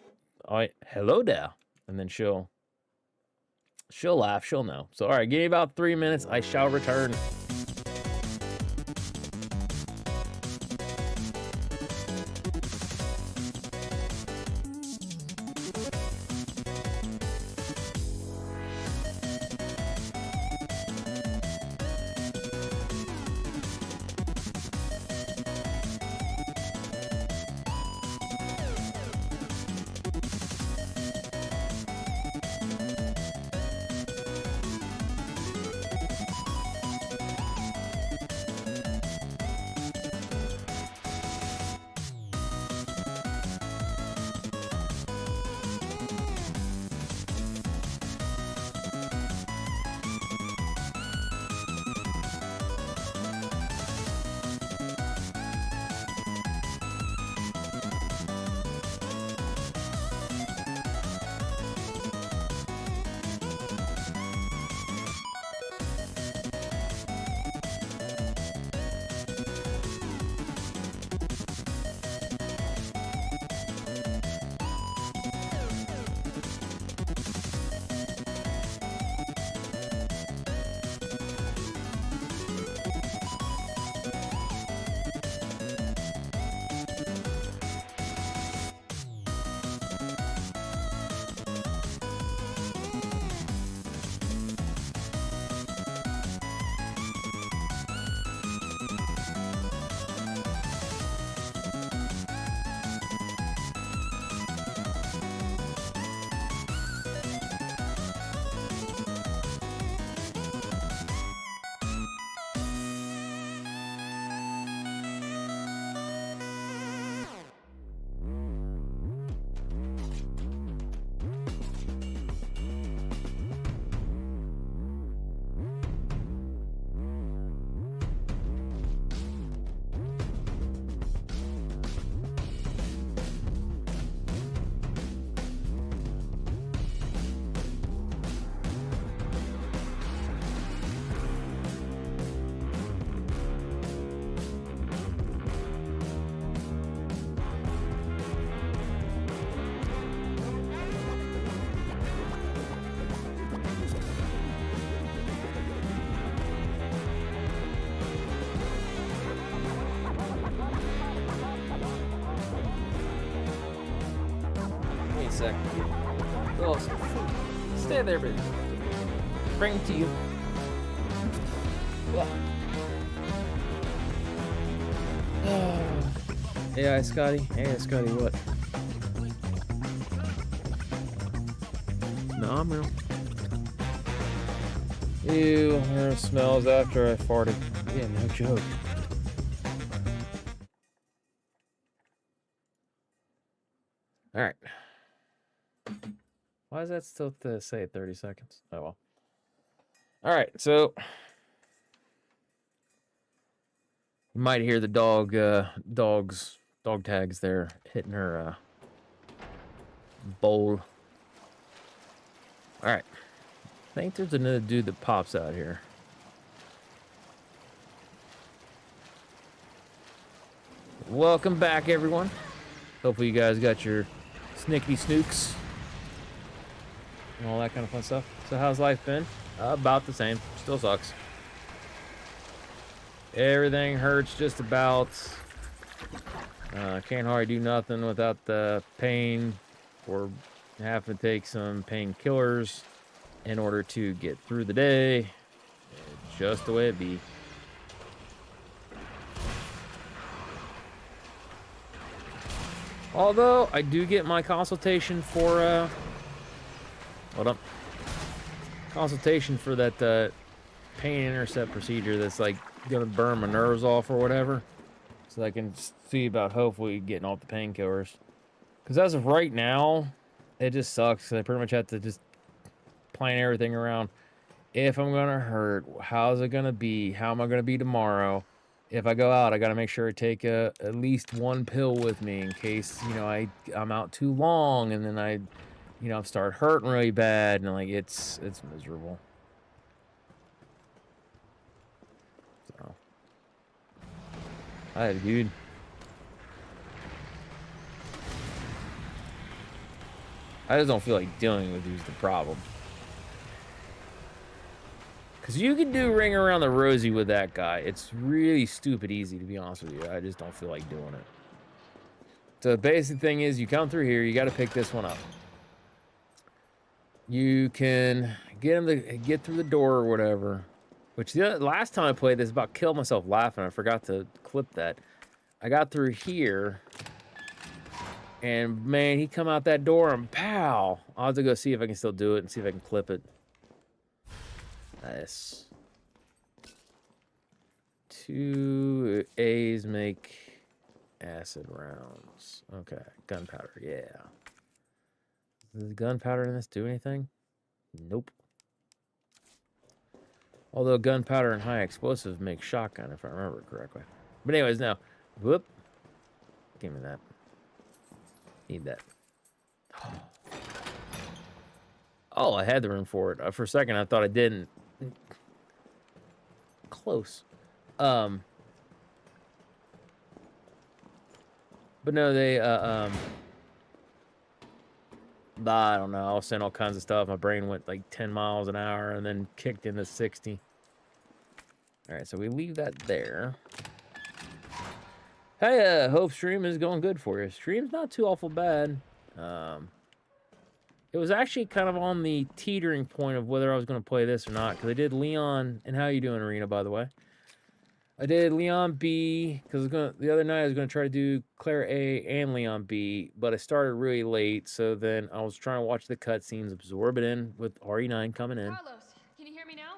hello there, and then she'll laugh. She'll know. So all right, give me about 3 minutes. I shall return. Oh, stay there, baby. Bring it to you. Hey, Scotty. Hey, Scotty, what? No, I'm real. Ew, her smells after I farted. Yeah, no joke. Alright. Why is that still to say 30 seconds? Oh well. Alright, so you might hear the dog tags there hitting her bowl. Alright. I think there's another dude that pops out here. Welcome back, everyone. Hopefully you guys got your snickety snooks and all that kind of fun stuff. So how's life been? About the same. Still sucks. Everything hurts just about. Can't hardly do nothing without the pain, or having to take some painkillers in order to get through the day. It's just the way it be. Although I do get my consultation for hold up. Consultation for that pain intercept procedure that's like gonna burn my nerves off or whatever. So I can see about hopefully getting off the painkillers. Because as of right now, it just sucks. I pretty much have to just plan everything around. If I'm gonna hurt, how's it gonna be? How am I gonna be tomorrow? if I go out, I got to make sure I take at least one pill with me in case, you know, I'm out too long and then I, you know, start hurting really bad and like it's miserable. So, hi, dude. I just don't feel like dealing with you's the problem. Because you can do Ring Around the Rosie with that guy. It's really stupid easy, to be honest with you. I just don't feel like doing it. So the basic thing is you come through here, you got to pick this one up. You can get him to get through the door or whatever. Which the last time I played this, about killed myself laughing. I forgot to clip that. I got through here. And man, he come out that door and pow! I'll have to go see if I can still do it and see if I can clip it. Nice. 2 A's make acid rounds. Okay, gunpowder, yeah. Does the gunpowder in this do anything? Nope. Although gunpowder and high explosive make shotgun, if I remember correctly. But anyways, now, whoop. Give me that. Need that. Oh, I had the room for it. For a second, I thought I didn't. Close. But no, they, I don't know. I was saying all kinds of stuff. My brain went like 10 miles an hour and then kicked into 60. All right, so we leave that there. Hey, hope stream is going good for you. Stream's not too awful bad. It was actually kind of on the teetering point of whether I was going to play this or not, because I did Leon, and how you doing, Arena, by the way? I did Leon B, because the other night I was going to try to do Claire A and Leon B, but I started really late, so then I was trying to watch the cutscenes, absorb it in with RE9 coming in. Carlos, can you hear me now?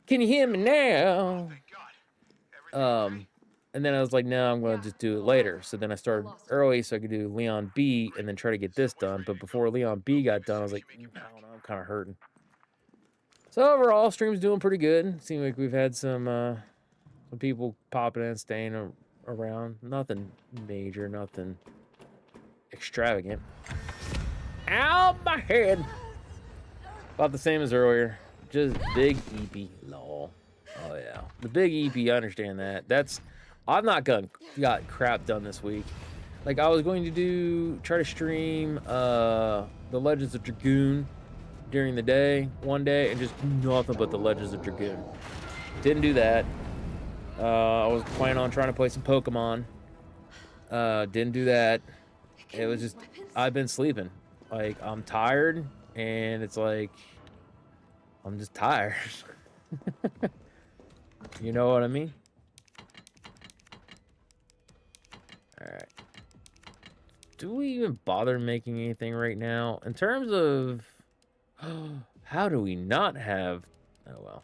Can you hear me now? And then I was like, no, I'm going to just do it later. So then I started early so I could do Leon B and then try to get this done. But before Leon B got done, I was like, I don't know, I'm kind of hurting. So overall, stream's doing pretty good. Seems like we've had some people popping in, staying around. Nothing major, nothing extravagant. Ow, my head! About the same as earlier. Just big EP. Lol. Oh, yeah. The big EP, I understand that. I've not got crap done this week. Like, I was going to try to stream The Legends of Dragoon during the day, one day, and just nothing but The Legends of Dragoon. Didn't do that. I was planning on trying to play some Pokemon. Didn't do that. It was just, I've been sleeping. Like, I'm tired, and it's like, I'm just tired. You know what I mean? Alright. Do we even bother making anything right now? In terms of... how do we not have... Oh, well.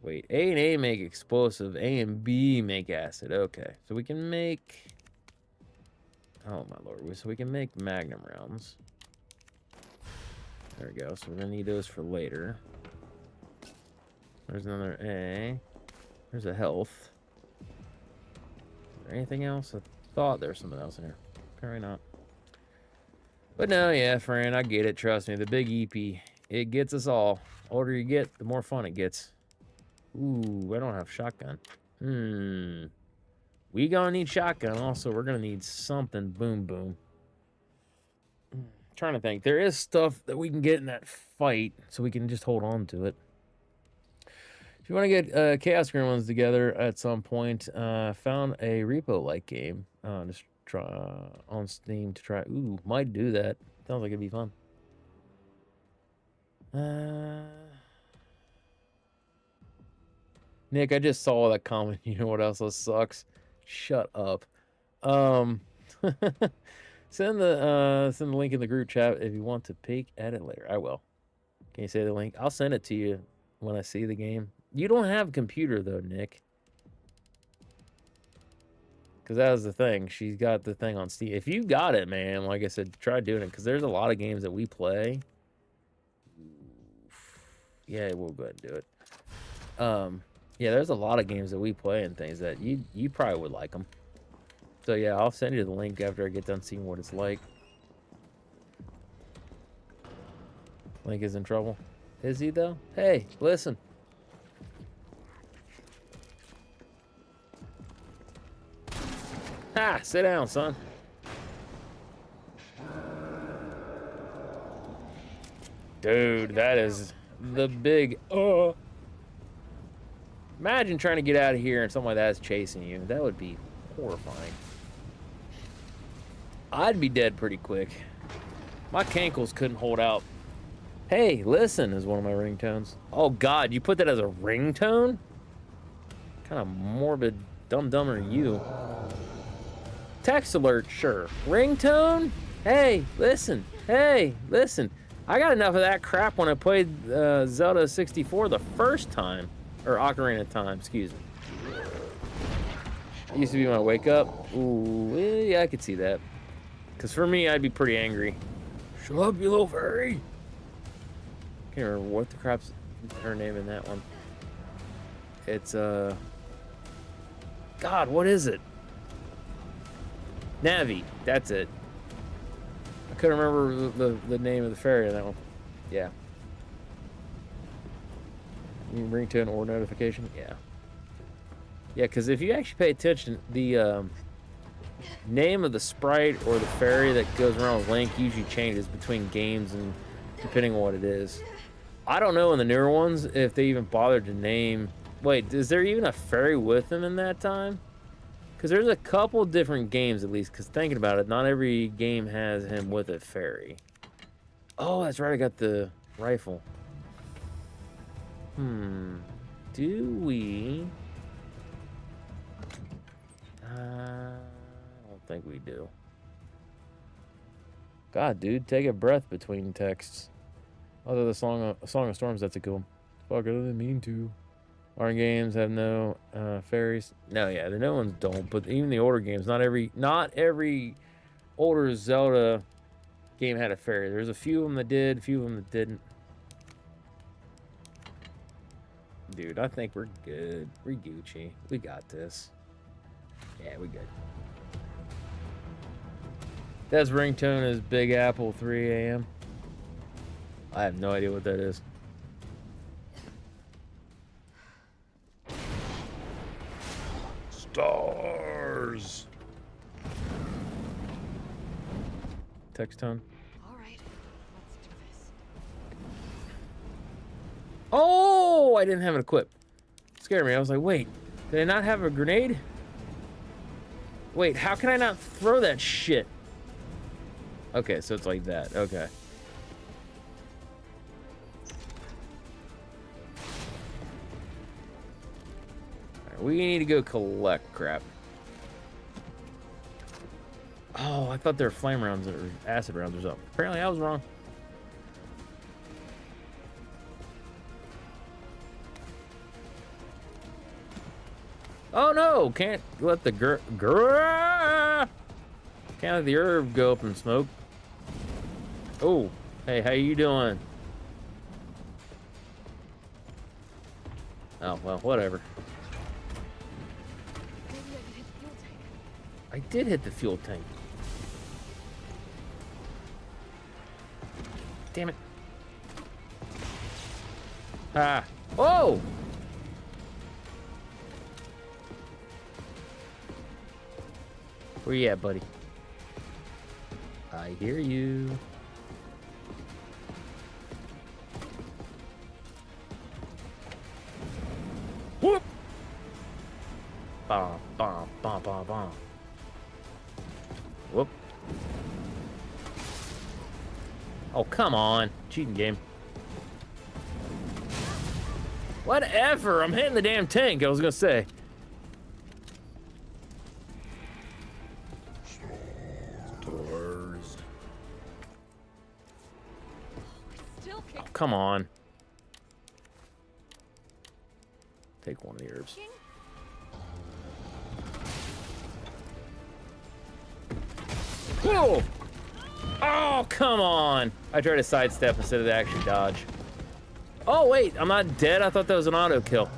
Wait, A and A make explosive. A and B make acid. Okay. So we can make... Oh, my lord. So we can make magnum rounds. There we go. So we're going to need those for later. There's another A. There's a health. Is there anything else? I thought there was something else in here. Apparently not. But no, yeah, friend, I get it. Trust me. The big EP, it gets us all. The older you get, the more fun it gets. Ooh, I don't have shotgun. We gonna need shotgun. Also, we're gonna need something. Boom, boom. Trying to think. There is stuff that we can get in that fight, so we can just hold on to it. If you want to get Chaos Gremlins together at some point, found a repo-like game. Just try on Steam to try. Ooh, might do that. Sounds like it'd be fun. Nick, I just saw that comment. You know what else sucks? Shut up. Send the link in the group chat if you want to peek at it later. I will. Can you say the link? I'll send it to you when I see the game. You don't have a computer though, Nick. Because that was the thing. She's got the thing on Steam. If you got it, man, like I said, try doing it. Because there's a lot of games that we play. Yeah, we'll go ahead and do it. Yeah, there's a lot of games that we play and things that you probably would like them. So yeah, I'll send you the link after I get done seeing what it's like. Link is in trouble. Is he though? Hey, listen. Ha! Sit down, son. Dude, that is the big Imagine trying to get out of here and something like that is chasing you. That would be horrifying. I'd be dead pretty quick. My cankles couldn't hold out. Hey, listen is one of my ringtones. Oh God, you put that as a ringtone? Kind of morbid, dumb are you? Text alert, sure. Ringtone? Hey, listen. Hey, listen. I got enough of that crap when I played Zelda 64 the first time. Or Ocarina of Time, excuse me. It used to be when I wake up. Ooh, yeah, I could see that. Because for me, I'd be pretty angry. Shut up, you little fairy. Can't remember what the crap's her name in that one. It's, God, what is it? Navi, that's it. I couldn't remember the name of the fairy in that one. Yeah. You mean ringtone or notification? Yeah. Yeah, because if you actually pay attention, the name of the sprite or the fairy that goes around with Link usually changes between games and depending on what it is. I don't know in the newer ones if they even bothered to name... Wait, is there even a fairy with him in that time? Because there's a couple different games at least, because thinking about it, not every game has him with a fairy. Oh, that's right, I got the rifle. Do we? I don't think we do. God, dude, take a breath between texts. Other than Song of Storms, that's a cool one. Fuck, I didn't mean to. Our games have no fairies. No, yeah, the new ones don't. But even the older games, not every older Zelda game had a fairy. There's a few of them that did, a few of them that didn't. Dude, I think we're good. We're Gucci. We got this. Yeah, we good. That's ringtone is Big Apple 3 a.m. I have no idea what that is. Stars. Text tone. All right, let's do this. Oh, I didn't have it equipped. It scared me. I was like, wait, did I not have a grenade? Wait, how can I not throw that shit? Okay, so it's like that. Okay. Right, we need to go collect crap. Oh, I thought they were flame rounds or acid rounds or something. Apparently I was wrong. Oh no! Can't let the can't let the herb go up in smoke. Oh, hey, how you doing? Oh well, whatever. I did hit the fuel tank. Damn it! Ah! Oh! Where you at, buddy? I hear you. Whoop! Bom, bom, bom, bom, bom. Whoop. Oh, come on. Cheating game. Whatever. I'm hitting the damn tank, I was gonna say. Oh, come on. Take one of the herbs. Whoa! Oh, come on! I tried to sidestep instead of actually dodge. Oh, wait, I'm not dead? I thought that was an auto kill.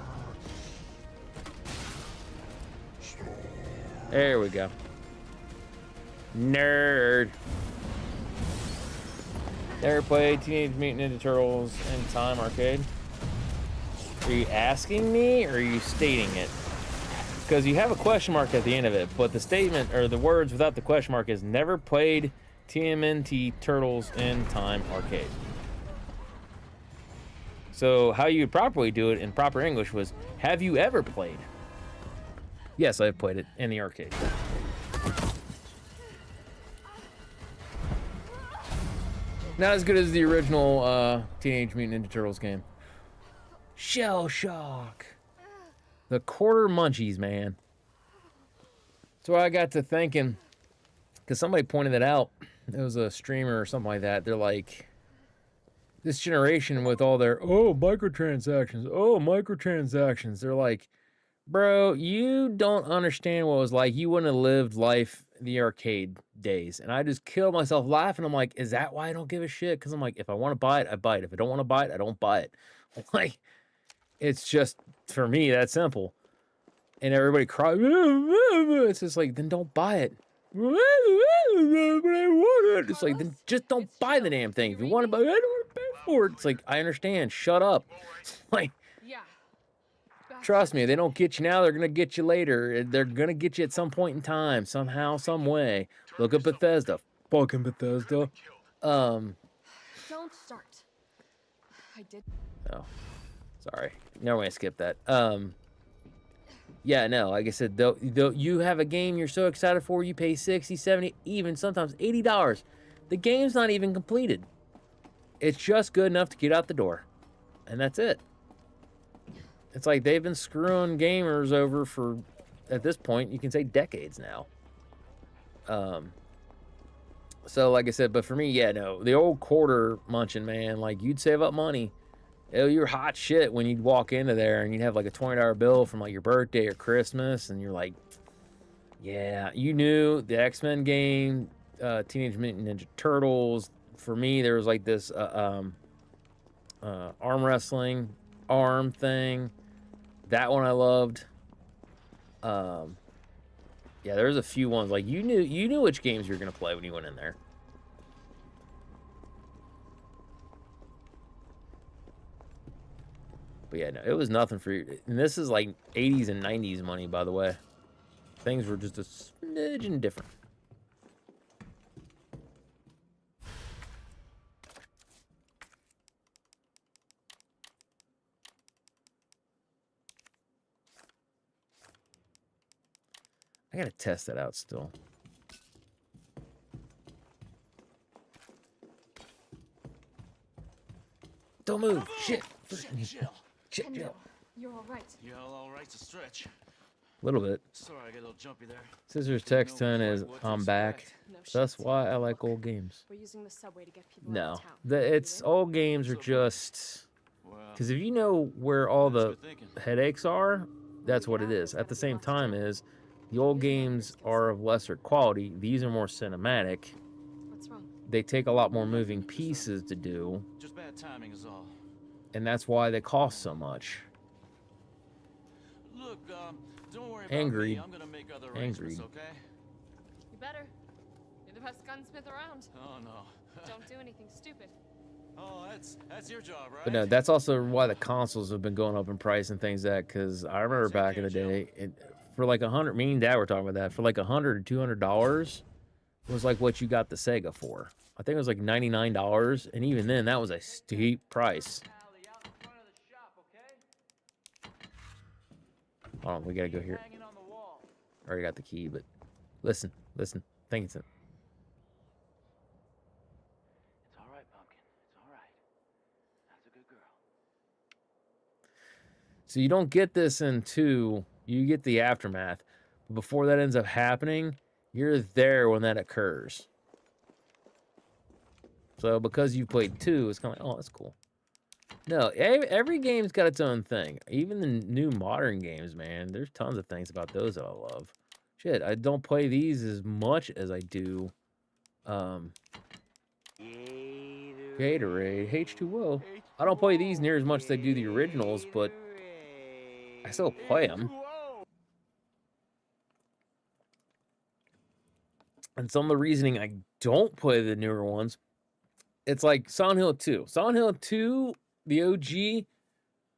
There we go. Nerd. Never played Teenage Mutant Ninja Turtles in Time Arcade. Are you asking me or are you stating it? Because you have a question mark at the end of it, but the statement or the words without the question mark is never played TMNT Turtles in Time Arcade. So how you would properly do it in proper English was, have you ever played? Yes, I've played it in the arcade. Not as good as the original Teenage Mutant Ninja Turtles game. Shell Shock. The quarter munchies, man. So I got to thinking, because somebody pointed it out. It was a streamer or something like that. They're like, this generation with all their, oh, microtransactions. They're like, bro, you don't understand what it was like. You wouldn't have lived life the arcade days. And I just killed myself laughing. I'm like, is that why I don't give a shit? Because I'm like, if I want to buy it, I buy it. If I don't want to buy it, I don't buy it. Like, it's just, for me, that simple. And everybody cries. It's just like, then don't buy it. It's like, then just don't buy the damn thing. If you want to buy it, I don't want to pay for it. It's like, I understand. Shut up. Like, trust me, they don't get you now, they're going to get you later. They're going to get you at some point in time, somehow, some way. Look at Bethesda. Fucking Bethesda. Don't start. I did. Oh, sorry. No way I skipped that. Yeah, no, like I said, though you have a game you're so excited for, you pay 60, 70, even sometimes $80. The game's not even completed. It's just good enough to get out the door. And that's it. It's like they've been screwing gamers over for, at this point, you can say decades now. So like I said, but for me, yeah, no, the old quarter munching, man, like you'd save up money. You're hot shit when you'd walk into there and you'd have like a $20 bill from like your birthday or Christmas, and you're like, yeah, you knew the X-Men game, Teenage Mutant Ninja Turtles. For me, there was like this arm wrestling arm thing. That one I loved. Yeah, there's a few ones like you knew which games you were gonna play when you went in there. But yeah, no, it was nothing for you. And this is like 80s and 90s money, by the way. Things were just a smidgen different. I gotta test that out still. Don't move. Shit. Shit, Jill. You're all right. Yeah, all right's a stretch. A little bit. Sorry, I got a little jumpy there. Scissors text 10 is I'm back. That's why I like old games. We're using the subway to get people No, out of town. it's old games are just because if you know where all the headaches are, that's what it is. At the same time, is the old games are of lesser quality. These are more cinematic. What's wrong? They take a lot more moving pieces to do. Just bad timing is all. And that's why they cost so much. Look, don't worry Angry. about me. I'm gonna make other arrangements, okay? You better. You're the best gunsmith around. Oh no. Don't do anything stupid. Oh, that's your job, right? But no, that's also why the consoles have been going up in price and things like that. Because I remember back in the day, for like $100, me and Dad were talking about that. For like $100 or $200 was like what you got the Sega for. I think it was like $99, and even then, that was a steep price. Hold on, we gotta go here. Already got the key, but listen. Thank you, son. It's all right, Pumpkin. It's all right. That's a good girl. So you don't get this in 2, you get the aftermath. But before that ends up happening, you're there when that occurs. So because you played 2, it's kind of like, oh, that's cool. No, every game's got its own thing. Even the new modern games, man, there's tons of things about those that I love. Shit, I don't play these as much as I do Gatorade, H2O. I don't play these near as much as I do the originals, but I still play them. And some of the reasoning I don't play the newer ones, it's like Silent Hill 2. Silent Hill 2, the OG,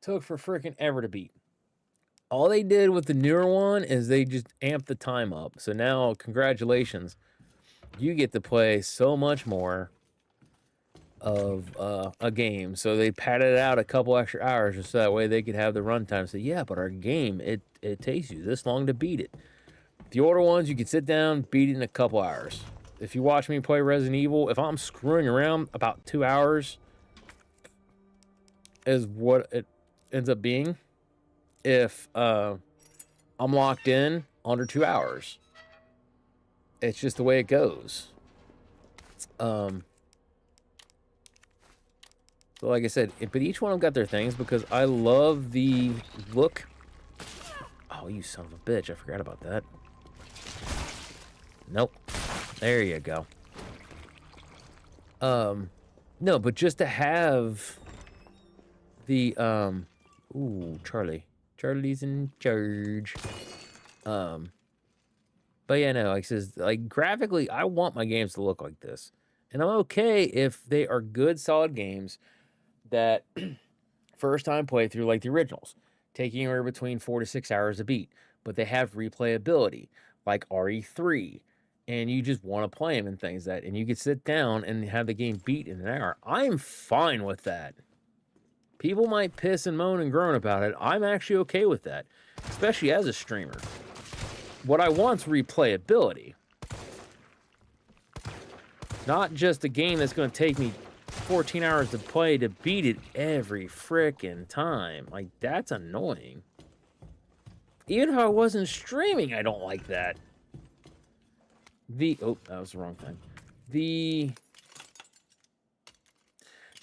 took for freaking ever to beat. All they did with the newer one is they just amped the time up. So now, congratulations, you get to play so much more of a game. So they padded out a couple extra hours just so that way they could have the runtime. So yeah, but our game, it takes you this long to beat it. The older ones, you can sit down, beat it in a couple hours. If you watch me play Resident Evil, if I'm screwing around, about 2 hours is what it ends up being. If I'm locked in, under 2 hours. It's just the way it goes. So like I said, but each one of them got their things because I love the look. Oh, you son of a bitch. I forgot about that. Nope. There you go. No, but just to have the, ooh, Charlie. Charlie's in charge. But yeah, no, like I says, like graphically, I want my games to look like this. And I'm okay if they are good, solid games that first time playthrough like the originals, taking anywhere between 4 to 6 hours to beat, but they have replayability like RE3, and you just want to play them and things that, and you can sit down and have the game beat in an hour. I'm fine with that. People might piss and moan and groan about it. I'm actually okay with that, especially as a streamer. What I want's replayability. Not just a game that's going to take me 14 hours to play to beat it every frickin' time. Like, that's annoying. Even if I wasn't streaming, I don't like that. Oh, that was the wrong thing.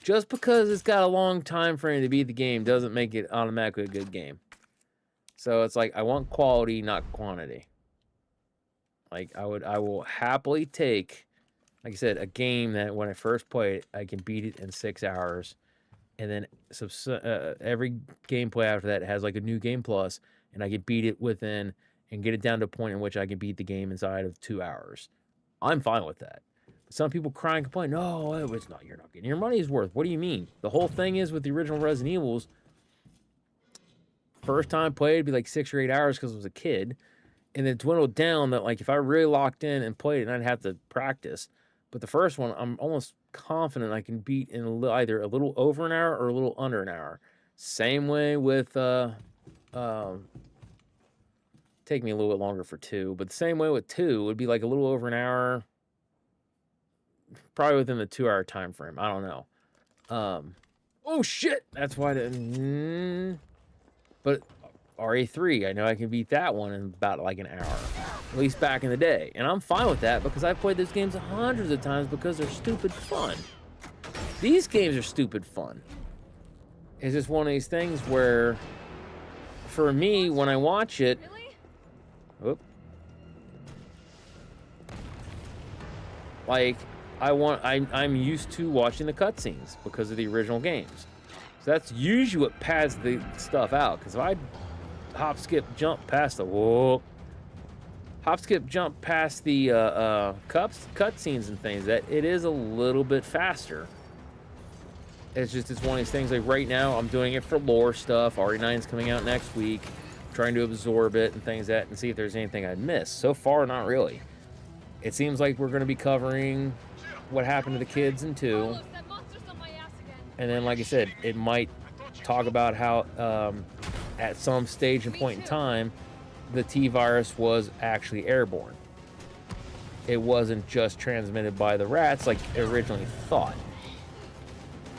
Just because it's got a long time frame to beat the game doesn't make it automatically a good game. So it's like, I want quality, not quantity. Like, I will happily take, like I said, a game that when I first play it, I can beat it in 6 hours. And then every gameplay after that has like a new game plus, and I can beat it within and get it down to a point in which I can beat the game inside of 2 hours. I'm fine with that. But some people cry and complain, no, it's not, you're not getting your money's worth. What do you mean? The whole thing is with the original Resident Evils, first time played, it'd be like 6 or 8 hours because I was a kid. And it dwindled down that, like, if I really locked in and played it, I'd have to practice. But the first one, I'm almost confident I can beat in either a little over an hour or a little under an hour. Same way with, take me a little bit longer for 2, but the same way with 2 would be like a little over an hour, probably within the 2 hour time frame. I don't know. Oh shit, that's why but RE3, I know I can beat that one in about like an hour, at least back in the day. And I'm fine with that because I've played those games hundreds of times because they're stupid fun. These games are stupid fun. It's just one of these things where, for me, when I watch it, like, I'm used to watching the cutscenes because of the original games. So that's usually what pads the stuff out. Because if I hop, skip, jump past the cutscenes and things, that it is a little bit faster. It's one of these things. Like right now, I'm doing it for lore stuff. RE9's coming out next week. I'm trying to absorb it and things and see if there's anything I'd miss. So far, not really. It seems like we're going to be covering what happened to the kids in 2. And then, like I said, it might talk about how at some stage and point in time, the T-virus was actually airborne. It wasn't just transmitted by the rats like originally thought.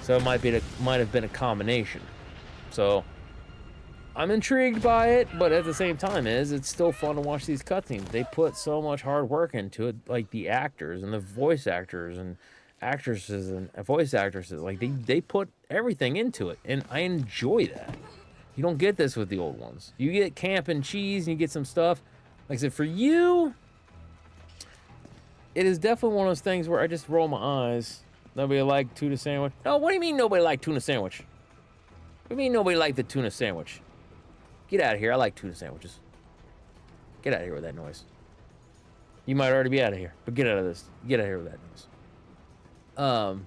So it might have been a combination. So I'm intrigued by it, but at the same time, it's still fun to watch these cutscenes. They put so much hard work into it, like the actors and the voice actors and actresses and voice actresses. Like they put everything into it, and I enjoy that. You don't get this with the old ones. You get camp and cheese, and you get some stuff. Like I said, for you, it is definitely one of those things where I just roll my eyes. Nobody liked tuna sandwich. No, what do you mean nobody liked tuna sandwich? What do you mean nobody liked the tuna sandwich? Get out of here. I like tuna sandwiches. Get out of here with that noise. You might already be out of here, but get out of this. Get out of here with that news.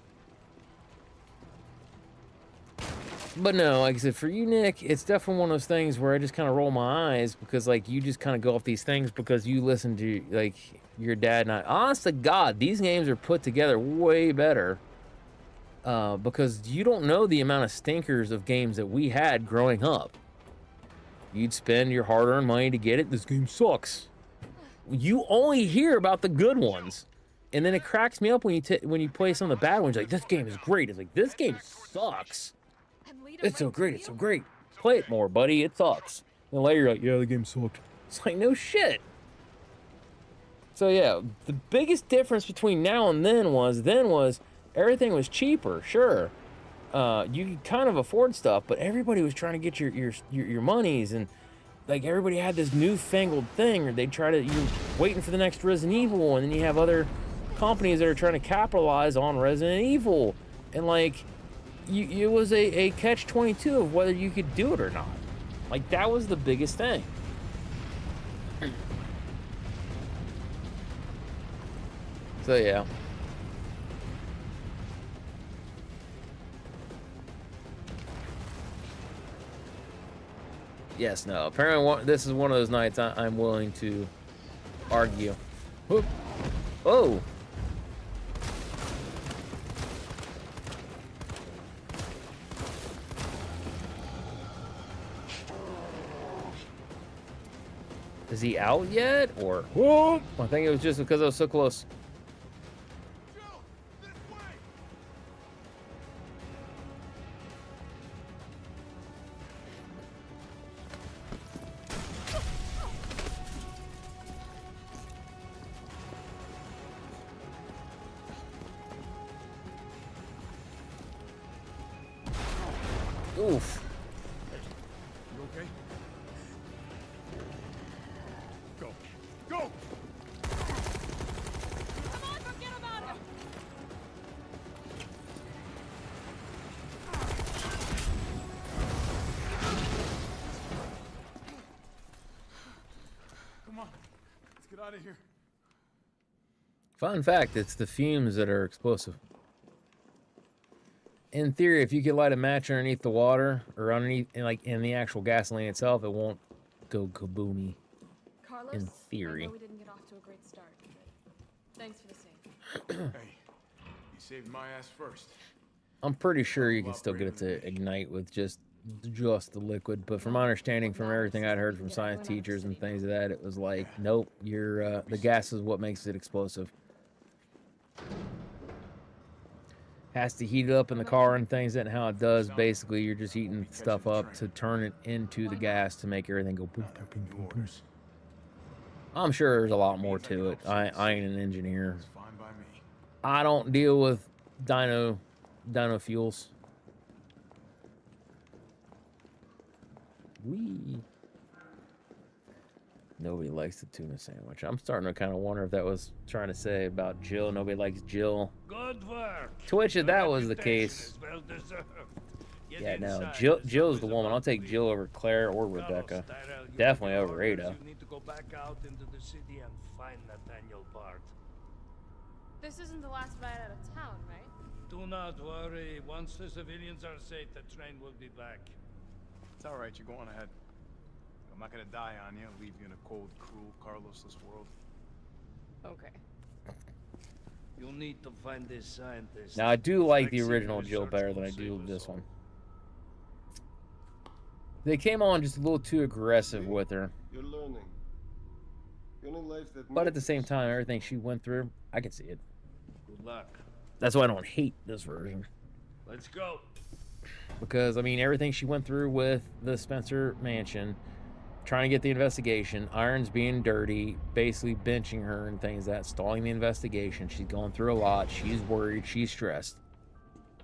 But no, like I said, for you, Nick, it's definitely one of those things where I just kind of roll my eyes because, like, you just kind of go off these things because you listen to, like, your dad and I. Honest to God, these games are put together way better because you don't know the amount of stinkers of games that we had growing up. You'd spend your hard-earned money to get it. This game sucks. You only hear about the good ones. And then it cracks me up when you play some of the bad ones. Like, this game is great. It's like, this game sucks. It's so great, it's so great. Play it more, buddy, it sucks. And later you're like, yeah, the game sucked. It's like, no shit. So yeah, the biggest difference between now and then was everything was cheaper, sure. You could kind of afford stuff, but everybody was trying to get your monies, and like everybody had this newfangled thing, or you're waiting for the next Resident Evil, and then you have other companies that are trying to capitalize on Resident Evil, and like, it was a catch-22 of whether you could do it or not. Like, that was the biggest thing. So, yeah. Yes, no. Apparently, this is one of those nights I'm willing to argue. Whoop. Oh! Is he out yet, or? Whoa! I think it was just because I was so close. Oof. You okay? Go. Go! Come on, forget about him! Come on. Let's get out of here. Fun fact, it's the fumes that are explosive. In theory, if you could light a match underneath the water, or underneath, in the actual gasoline itself, it won't go kaboomy. Carlos, in theory. I know we didn't get off to a great start, but thanks for the save. Hey, you saved my ass first. I'm pretty sure you can still get it to ignite with just the liquid, but from my understanding, from everything I'd heard from science teachers and things of that, it was like, nope, the gas is what makes it explosive. Has to heat it up in the car and things, and how it does, basically, you're just heating stuff up to turn it into the gas to make everything go boom, boom, boom, boom, boom. I'm sure there's a lot more to it. I ain't an engineer. I don't deal with dyno fuels. Wee. Nobody likes the tuna sandwich. I'm starting to kind of wonder if that was trying to say about Jill. Nobody likes Jill. Good work. Twitch, if that was the case. Well deserved. Yeah, no. Jill's the woman. I'll take Jill over Claire or Rebecca. Definitely over Ada. You need to go back out into the city and find Nathaniel Bart. This isn't the last ride out of town, right? Do not worry. Once the civilians are safe, the train will be back. It's all right. You're going ahead. I'm not gonna die on you, leave you in a cold, cruel, Carlosless world. Okay. You'll need to find this scientist. Now, I do like the original Jill better than I do this one. They came on just a little too aggressive with her. You're learning. The only life that But at the same time, everything she went through, I can see it. Good luck. That's why I don't hate this version. Let's go. Because, I mean, everything she went through with the Spencer mansion, trying to get the investigation, Irons being dirty, basically benching her and things like that, stalling the investigation. She's going through a lot. She's worried. She's stressed.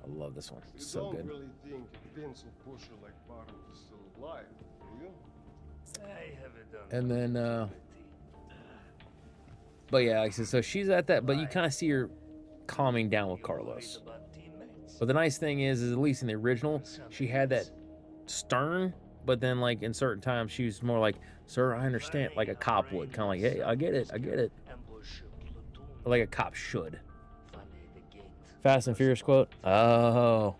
I love this one. It's so good. You don't really think Vince will push her like Barton is still alive, do you? I haven't done And then, but yeah, like I said, so she's at that, but you kind of see her calming down with Carlos. But the nice thing is at least in the original, she had that stern, but then like in certain times she was more like, sir, I understand, like a cop would, kind of like, hey, I get it, I get it. Ambush Like a cop should. Fast and Furious quote. Oh.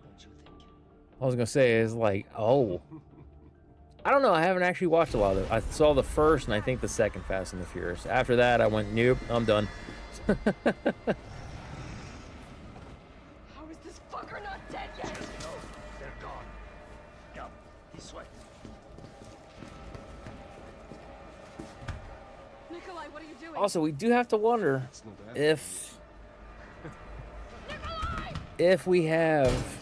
I was gonna say is like, oh. I don't know. I haven't actually watched a lot of it. I saw the first and I think the second Fast and the Furious. After that, I went, nope, I'm done. How is this fucker not dead yet? No, they're gone. Yup, this way. Nikolai, what are you doing? Also, we do have to wonder if we have.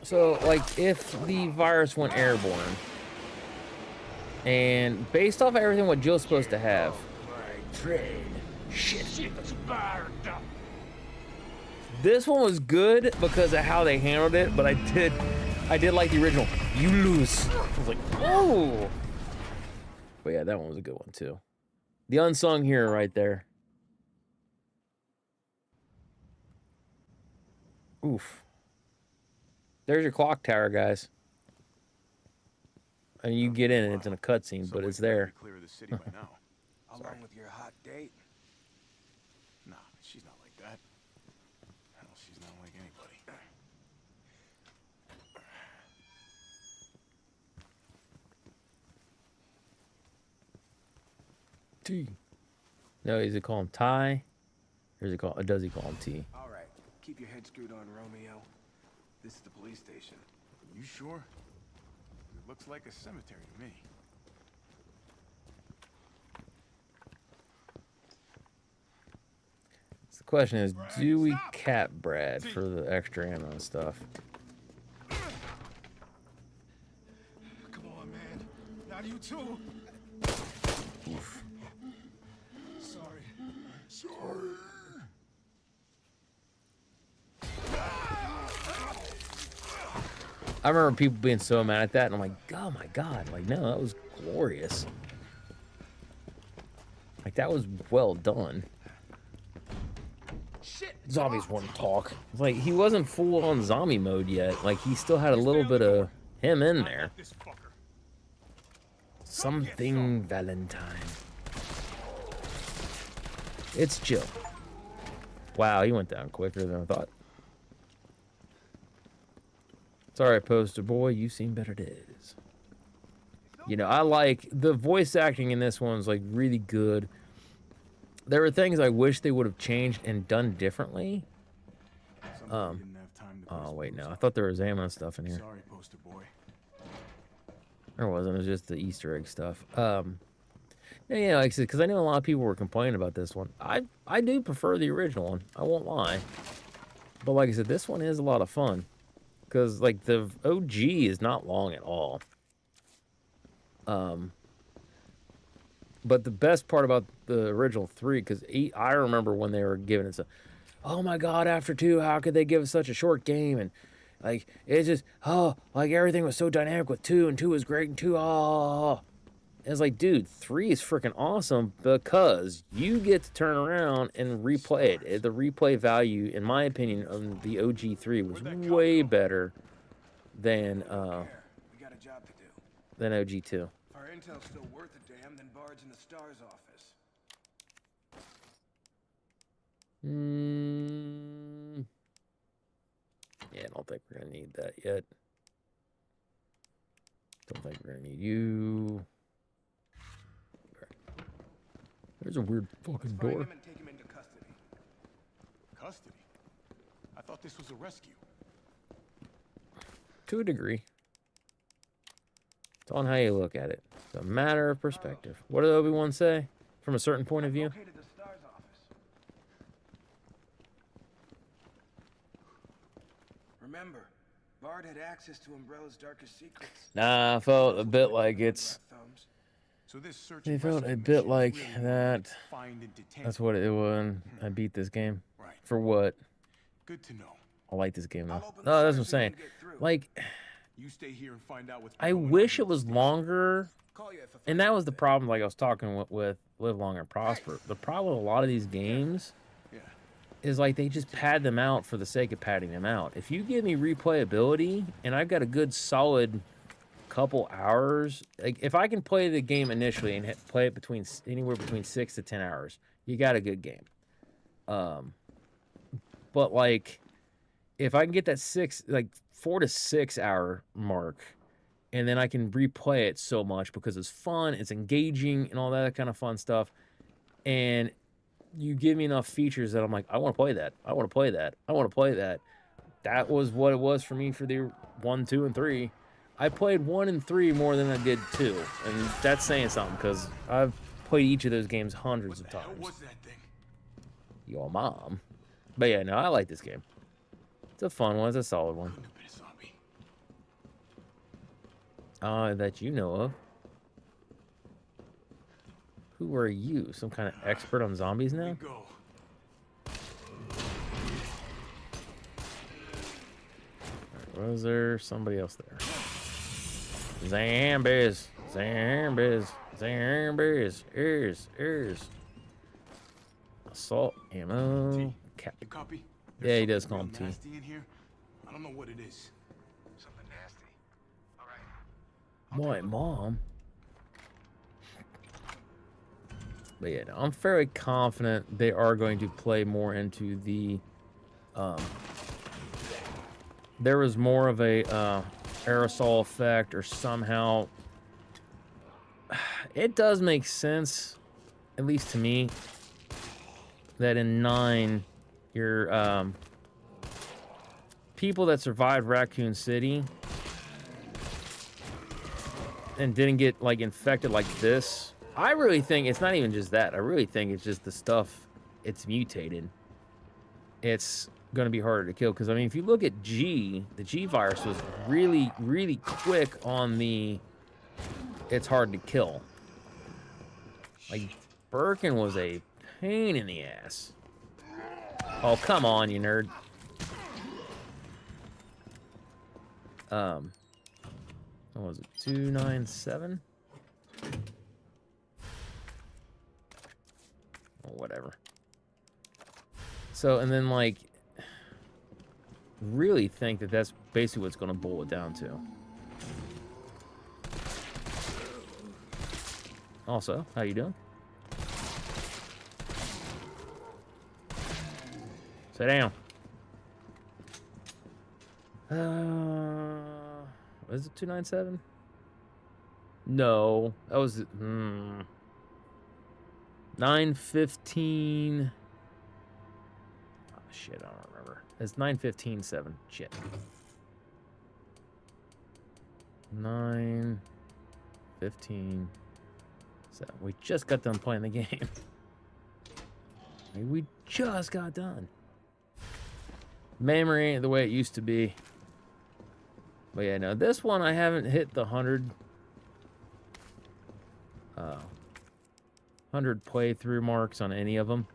So, like, if the virus went airborne, and based off everything what Jill's supposed to have, shit. This one was good because of how they handled it, but I did like the original. You lose. I was like, oh. But yeah, that one was a good one too. The unsung hero right there. Oof. There's your clock tower, guys. And you get in and it's in a cutscene, but it's there. Clear of the city by now. Along with your hot date. Nah, she's not like that. Hell, she's not like anybody. T. No, does he call him Ty? Or does he call him T? All right, keep your head screwed on, Romeo. This is the police station. You sure? It looks like a cemetery to me. So the question is, do we cap Brad for the extra ammo and stuff? Come on, man. Not you too. Oof. Sorry. I remember people being so mad at that, and I'm like, oh my god, like, no, that was glorious. Like, that was well done. Zombies want to talk. It's like, he wasn't full on zombie mode yet. Like, he still had a little bit of him in there. Something Valentine. It's Jill. Wow, he went down quicker than I thought. Sorry, poster boy, you seen better days. You know, I like the voice acting in this one's like really good. There were things I wish they would have changed and done differently. Oh wait, no, I thought there was ammo stuff in here. Sorry, poster boy. There wasn't. It was just the Easter egg stuff. Yeah, like I said, because I know a lot of people were complaining about this one. I do prefer the original one. I won't lie. But like I said, this one is a lot of fun. Because, like, the OG is not long at all. But the best part about the original 3, because I remember when they were giving it, oh my god, after 2, how could they give us such a short game? And, like, it's just, oh, like, everything was so dynamic with 2, and 2 was great, and 2, oh. And it's like, dude, 3 is freaking awesome because you get to turn around and replay it. The replay value, in my opinion, of the OG 3 was way better than We got a job to do. than OG 2. If our intel's still worth a damn, then Bard's in the STARS office. Yeah, I don't think we're gonna need that yet. Don't think we're gonna need you. There's a weird fucking door. Find him and take him into custody. Custody? I thought this was a rescue. To a degree. It's on how you look at it. It's a matter of perspective. What did Obi-Wan say? From a certain point of view? Located the STARS office. Remember, Bard had access to Umbrella's darkest secrets. Nah, I felt a bit like it's... So this search It and felt rescue a bit mission like really that. find and detain. That's what it was. I beat this game. Right. For what? Good to know. I like this game though. No, that's what I'm saying. Like, You stay here and find out what's I wish it was longer. And that was the problem, like I was talking with Live Long and Prosper. The problem with a lot of these games is like they just pad them out for the sake of padding them out. If you give me replayability and I've got a good solid couple hours, like if I can play the game initially and play it anywhere between 6 to 10 hours, you got a good game. But like, if I can get that 4 to 6 hour mark, and then I can replay it so much because it's fun, it's engaging, and all that kind of fun stuff, and you give me enough features that I'm like, I want to play that. I want to play that. I want to play that. That was what it was for me for the 1, 2, and 3. I played 1 and 3 more than I did 2, and that's saying something because I've played each of those games hundreds of times. What was that thing? Your mom. But yeah, no, I like this game. It's a fun one. It's a solid one. That you know of. Who are you? Some kind of expert on zombies now? Right, was there somebody else there? Zombies. Zombies. Zombies. Ears. Assault ammo. Cap. Copy. Yeah, he does call him T. Nasty in here. I don't know what it is. Something nasty. All right. My mom. But yeah, no, I'm fairly confident they are going to play more into the. There was more of a aerosol effect, or somehow. It does make sense, at least to me, that in 9, your people that survived Raccoon City and didn't get like infected like this. I really think it's not even just that. I really think it's just the stuff. It's mutated. It's going to be harder to kill because I mean, if you look at G, the G virus was really, really quick on the. It's hard to kill. Like Birkin was a pain in the ass. Oh, come on, you nerd. What was it? 297? Or whatever. So, and then, like, really think that that's basically what's going to boil it down to. Also, how you doing? Sit down. Was it 297? No, that was 915. Oh shit, I don't remember. It's 915.7. Shit. 915.7. We just got done playing the game. We just got done. Memory ain't the way it used to be. But yeah, no, this one I haven't hit the 100 playthrough marks on any of them.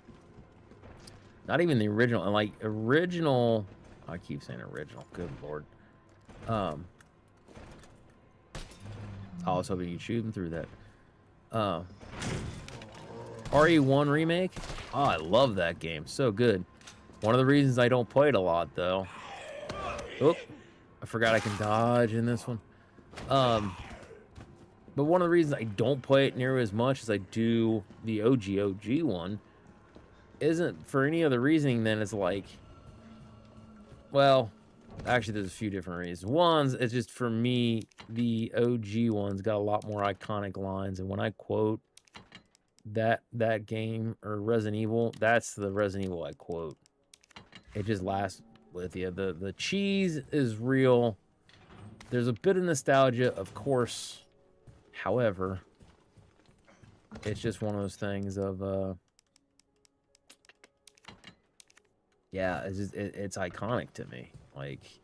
Not even the original. And like original, I keep saying original. Good lord. I was hoping you'd shoot them through that. RE1 remake. Oh, I love that game. So good. One of the reasons I don't play it a lot, though. Oop. I forgot I can dodge in this one. But one of the reasons I don't play it near as much as I do the OG one isn't for any other reasoning than it's like, well, actually there's a few different reasons. One, it's just for me, the OG one's got a lot more iconic lines, and when I quote that game or Resident Evil, that's the Resident Evil I quote. It just lasts with you. The cheese is real. There's a bit of nostalgia, of course. However, it's just one of those things of yeah, it's iconic to me. Like,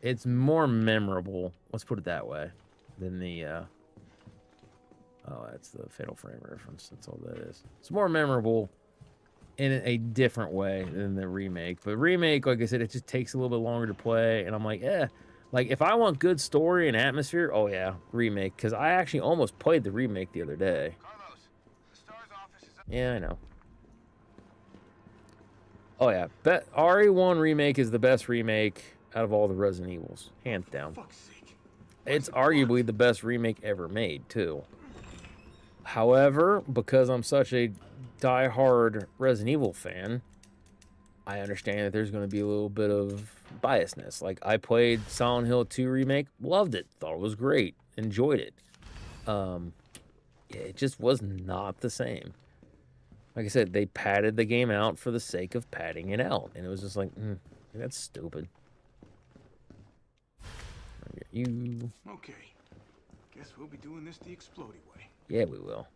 it's more memorable, let's put it that way, than the oh, that's the Fatal Frame reference. That's all that is. It's more memorable in a different way than the remake. But remake, like I said, it just takes a little bit longer to play, and I'm like, like if I want good story and atmosphere, oh yeah, remake. Because I actually almost played the remake the other day. Yeah, I know. Oh yeah, RE1 remake is the best remake out of all the Resident Evils, hands down. It's arguably the best remake ever made too. However, because I'm such a diehard Resident Evil fan, I understand that there's going to be a little bit of biasness. Like, I played Silent Hill 2 Remake, loved it, thought it was great, enjoyed it. It just was not the same. Like I said, they padded the game out for the sake of padding it out. And it was just like, that's stupid. You. Okay. Guess we'll be doing this the explodey way. Yeah, we will.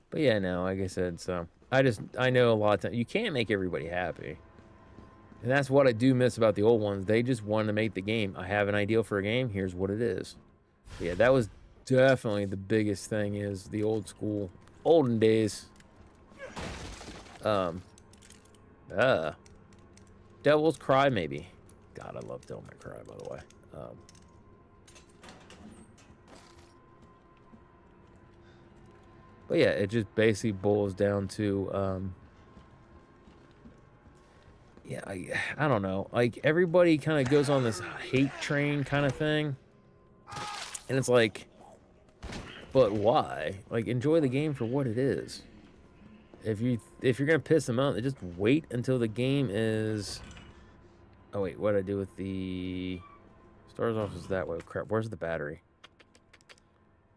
But yeah, no, like I said, so I know a lot of times you can't make everybody happy. And that's what I do miss about the old ones. They just wanted to make the game. I have an ideal for a game. Here's what it is. But yeah, that was definitely the biggest thing, is the old school, olden days. Devil's Cry, maybe. God, I love Devil May Cry, by the way. But yeah, it just basically boils down to, yeah, I don't know. Like, everybody kind of goes on this hate train kind of thing. And it's like, but why? Like, enjoy the game for what it is. If you're gonna piss them out, just wait until the game is. Oh wait, what did I do with the Stars Office that way? Crap, where's the battery?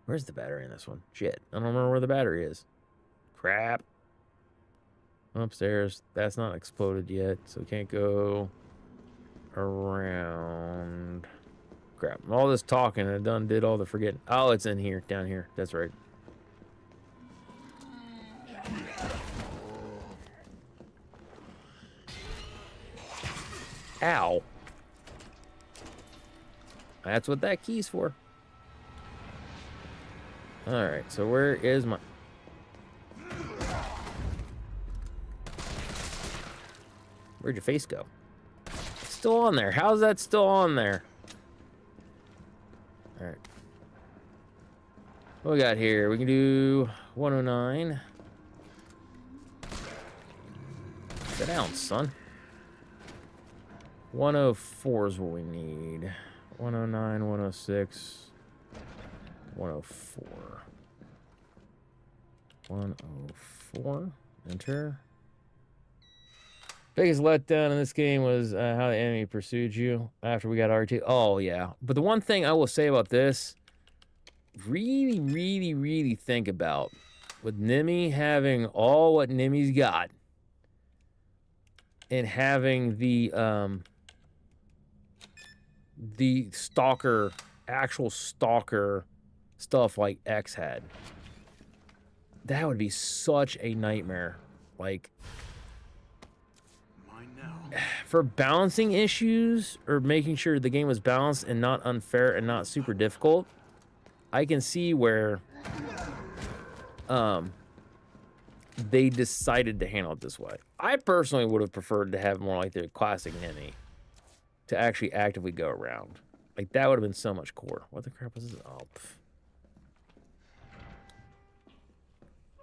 Where's the battery in this one? Shit, I don't remember where the battery is. Crap. Upstairs. That's not exploded yet, so can't go around. Crap. All this talking, I done did all the forgetting. Oh, it's in here, down here. That's right. Ow. That's what that key's for. Alright, so where is my... Where'd your face go? It's still on there. How's that still on there? Alright. What we got here? We can do 109. Sit down, son. 104 is what we need. 109, 106, 104. 104. Enter. Biggest letdown in this game was how the enemy pursued you after we got RT. Oh, yeah. But the one thing I will say about this, really, really, really think about, with Nimmy having all what Nimmy's got, and having the stalker, actual stalker stuff like X had, that would be such a nightmare. Like, for balancing issues, or making sure the game was balanced and not unfair and not super difficult, I can see where they decided to handle it this way. I personally would have preferred to have more like the classic Nimmy to actually actively go around. Like, that would have been so much cooler. What the crap was this? Oh, pff.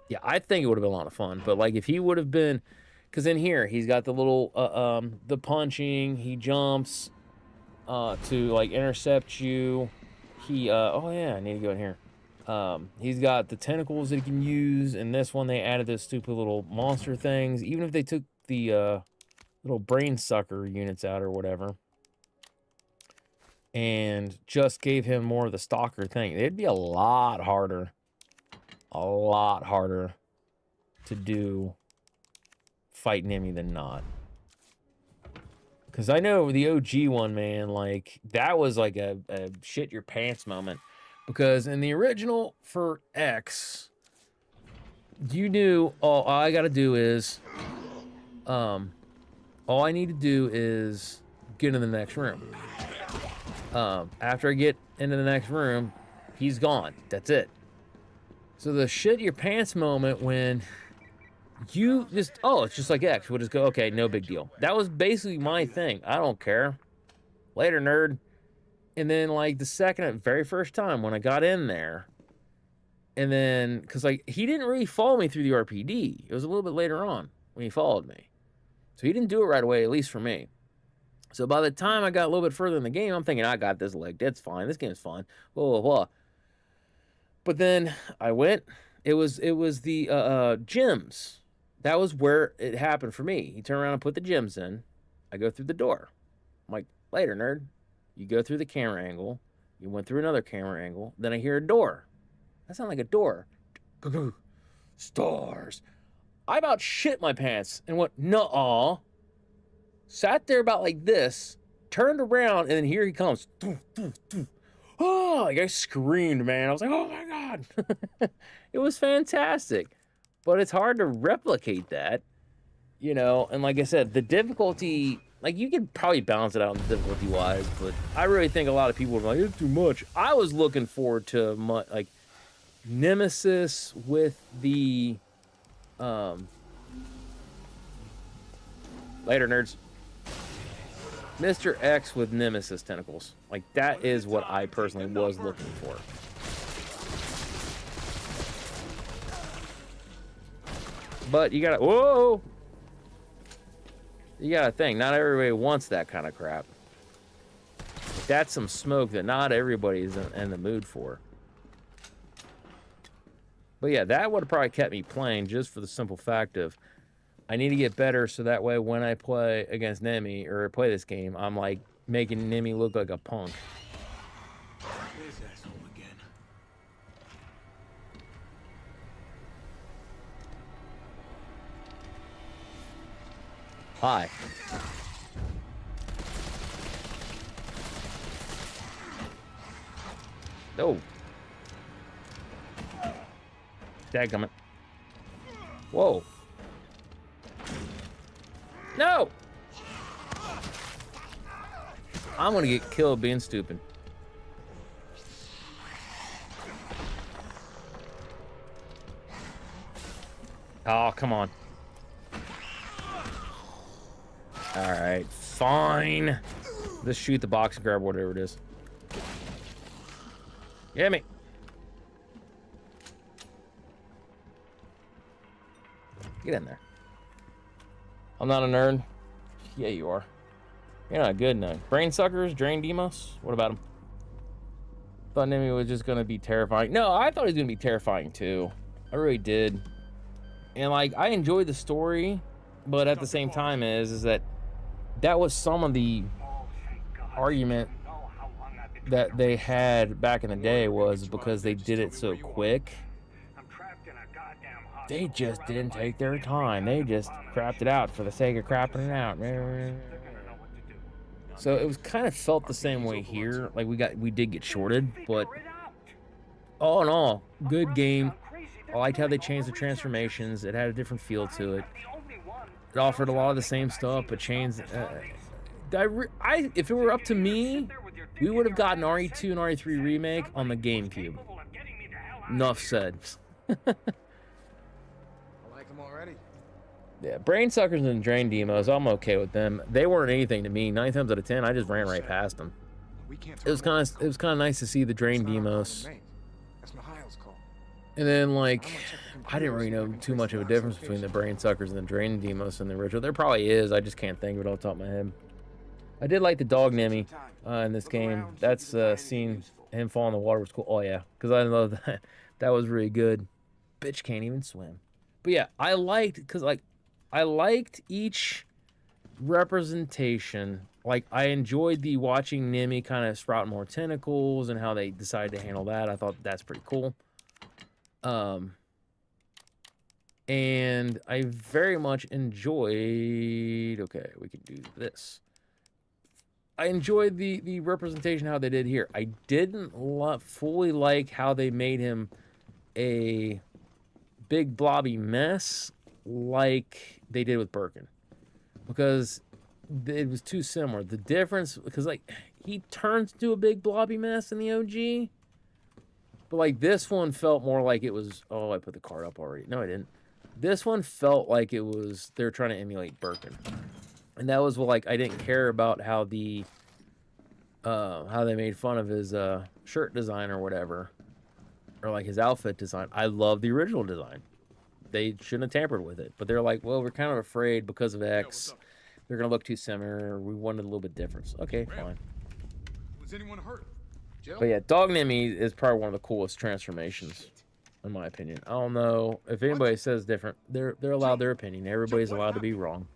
Yeah, I think it would have been a lot of fun. But, like, if he would have been... Because in here, he's got the little, the punching. He jumps to, like, intercept you. He, oh, yeah, I need to go in here. He's got the tentacles that he can use. In this one, they added those stupid little monster things. Even if they took the little brain sucker units out or whatever, and just gave him more of the stalker thing, it'd be a lot harder to do fight Nimmy than not. Because I know the OG one, man, like, that was like a shit your pants moment. Because in the original for X, you knew all I gotta do is, all I need to do is get in the next room. After I get into the next room, he's gone. That's it. So the shit your pants moment when you just, oh, it's just like X. We'll just go, okay, no big deal. That was basically my thing. I don't care. Later, nerd. And then, like, the very first time when I got in there, and then, because, like, he didn't really follow me through the RPD. It was a little bit later on when he followed me. So he didn't do it right away, at least for me. So by the time I got a little bit further in the game, I'm thinking, I got this leg. That's fine. This game's fun. Blah, blah, blah. But then I went It was the gyms. That was where it happened for me. He turned around and put the gyms in. I go through the door. I'm like, later, nerd. You go through the camera angle. You went through another camera angle. Then I hear a door. That sounded like a door. Stars. I about shit my pants and went, nuh-uh. Sat there about like this, turned around, and then here he comes. Oh, like I screamed, man. I was like, oh my God. It was fantastic. But it's hard to replicate that, you know? And like I said, the difficulty, like you could probably balance it out difficulty-wise, but I really think a lot of people were like, it's too much. I was looking forward to, like, Nemesis with the, later, nerds. Mr. X with Nemesis tentacles. Like, that is what I personally was looking for. But you gotta, whoa! You gotta think, not everybody wants that kind of crap. That's some smoke that not everybody's in the mood for. But yeah, that would have probably kept me playing just for the simple fact of I need to get better so that way when I play against Nemi or play this game, I'm like making Nemi look like a punk. This asshole again. Hi. No. Dadgummit. Whoa. No! I'm gonna get killed being stupid. Oh, come on. Alright, fine. Let's shoot the box and grab whatever it is. Get me. Get in there. I'm not a nerd. Yeah, you are. You're not a good nerd. Brain suckers, drain demos. What about them? Thought Nemi was just gonna be terrifying. No, I thought he was gonna be terrifying too. I really did. And like, I enjoyed the story, but at the same time is that was some of the argument that they had back in the day was because they did it so quick. They just didn't take their time. They just crapped it out for the sake of crapping it out. So it was kind of felt the same way here. Like we did get shorted, but all in all, good game. I liked how they changed the transformations. It had a different feel to it. It offered a lot of the same stuff, but changed. If it were up to me, we would have gotten RE2 and RE3 remake on the GameCube. Enough said. Already. Yeah, brain suckers and drain demos, I'm okay with them. They weren't anything to me. 9 times out of 10, I just ran right past them. It was kind of nice to see the drain demos. And then like, I didn't really know too much of a difference between the brain suckers and the drain demos and the original. There probably is. I just can't think of it off the top of my head. I did like the dog Nemi in this game. That's seeing him fall in the water was cool. Oh yeah, because I love that. That was really good. Bitch can't even swim. But yeah, I liked each representation. Like, I enjoyed the watching Nemi kind of sprout more tentacles and how they decided to handle that. I thought that's pretty cool. And I very much enjoyed... Okay, we can do this. I enjoyed the representation, how they did here. I didn't fully like how they made him a big blobby mess like they did with Birkin, because it was too similar. The difference, because like he turns into a big blobby mess in the OG, but like this one felt more like it was, oh, I put the card up already. No, I didn't. This one felt like it was, they're trying to emulate Birkin. And that was like, I didn't care about how the how they made fun of his shirt design or whatever, or like his outfit design. I love the original design. They shouldn't have tampered with it, but they're like, well, we're kind of afraid because of X, they're gonna look too similar. We wanted a little bit different. Okay, fine. Was anyone hurt? But yeah, Dog Nemi is probably one of the coolest transformations. in my opinion. I don't know if anybody says different. They're allowed their opinion. Everybody's allowed to be wrong.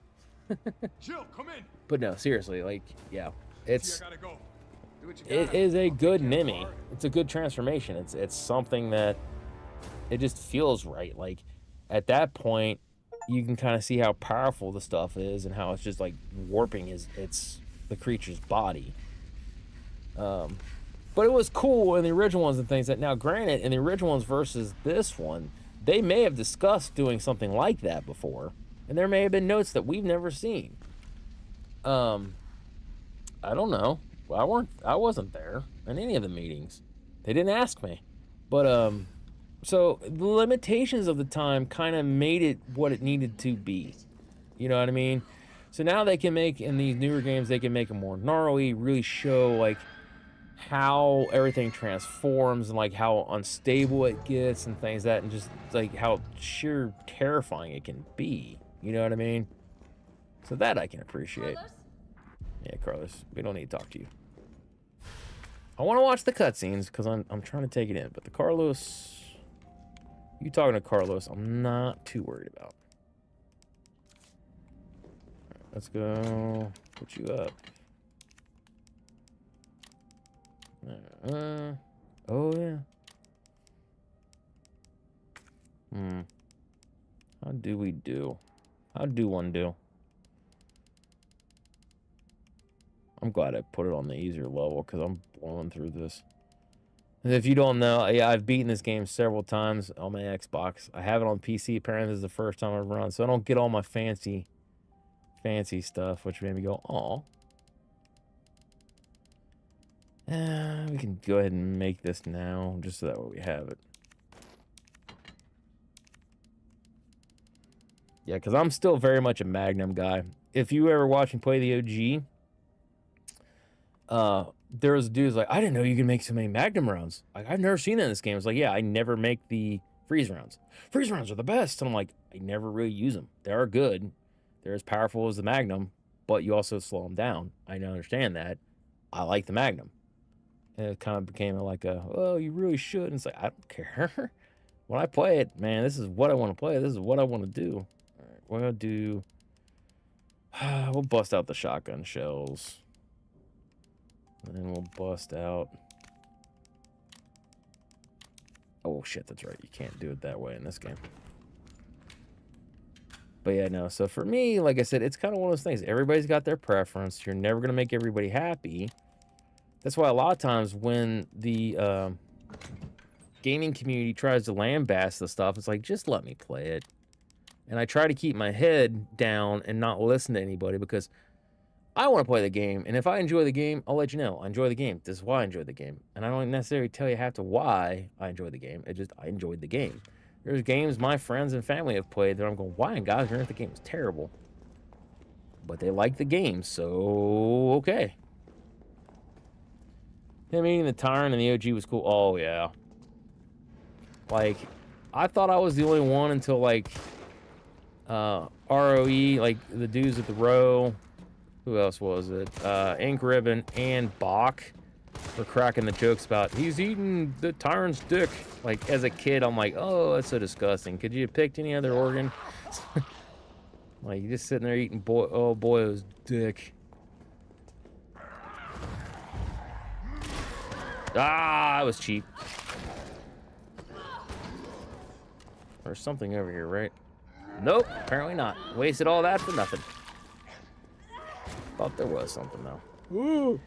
Jill, come in. But no, seriously, like, yeah, it's I gotta go. Do what you it gotta. is a good Nimi. It's a good transformation. It's something that it just feels right. Like at that point, you can kind of see how powerful the stuff is and how it's just like warping the creature's body. But it was cool in the original ones and things that now, granted, in the original ones versus this one, they may have discussed doing something like that before, and there may have been notes that we've never seen. I don't know. I wasn't there in any of the meetings. They didn't ask me. But so the limitations of the time kind of made it what it needed to be. You know what I mean? So now they can make, in these newer games, they can make them more gnarly, really show like how everything transforms and like how unstable it gets and things like that, and just like how sheer terrifying it can be. You know what I mean? So that I can appreciate. Carlos? Yeah, Carlos, we don't need to talk to you. I want to watch the cutscenes because I'm trying to take it in, but the Carlos, you talking to Carlos, I'm not too worried about. All right, let's go put you up. Oh yeah. How do we do? How do one do? I'm glad I put it on the easier level because I'm blowing through this. And if you don't know, yeah, I've beaten this game several times on my Xbox. I have it on PC. Apparently, this is the first time I've run, so I don't get all my fancy stuff, which made me go, "Aw." We can go ahead and make this now, just so that way we have it. Yeah, because I'm still very much a Magnum guy. If you ever watch me play the OG, there was a dude who's like, I didn't know you could make so many Magnum rounds. Like, I've never seen that in this game. It's like, yeah, I never make the freeze rounds. Freeze rounds are the best. And I'm like, I never really use them. They are good. They're as powerful as the Magnum, but you also slow them down. I understand that. I like the Magnum. And it kind of became like well, you really should. And it's like, I don't care. When I play it, man, this is what I want to play. This is what I want to do. All right, we're going to do... we'll bust out the shotgun shells. And then we'll bust out... Oh, shit, that's right. You can't do it that way in this game. But yeah, no. So for me, like I said, it's kind of one of those things. Everybody's got their preference. You're never going to make everybody happy. That's why a lot of times when the gaming community tries to lambaste the stuff, it's like, just let me play it. And I try to keep my head down and not listen to anybody because I want to play the game. And if I enjoy the game, I'll let you know. I enjoy the game. This is why I enjoy the game. And I don't necessarily tell you half to why I enjoy the game. It just, I enjoyed the game. There's games my friends and family have played that I'm going, why in God's earth the game is terrible? But they like the game, so okay. Yeah, meeting the Tyrant and the OG was cool. Oh, yeah. Like, I thought I was the only one until, like, ROE, like, the dudes at the row. Who else was it? Ink Ribbon and Bach were cracking the jokes about, he's eating the Tyrant's dick. Like, as a kid, I'm like, oh, that's so disgusting. Could you have picked any other organ? Like, you're just sitting there eating Boyo's dick. Ah, I was cheap. There's something over here, right? Nope, apparently not. Wasted all that for nothing. Thought there was something, though. Woo!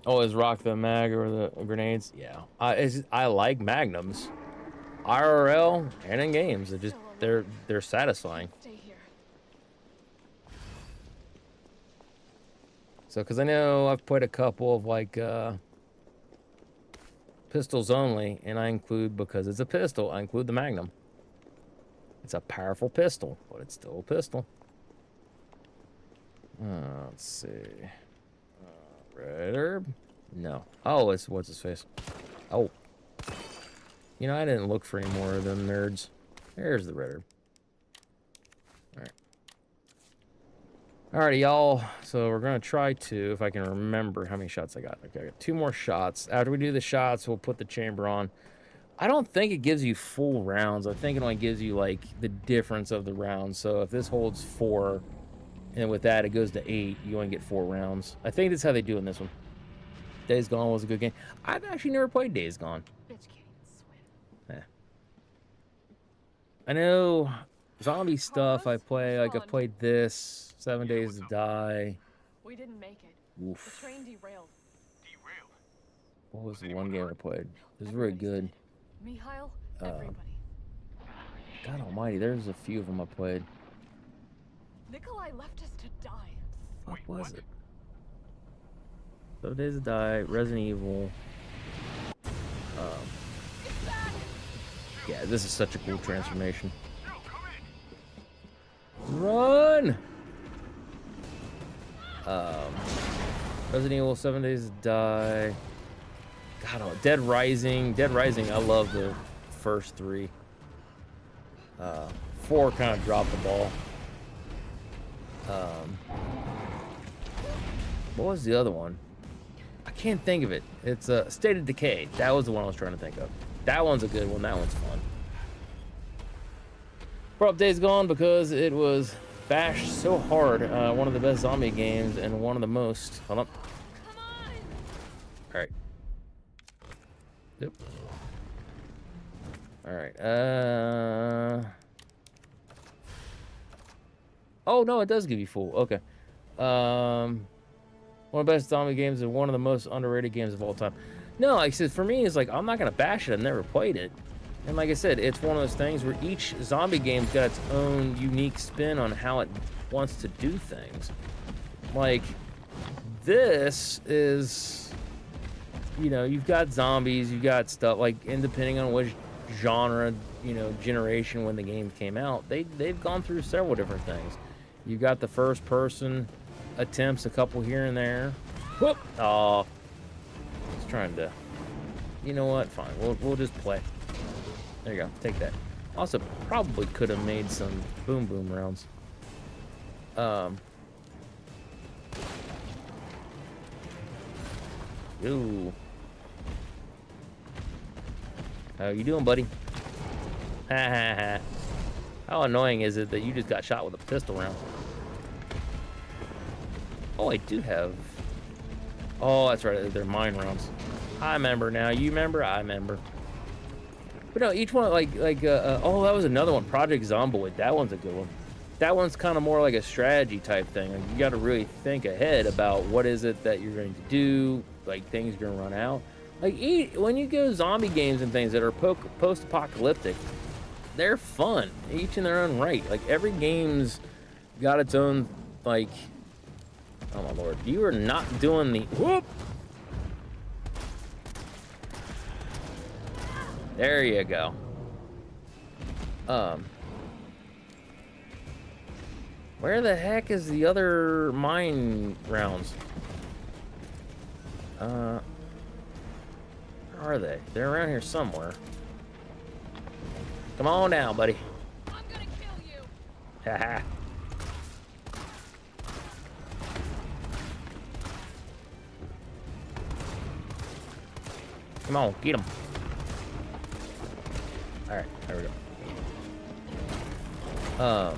Oh, is Rock the Mag or the grenades? Yeah. I like Magnums. IRL and in games. They're satisfying. So, because I know I've put a couple of, like, pistols only, and I include, because it's a pistol, I include the Magnum. It's a powerful pistol, but it's still a pistol. Let's see. Red herb? No. Oh, it's, what's his face? Oh. You know, I didn't look for any more of them nerds. There's the red herb. Alright. Alrighty, y'all. So we're gonna try to, if I can remember how many shots I got. Okay, I got 2 more shots. After we do the shots, we'll put the chamber on. I don't think it gives you full rounds. I think it only gives you like the difference of the rounds. So if this holds 4, and with that it goes to 8, you only get 4 rounds. I think that's how they do in this one. Days Gone was a good game. I've actually never played Days Gone. Bitch can't swim. Eh. I know zombie stuff I play. Like I've played this, 7 Days to Die. We didn't make it. Oof. The train derailed. What was the one game I played? It was very good. Mikhail, everybody. God almighty, there's a few of them I played. Nikolai left us to die. What was it? 7 Days to Die, Resident Evil. Yeah, this is such a cool transformation. Run! Resident Evil, 7 Days to Die. God, oh, Dead Rising. Dead Rising, I love the first 3. 4 kind of dropped the ball. What was the other one? I can't think of it. It's State of Decay. That was the one I was trying to think of. That one's a good one. That one's fun. Brought up Days Gone because it was bashed so hard. One of the best zombie games and one of the most. Hold on. All right. Yep. All right. Oh no, it does give you full. Okay. One of the best zombie games and one of the most underrated games of all time. No, like I said, for me, it's like I'm not gonna bash it. I've never played it, and like I said, it's one of those things where each zombie game's got its own unique spin on how it wants to do things. Like this is, you know, you've got zombies, you've got stuff like, and depending on which genre, you know, generation when the game came out, they've gone through several different things. You've got the first person attempts, a couple here and there. Whoop! Oh, I was trying to. You know what? Fine. We'll just play. There you go. Take that. Also, probably could have made some boom boom rounds. Ooh. How you doing, buddy? Ha ha ha. How annoying is it that you just got shot with a pistol round? Oh, I do have... Oh, that's right. They're mine rounds. I remember now. You remember? I remember. But no, each one, oh, that was another one. Project Zomboid. That one's a good one. That one's kind of more like a strategy type thing. Like, you got to really think ahead about what is it that you're going to do, like things are going to run out. Like, when you go zombie games and things that are post-apocalyptic, they're fun, each in their own right. Like, every game's got its own, like... Oh, my Lord. You are not doing the... Whoop! There you go. Where the heck is the other mine rounds? Where are they? They're around here somewhere. Come on down, buddy. I'm gonna kill you. Haha. Come on, get him. All right, there we go. Nah,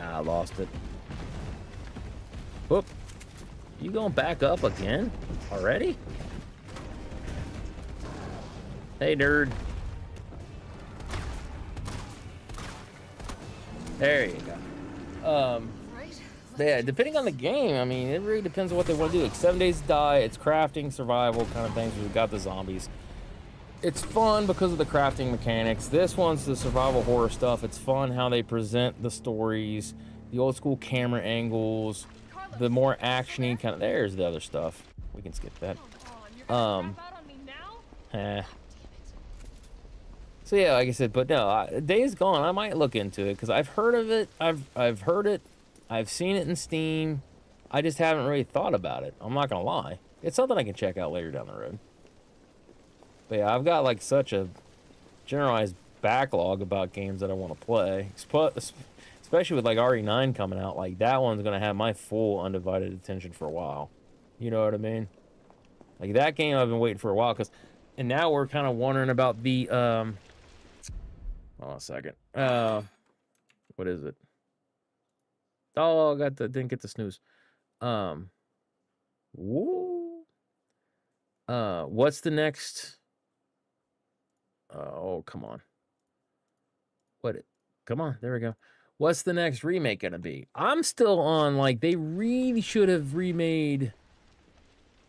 I lost it. Whoop. You going back up again? Already? Hey, nerd. There you go. Yeah, depending on the game, I mean, it really depends on what they want to do. Like 7 Days to Die, it's crafting, survival kind of things. We've got the zombies. It's fun because of the crafting mechanics. This one's the survival horror stuff. It's fun how they present the stories, the old school camera angles, the more actiony kind of. There's the other stuff. We can skip that. So yeah, like I said, but no, Days Gone, I might look into it because I've heard of it. I've heard it. I've seen it in Steam. I just haven't really thought about it. I'm not gonna lie. It's something I can check out later down the road. But yeah, I've got like such a generalized backlog about games that I want to play, especially especially with like RE9 coming out, like that one's gonna have my full undivided attention for a while. You know what I mean? Like that game I've been waiting for a while, and now we're kind of wondering about the hold on a second. What is it? Oh, didn't get the snooze. Woo. What's the next? Oh, come on. Come on, there we go. What's the next remake gonna be? I'm still on, like, they really should have remade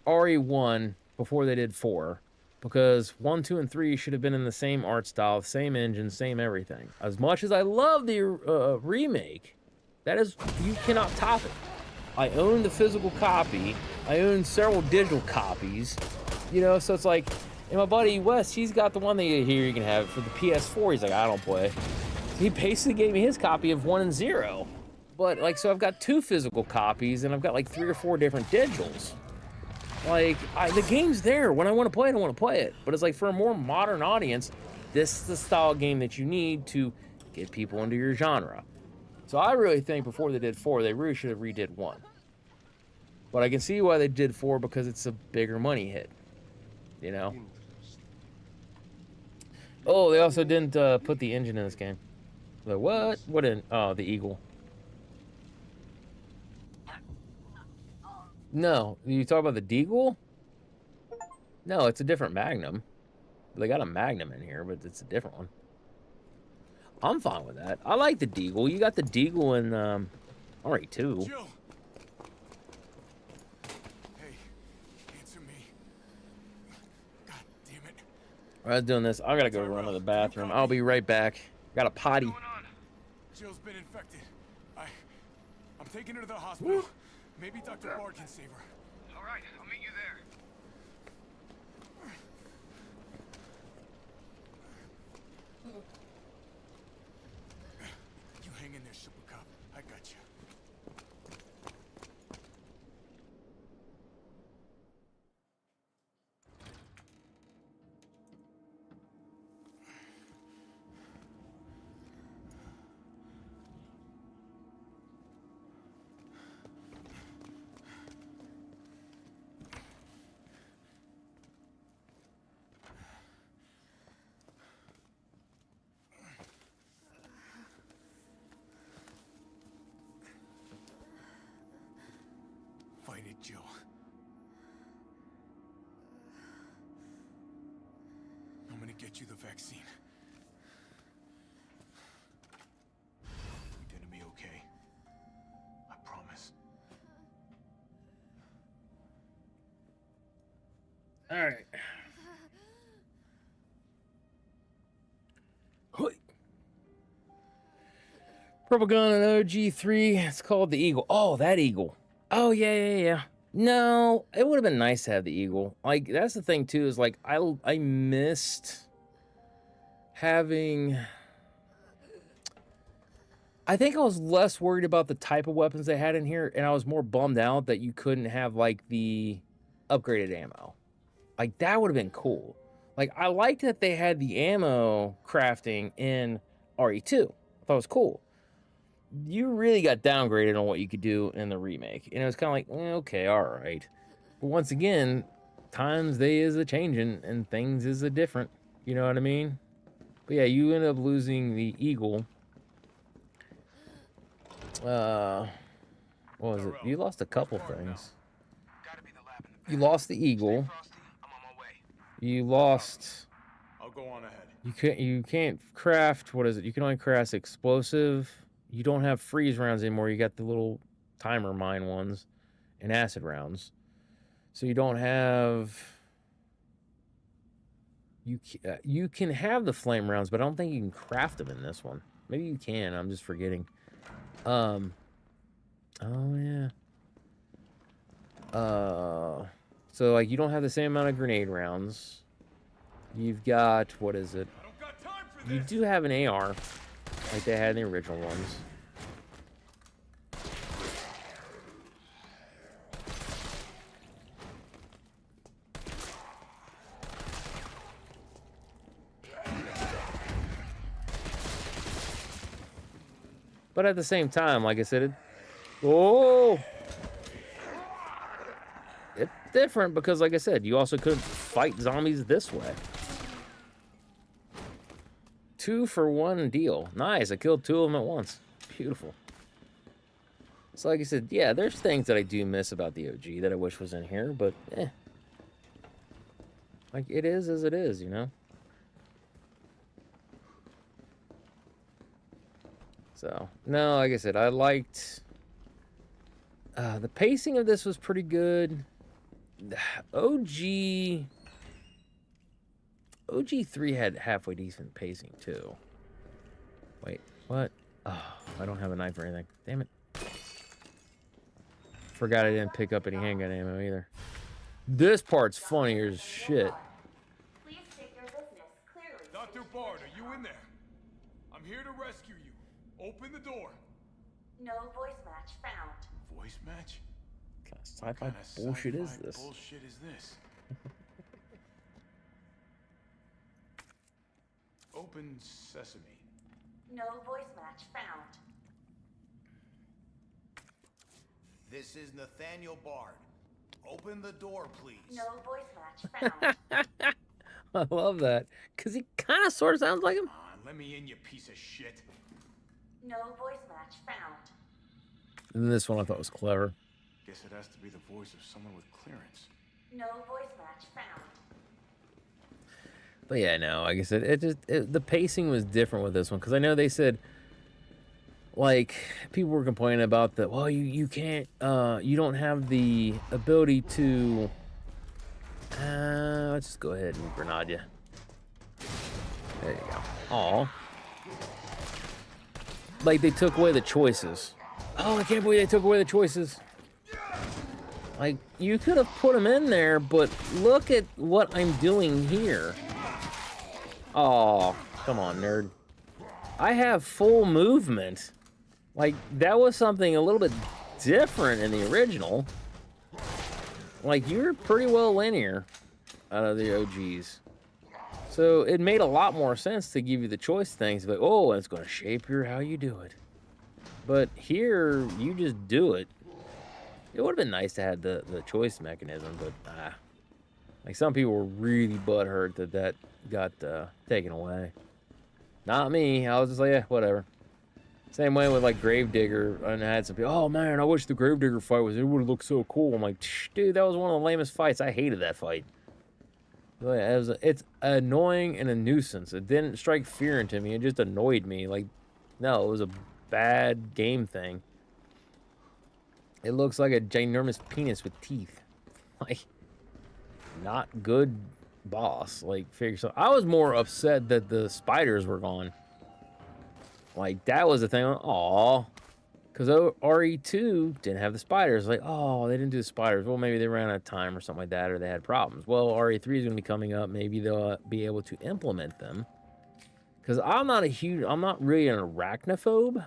RE1 before they did 4. Because 1, 2, and 3 should have been in the same art style, same engine, same everything. As much as I love the remake, that is, you cannot top it. I own the physical copy. I own several digital copies. You know, so it's like, and my buddy Wes, he's got the one that you can have for the PS4. He's like, I don't play. He basically gave me his copy of 1 and 0. But, like, so I've got 2 physical copies, and I've got, like, 3 or 4 different digitals. Like, the game's there. When I want to play it, I want to play it. But it's like, for a more modern audience, this is the style of game that you need to get people into your genre. So I really think before they did 4, they really should have redid 1. But I can see why they did 4, because it's a bigger money hit. You know? Oh, they also didn't put the engine in this game. The what? What in? Oh, the Eagle. No, you talk about the Deagle? No, it's a different Magnum. They got a Magnum in here, but it's a different one. I'm fine with that. I like the Deagle. You got the Deagle in RE2. Jill. Hey, answer me. God damn it. I was doing this. I gotta go run to the bathroom. I'll be right back. Got a potty. Jill's been infected. I'm taking her to the hospital. Woo. Maybe Dr. Bard can save her. All right, I'll meet you there. You hang in there, Super Cop. I got you. Fight it, Jill. I'm gonna get you the vaccine. You're gonna be okay. I promise. All right. Purple gun and OG3. It's called the Eagle. Oh, that Eagle. Oh, yeah. No, it would have been nice to have the Eagle. Like, that's the thing, too, is, like, I missed having... I think I was less worried about the type of weapons they had in here, and I was more bummed out that you couldn't have, like, the upgraded ammo. Like, that would have been cool. Like, I liked that they had the ammo crafting in RE2. I thought it was cool. You really got downgraded on what you could do in the remake. And it was kind of like, okay, all right. But once again, times they is a changing and things is a different. You know what I mean? But yeah, you end up losing the Eagle. What was it? You lost a couple things. You lost the Eagle. You lost... I'll go on ahead. You can't craft, what is it? You can only craft explosive. You don't have freeze rounds anymore. You got the little timer mine ones and acid rounds. So you don't have... You can have the flame rounds, but I don't think you can craft them in this one. Maybe you can. I'm just forgetting. Oh, yeah. So, like, you don't have the same amount of grenade rounds. You've got... What is it? You do have an AR. Like they had in the original ones. But at the same time, like I said, it's different because, like I said, you also could fight zombies this way. 2-for-1 deal. Nice, I killed 2 of them at once. Beautiful. So like I said, yeah, there's things that I do miss about the OG that I wish was in here, but like, it is as it is, you know? So, no, like I said, I liked... the pacing of this was pretty good. OG 3 had halfway decent pacing, too. Wait, what? Oh, I don't have a knife or anything. Damn it. Forgot I didn't pick up any handgun ammo either. This part's funnier as shit. Please state your business clearly. Dr. Bard, are you in there? I'm here to rescue you. Open the door. No voice match found. Voice match? What kind of sci-fi bullshit is this? Bullshit is this? Open sesame. No voice match found. This is Nathaniel Bard. Open the door, please. No voice match found. I love that. Because he kind of sort of sounds like him. Come on, let me in, you piece of shit. No voice match found. And this one I thought was clever. Guess it has to be the voice of someone with clearance. No voice match found. But yeah, no, like I said, the pacing was different with this one. Because I know they said, like, people were complaining about that, well, you can't, you don't have the ability to, let's just go ahead and grenade you. There you go. Aw. Like, they took away the choices. Oh, I can't believe they took away the choices. Like, you could have put them in there, but look at what I'm doing here. Oh, come on, nerd. I have full movement. Like, that was something a little bit different in the original. Like, you're pretty well linear out of the OGs. So it made a lot more sense to give you the choice things, but oh, it's going to shape how you do it. But here, you just do it. It would have been nice to have the choice mechanism, but like, some people were really butthurt that got taken away. Not me. I was just like, yeah, whatever. Same way with, like, Gravedigger, and I had some people, oh man, I wish the Gravedigger fight it would have looked so cool. I'm like, dude, that was one of the lamest fights. I hated that fight. So yeah, it's annoying and a nuisance. It didn't strike fear into me. It just annoyed me. Like, no, it was a bad game thing. It looks like a ginormous penis with teeth. Like, not good boss. Like, figure so. I was more upset that the spiders were gone. Like, that was the thing. Aw. Because RE2 didn't have the spiders. Like, oh, they didn't do the spiders. Well, maybe they ran out of time or something like that, or they had problems. Well, RE3 is going to be coming up. Maybe they'll be able to implement them. Because I'm not really an arachnophobe,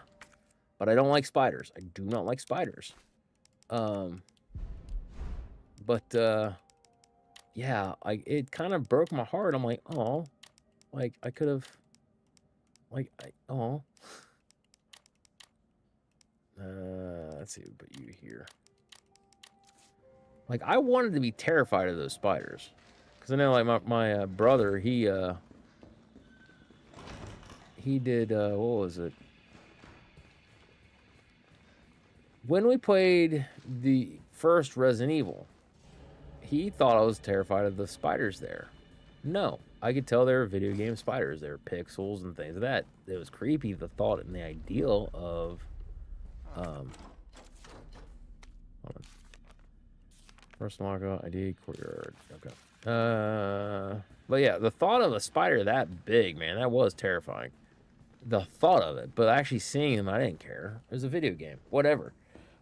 but I don't like spiders. I do not like spiders. Yeah, it kind of broke my heart. I'm like, oh, like, I could have, like, oh. Let's see, put you here. Like, I wanted to be terrified of those spiders. Because I know, like, my brother, he did, what was it? When we played the first Resident Evil, he thought I was terrified of the spiders there. No, I could tell they were video game spiders. They were pixels and things like that. It was creepy, the thought and the ideal of, hold on. First lockout, ID, courtyard, okay. But yeah, the thought of a spider that big, man, that was terrifying. The thought of it, but actually seeing them, I didn't care. It was a video game, whatever.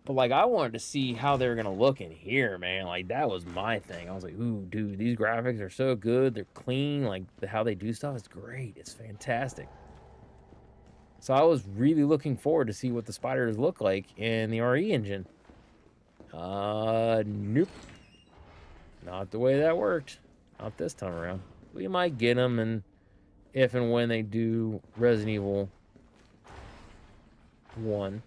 But, like, I wanted to see how they were going to look in here, man. Like, that was my thing. I was like, ooh, dude, these graphics are so good. They're clean. Like, how they do stuff is great. It's fantastic. So I was really looking forward to see what the spiders look like in the RE engine. Nope. Not the way that worked. Not this time around. We might get them, and if and when they do Resident Evil 1.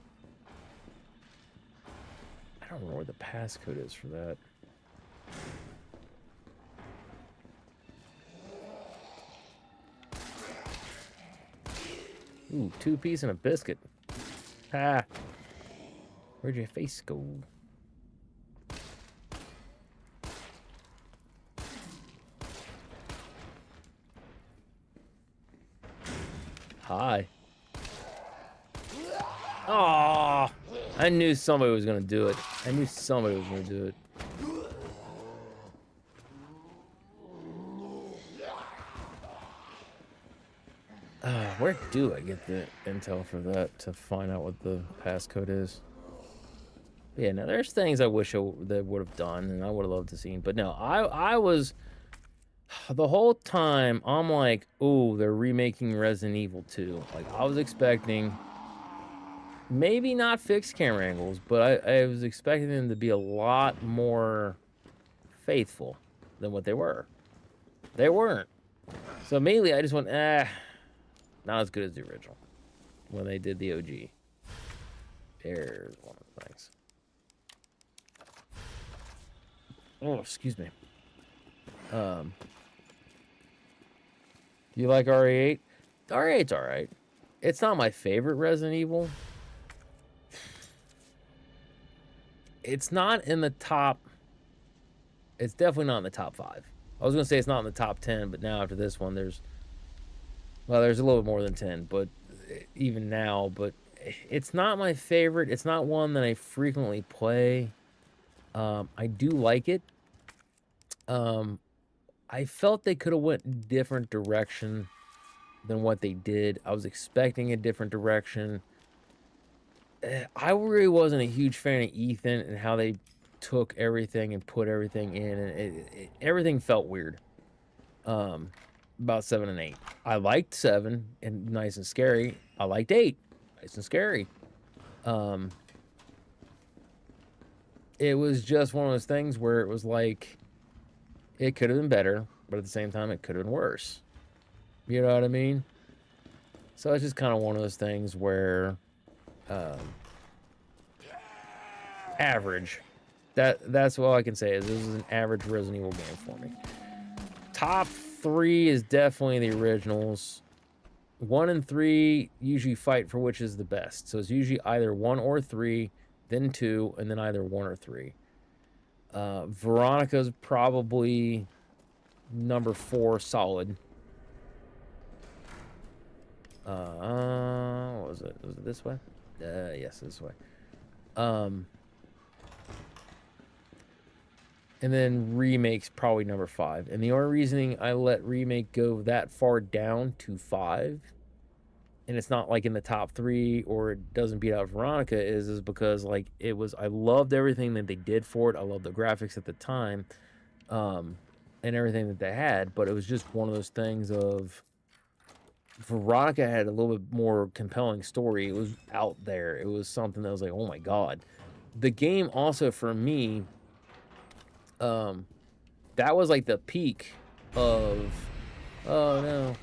I don't know where the passcode is for that. Ooh, 2-piece and a biscuit. Ah. Where'd your face go? Hi. Aww. I knew somebody was gonna do it. I knew somebody was gonna do it. Where do I get the intel for that to find out what the passcode is? Yeah, no, there's things I wish they would have done, and I would have loved to see. But no, I was the whole time. I'm like, oh, they're remaking Resident Evil 2. Like I was expecting, maybe not fixed camera angles, but I was expecting them to be a lot more faithful than what they were. They weren't. So immediately I just went, not as good as the original when they did the OG. There's one of the things. Oh, excuse me. Do you like RE8? RE8's alright. It's not my favorite Resident Evil. It's not in the top. It's definitely not in the top 5. I was gonna say it's not in the top 10, but now after this one, there's a little bit more than 10, but even now, but it's not my favorite. It's not one that I frequently play. I do like it. I felt they could have went different direction than what they did. I was expecting a different direction. I really wasn't a huge fan of Ethan and how they took everything and put everything in, and everything felt weird. About 7 and 8. I liked 7 and nice and scary. I liked 8, nice and scary. It was just one of those things where it was like, it could have been better, but at the same time, it could have been worse. You know what I mean? So it's just kind of one of those things where, average. That's all I can say is this is an average Resident Evil game for me. Top 3 is definitely the originals. 1 and 3 usually fight for which is the best. So it's usually either 1 or 3, then 2, and then either 1 or 3. Veronica's probably number 4 solid. What was it? Was it this way? Yes, this way. And then Remakes probably number 5. And the only reasoning I let Remake go that far down to 5, and it's not like in the top 3 or it doesn't beat out Veronica, is because like it was, I loved everything that they did for it. I loved the graphics at the time, and everything that they had, but it was just one of those things of Veronica had a little bit more compelling story. It was out there. It was something that was like, oh my God. The game also for me, that was like the peak of, oh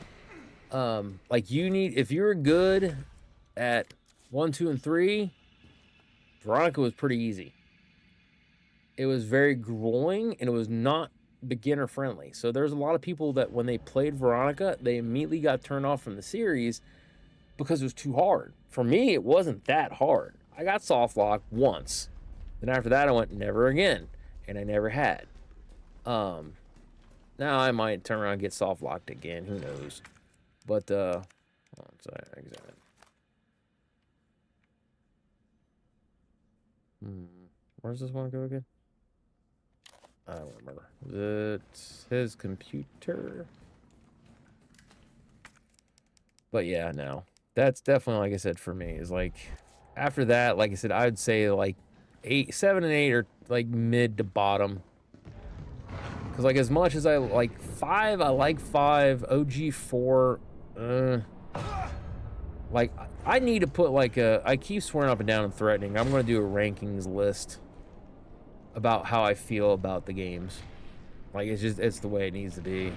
no. Like you need, if you're good at 1, 2, and 3, Veronica was pretty easy. It was very grueling and it was not beginner friendly. So there's a lot of people that when they played Veronica, they immediately got turned off from the series because it was too hard. For me, it wasn't that hard. I got soft lock once. Then after that, I went never again. And I never had. Now I might turn around and get soft locked again. Who knows? But hold on, sorry, examine. Where's this one go again? I don't remember. It's his computer. But yeah, no. That's definitely, like I said, for me, is like after that, like I said, I'd say like 7 and 8 are like mid to bottom. Because like as much as I like 5, I like 5. OG 4, like I need to put like a, I keep swearing up and down and threatening, I'm going to do a rankings list about how I feel about the games. Like it's just, it's the way it needs to be.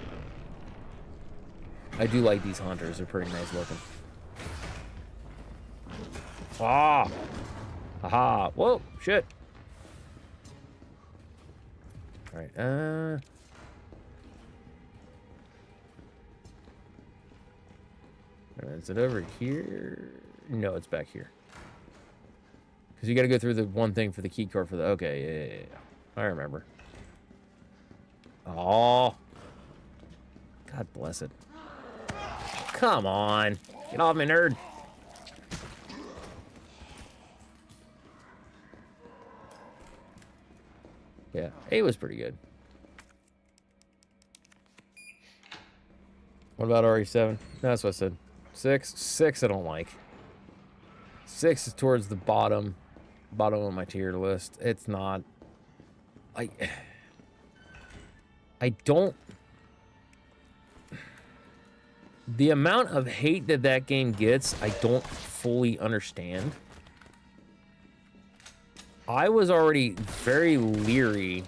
I do like these hunters, they're pretty nice looking. Ah! Aha! Whoa! Shit! Alright, is it over here? No, it's back here. Because you gotta go through the one thing for the key card for the... Okay, yeah. I remember. Oh. God bless it. Come on. Get off me, nerd. Yeah, 8 was pretty good. What about RE7? That's what I said. 6 I don't like. 6 is towards the bottom of my tier list. It's not. I don't. The amount of hate that game gets, I don't fully understand. I was already very leery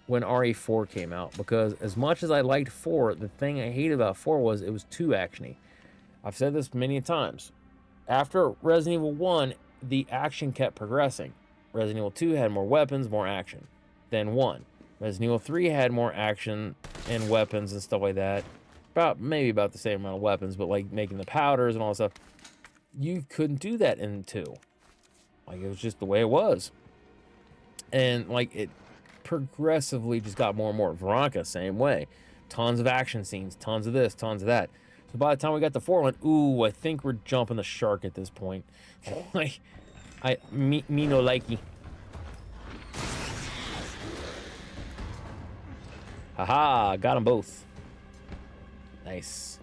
when RE4 came out, because as much as I liked 4, the thing I hated about 4 was it was too actiony. I've said this many times. After Resident Evil 1, the action kept progressing. Resident Evil 2 had more weapons, more action than 1. Resident Evil 3 had more action and weapons and stuff like that. Maybe about the same amount of weapons, but like making the powders and all that stuff. You couldn't do that in 2. Like, it was just the way it was. And like, it progressively just got more and more. Veronica, same way. Tons of action scenes, tons of this, tons of that. So by the time we got to 4, I went, ooh, I think we're jumping the shark at this point. Like, me no likey. Haha, got them both. Nice.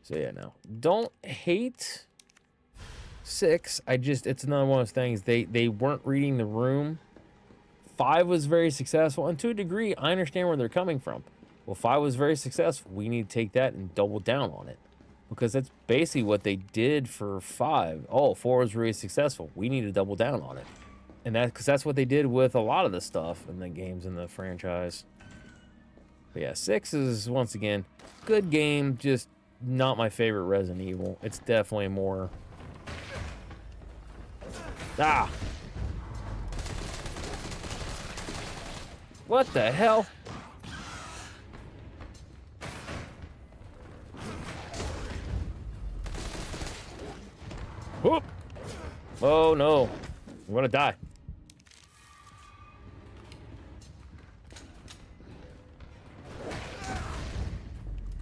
So yeah, no. Don't hate 6. It's another one of those things. They weren't reading the room. 5 was very successful, and to a degree, I understand where they're coming from. Well, 5 was very successful. We need to take that and double down on it, because that's basically what they did for 5. Oh, 4 was really successful. We need to double down on it, and because that's what they did with a lot of the stuff in the games in the franchise. But yeah, 6 is once again good game, just not my favorite Resident Evil. It's definitely more. Ah. What the hell? Whoop. Oh no. I'm gonna die.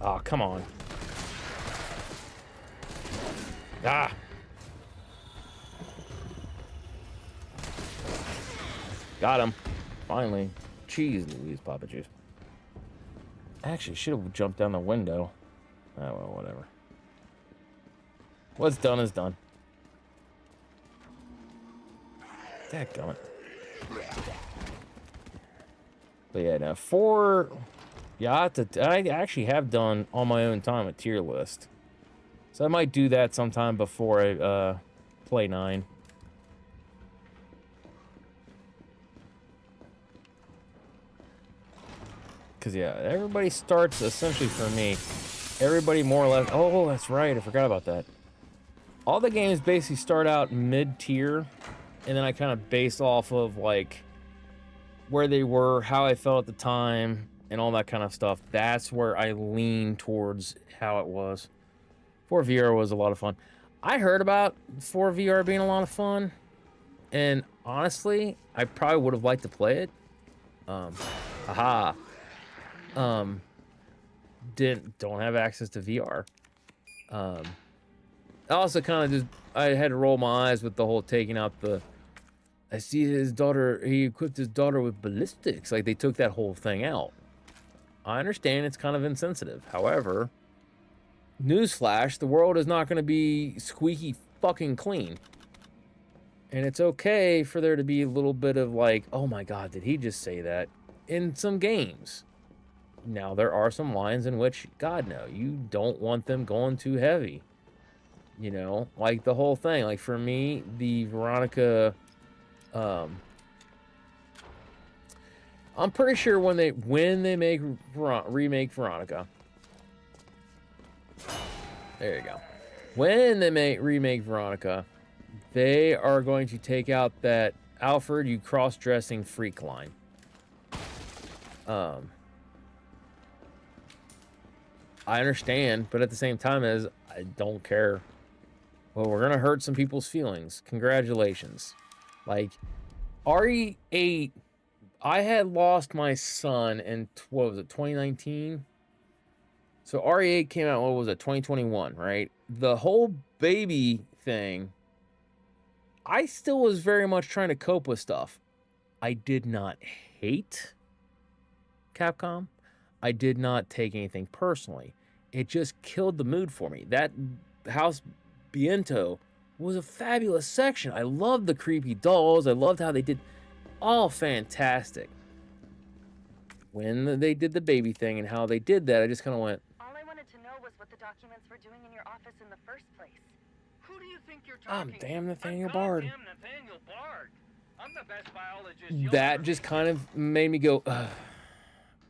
Oh, come on. Ah. Got him. Finally. Jeez Louise, Papa Juice. Actually, should have jumped down the window. Oh, well, whatever. What's done is done. Dadgummit. But yeah, now 4... Yeah, I actually have done on my own time a tier list. So I might do that sometime before I play 9. Because, yeah, everybody starts, essentially for me, everybody more or less... Oh, that's right, I forgot about that. All the games basically start out mid-tier, and then I kind of base off of, like, where they were, how I felt at the time, and all that kind of stuff. That's where I lean towards how it was. 4 VR was a lot of fun. I heard about 4 VR being a lot of fun, and honestly, I probably would have liked to play it. Haha. Don't have access to VR. I also kind of just, I had to roll my eyes with the whole taking out the, I see his daughter, he equipped his daughter with ballistics. Like, they took that whole thing out. I understand it's kind of insensitive. However, newsflash, the world is not going to be squeaky fucking clean. And it's okay for there to be a little bit of like, oh my god, did he just say that? In some games. Now, there are some lines in which, God, no, you don't want them going too heavy. You know, like the whole thing. Like, for me, the Veronica, I'm pretty sure when they make remake Veronica, There you go. When they remake Veronica, they are going to take out that Alfred, you cross-dressing freak line. I understand, but at the same time, I don't care. Well, we're gonna hurt some people's feelings. Congratulations. Like, RE8, I had lost my son in, what was it, 2019? So RE8 came out, what was it, 2021, right? The whole baby thing, I still was very much trying to cope with stuff. I did not hate Capcom. I did not take anything personally. It just killed the mood for me. That House Biento was a fabulous section. I loved the creepy dolls. I loved how they did all fantastic. When they did the baby thing and how they did that, I just kind of went, all I wanted to know was what the documents were doing in your office in the first place. Who do you think you're I'm talking damn to? Nathaniel Bard. I'm Nathaniel Bard. I'm the best biologist. That just kind of made me go, ugh.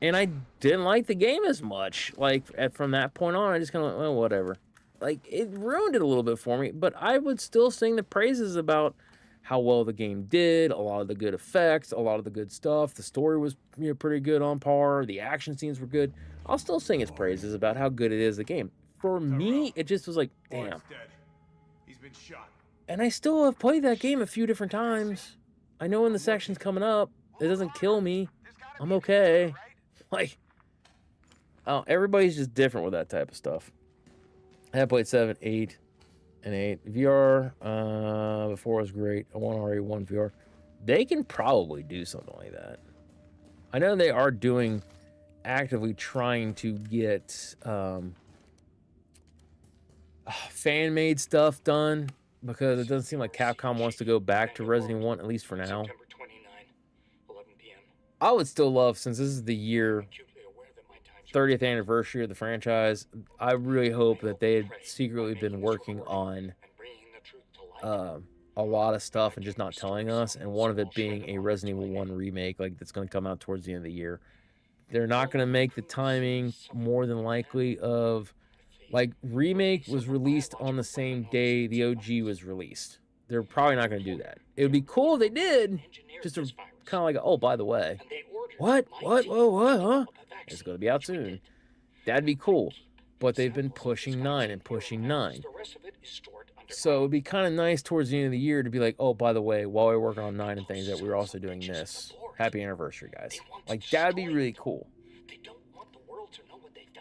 And I didn't like the game as much. Like, from that point on, I just kind of went, well, whatever. Like, it ruined it a little bit for me, but I would still sing the praises about how well the game did, a lot of the good effects, a lot of the good stuff. The story was, you know, pretty good, on par. The action scenes were good. I'll still sing its praises about how good it is, the game. For me, it just was like, damn. He's been shot. And I still have played that game a few different times. I know when the section's coming up, it doesn't kill me. I'm okay. Like, oh, everybody's just different with that type of stuff. I have played 7, 8, and 8. VR before was great. I want already 1 VR. They can probably do something like that. I know they are doing, actively trying to get fan-made stuff done, because it doesn't seem like Capcom wants to go back to Resident Evil 1, at least for now. I would still love, since this is the year 30th anniversary of the franchise, I really hope that they had secretly been working on a lot of stuff and just not telling us, and one of it being a Resident Evil 1 remake, like, that's going to come out towards the end of the year. They're not going to make the timing, more than likely, of, like, Remake was released on the same day the OG was released. They're probably not going to do that. It would be cool if they did, just to kind of like, oh, by the way, what, whoa, what, huh? It's going to be out soon. That'd be cool. But they've been pushing 9 and pushing 9. So it'd be kind of nice towards the end of the year to be like, oh, by the way, while we're working on 9 and things, that we're also doing this. Happy anniversary, guys. Like, that'd be really cool.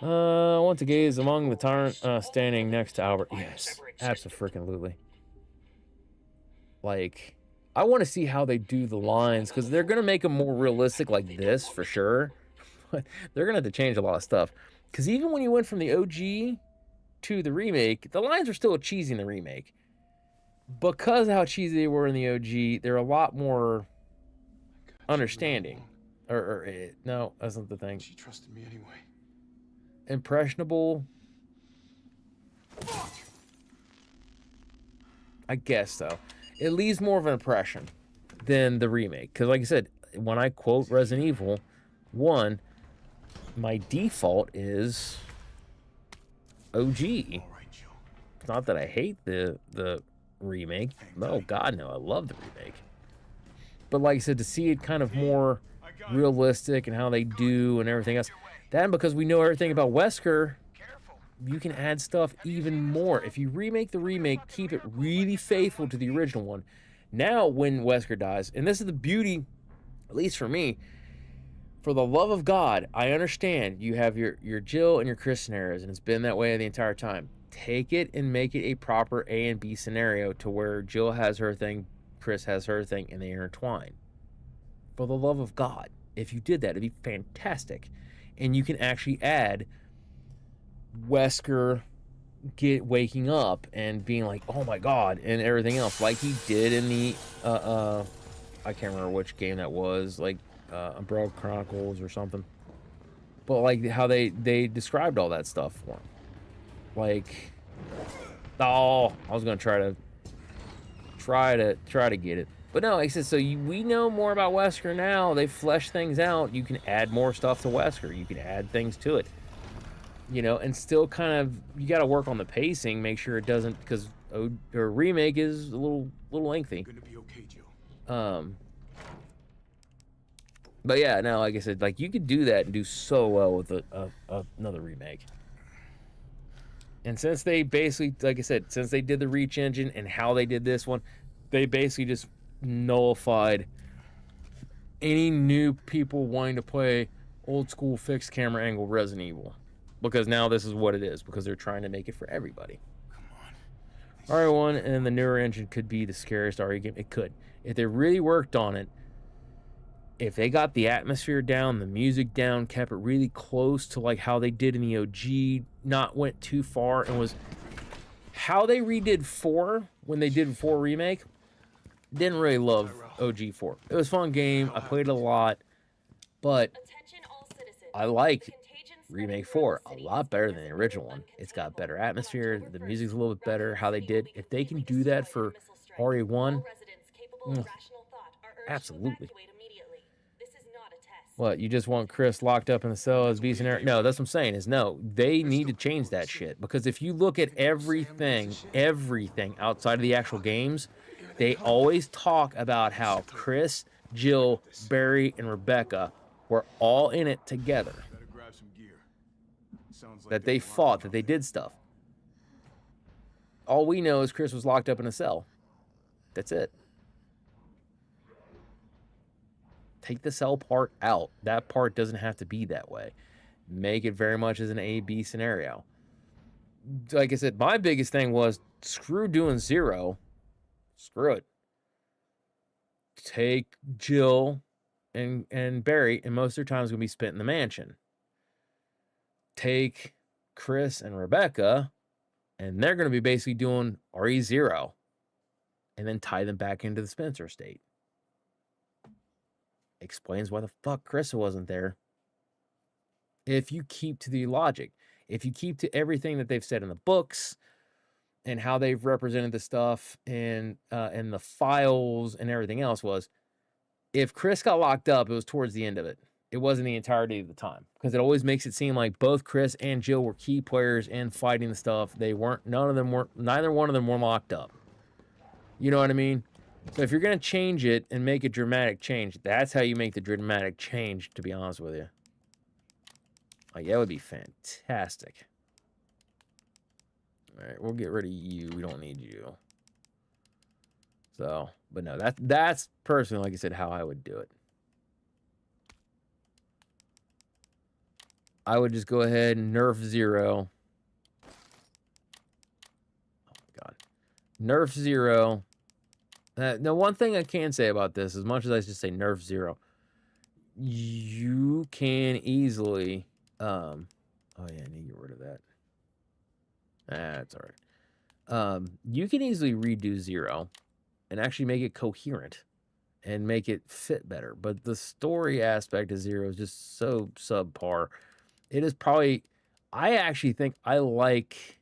I want to gaze among the tyrant standing next to Albert. Yes, absolutely. Like, I want to see how they do the lines, because they're going to make them more realistic like this, for sure. But they're going to have to change a lot of stuff. Because even when you went from the OG to the remake, the lines are still cheesy in the remake. Because of how cheesy they were in the OG, they're a lot more understanding. No, that's not the thing. She trusted me anyway. Impressionable. I guess so. It leaves more of an impression than the remake. Because like I said, when I quote Resident Evil 1, my default is OG. It's not that I hate the remake. No, God, no. I love the remake. But like I said, to see it kind of more realistic and how they do and everything else. That, because we know everything about Wesker, you can add stuff even more. If you remake the remake, keep it really faithful to the original one. Now, when Wesker dies, and this is the beauty, at least for me, for the love of God, I understand you have your Jill and your Chris scenarios, and it's been that way the entire time. Take it and make it a proper A and B scenario to where Jill has her thing, Chris has her thing, and they intertwine. For the love of God, if you did that, it'd be fantastic. And you can actually add Wesker waking up and being like, oh my God, and everything else, like he did in the I can't remember which game that was, like Umbrella Chronicles or something. But like how they described all that stuff for him. Like, oh, I was gonna try to get it. But no, like I said, so we know more about Wesker now. They've fleshed things out. You can add more stuff to Wesker. You can add things to it. You know, and still kind of, you got to work on the pacing, make sure it doesn't, because remake is a little lengthy. Gonna be okay, Jill. But yeah, no, like I said, like you could do that and do so well with another remake. And since they basically, like I said, since they did the Reach engine and how they did this one, they basically just nullified any new people wanting to play old school fixed camera angle Resident Evil. Because now this is what it is, because they're trying to make it for everybody. RE1 and the newer engine could be the scariest RE game. It could. If they really worked on it, if they got the atmosphere down, the music down, kept it really close to like how they did in the OG, not went too far, and was how they redid 4 when they did 4 remake. Didn't really love OG 4. It was a fun game. I played it a lot, but I like Remake 4 a lot better than the original one. It's got better atmosphere. The music's a little bit better. How they did. If they can do that for RE1, absolutely. What, you just want Chris locked up in the cell as beast scenario? No, that's what I'm saying is no. They need to change that shit. Because if you look at everything outside of the actual games, they always talk about how Chris, Jill, Barry, and Rebecca were all in it together. That they fought, that they did stuff. All we know is Chris was locked up in a cell. That's it. Take the cell part out. That part doesn't have to be that way. Make it very much as an A-B scenario. Like I said, my biggest thing was screw doing 0. Screw it. Take Jill and Barry, and most of their time is going to be spent in the mansion. Take Chris and Rebecca, and they're going to be basically doing RE0, and then tie them back into the Spencer estate. Explains why the fuck Chris wasn't there. If you keep to the logic, if you keep to everything that they've said in the books and how they've represented the stuff and the files and everything else, was if Chris got locked up, it was towards the end of it. It wasn't the entirety of the time, because it always makes it seem like both Chris and Jill were key players in fighting the stuff. They weren't. Neither one of them were locked up. You know what I mean? So if you're going to change it and make a dramatic change, that's how you make the dramatic change, to be honest with you. Like, that would be fantastic. All right, we'll get rid of you. We don't need you. So, but no, that's personally, like I said, how I would do it. I would just go ahead and nerf 0. Oh my God. Nerf 0. Now, one thing I can say about this, as much as I just say nerf 0, you can easily, oh yeah, I need to get rid of that. That's all right. You can easily redo 0 and actually make it coherent and make it fit better. But the story aspect of 0 is just so subpar. It is probably, I actually think I like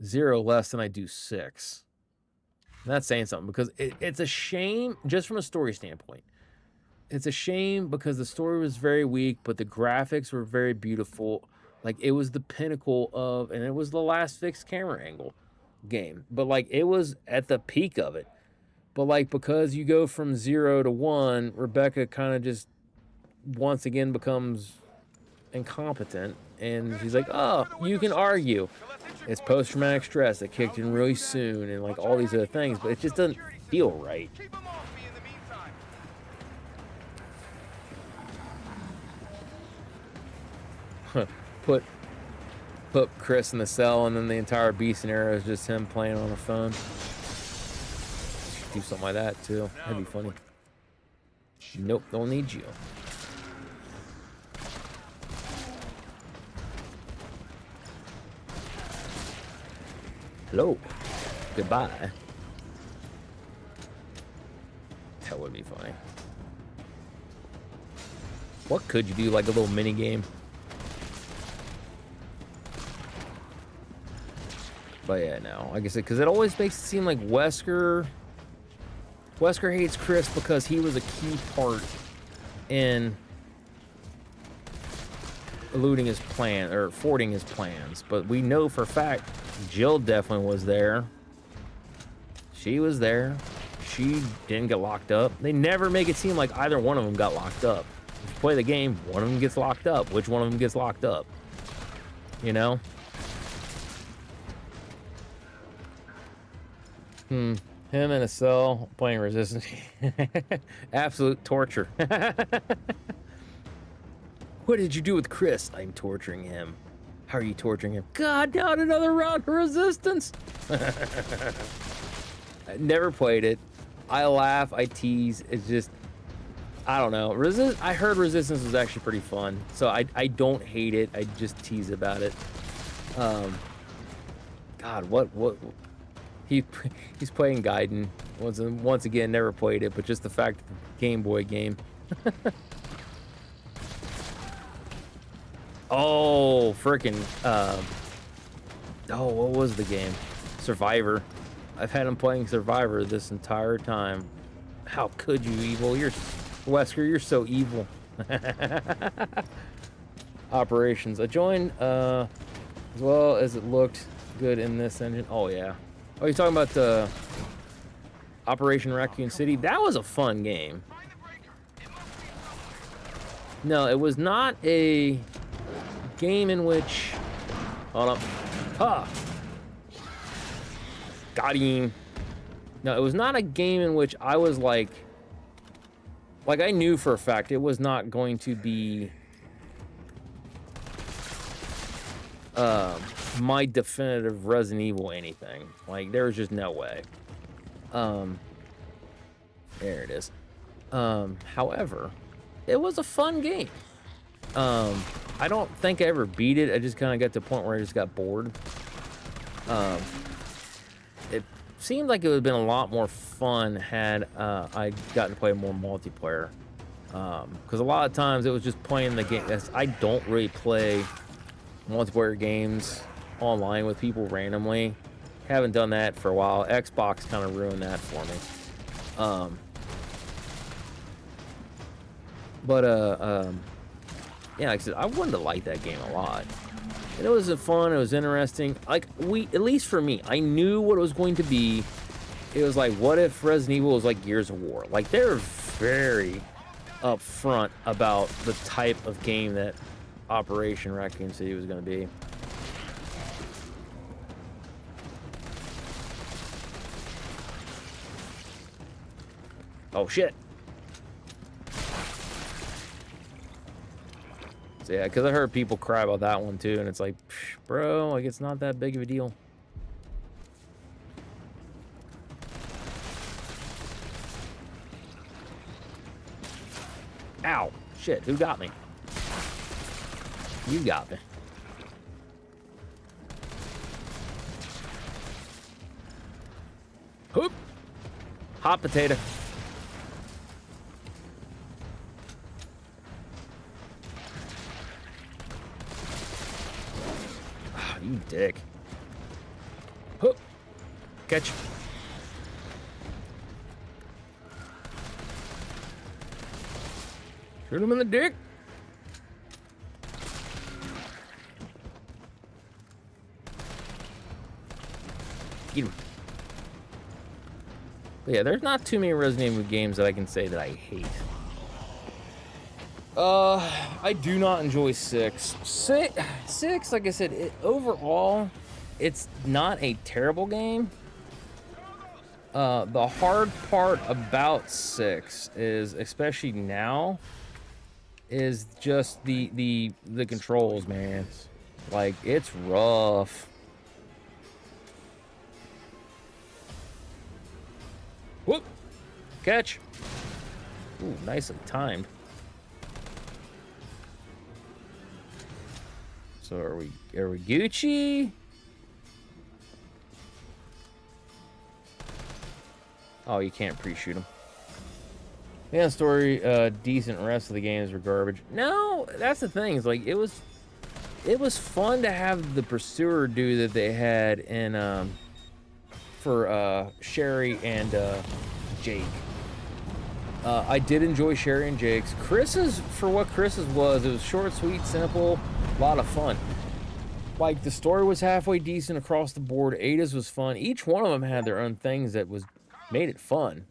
0 less than I do 6. That's saying something, because it's a shame, just from a story standpoint. It's a shame because the story was very weak, but the graphics were very beautiful. Like, it was the pinnacle of, and it was the last fixed camera angle game. But, like, it was at the peak of it. But, like, because you go from 0 to 1, Rebecca kind of just once again becomes incompetent. And she's like, oh, you can argue. It's post-traumatic stress that kicked in really soon and like all these other things, but it just doesn't feel right. Put Chris in the cell, and then the entire B scenario is just him playing on a phone. Do something like that too. That'd be funny. Nope, don't need you. Hello. Goodbye. That would be funny. What could you do? Like a little mini game? But yeah, no. Like I said, because it always makes it seem like Wesker hates Chris because he was a key part in eluding his plan or thwarting his plans. But we know for a fact Jill definitely was there. She was there. She didn't get locked up. They never make it seem like either one of them got locked up. If you play the game, one of them gets locked up. Which one of them gets locked up? You know? Him in a cell playing Resistance. Absolute torture. What did you do with Chris? I'm torturing him. How are you torturing him? God, not another round of Resistance. I never played it. I laugh, I tease. It's just, I don't know. I heard Resistance was actually pretty fun, so I don't hate it. I just tease about it. God, what? He's playing Gaiden. Once again, never played it, but just the fact that the Game Boy game. Oh, freaking. Oh, what was the game? Survivor. I've had him playing Survivor this entire time. How could you, evil? Wesker, you're so evil. Operations. I joined, as well as it looked good in this engine. Oh, yeah. Oh, you're talking about Operation Raccoon City? That was a fun game. No, it was not a game in which... Hold up. Ha! Got him. No, it was not a game in which I was like I knew for a fact it was not going to be my definitive Resident Evil anything. Like, there was just no way. There it is. However, it was a fun game. I don't think I ever beat it. I just kind of got to the point where I just got bored. It seemed like it would have been a lot more fun had I gotten to play more multiplayer. Because a lot of times it was just playing the game. I don't really play multiplayer games online with people randomly. Haven't done that for a while. Xbox kind of ruined that for me. Yeah, like I said, I wanted to like that game a lot. And it was fun, it was interesting. Like, at least for me, I knew what it was going to be. It was like, what if Resident Evil was like Gears of War? Like, they're very upfront about the type of game that Operation Raccoon City was going to be. Oh, shit. So, yeah, because I heard people cry about that one, too, and it's like, bro, like, it's not that big of a deal. Ow. Shit, who got me? You got me. Hoop. Hot potato. Oh, you dick. Hoop. Catch. Shoot him in the dick. Get him. But yeah, there's not too many Resident Evil games that I can say that I hate. I do not enjoy 6. 6, like I said, overall, it's not a terrible game. The hard part about 6 is, especially now, is just the controls, man. Like, it's rough. Whoop! Catch! Ooh, nicely timed. So are we Gucci? Oh, you can't pre-shoot them. Yeah, story, decent. Rest of the games were garbage. No, that's the thing. Is like it was fun to have the pursuer do that they had in for Sherry and Jake. I did enjoy Sherry and Jake's. Chris's, for what Chris's was, it was short, sweet, simple. A lot of fun. Like, the story was halfway decent across the board. Ada's was fun. Each one of them had their own things that made it fun.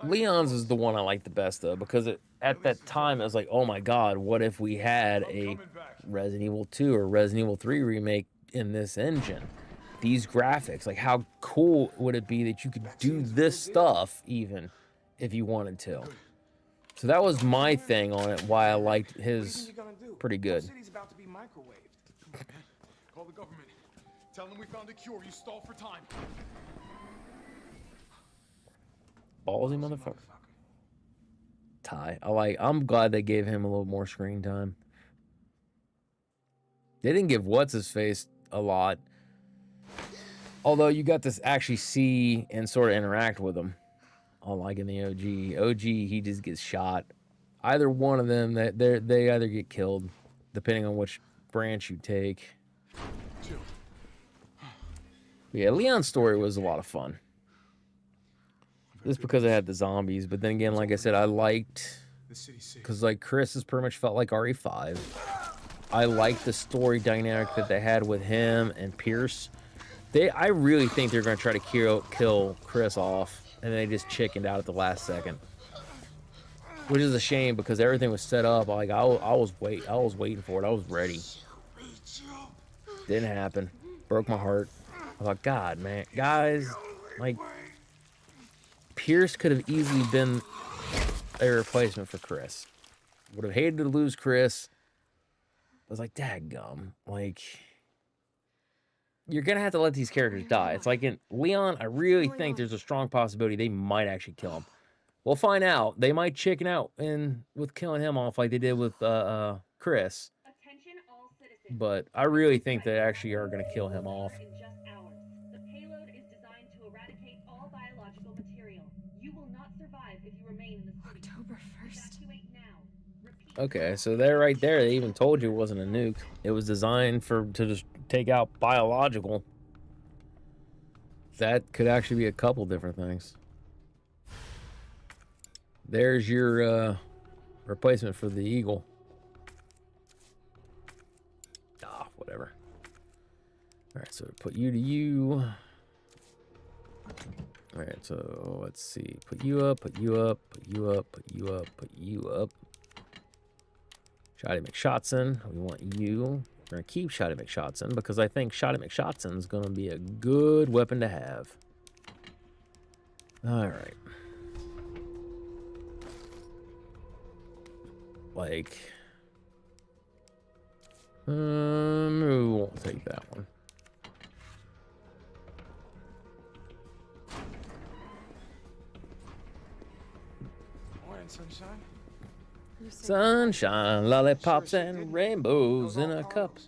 Leon's is the one I like the best, though, because at that time, it was like, oh my god, what if we had a Resident Evil 2 or Resident Evil 3 remake in this engine? These graphics, like, how cool would it be that you could do this stuff, even, if you wanted to? So that was my thing on it, why I liked his pretty good. The city's about to be microwaved. Come on, man. Call the government. Tell them we found a cure. You stall for time. Ballsy motherfucker. Ty. I'm glad they gave him a little more screen time. They didn't give what's-his-face a lot. Although you got to actually see and sort of interact with him. Unlike in the OG. OG, he just gets shot. Either one of them, they either get killed, depending on which branch you take. But yeah, Leon's story was a lot of fun. Just because I had the zombies, but then again, like I said, I liked, because like Chris has pretty much felt like RE5. I liked the story dynamic that they had with him and Pierce. I really think they're going to try to kill Chris off, and they just chickened out at the last second, which is a shame because everything was set up. Like I was waiting for it. I was ready. Didn't happen. Broke my heart. I thought, God, man, guys, like Pierce could have easily been a replacement for Chris. Would have hated to lose Chris. I was like, dadgum, like, you're going to have to let these characters die. It's like in Leon, I really think there's a strong possibility they might actually kill him. We'll find out. They might chicken out with killing him off like they did with Chris. But I really think they actually are going to kill him off. The payload is designed to eradicate all biological material. You will not survive if you remain in the city. October 1st. Evacuate now. Okay, so they're right there. They even told you it wasn't a nuke. It was designed to just take out biological. That could actually be a couple different things. There's your replacement for the Eagle. Whatever. All right, so put you to you. All right, so let's see. Put you up, put you up, put you up, put you up, put you up. Shotty McShotson, we want you. We're going to keep Shotty McShotson because I think Shotty McShotson is going to be a good weapon to have. All right. Like, we won't take that one. Morning, sunshine. Sunshine, lollipops, and rainbows in a cup.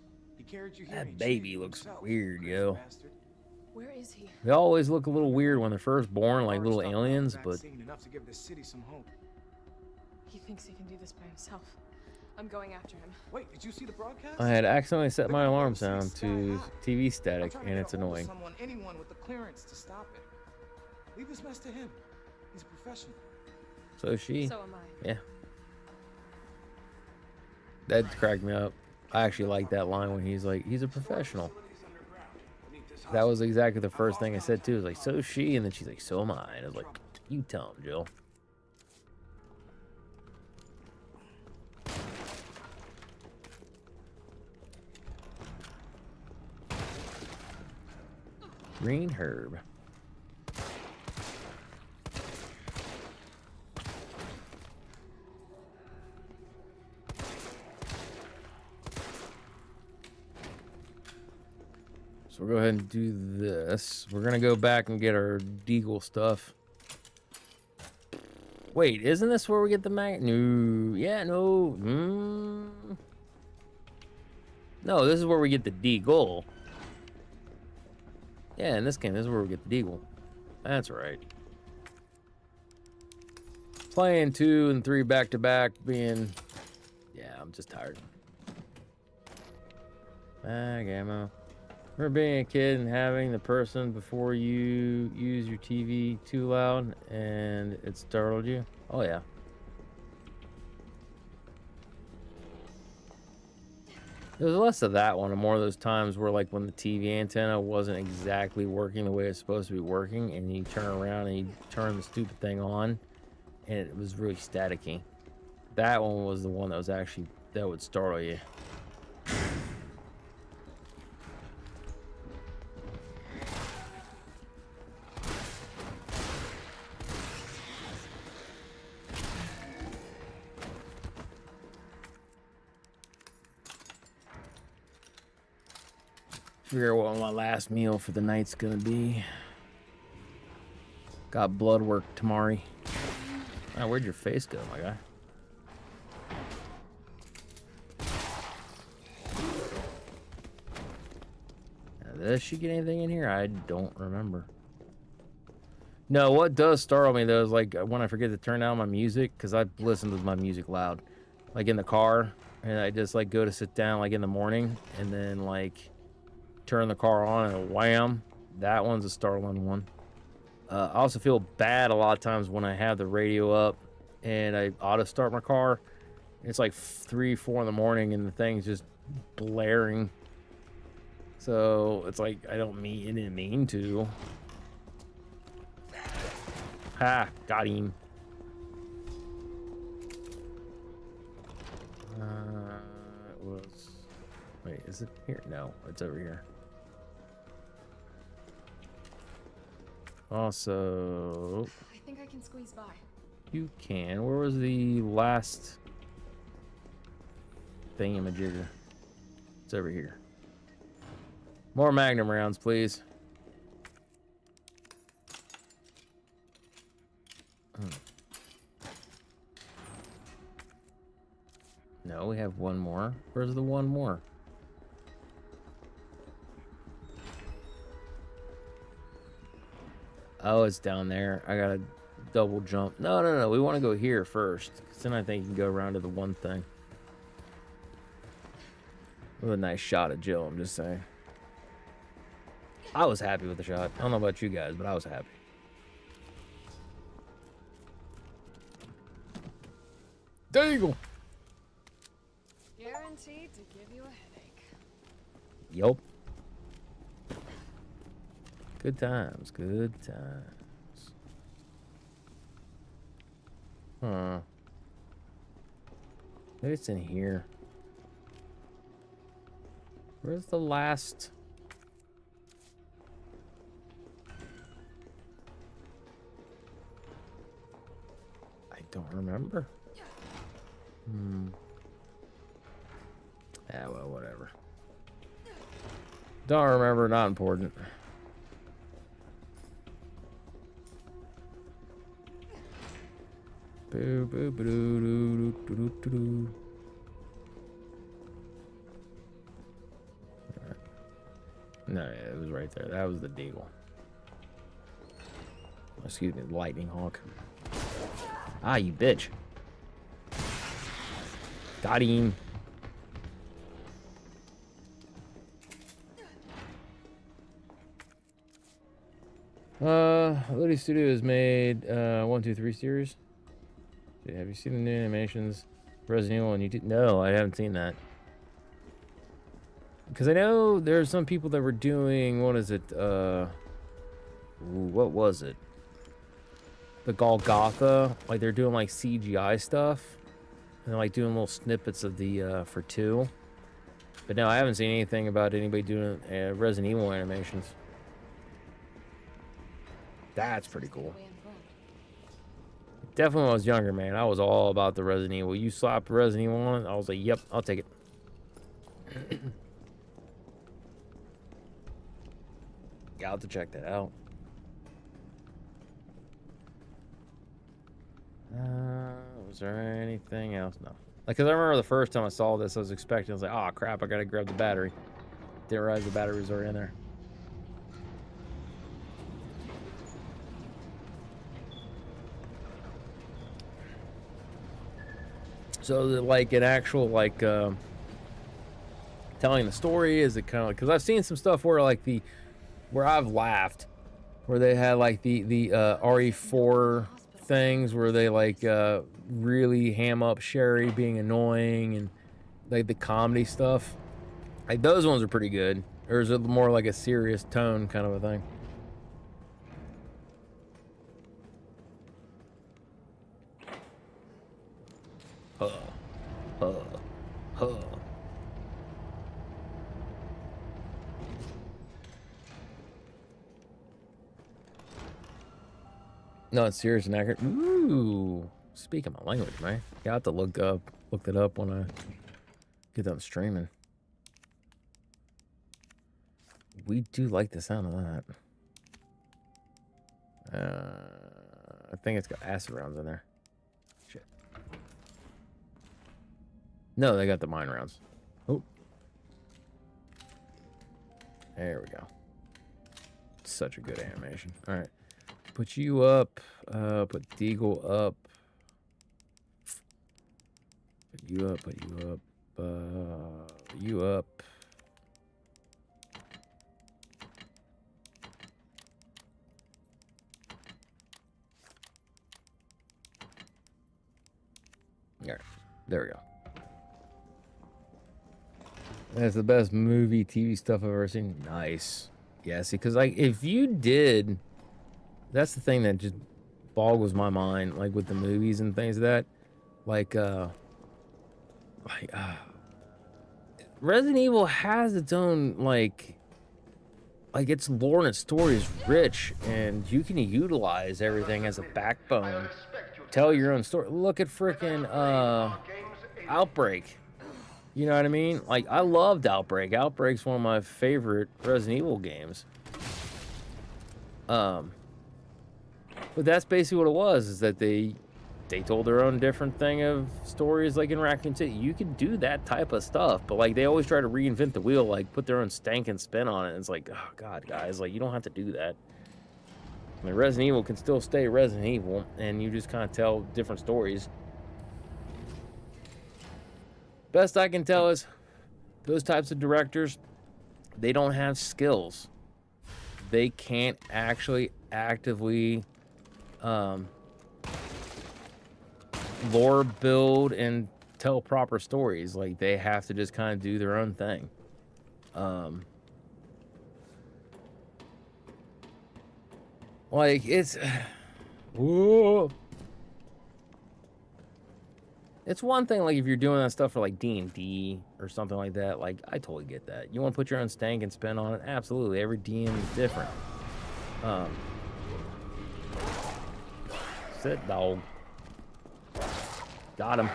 That baby looks weird, yo. Where is he? They always look a little weird when they're first born, like little aliens, but Enough to give the city some hope. He thinks he can do this by himself. I'm going after him. Wait, did you see the broadcast? I had accidentally set my alarm sound to TV static, and it's annoying. Anyone with the clearance to stop it. Leave this mess to him. He's a professional. So is she. So am I. Yeah. That cracked me up. I actually like that line when he's like, he's a professional. That was exactly the first thing I said too. It was like, so is she, and then she's like, so am I. And I was like, you tell him, Jill. Green herb. So we'll go ahead and do this. We're gonna go back and get our Deagle stuff. Wait, isn't this where we get the mag? No, yeah, no. No, this is where we get the Deagle. Yeah, in this game, this is where we get the Deagle. That's right. Playing 2 and 3 back to back, being, yeah, I'm just tired. Mag ammo. Remember being a kid and having the person before you use your TV too loud and it startled you? Oh yeah. There's less of that one and more of those times where, like, when the TV antenna wasn't exactly working the way it's supposed to be working, and you turn around and you turn the stupid thing on, and it was really staticky. That one was the one that was actually, that would startle you. Figure out what my last meal for the night's gonna be. Got blood work tomorrow. Oh, where'd your face go, my guy? Now, does she get anything in here? I don't remember. No, what does startle me though is like when I forget to turn down my music, because I listen to my music loud, like in the car, and I just like go to sit down like in the morning, and then like turn the car on and wham, that one's a startling one. I also feel bad a lot of times when I have the radio up and I auto start my car. It's like 3, 4 in the morning and the thing's just blaring. So it's like I didn't mean to. Ha, got him. It was. Wait, is it here? No, it's over here. Also, I think I can squeeze by. you can. Where was the last thingamajigger? It's over here. More Magnum rounds, please. No, we have one more. Where's the one more? Oh, it's down there. I gotta double jump. No. We want to go here first. Because then I think you can go around to the one thing. With a nice shot at Jill, I'm just saying. I was happy with the shot. I don't know about you guys, but I was happy. Deagle! Guaranteed to give you a headache. Yup. Good times, good times. Huh. Maybe it's in here. Where's the last? I don't remember. Yeah, well, whatever. Don't remember, not important. Boo, boo, boo, doo, doo, doo, doo, doo, doo. Right. No, yeah, it was right there. That was the deagle. Excuse me, lightning hawk. Ah, you bitch. Got him. Ludi Studios made 1, 2, 3 series. Have you seen the new animations? Resident Evil and you did? No, I haven't seen that. Because I know there's some people that were doing, what is it? What was it? The Golgotha. Like they're doing like CGI stuff. And like doing little snippets of the for 2. But no, I haven't seen anything about anybody doing Resident Evil animations. That's pretty cool. Definitely when I was younger, man, I was all about the Resident Evil. You slapped Resident Evil on it, I was like, yep, I'll take it. Yeah, I'll have to check that out. Was there anything else? No. Like, because I remember the first time I saw this, I was expecting, I was like, oh, crap, I gotta grab the battery. Didn't realize the battery was already in there. So, like, an actual, like, telling the story, is it kind of like, because I've seen some stuff where, like, where I've laughed, where they had, like, the RE4 things where they, like, really ham up Sherry being annoying and, like, the comedy stuff. Like, those ones are pretty good. Or is it more like a serious tone kind of a thing? No, it's serious and accurate. Ooh, speaking my language, man. You have to look it up when I get done streaming. We do like the sound of that. I think it's got acid rounds in there. Shit. No, they got the mine rounds. Oh. There we go. Such a good animation. All right. Put you up. Put Deagle up. Put you up. Put you up. You up. All right. There we go. That's the best movie, TV stuff I've ever seen. Nice. Yeah, see, because, like, if you did... That's the thing that just boggles my mind, like, with the movies and things like that. Resident Evil has its own, like its lore and its story is rich, and you can utilize everything as a backbone. Tell your own story. Look at frickin' Outbreak. You know what I mean? Like, I loved Outbreak. Outbreak's one of my favorite Resident Evil games. But that's basically what it was, is that they told their own different thing of stories, like in Raccoon City. You could do that type of stuff, but, like, they always try to reinvent the wheel, like, put their own stankin' spin on it. And it's like, oh, God, guys, like, you don't have to do that. I mean, Resident Evil can still stay Resident Evil, and you just kind of tell different stories. Best I can tell is those types of directors, they don't have skills. They can't actually actively lore build and tell proper stories. Like, they have to just kind of do their own thing. Like, it's... Whoa. It's one thing, like, if you're doing that stuff for, like, D&D or something like that. Like, I totally get that. You want to put your own stank and spin on it? Absolutely. Every DM is different. Sit, dog. Got him.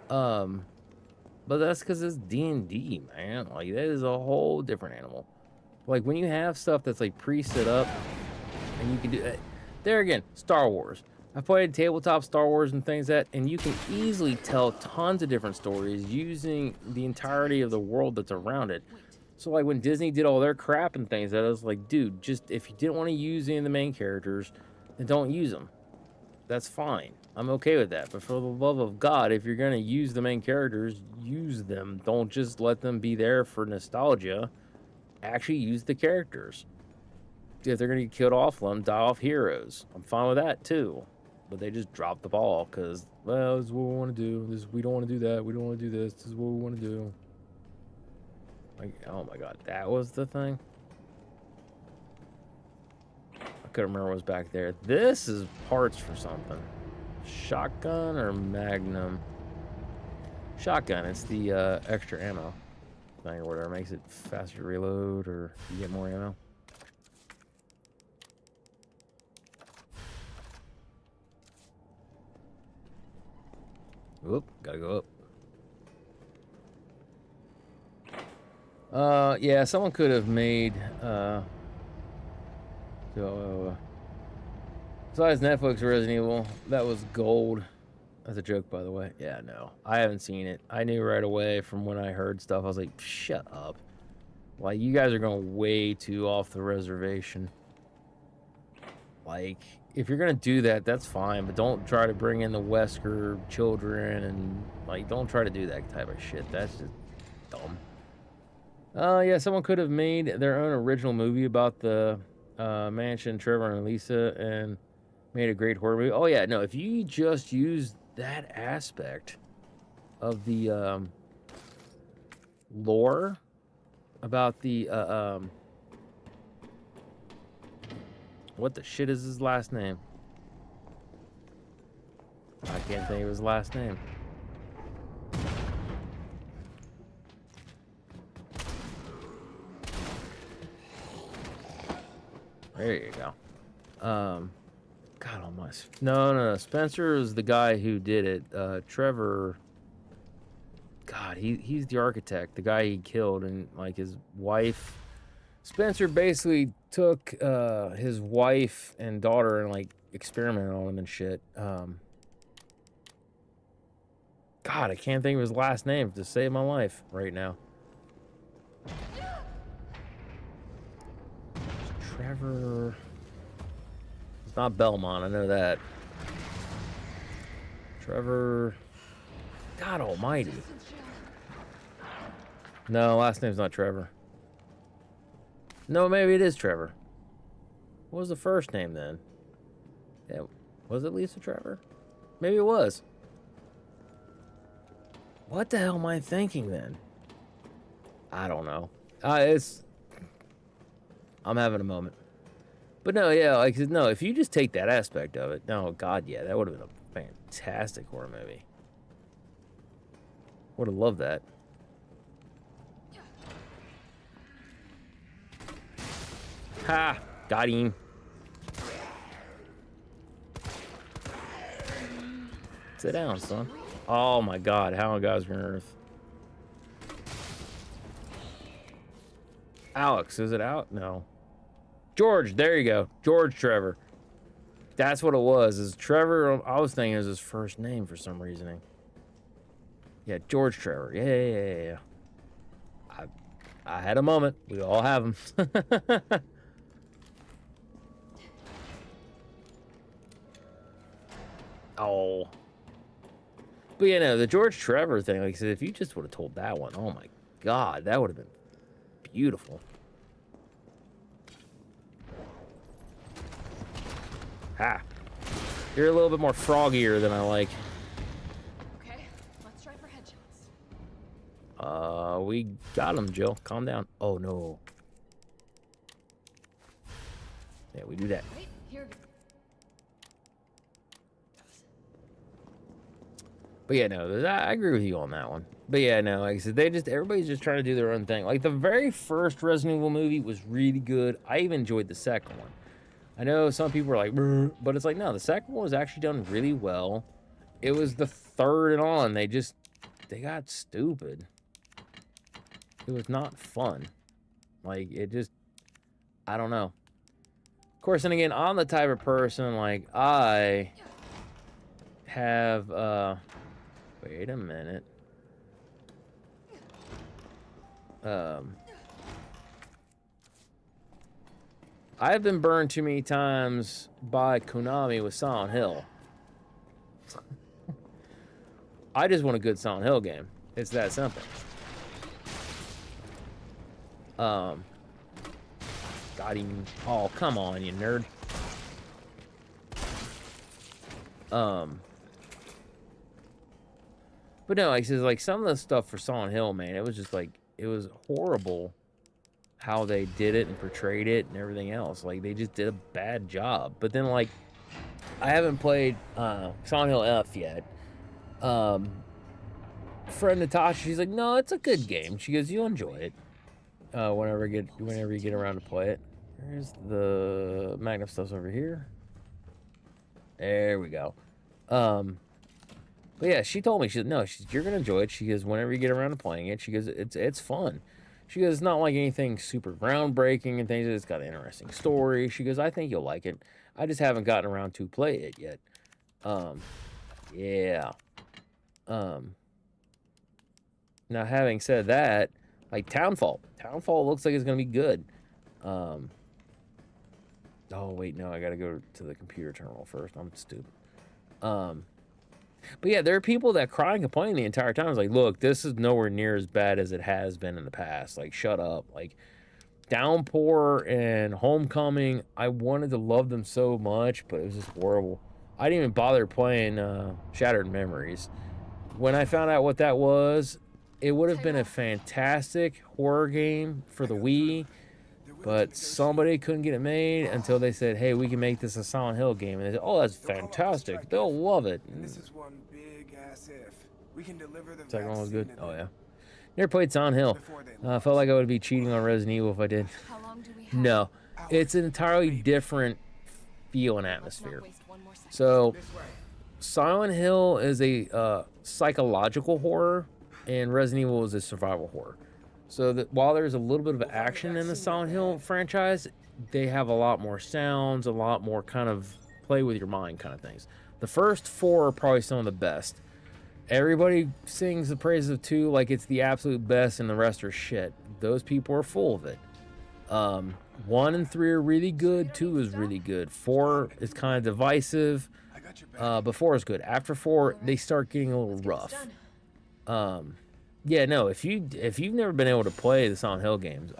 But that's because it's D&D, man. Like, that is a whole different animal. Like, when you have stuff that's, like, pre-set up, and you can do that. There again, Star Wars. I played tabletop Star Wars and things like that, and you can easily tell tons of different stories using the entirety of the world that's around it. So, like, when Disney did all their crap and things, I was like, dude, just, if you didn't want to use any of the main characters, then don't use them. That's fine. I'm okay with that. But for the love of God, if you're going to use the main characters, use them. Don't just let them be there for nostalgia. Actually use the characters. If they're going to get killed off, let them die off heroes. I'm fine with that, too. But they just dropped the ball because, well, this is what we want to do. We don't want to do that. We don't want to do this. This is what we want to do. Like, oh my God, that was the thing? I couldn't remember what was back there. This is parts for something. Shotgun or Magnum? Shotgun. It's the extra ammo thing or whatever. Makes it faster to reload or you get more ammo. Whoop, gotta go up. Yeah, someone could have made, besides Netflix Resident Evil, that was gold. That's a joke, by the way. Yeah, no, I haven't seen it. I knew right away from when I heard stuff. I was like, shut up. Like, you guys are going way too off the reservation. Like, if you're gonna do that, that's fine, but don't try to bring in the Wesker children and, like, don't try to do that type of shit. That's just dumb. Yeah, someone could have made their own original movie about the mansion, Trevor and Lisa, and made a great horror movie. Oh yeah, no, if you just use that aspect of the lore about the what the shit is his last name? I can't think of his last name. There you go. God almighty. No. Spencer is the guy who did it. Trevor. God, he's the architect, the guy he killed, and like his wife. Spencer basically took his wife and daughter and like experimented on them and shit. God, I can't think of his last name to save my life right now. Trevor. It's not Belmont, I know that. Trevor. God almighty. No, last name's not Trevor. No, maybe it is Trevor. What was the first name then? Yeah, was it Lisa Trevor? Maybe it was. What the hell am I thinking then? I don't know. I'm having a moment. But no, yeah, like, no, if you just take that aspect of it, no, God, yeah, that would have been a fantastic horror movie. Would have loved that. Ha! Got him. Sit down, son. Oh my God, how on God's green earth? Alex, is it out? No. George, there you go. George Trevor. That's what it was. Is Trevor, I was thinking it was his first name for some reasoning. Yeah, George Trevor. Yeah. I had a moment. We all have them. Oh. But you know, the George Trevor thing, like I said, if you just would have told that one, oh my God, that would have been beautiful. Ha. You're a little bit more froggier than I like. Okay, let's try for headshots. We got him, Jill. Calm down. Oh no. Yeah, we do that. Wait, here. But yeah, no, I agree with you on that one. But yeah, no, like I said, everybody's just trying to do their own thing. Like the very first Resident Evil movie was really good. I even enjoyed the second one. I know some people were like, brr, but it's like, no, the second one was actually done really well. It was the third and on. They got stupid. It was not fun. Like, I don't know. Of course, and again, I'm the type of person, like, I have, wait a minute. I've been burned too many times by Konami with Silent Hill. I just want a good Silent Hill game. It's that simple. Got him. Oh, come on, you nerd. But no, like, some of the stuff for Silent Hill, man, it was just like, it was horrible how they did it and portrayed it and everything else. Like, they just did a bad job. But then, like, I haven't played Silent Hill F yet. Friend Natasha, she's like, no, it's a good game. She goes, you'll enjoy it whenever you get around to play it. There's the Magnum stuff's over here. There we go. But yeah, she told me, she said, no, you're gonna enjoy it. She goes, whenever you get around to playing it, she goes, it's fun. She goes, it's not like anything super groundbreaking and things. It's got an interesting story. She goes, I think you'll like it. I just haven't gotten around to play it yet. Yeah. Now, having said that, like Townfall looks like it's gonna be good. Oh wait, no, I gotta go to the computer terminal first. I'm stupid. But yeah, there are people that cry and complain the entire time. It's like, look, this is nowhere near as bad as it has been in the past. Like, shut up. Like, Downpour and Homecoming, I wanted to love them so much, but it was just horrible. I didn't even bother playing Shattered Memories. When I found out what that was, it would have been a fantastic horror game for the Wii, but somebody couldn't get it made until they said, hey, we can make this a Silent Hill game. And they said, oh, that's fantastic. They'll love it. And this is one big ass if. We can deliver the Second one was vaccine good. to Oh, them. yeah. Never played Silent Hill. I felt like I would be cheating on Resident Evil if I did. How long do we have? No. It's an entirely different feel and atmosphere. So, Silent Hill is a psychological horror, and Resident Evil is a survival horror. So that while there's a little bit of action in the Silent Hill franchise, they have a lot more sounds, a lot more kind of play with your mind kind of things. The first 4 are probably some of the best. Everybody sings the praises of 2 like it's the absolute best, and the rest are shit. Those people are full of it. 1 and 3 are really good. 2 is really good. 4 is kind of divisive, but 4 is good. After 4, they start getting a little rough. Yeah, no. If you've never been able to play the Silent Hill games,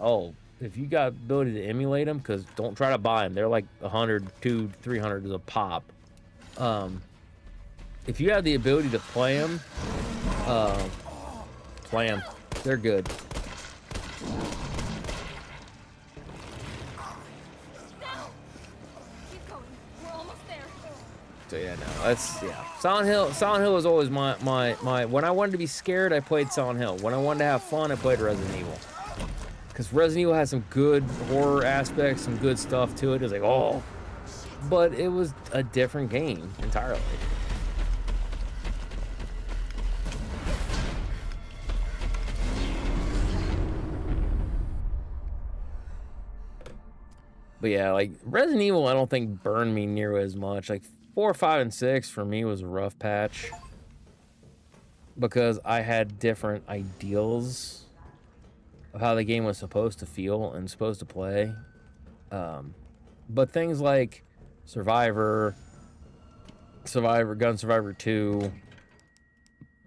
if you got ability to emulate them, because don't try to buy them. They're like 100, 200, 300 a pop. If you have the ability to play them, play them. They're good. So yeah, no, that's Silent Hill was always my when I wanted to be scared, I played Silent Hill. When I wanted to have fun, I played Resident Evil. Because Resident Evil has some good horror aspects, some good stuff to it. It was like, oh, but it was a different game entirely. But yeah, like Resident Evil, I don't think burned me near as much. Like 4, 5, and 6 for me was a rough patch because I had different ideals of how the game was supposed to feel and supposed to play. But things like Gun Survivor 2,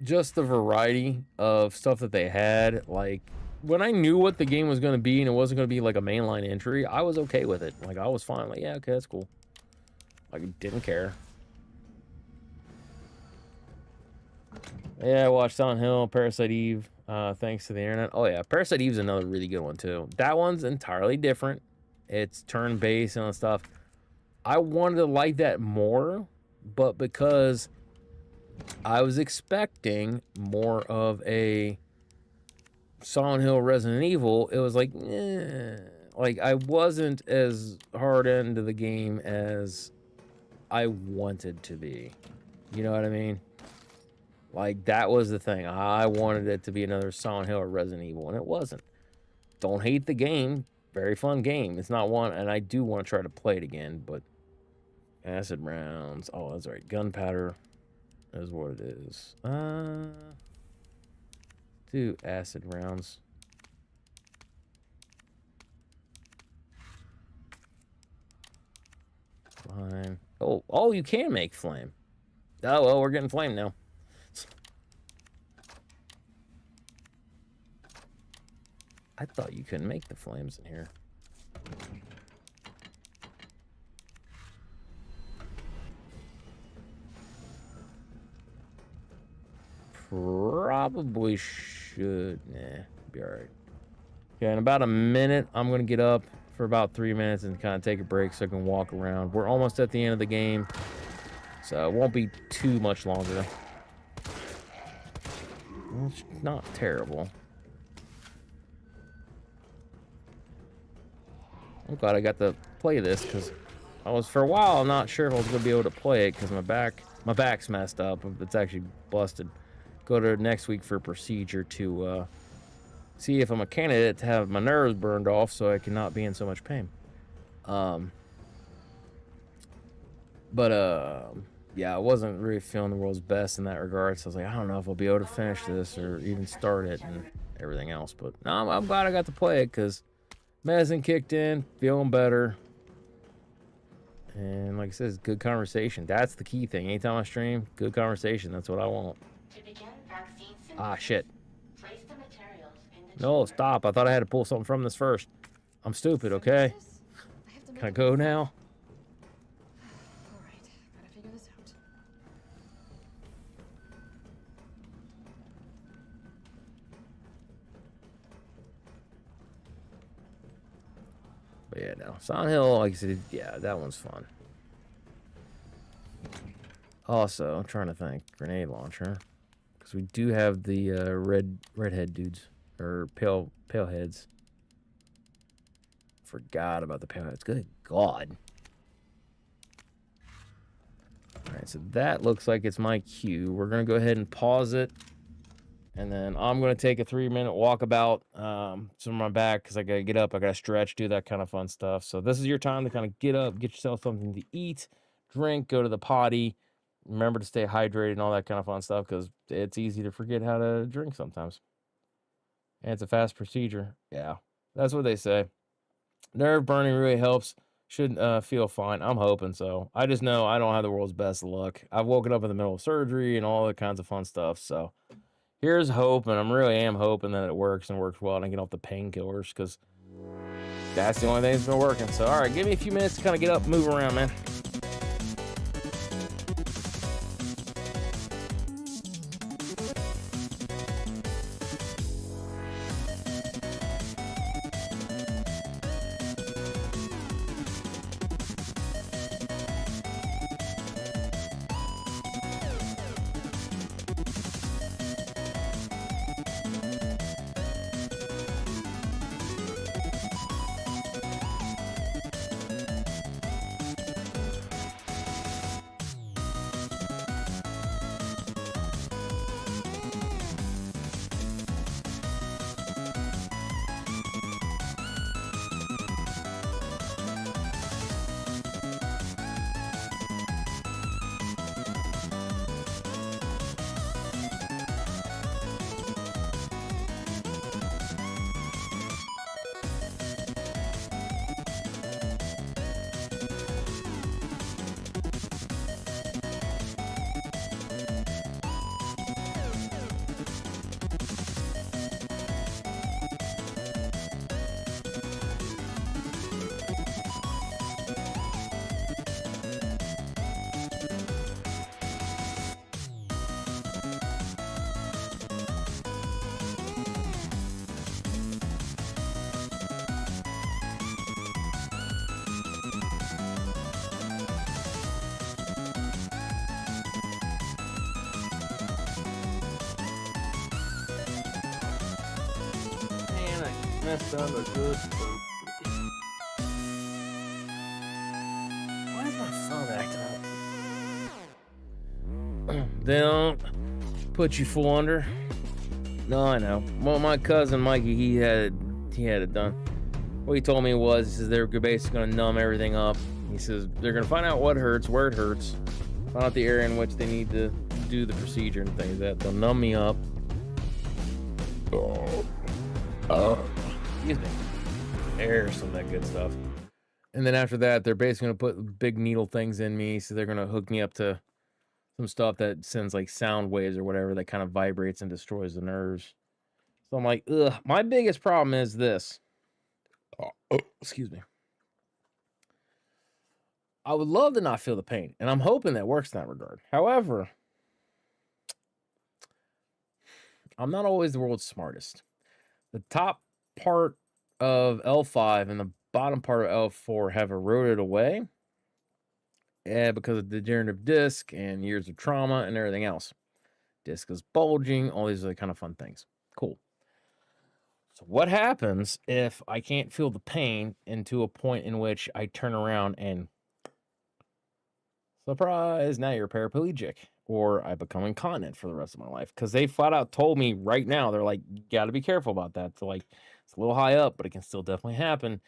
just the variety of stuff that they had, like when I knew what the game was going to be and it wasn't going to be like a mainline entry, I was okay with it. Like I was fine. Like, yeah, okay, that's cool. Like, didn't care. Yeah, I watched Silent Hill, Parasite Eve, thanks to the internet. Oh yeah, Parasite Eve's another really good one too. That one's entirely different. It's turn-based and stuff. I wanted to like that more, but because I was expecting more of a Silent Hill Resident Evil, it was like, like I wasn't as hard into the game as I wanted to be. You know what I mean? Like, that was the thing. I wanted it to be another Silent Hill or Resident Evil, and it wasn't. Don't hate the game. Very fun game. It's not one, and I do want to try to play it again, but acid rounds. Oh, that's right. Gunpowder is what it is. Do acid rounds. Flame. Oh, you can make flame. Oh, well, we're getting flame now. I thought you couldn't make the flames in here. Probably should. Nah, be all right. Okay, in about a minute, I'm going to get up for about 3 minutes and kind of take a break so I can walk around. We're almost at the end of the game, so it won't be too much longer. It's not terrible. I'm glad I got to play this because I was for a while not sure if I was going to be able to play it because my back's messed up. It's actually busted. Go to next week for a procedure to see if I'm a candidate to have my nerves burned off so I cannot be in so much pain. Yeah, I wasn't really feeling the world's best in that regard. So I was like, I don't know if I'll be able to finish this or even start it and everything else. But no, I'm glad I got to play it because medicine kicked in, feeling better. And like I said, it's good conversation. That's the key thing. Anytime I stream, good conversation. That's what I want. Ah, shit. No, stop. I thought I had to pull something from this first. I'm stupid, okay? Can I go now? Alright, gotta figure this out. Silent Hill, like I said, yeah, that one's fun. Also, I'm trying to think, grenade launcher, because we do have the redhead dudes or pale heads. Forgot about the pale heads. Good God. All right, so that looks like it's my cue. We're gonna go ahead and pause it, and then I'm gonna take a 3-minute walkabout. So my back, because I gotta get up, I gotta stretch, do that kind of fun stuff. So this is your time to kind of get up, get yourself something to eat, drink, go to the potty. Remember to stay hydrated and all that kind of fun stuff, because it's easy to forget how to drink sometimes. And it's a fast procedure. Yeah, that's what they say. Nerve burning really helps. Should feel fine. I'm hoping so. I just know I don't have the world's best luck. I've woken up in the middle of surgery and all that kinds of fun stuff. So here's hope, and I really am hoping that it works and works well, and I get off the painkillers, because that's the only thing that's been working. So all right, give me a few minutes to kind of get up and move around, man. Messed up a good. Why is my phone acting up? They don't put you full under. No, I know. Well, my cousin Mikey, he had it done. What he told me was, he says they're basically gonna numb everything up. He says they're gonna find out what hurts, where it hurts, find out the area in which they need to do the procedure and things like that. They'll numb me up. Excuse me. Air, some of that good stuff. And then after that, they're basically going to put big needle things in me. So they're going to hook me up to some stuff that sends like sound waves or whatever that kind of vibrates and destroys the nerves. So I'm like, ugh. My biggest problem is this. Excuse me. I would love to not feel the pain, and I'm hoping that works in that regard. However, I'm not always the world's smartest. The top part of L5 and the bottom part of L4 have eroded away because of degenerative disc and years of trauma and everything else. Disc is bulging, all these other kind of fun things. Cool. So what happens if I can't feel the pain into a point in which I turn around and surprise, now you're paraplegic, or I become incontinent for the rest of my life? Because they flat out told me right now, they're like, you got to be careful about that. So like, it's a little high up, but it can still definitely happen.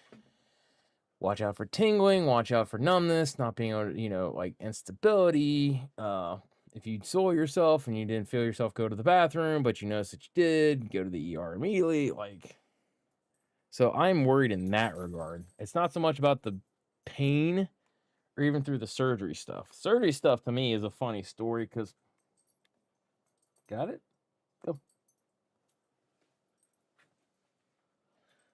Watch out for tingling, watch out for numbness, not being able to, like instability. If you saw yourself and you didn't feel yourself go to the bathroom, but you noticed that you did, go to the ER immediately. Like, so I'm worried in that regard. It's not so much about the pain or even through the surgery stuff. Surgery stuff to me is a funny story because, got it? Go.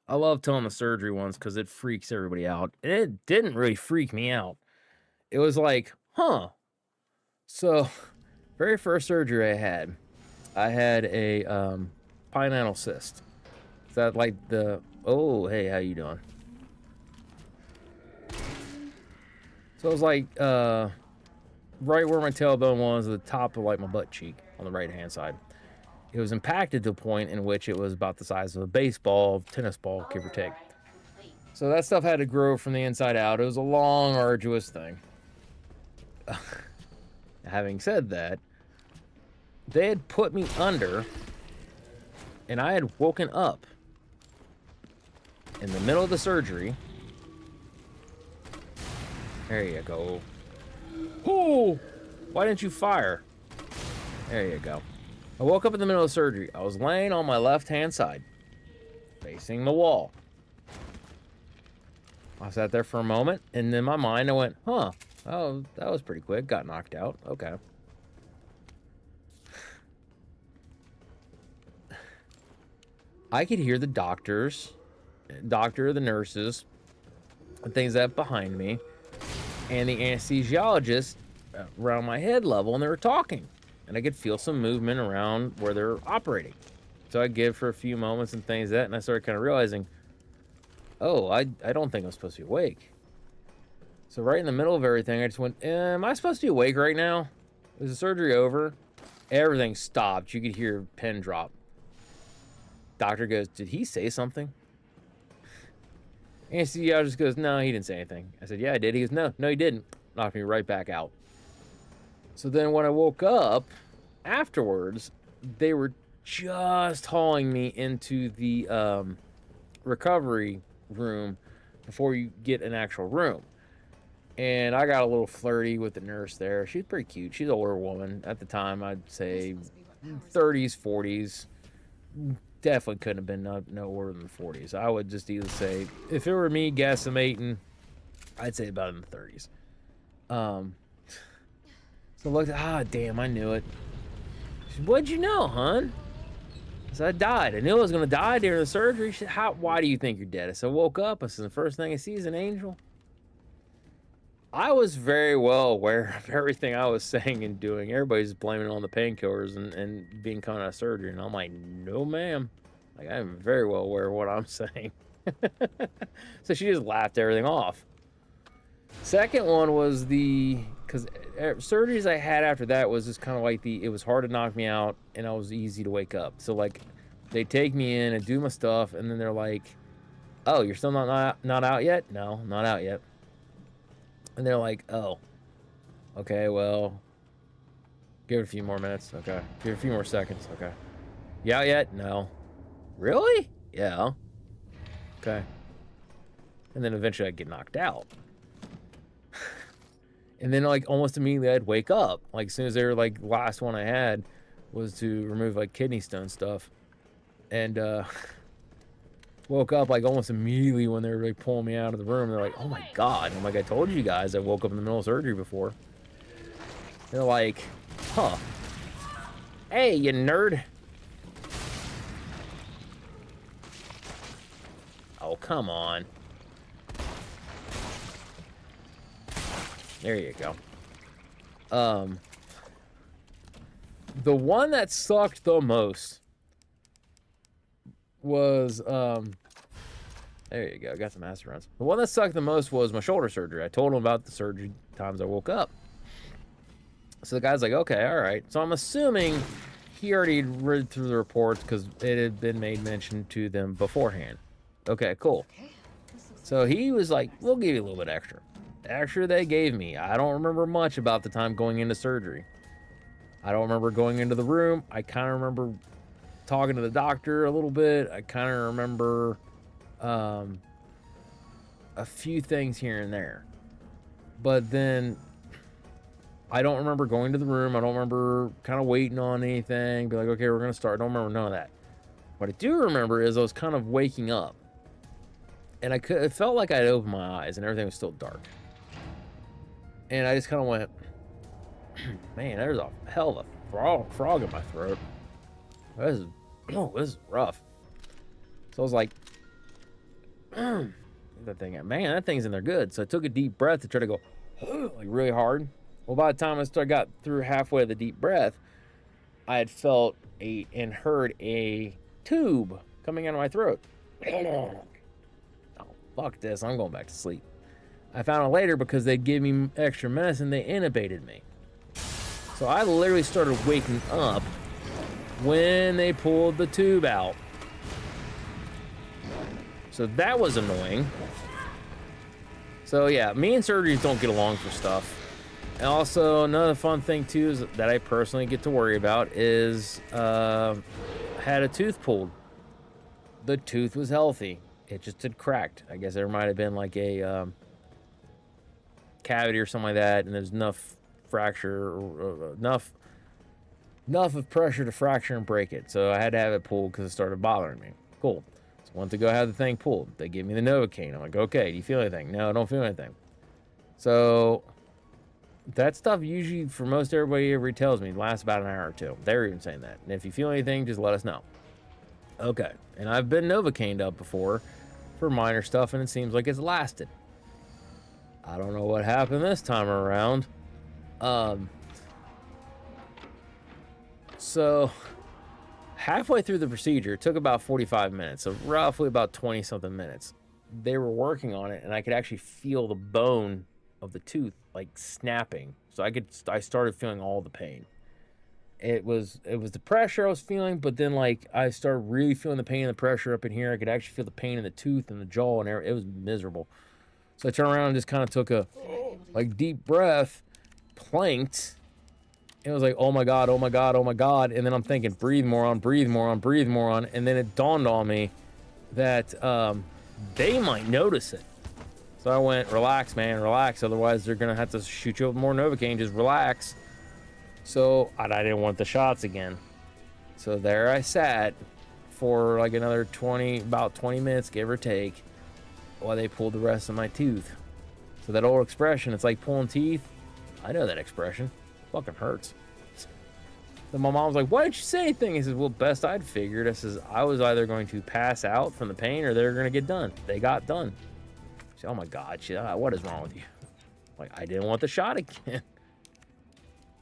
I love telling the surgery ones because it freaks everybody out. And it didn't really freak me out. It was like, huh. So, very first surgery I had a pineal cyst. Is that like the, oh, hey, how you doing? So it was like right where my tailbone was, at the top of like my butt cheek on the right hand side. It was impacted to a point in which it was about the size of a baseball, tennis ball, give or take. So that stuff had to grow from the inside out. It was a long, arduous thing. Having said that, they had put me under, and I had woken up in the middle of the surgery. There you go. Oh! Why didn't you fire? There you go. I woke up in the middle of surgery. I was laying on my left-hand side, facing the wall. I sat there for a moment, and in my mind, I went, huh, oh, that was pretty quick. Got knocked out. Okay. I could hear the doctor, the nurses, and things that behind me, and the anesthesiologist around my head level, and they were talking. And I could feel some movement around where they're operating. So I give for a few moments and things like that, and I started kind of realizing, oh, I don't think I'm supposed to be awake. So right in the middle of everything, I just went, am I supposed to be awake right now? Is the surgery over? Everything stopped. You could hear a pin drop. Doctor goes, did he say something? Anesthesiologist goes, no, he didn't say anything. I said, yeah, I did. He goes, no, he didn't. Knocked me right back out. So then when I woke up afterwards, they were just hauling me into the recovery room before you get an actual room. And I got a little flirty with the nurse there. She's pretty cute. She's an older woman. At the time, I'd say 30s, 40s. Definitely couldn't have been no older than 40s. I would just either say, if it were me guesstimating, I'd say about in the 30s. So I looked, damn, I knew it. She said, what'd you know, hon? I said, I died. I knew I was going to die during the surgery. She said, why do you think you're dead? I said, I woke up. I said, the first thing I see is an angel. I was very well aware of everything I was saying and doing. Everybody's blaming it on the painkillers and being coming out of surgery. And I'm like, no, ma'am. Like, I'm very well aware of what I'm saying. So she just laughed everything off. Second one was because surgeries I had after that was just kind of like it was hard to knock me out and I was easy to wake up. So like they take me in and do my stuff and then they're like, oh, you're still not out yet? No, not out yet. And they're like, oh, okay, well, give it a few more minutes. Okay. Give it a few more seconds. Okay. You out yet? No. Really? Yeah. Okay. And then eventually I'd get knocked out. And then, like, almost immediately I'd wake up. Like, as soon as they were, like, last one I had was to remove, like, kidney stone stuff. And, woke up, like, almost immediately when they were, like, pulling me out of the room. They're like, oh, my God. I'm like, I told you guys I woke up in the middle of surgery before. They're like, huh. Hey, you nerd. Oh, come on. There you go. The one that sucked the most was, there you go, got some acid runs. The one that sucked the most was my shoulder surgery. I told him about the surgery times I woke up. So the guy's like, okay, all right. So I'm assuming he already read through the reports because it had been made mention to them beforehand. Okay, cool. So he was like, we'll give you a little bit extra. Extra they gave me. I don't remember much about the time going into surgery. I don't remember going into the room. I kind of remember talking to the doctor a little bit. I kind of remember a few things here and there. But then I don't remember going to the room. I don't remember kind of waiting on anything. Be like, okay, we're going to start. I don't remember none of that. What I do remember is I was kind of waking up. And it felt like I'd opened my eyes and everything was still dark. And I just kind of went, man, there's a hell of a frog in my throat. This is rough. So I was like, that thing's in there good. So I took a deep breath to try to go, like really hard. Well, by the time I got through halfway of the deep breath, I had felt and heard a tube coming out of my throat. Oh, fuck this. I'm going back to sleep. I found out later because they'd give me extra medicine, they intubated me. So I literally started waking up when they pulled the tube out. So that was annoying. So yeah, me and surgeries don't get along for stuff. And also another fun thing too is that I personally get to worry about is had a tooth pulled. The tooth was healthy. It just had cracked. I guess there might have been like a cavity or something like that, and there's enough fracture, or enough of pressure to fracture and break it. So I had to have it pulled because it started bothering me. Cool. So I went to go have the thing pulled. They gave me the Novocaine. I'm like, okay, do you feel anything? No, I don't feel anything. So that stuff usually, for most everybody ever tells me, lasts about an hour or two. They're even saying that. And if you feel anything, just let us know. Okay. And I've been Novocained up before for minor stuff, and it seems like it's lasted. I don't know what happened this time around. So halfway through the procedure, it took about 45 minutes, so roughly about 20 something minutes. They were working on it, and I could actually feel the bone of the tooth like snapping. So I started feeling all the pain. It was the pressure I was feeling, but then like I started really feeling the pain and the pressure up in here. I could actually feel the pain in the tooth and the jaw, and it was miserable. So I turned around and just kind of took a like deep breath, planked. It was like, oh my God, oh my God, oh my God. And then I'm thinking, breathe more on, breathe more on, breathe more on. And then it dawned on me that they might notice it. So I went, relax, man, relax. Otherwise, they're going to have to shoot you with more Novocaine. Just relax. So I didn't want the shots again. So there I sat for like another about 20 minutes, give or take, while they pulled the rest of my tooth. So that old expression, it's like pulling teeth. I know that expression. Fucking hurts. Then my mom was like, why didn't you say anything? He says, well, best I'd figured. I says, I was either going to pass out from the pain or they're going to get done. They got done. She said, oh my God, what is wrong with you? Like, I didn't want the shot again.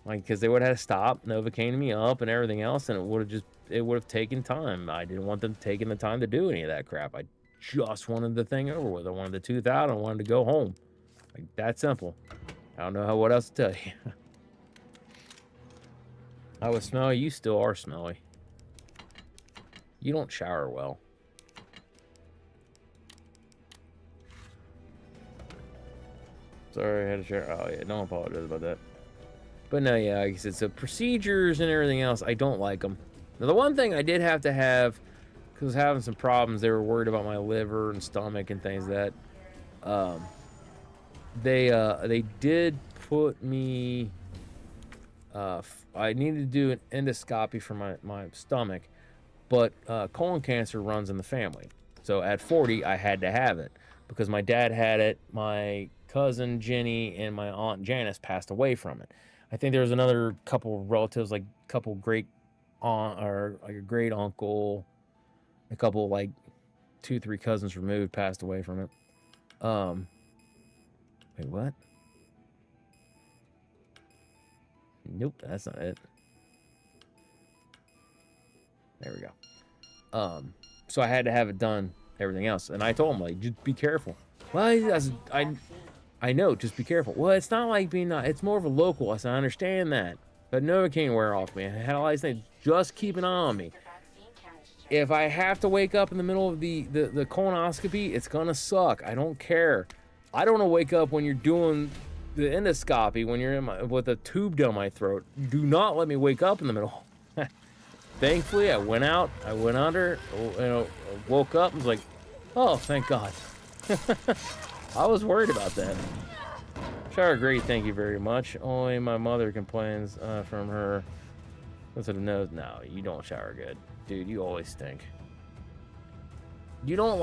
Like, because they would have had to stop, Novocaine me up and everything else, and it would have taken time. I didn't want them taking the time to do any of that crap. I just wanted the thing over with. I wanted the tooth out. I wanted to go home. Like, that simple. I don't know what else to tell you. I was smelly. You still are smelly. You don't shower well. Sorry, I had to share. Oh, yeah, don't apologize about that. But no, yeah, like I said, so procedures and everything else, I don't like them. Now, the one thing I did have to have, because I was having some problems, they were worried about my liver and stomach and things that, they did put me, I needed to do an endoscopy for my stomach, but colon cancer runs in the family. So at 40, I had to have it, because my dad had it, my cousin Jenny and my aunt Janice passed away from it. I think there was another couple of relatives, like a couple great aunt or like a great uncle, a couple like 2-3 cousins removed passed away from it. Wait, what? Nope, that's not it. There we go. So I had to have it done, everything else. And I told him, like, just be careful. Well, I know, just be careful. Well, it's not like being it's more of a local. I said, I understand that. But Novocaine wear off me. I had all these things. Just keep an eye on me. If I have to wake up in the middle of the colonoscopy, it's gonna suck. I don't care. I don't want to wake up when you're doing the endoscopy, when you're with a tube down my throat. Do not let me wake up in the middle. Thankfully, I went out, I went under, woke up and was like, oh, thank God. I was worried about that. Shower great, thank you very much. Only my mother complains from her. Listen to the nose. No, you don't shower good. Dude, you always stink. You don't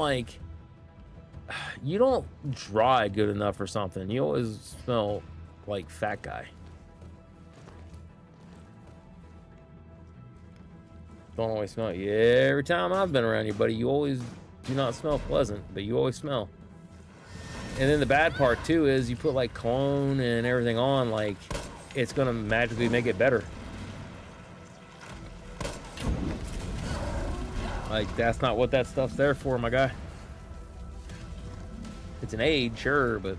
dry good enough or something. You always smell like fat guy. Don't always smell. Yeah, every time I've been around you, buddy, you always do not smell pleasant, but you always smell. And then the bad part too is you put like cologne and everything on, like it's gonna magically make it better. Like, that's not what that stuff's there for, my guy. It's an aid, sure, but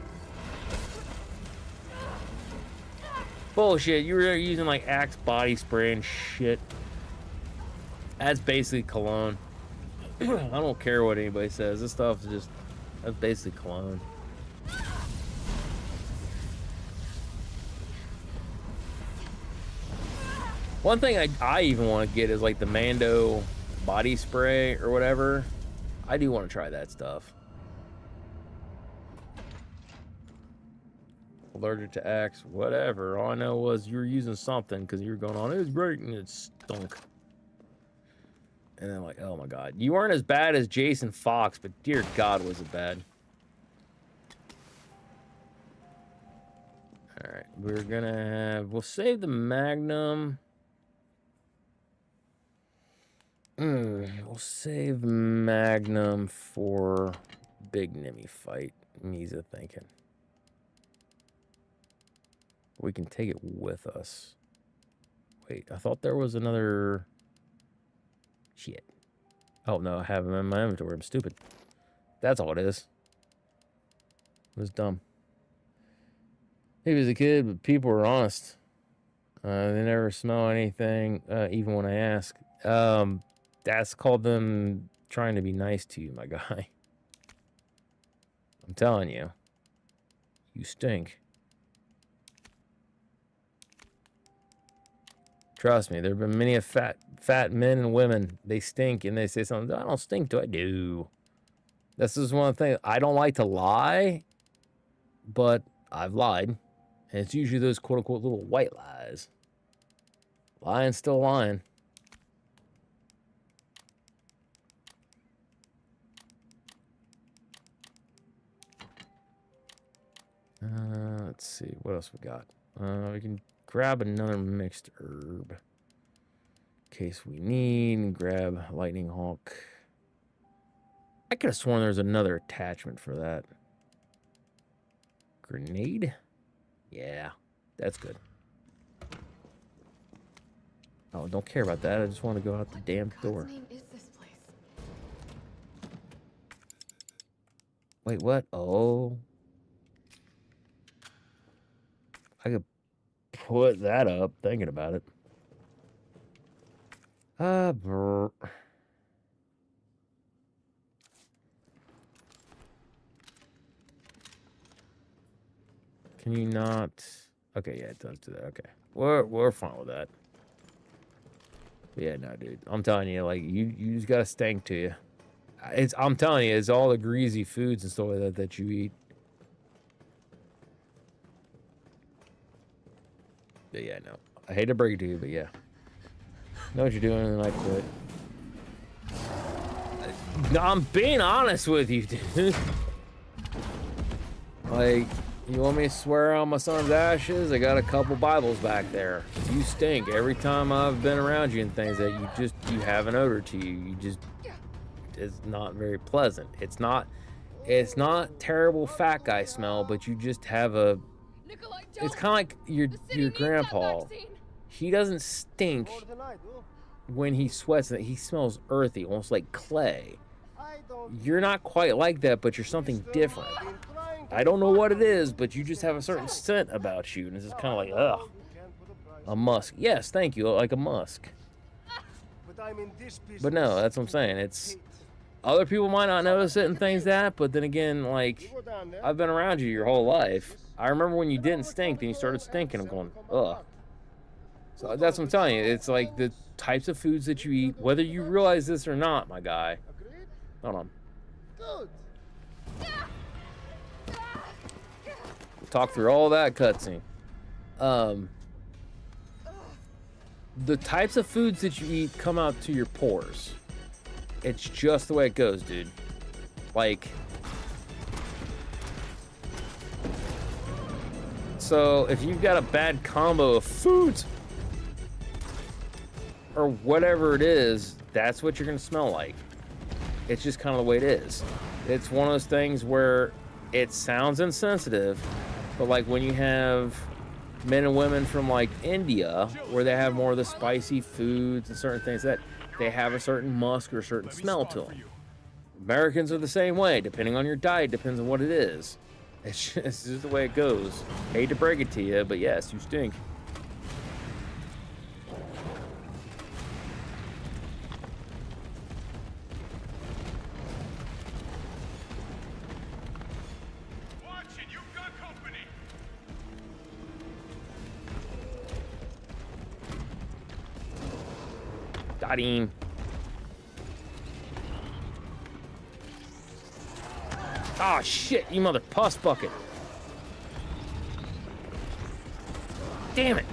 Bullshit. You were using like Axe body spray and shit. That's basically cologne. I don't care what anybody says. This stuff is just, that's basically cologne. One thing I even want to get is like the Mando body spray or whatever. I do want to try that stuff. Allergic to Axe, whatever. All I know was you were using something because you were going on, it was great, and it stunk. And then like, oh my god. You weren't as bad as Jason Fox, but dear God, was it bad. Alright, we're gonna have, we'll save the Magnum. We'll save Magnum for big Nimmy fight. Misa thinking. We can take it with us. Wait, I thought there was another... Shit. Oh, no, I have him in my inventory. I'm stupid. That's all it is. It was dumb. He was a kid, but people were honest. They never smell anything, even when I ask. That's called them trying to be nice to you, my guy. I'm telling you. You stink. Trust me, there have been many fat men and women. They stink and they say something. I don't stink, do I? Do. This is one of the things. I don't like to lie, but I've lied. And it's usually those quote-unquote little white lies. Lying, still lying. Let's see. What else we got? We can grab another mixed herb. In case we need. Grab Lightning Hawk. I could have sworn there was another attachment for that. Grenade? Yeah, that's good. Oh, don't care about that. I just want to go out the damn door. What name is this place? Wait, what? Oh. I could put that up, thinking about it. Brr. Can you not? Okay, yeah, it does do that. Okay, we're fine with that. But yeah, no, dude, I'm telling you, like you just got a stank to you. I'm telling you, it's all the greasy foods and stuff like that you eat. But yeah, no. I hate to break it to you, but yeah. Know what you're doing and I quit. No, I'm being honest with you, dude. Like, you want me to swear on my son's ashes? I got a couple Bibles back there. You stink. Every time I've been around you and things that you have an odor to you. It's not very pleasant. It's not terrible fat guy smell, but you just have a... It's kind of like your grandpa. He doesn't stink when he sweats. He smells earthy, almost like clay. You're not quite like that, but you're something different. I don't know what it is, but you just have a certain scent about you, and it's just kind of like, ugh. A musk. Yes, thank you, like a musk. But no, that's what I'm saying. It's... Other people might not notice it and things that, but then again, like, I've been around you your whole life. I remember when you didn't stink, then you started stinking. I'm going, ugh. So that's what I'm telling you. It's like the types of foods that you eat, whether you realize this or not, my guy. Hold on. Talk through all that cutscene. The types of foods that you eat come out to your pores. It's just the way it goes, dude. Like... So, if you've got a bad combo of foods, or whatever it is, that's what you're going to smell like. It's just kind of the way it is. It's one of those things where it sounds insensitive, but like when you have men and women from like India, where they have more of the spicy foods and certain things that they have a certain musk or a certain smell to them. Americans are the same way, depending on your diet, depends on what it is. It's just the way it goes. Hate to break it to you, but yes, you stink. Got him. Ah, shit, you mother puss bucket. Damn it.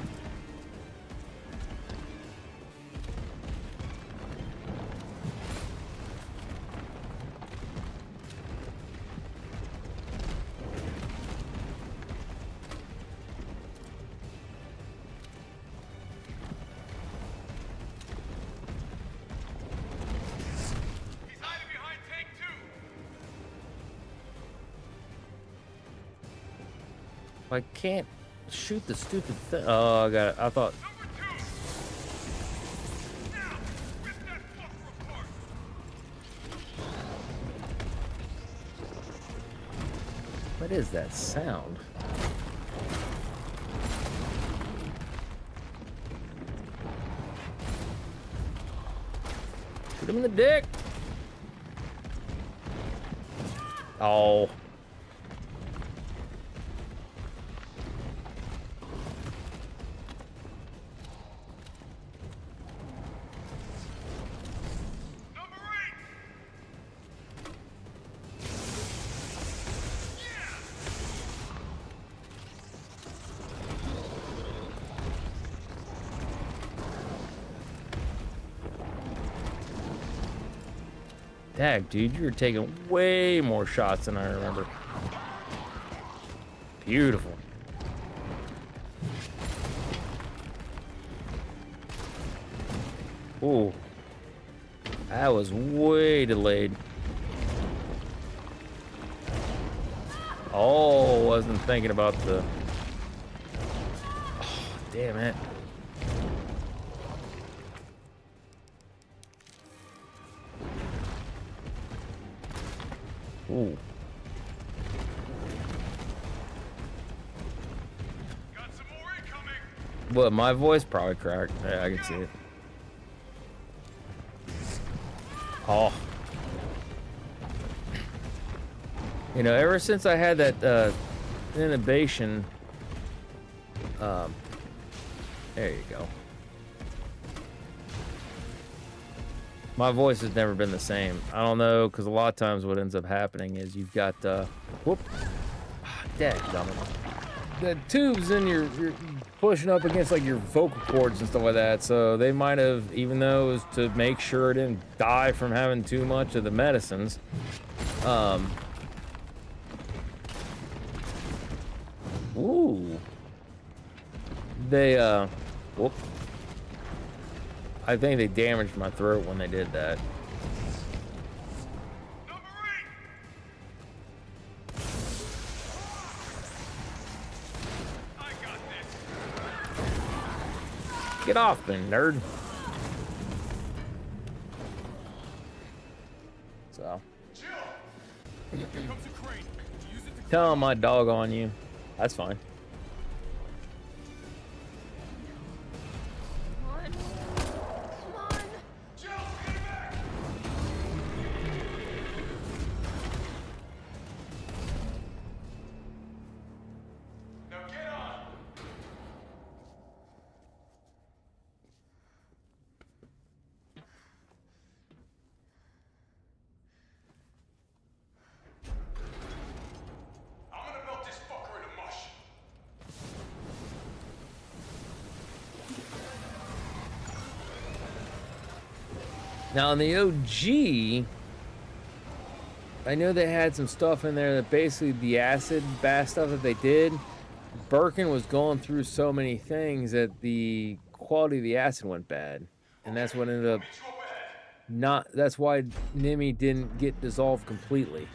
I can't shoot the stupid thing. Oh, I got it. I thought. What is that sound? Shoot him in the dick. Oh. Dag, dude, you're taking way more shots than I remember. Beautiful. Ooh. That was way delayed. Oh, wasn't thinking about the... Oh, damn it. Ooh. Got some more incoming. What, my voice probably cracked. Yeah, I can see it. Oh. You know, ever since I had that inhibition, there you go. My voice has never been the same. I don't know, because a lot of times what ends up happening is you've got, whoop, dadgummit. The tubes in you're pushing up against like your vocal cords and stuff like that, so they might have, even though it was to make sure it didn't die from having too much of the medicines, ooh, they, whoop. I think they damaged my throat when they did that. Get off me, nerd. So. Tell him my dog on you. That's fine. Now in the OG, I know they had some stuff in there that basically the acid bath stuff that they did, Birkin was going through so many things that the quality of the acid went bad. And that's what ended up that's why Nimi didn't get dissolved completely.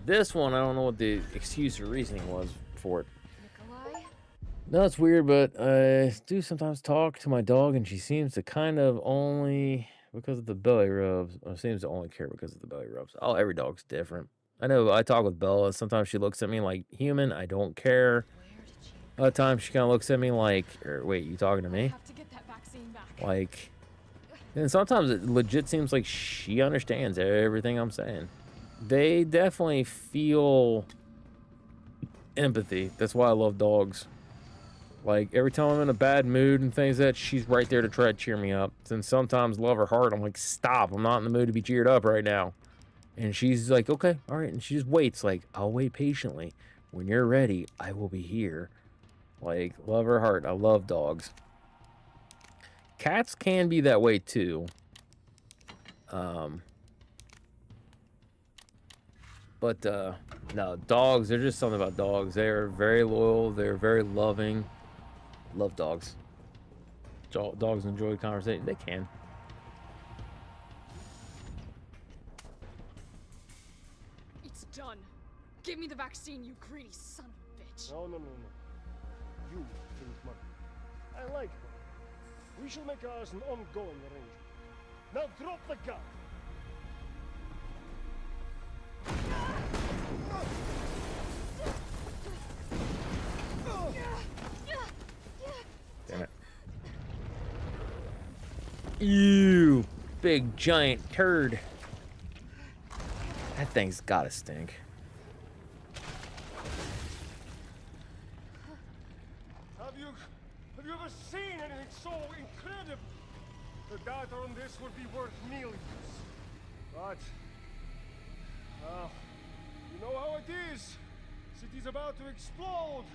This one, I don't know what the excuse or reasoning was for it. No, it's weird, but I do sometimes talk to my dog and she seems to kind of only... because of the belly rubs. Or seems to only care because of the belly rubs. Oh, every dog's different. I know I talk with Bella. Sometimes she looks at me like human. I don't care. Other times she kind of looks at me like, wait, you talking to me? Like, and sometimes it legit seems like she understands everything I'm saying. They definitely feel empathy. That's why I love dogs. Like, every time I'm in a bad mood and things like that, she's right there to try to cheer me up. And sometimes, love her heart, I'm like, stop, I'm not in the mood to be cheered up right now. And she's like, okay, all right. And she just waits, like, I'll wait patiently. When you're ready, I will be here. Like, love her heart. I love dogs. Cats can be that way, too. But, no, dogs, there's just something about dogs. They're very loyal. They're very loving. Love dogs. Dogs enjoy conversation. They can. It's done. Give me the vaccine, you greedy son of a bitch. No. You think money. I like money. We shall make ours an ongoing arrangement. Now drop the gun. Damn it. Ew. Big giant turd. That thing's gotta stink. Have you ever seen anything so incredible? The data on this would be worth millions. But, you know how it is. City's about to explode,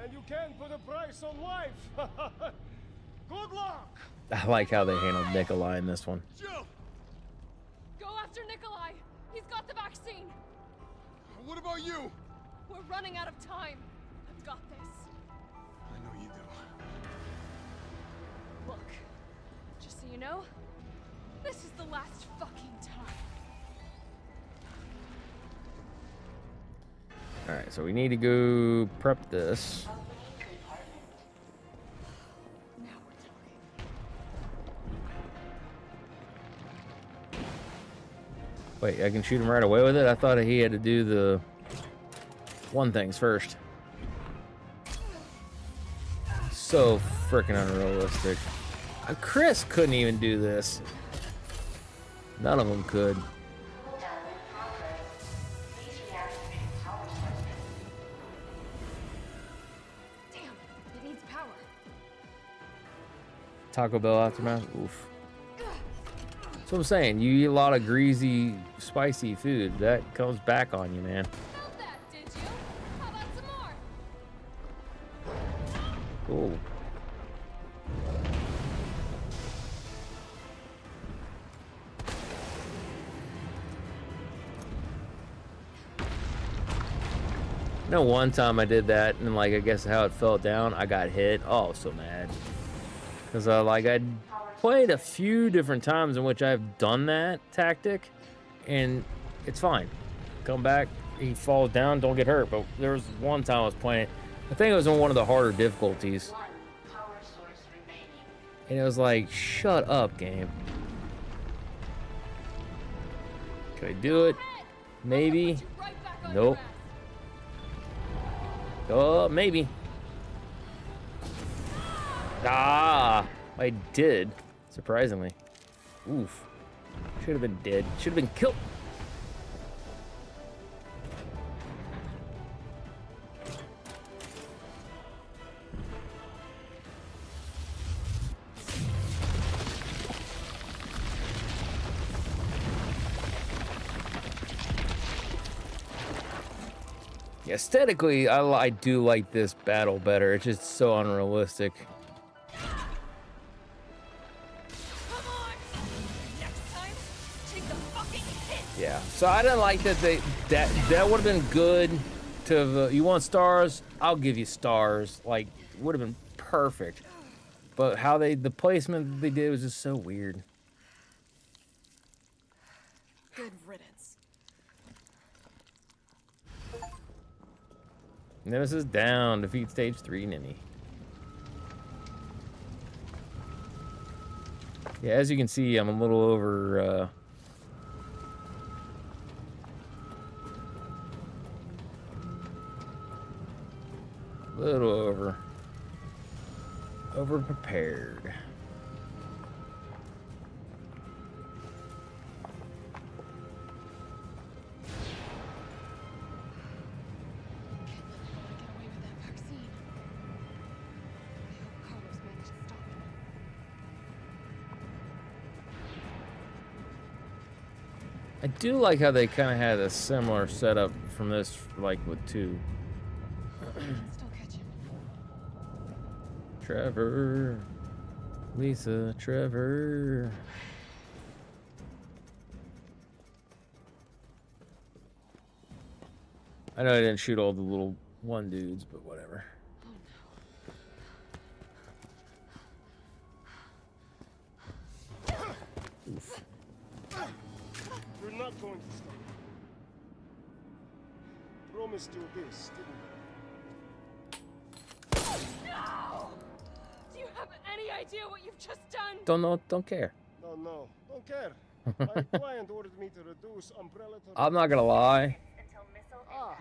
and you can't put a price on life. Good luck! I like how they handled Nikolai in this one. Joe! Go after Nikolai! He's got the vaccine! What about you? We're running out of time. I've got this. I know you do. Look, just so you know, this is the last fucking time. Alright, so we need to go prep this. Wait, I can shoot him right away with it? I thought he had to do the one things first. So freaking unrealistic. Chris couldn't even do this. None of them could. Damn, it needs power. Taco Bell aftermath? Oof. That's what I'm saying. You eat a lot of greasy, spicy food. That comes back on you, man. Felt that, did you? How about some more? Cool. You know, one time I did that, and like, I guess how it fell down, I got hit. Oh, I was so mad. Because I'd played a few different times in which I've done that tactic, and it's fine. Come back, he falls down, don't get hurt. But there was one time I was playing it. I think it was on one of the harder difficulties. And it was like, shut up, game. Can I do it? Maybe. Nope. Oh, maybe. Ah, I did. Surprisingly. Oof. Should have been dead. Should have been killed. Aesthetically, I do like this battle better. It's just so unrealistic. Yeah, so I didn't like that that would have been good to you want stars, I'll give you stars. Like, would have been perfect. But how the placement that they did was just so weird. Good riddance. Nemesis down, defeat stage 3 Ninny. Yeah, as you can see, I'm a little over over prepared. I do like how they kind of had a similar setup from this, like with 2. Still catching. Trevor, Lisa, Trevor. I know I didn't shoot all the little one dudes, but whatever. Oof. You're not going to stop. Promised you this, didn't No! Do you have any idea what you've just done? Don't know, don't care. I? No, don't care. My client ordered me to reduce umbrella to... I'm not gonna lie.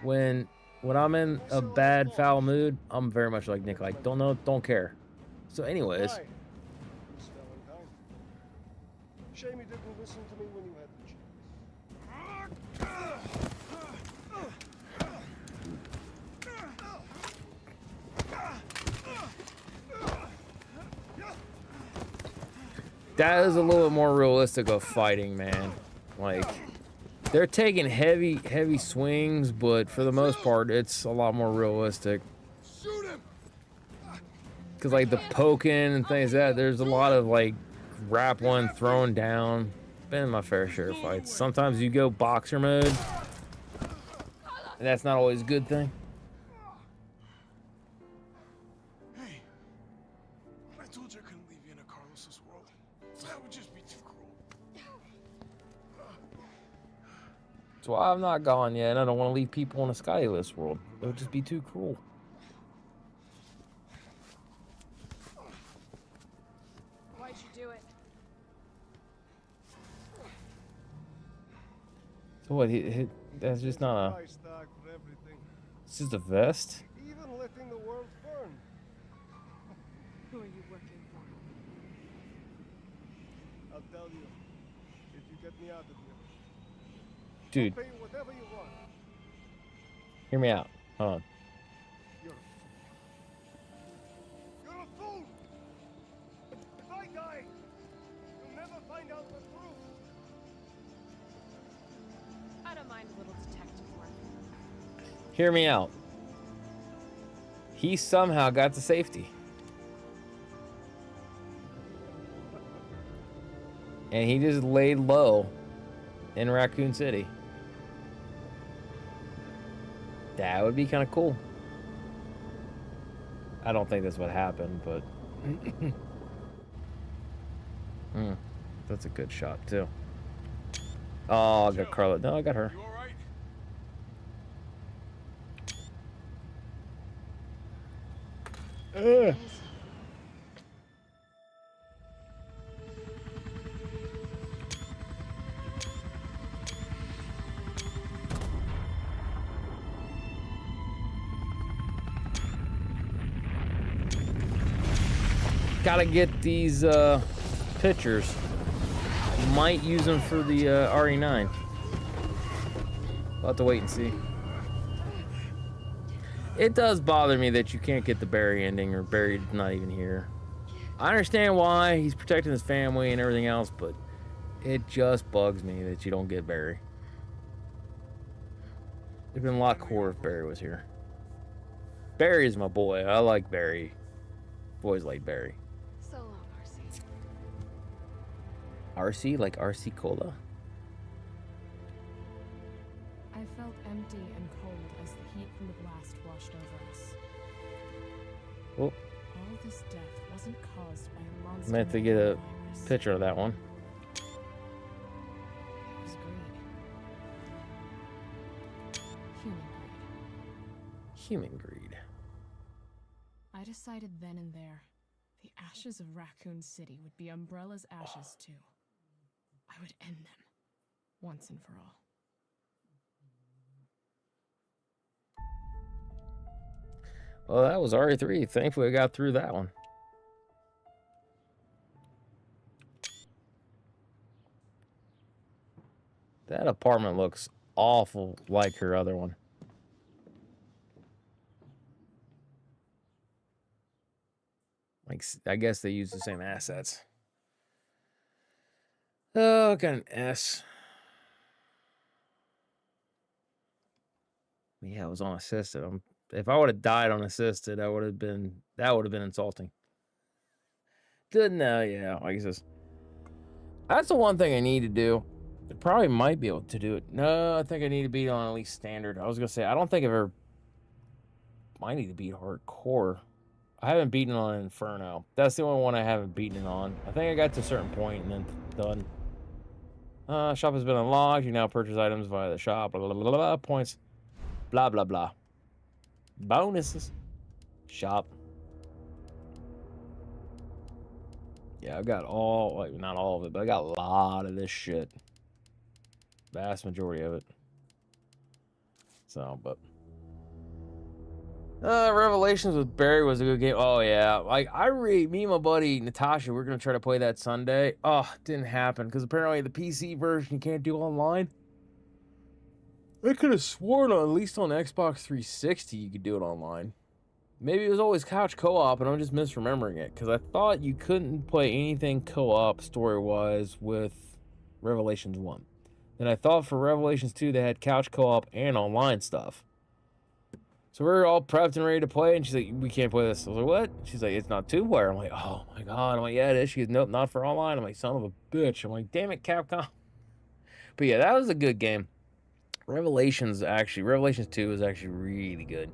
When I'm in a bad, foul mood, I'm very much like Nick. Like, don't know, don't care. So, anyways. Hi, Miss Valentine. Shame you didn't listen to me when you had the chance. That is a little bit more realistic of fighting, man. Like, they're taking heavy swings, but for the most part, it's a lot more realistic. Because, like, the poking and things like that, there's a lot of, like, grappling, throwing down. Been my fair share of fights. Sometimes you go boxer mode, and that's not always a good thing. Hey, I told you I couldn't leave you in a Carlos's world. That would just be too cruel. That's why I'm not gone yet, and I don't want to leave people in a Skyless world. It would just be too cruel. Why'd you do it? So what? That's just not a... It's just a vest? Even letting the world burn. Who are you working for? I'll tell you if you get me out of here. Dude, I'll pay you whatever you want. hear me out. Hold on. You're a fool! If I die, you'll never find out the truth. I don't mind a little detective work. Hear me out. He somehow got to safety. And he just laid low in Raccoon City. That would be kind of cool. I don't think that's what happened, but... that's a good shot, too. Oh, I got Carla. No, I got her. Ugh. Gotta get these pictures. Might use them for the RE9. We'll have to wait and see. It does bother me that you can't get the Barry ending, or Barry's not even here. I understand why, he's protecting his family and everything else, but it just bugs me that you don't get Barry. It'd been a lot cooler if Barry was here. Barry is my boy. I like Barry. I've always liked Barry. So long, RC. RC? Like RC Cola? I felt empty and cold as the heat from the blast washed over us. Oh. All this death wasn't caused by a monster. Meant to get a picture of that one. It was greed. Human greed. Human greed. I decided then and there, the ashes of Raccoon City would be Umbrella's ashes too. I would end them, once and for all. Well, that was RE3. Thankfully, I got through that one. That apartment looks awful like her other one. Like, I guess they use the same assets. Oh, I got an S. Yeah, I was on assisted. If I would have died on assisted, that would have been insulting. Didn't know, yeah, like I says. That's the one thing I need to do. I probably might be able to do it. No, I think I need to beat on at least standard. I was gonna say I don't think I've ever. I need to beat hardcore. I haven't beaten on Inferno. That's the only one I haven't beaten on. I think I got to a certain point and then done. Shop has been unlocked. You now purchase items via the shop. Blah, blah, blah, blah, points. Blah, blah, blah. Bonuses. Shop. Yeah, I've got all, like, not all of it, but I got a lot of this shit. Vast majority of it. So, but. Revelations with Barry was a good game. Oh, yeah. Like, me and my buddy Natasha, we're going to try to play that Sunday. Oh, it didn't happen because apparently the PC version you can't do online. I could have sworn at least on Xbox 360 you could do it online. Maybe it was always couch co-op and I'm just misremembering it because I thought you couldn't play anything co-op story-wise with Revelations 1. Then I thought for Revelations 2 they had couch co-op and online stuff. So we were all prepped and ready to play, and she's like, we can't play this. I was like, what? She's like, it's not two-player. I'm like, oh my God. I'm like, yeah, it is. She goes, nope, not for online. I'm like, son of a bitch. I'm like, damn it, Capcom. But yeah, that was a good game. Revelations 2 is actually really good.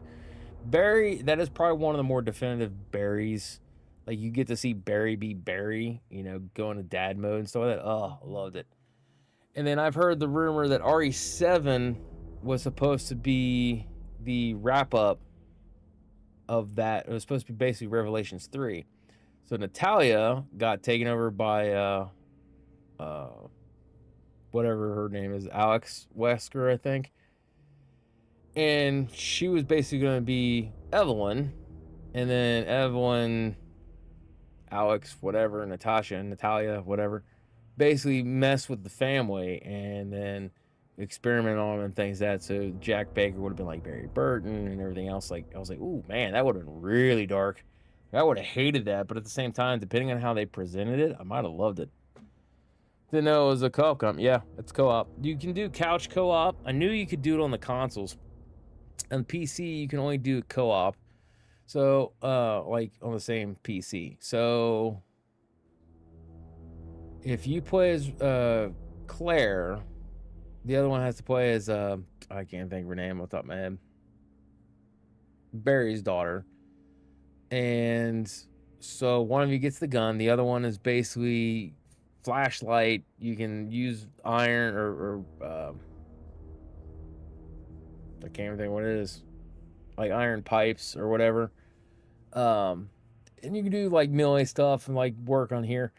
Barry, that is probably one of the more definitive Barrys. Like, you get to see Barry be Barry, you know, go into dad mode and stuff like that. Oh, I loved it. And then I've heard the rumor that RE7 was supposed to be the wrap-up of that. It was supposed to be basically Revelations 3. So Natalia got taken over by whatever her name is, Alex Wesker, I think. And she was basically going to be Evelyn. And then Evelyn, Alex, whatever, Natasha, and Natalia, whatever, basically mess with the family and then experiment on them and things like that. So Jack Baker would have been like Barry Burton and everything else. Like, I was like, ooh, man, that would have been really dark. I would have hated that. But at the same time, depending on how they presented it, I might have loved it. Didn't know it was a co-op comp. Yeah, it's co-op. You can do couch co-op. I knew you could do it on the consoles. On PC, you can only do co-op. So, like on the same PC. So, if you play as Claire, the other one has to play as I can't think of her name off the top of my head. Barry's daughter. And so one of you gets the gun, the other one is basically flashlight. You can use iron or I can't even think what it is. Like iron pipes or whatever. And you can do like melee stuff and like work on here.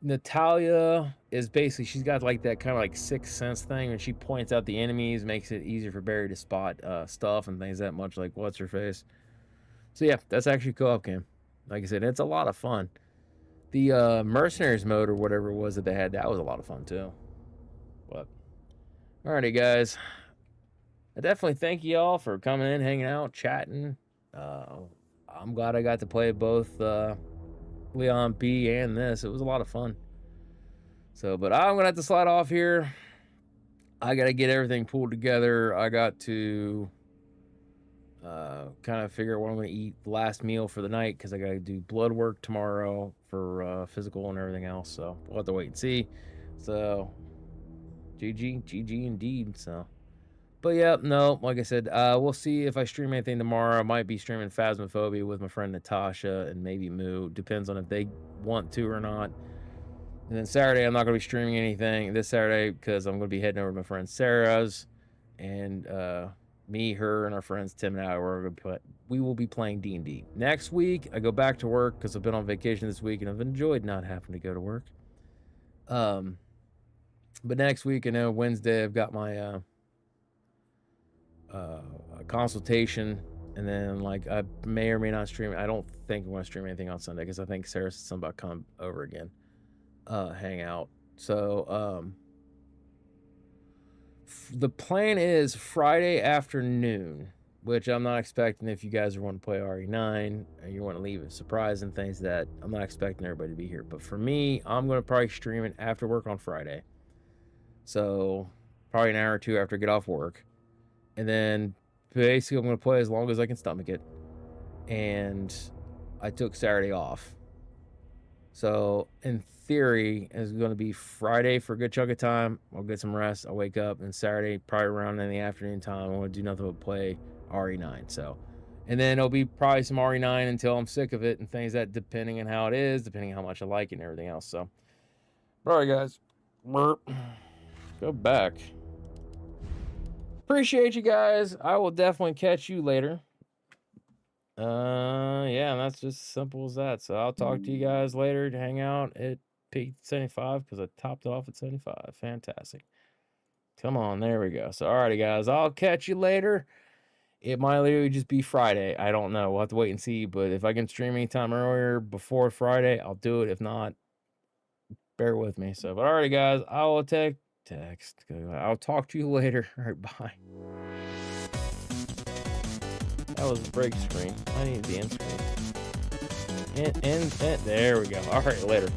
Natalia is basically, she's got like that kind of like sixth sense thing, and she points out the enemies, makes it easier for Barry to spot stuff and things that much, like what's her face. So yeah, that's actually a co-op game. Like I said, it's a lot of fun. The mercenaries mode or whatever it was that they had, that was a lot of fun too. But alrighty guys, I definitely thank you all for coming in, hanging out, chatting. I'm glad I got to play both Leon B and this. It was a lot of fun. So, but I'm gonna have to slide off here. I gotta get everything pulled together. I got to kind of figure out what I'm gonna eat the last meal for the night, because I gotta do blood work tomorrow for physical and everything else. So we'll have to wait and see. So GG indeed. So, but yeah, no, like I said, we'll see if I stream anything tomorrow. I might be streaming Phasmophobia with my friend Natasha and maybe Moo. Depends on if they want to or not. And then Saturday, I'm not going to be streaming anything this Saturday because I'm going to be heading over to my friend Sarah's. And me, her, and our friends Tim and I, we will be playing D&D. Next week, I go back to work because I've been on vacation this week and I've enjoyed not having to go to work. But next week, I know Wednesday, I've got my consultation. And then, like, I may or may not stream. I don't think I want to stream anything on Sunday because I think Sarah said something about coming over again. Hang out. So the plan is Friday afternoon, which I'm not expecting. If you guys want to play RE9 and you want to leave a surprise and things, that I'm not expecting everybody to be here. But for me, I'm going to probably stream it after work on Friday. So probably an hour or two after I get off work. And then basically I'm going to play as long as I can stomach it. And I took Saturday off. So in theory, it's going to be Friday for a good chunk of time. I'll get some rest. I'll wake up, and Saturday, probably around in the afternoon time, I want to do nothing but play RE9. So, and then it'll be probably some RE9 until I'm sick of it and things that, depending on how it is, depending on how much I like it and everything else. So, all right, guys, go back. Appreciate you guys. I will definitely catch you later. Yeah, that's just as simple as that. So I'll talk to you guys later to hang out at peak 75 because I topped off at 75. Fantastic. Come on, there we go. So, alrighty, guys, I'll catch you later. It might literally just be Friday. I don't know. We'll have to wait and see. But if I can stream anytime earlier before Friday, I'll do it. If not, bear with me. So, but alrighty, guys, I will text. I'll talk to you later. All right, bye. That was a break screen. I need the end screen. And there we go. All right, later.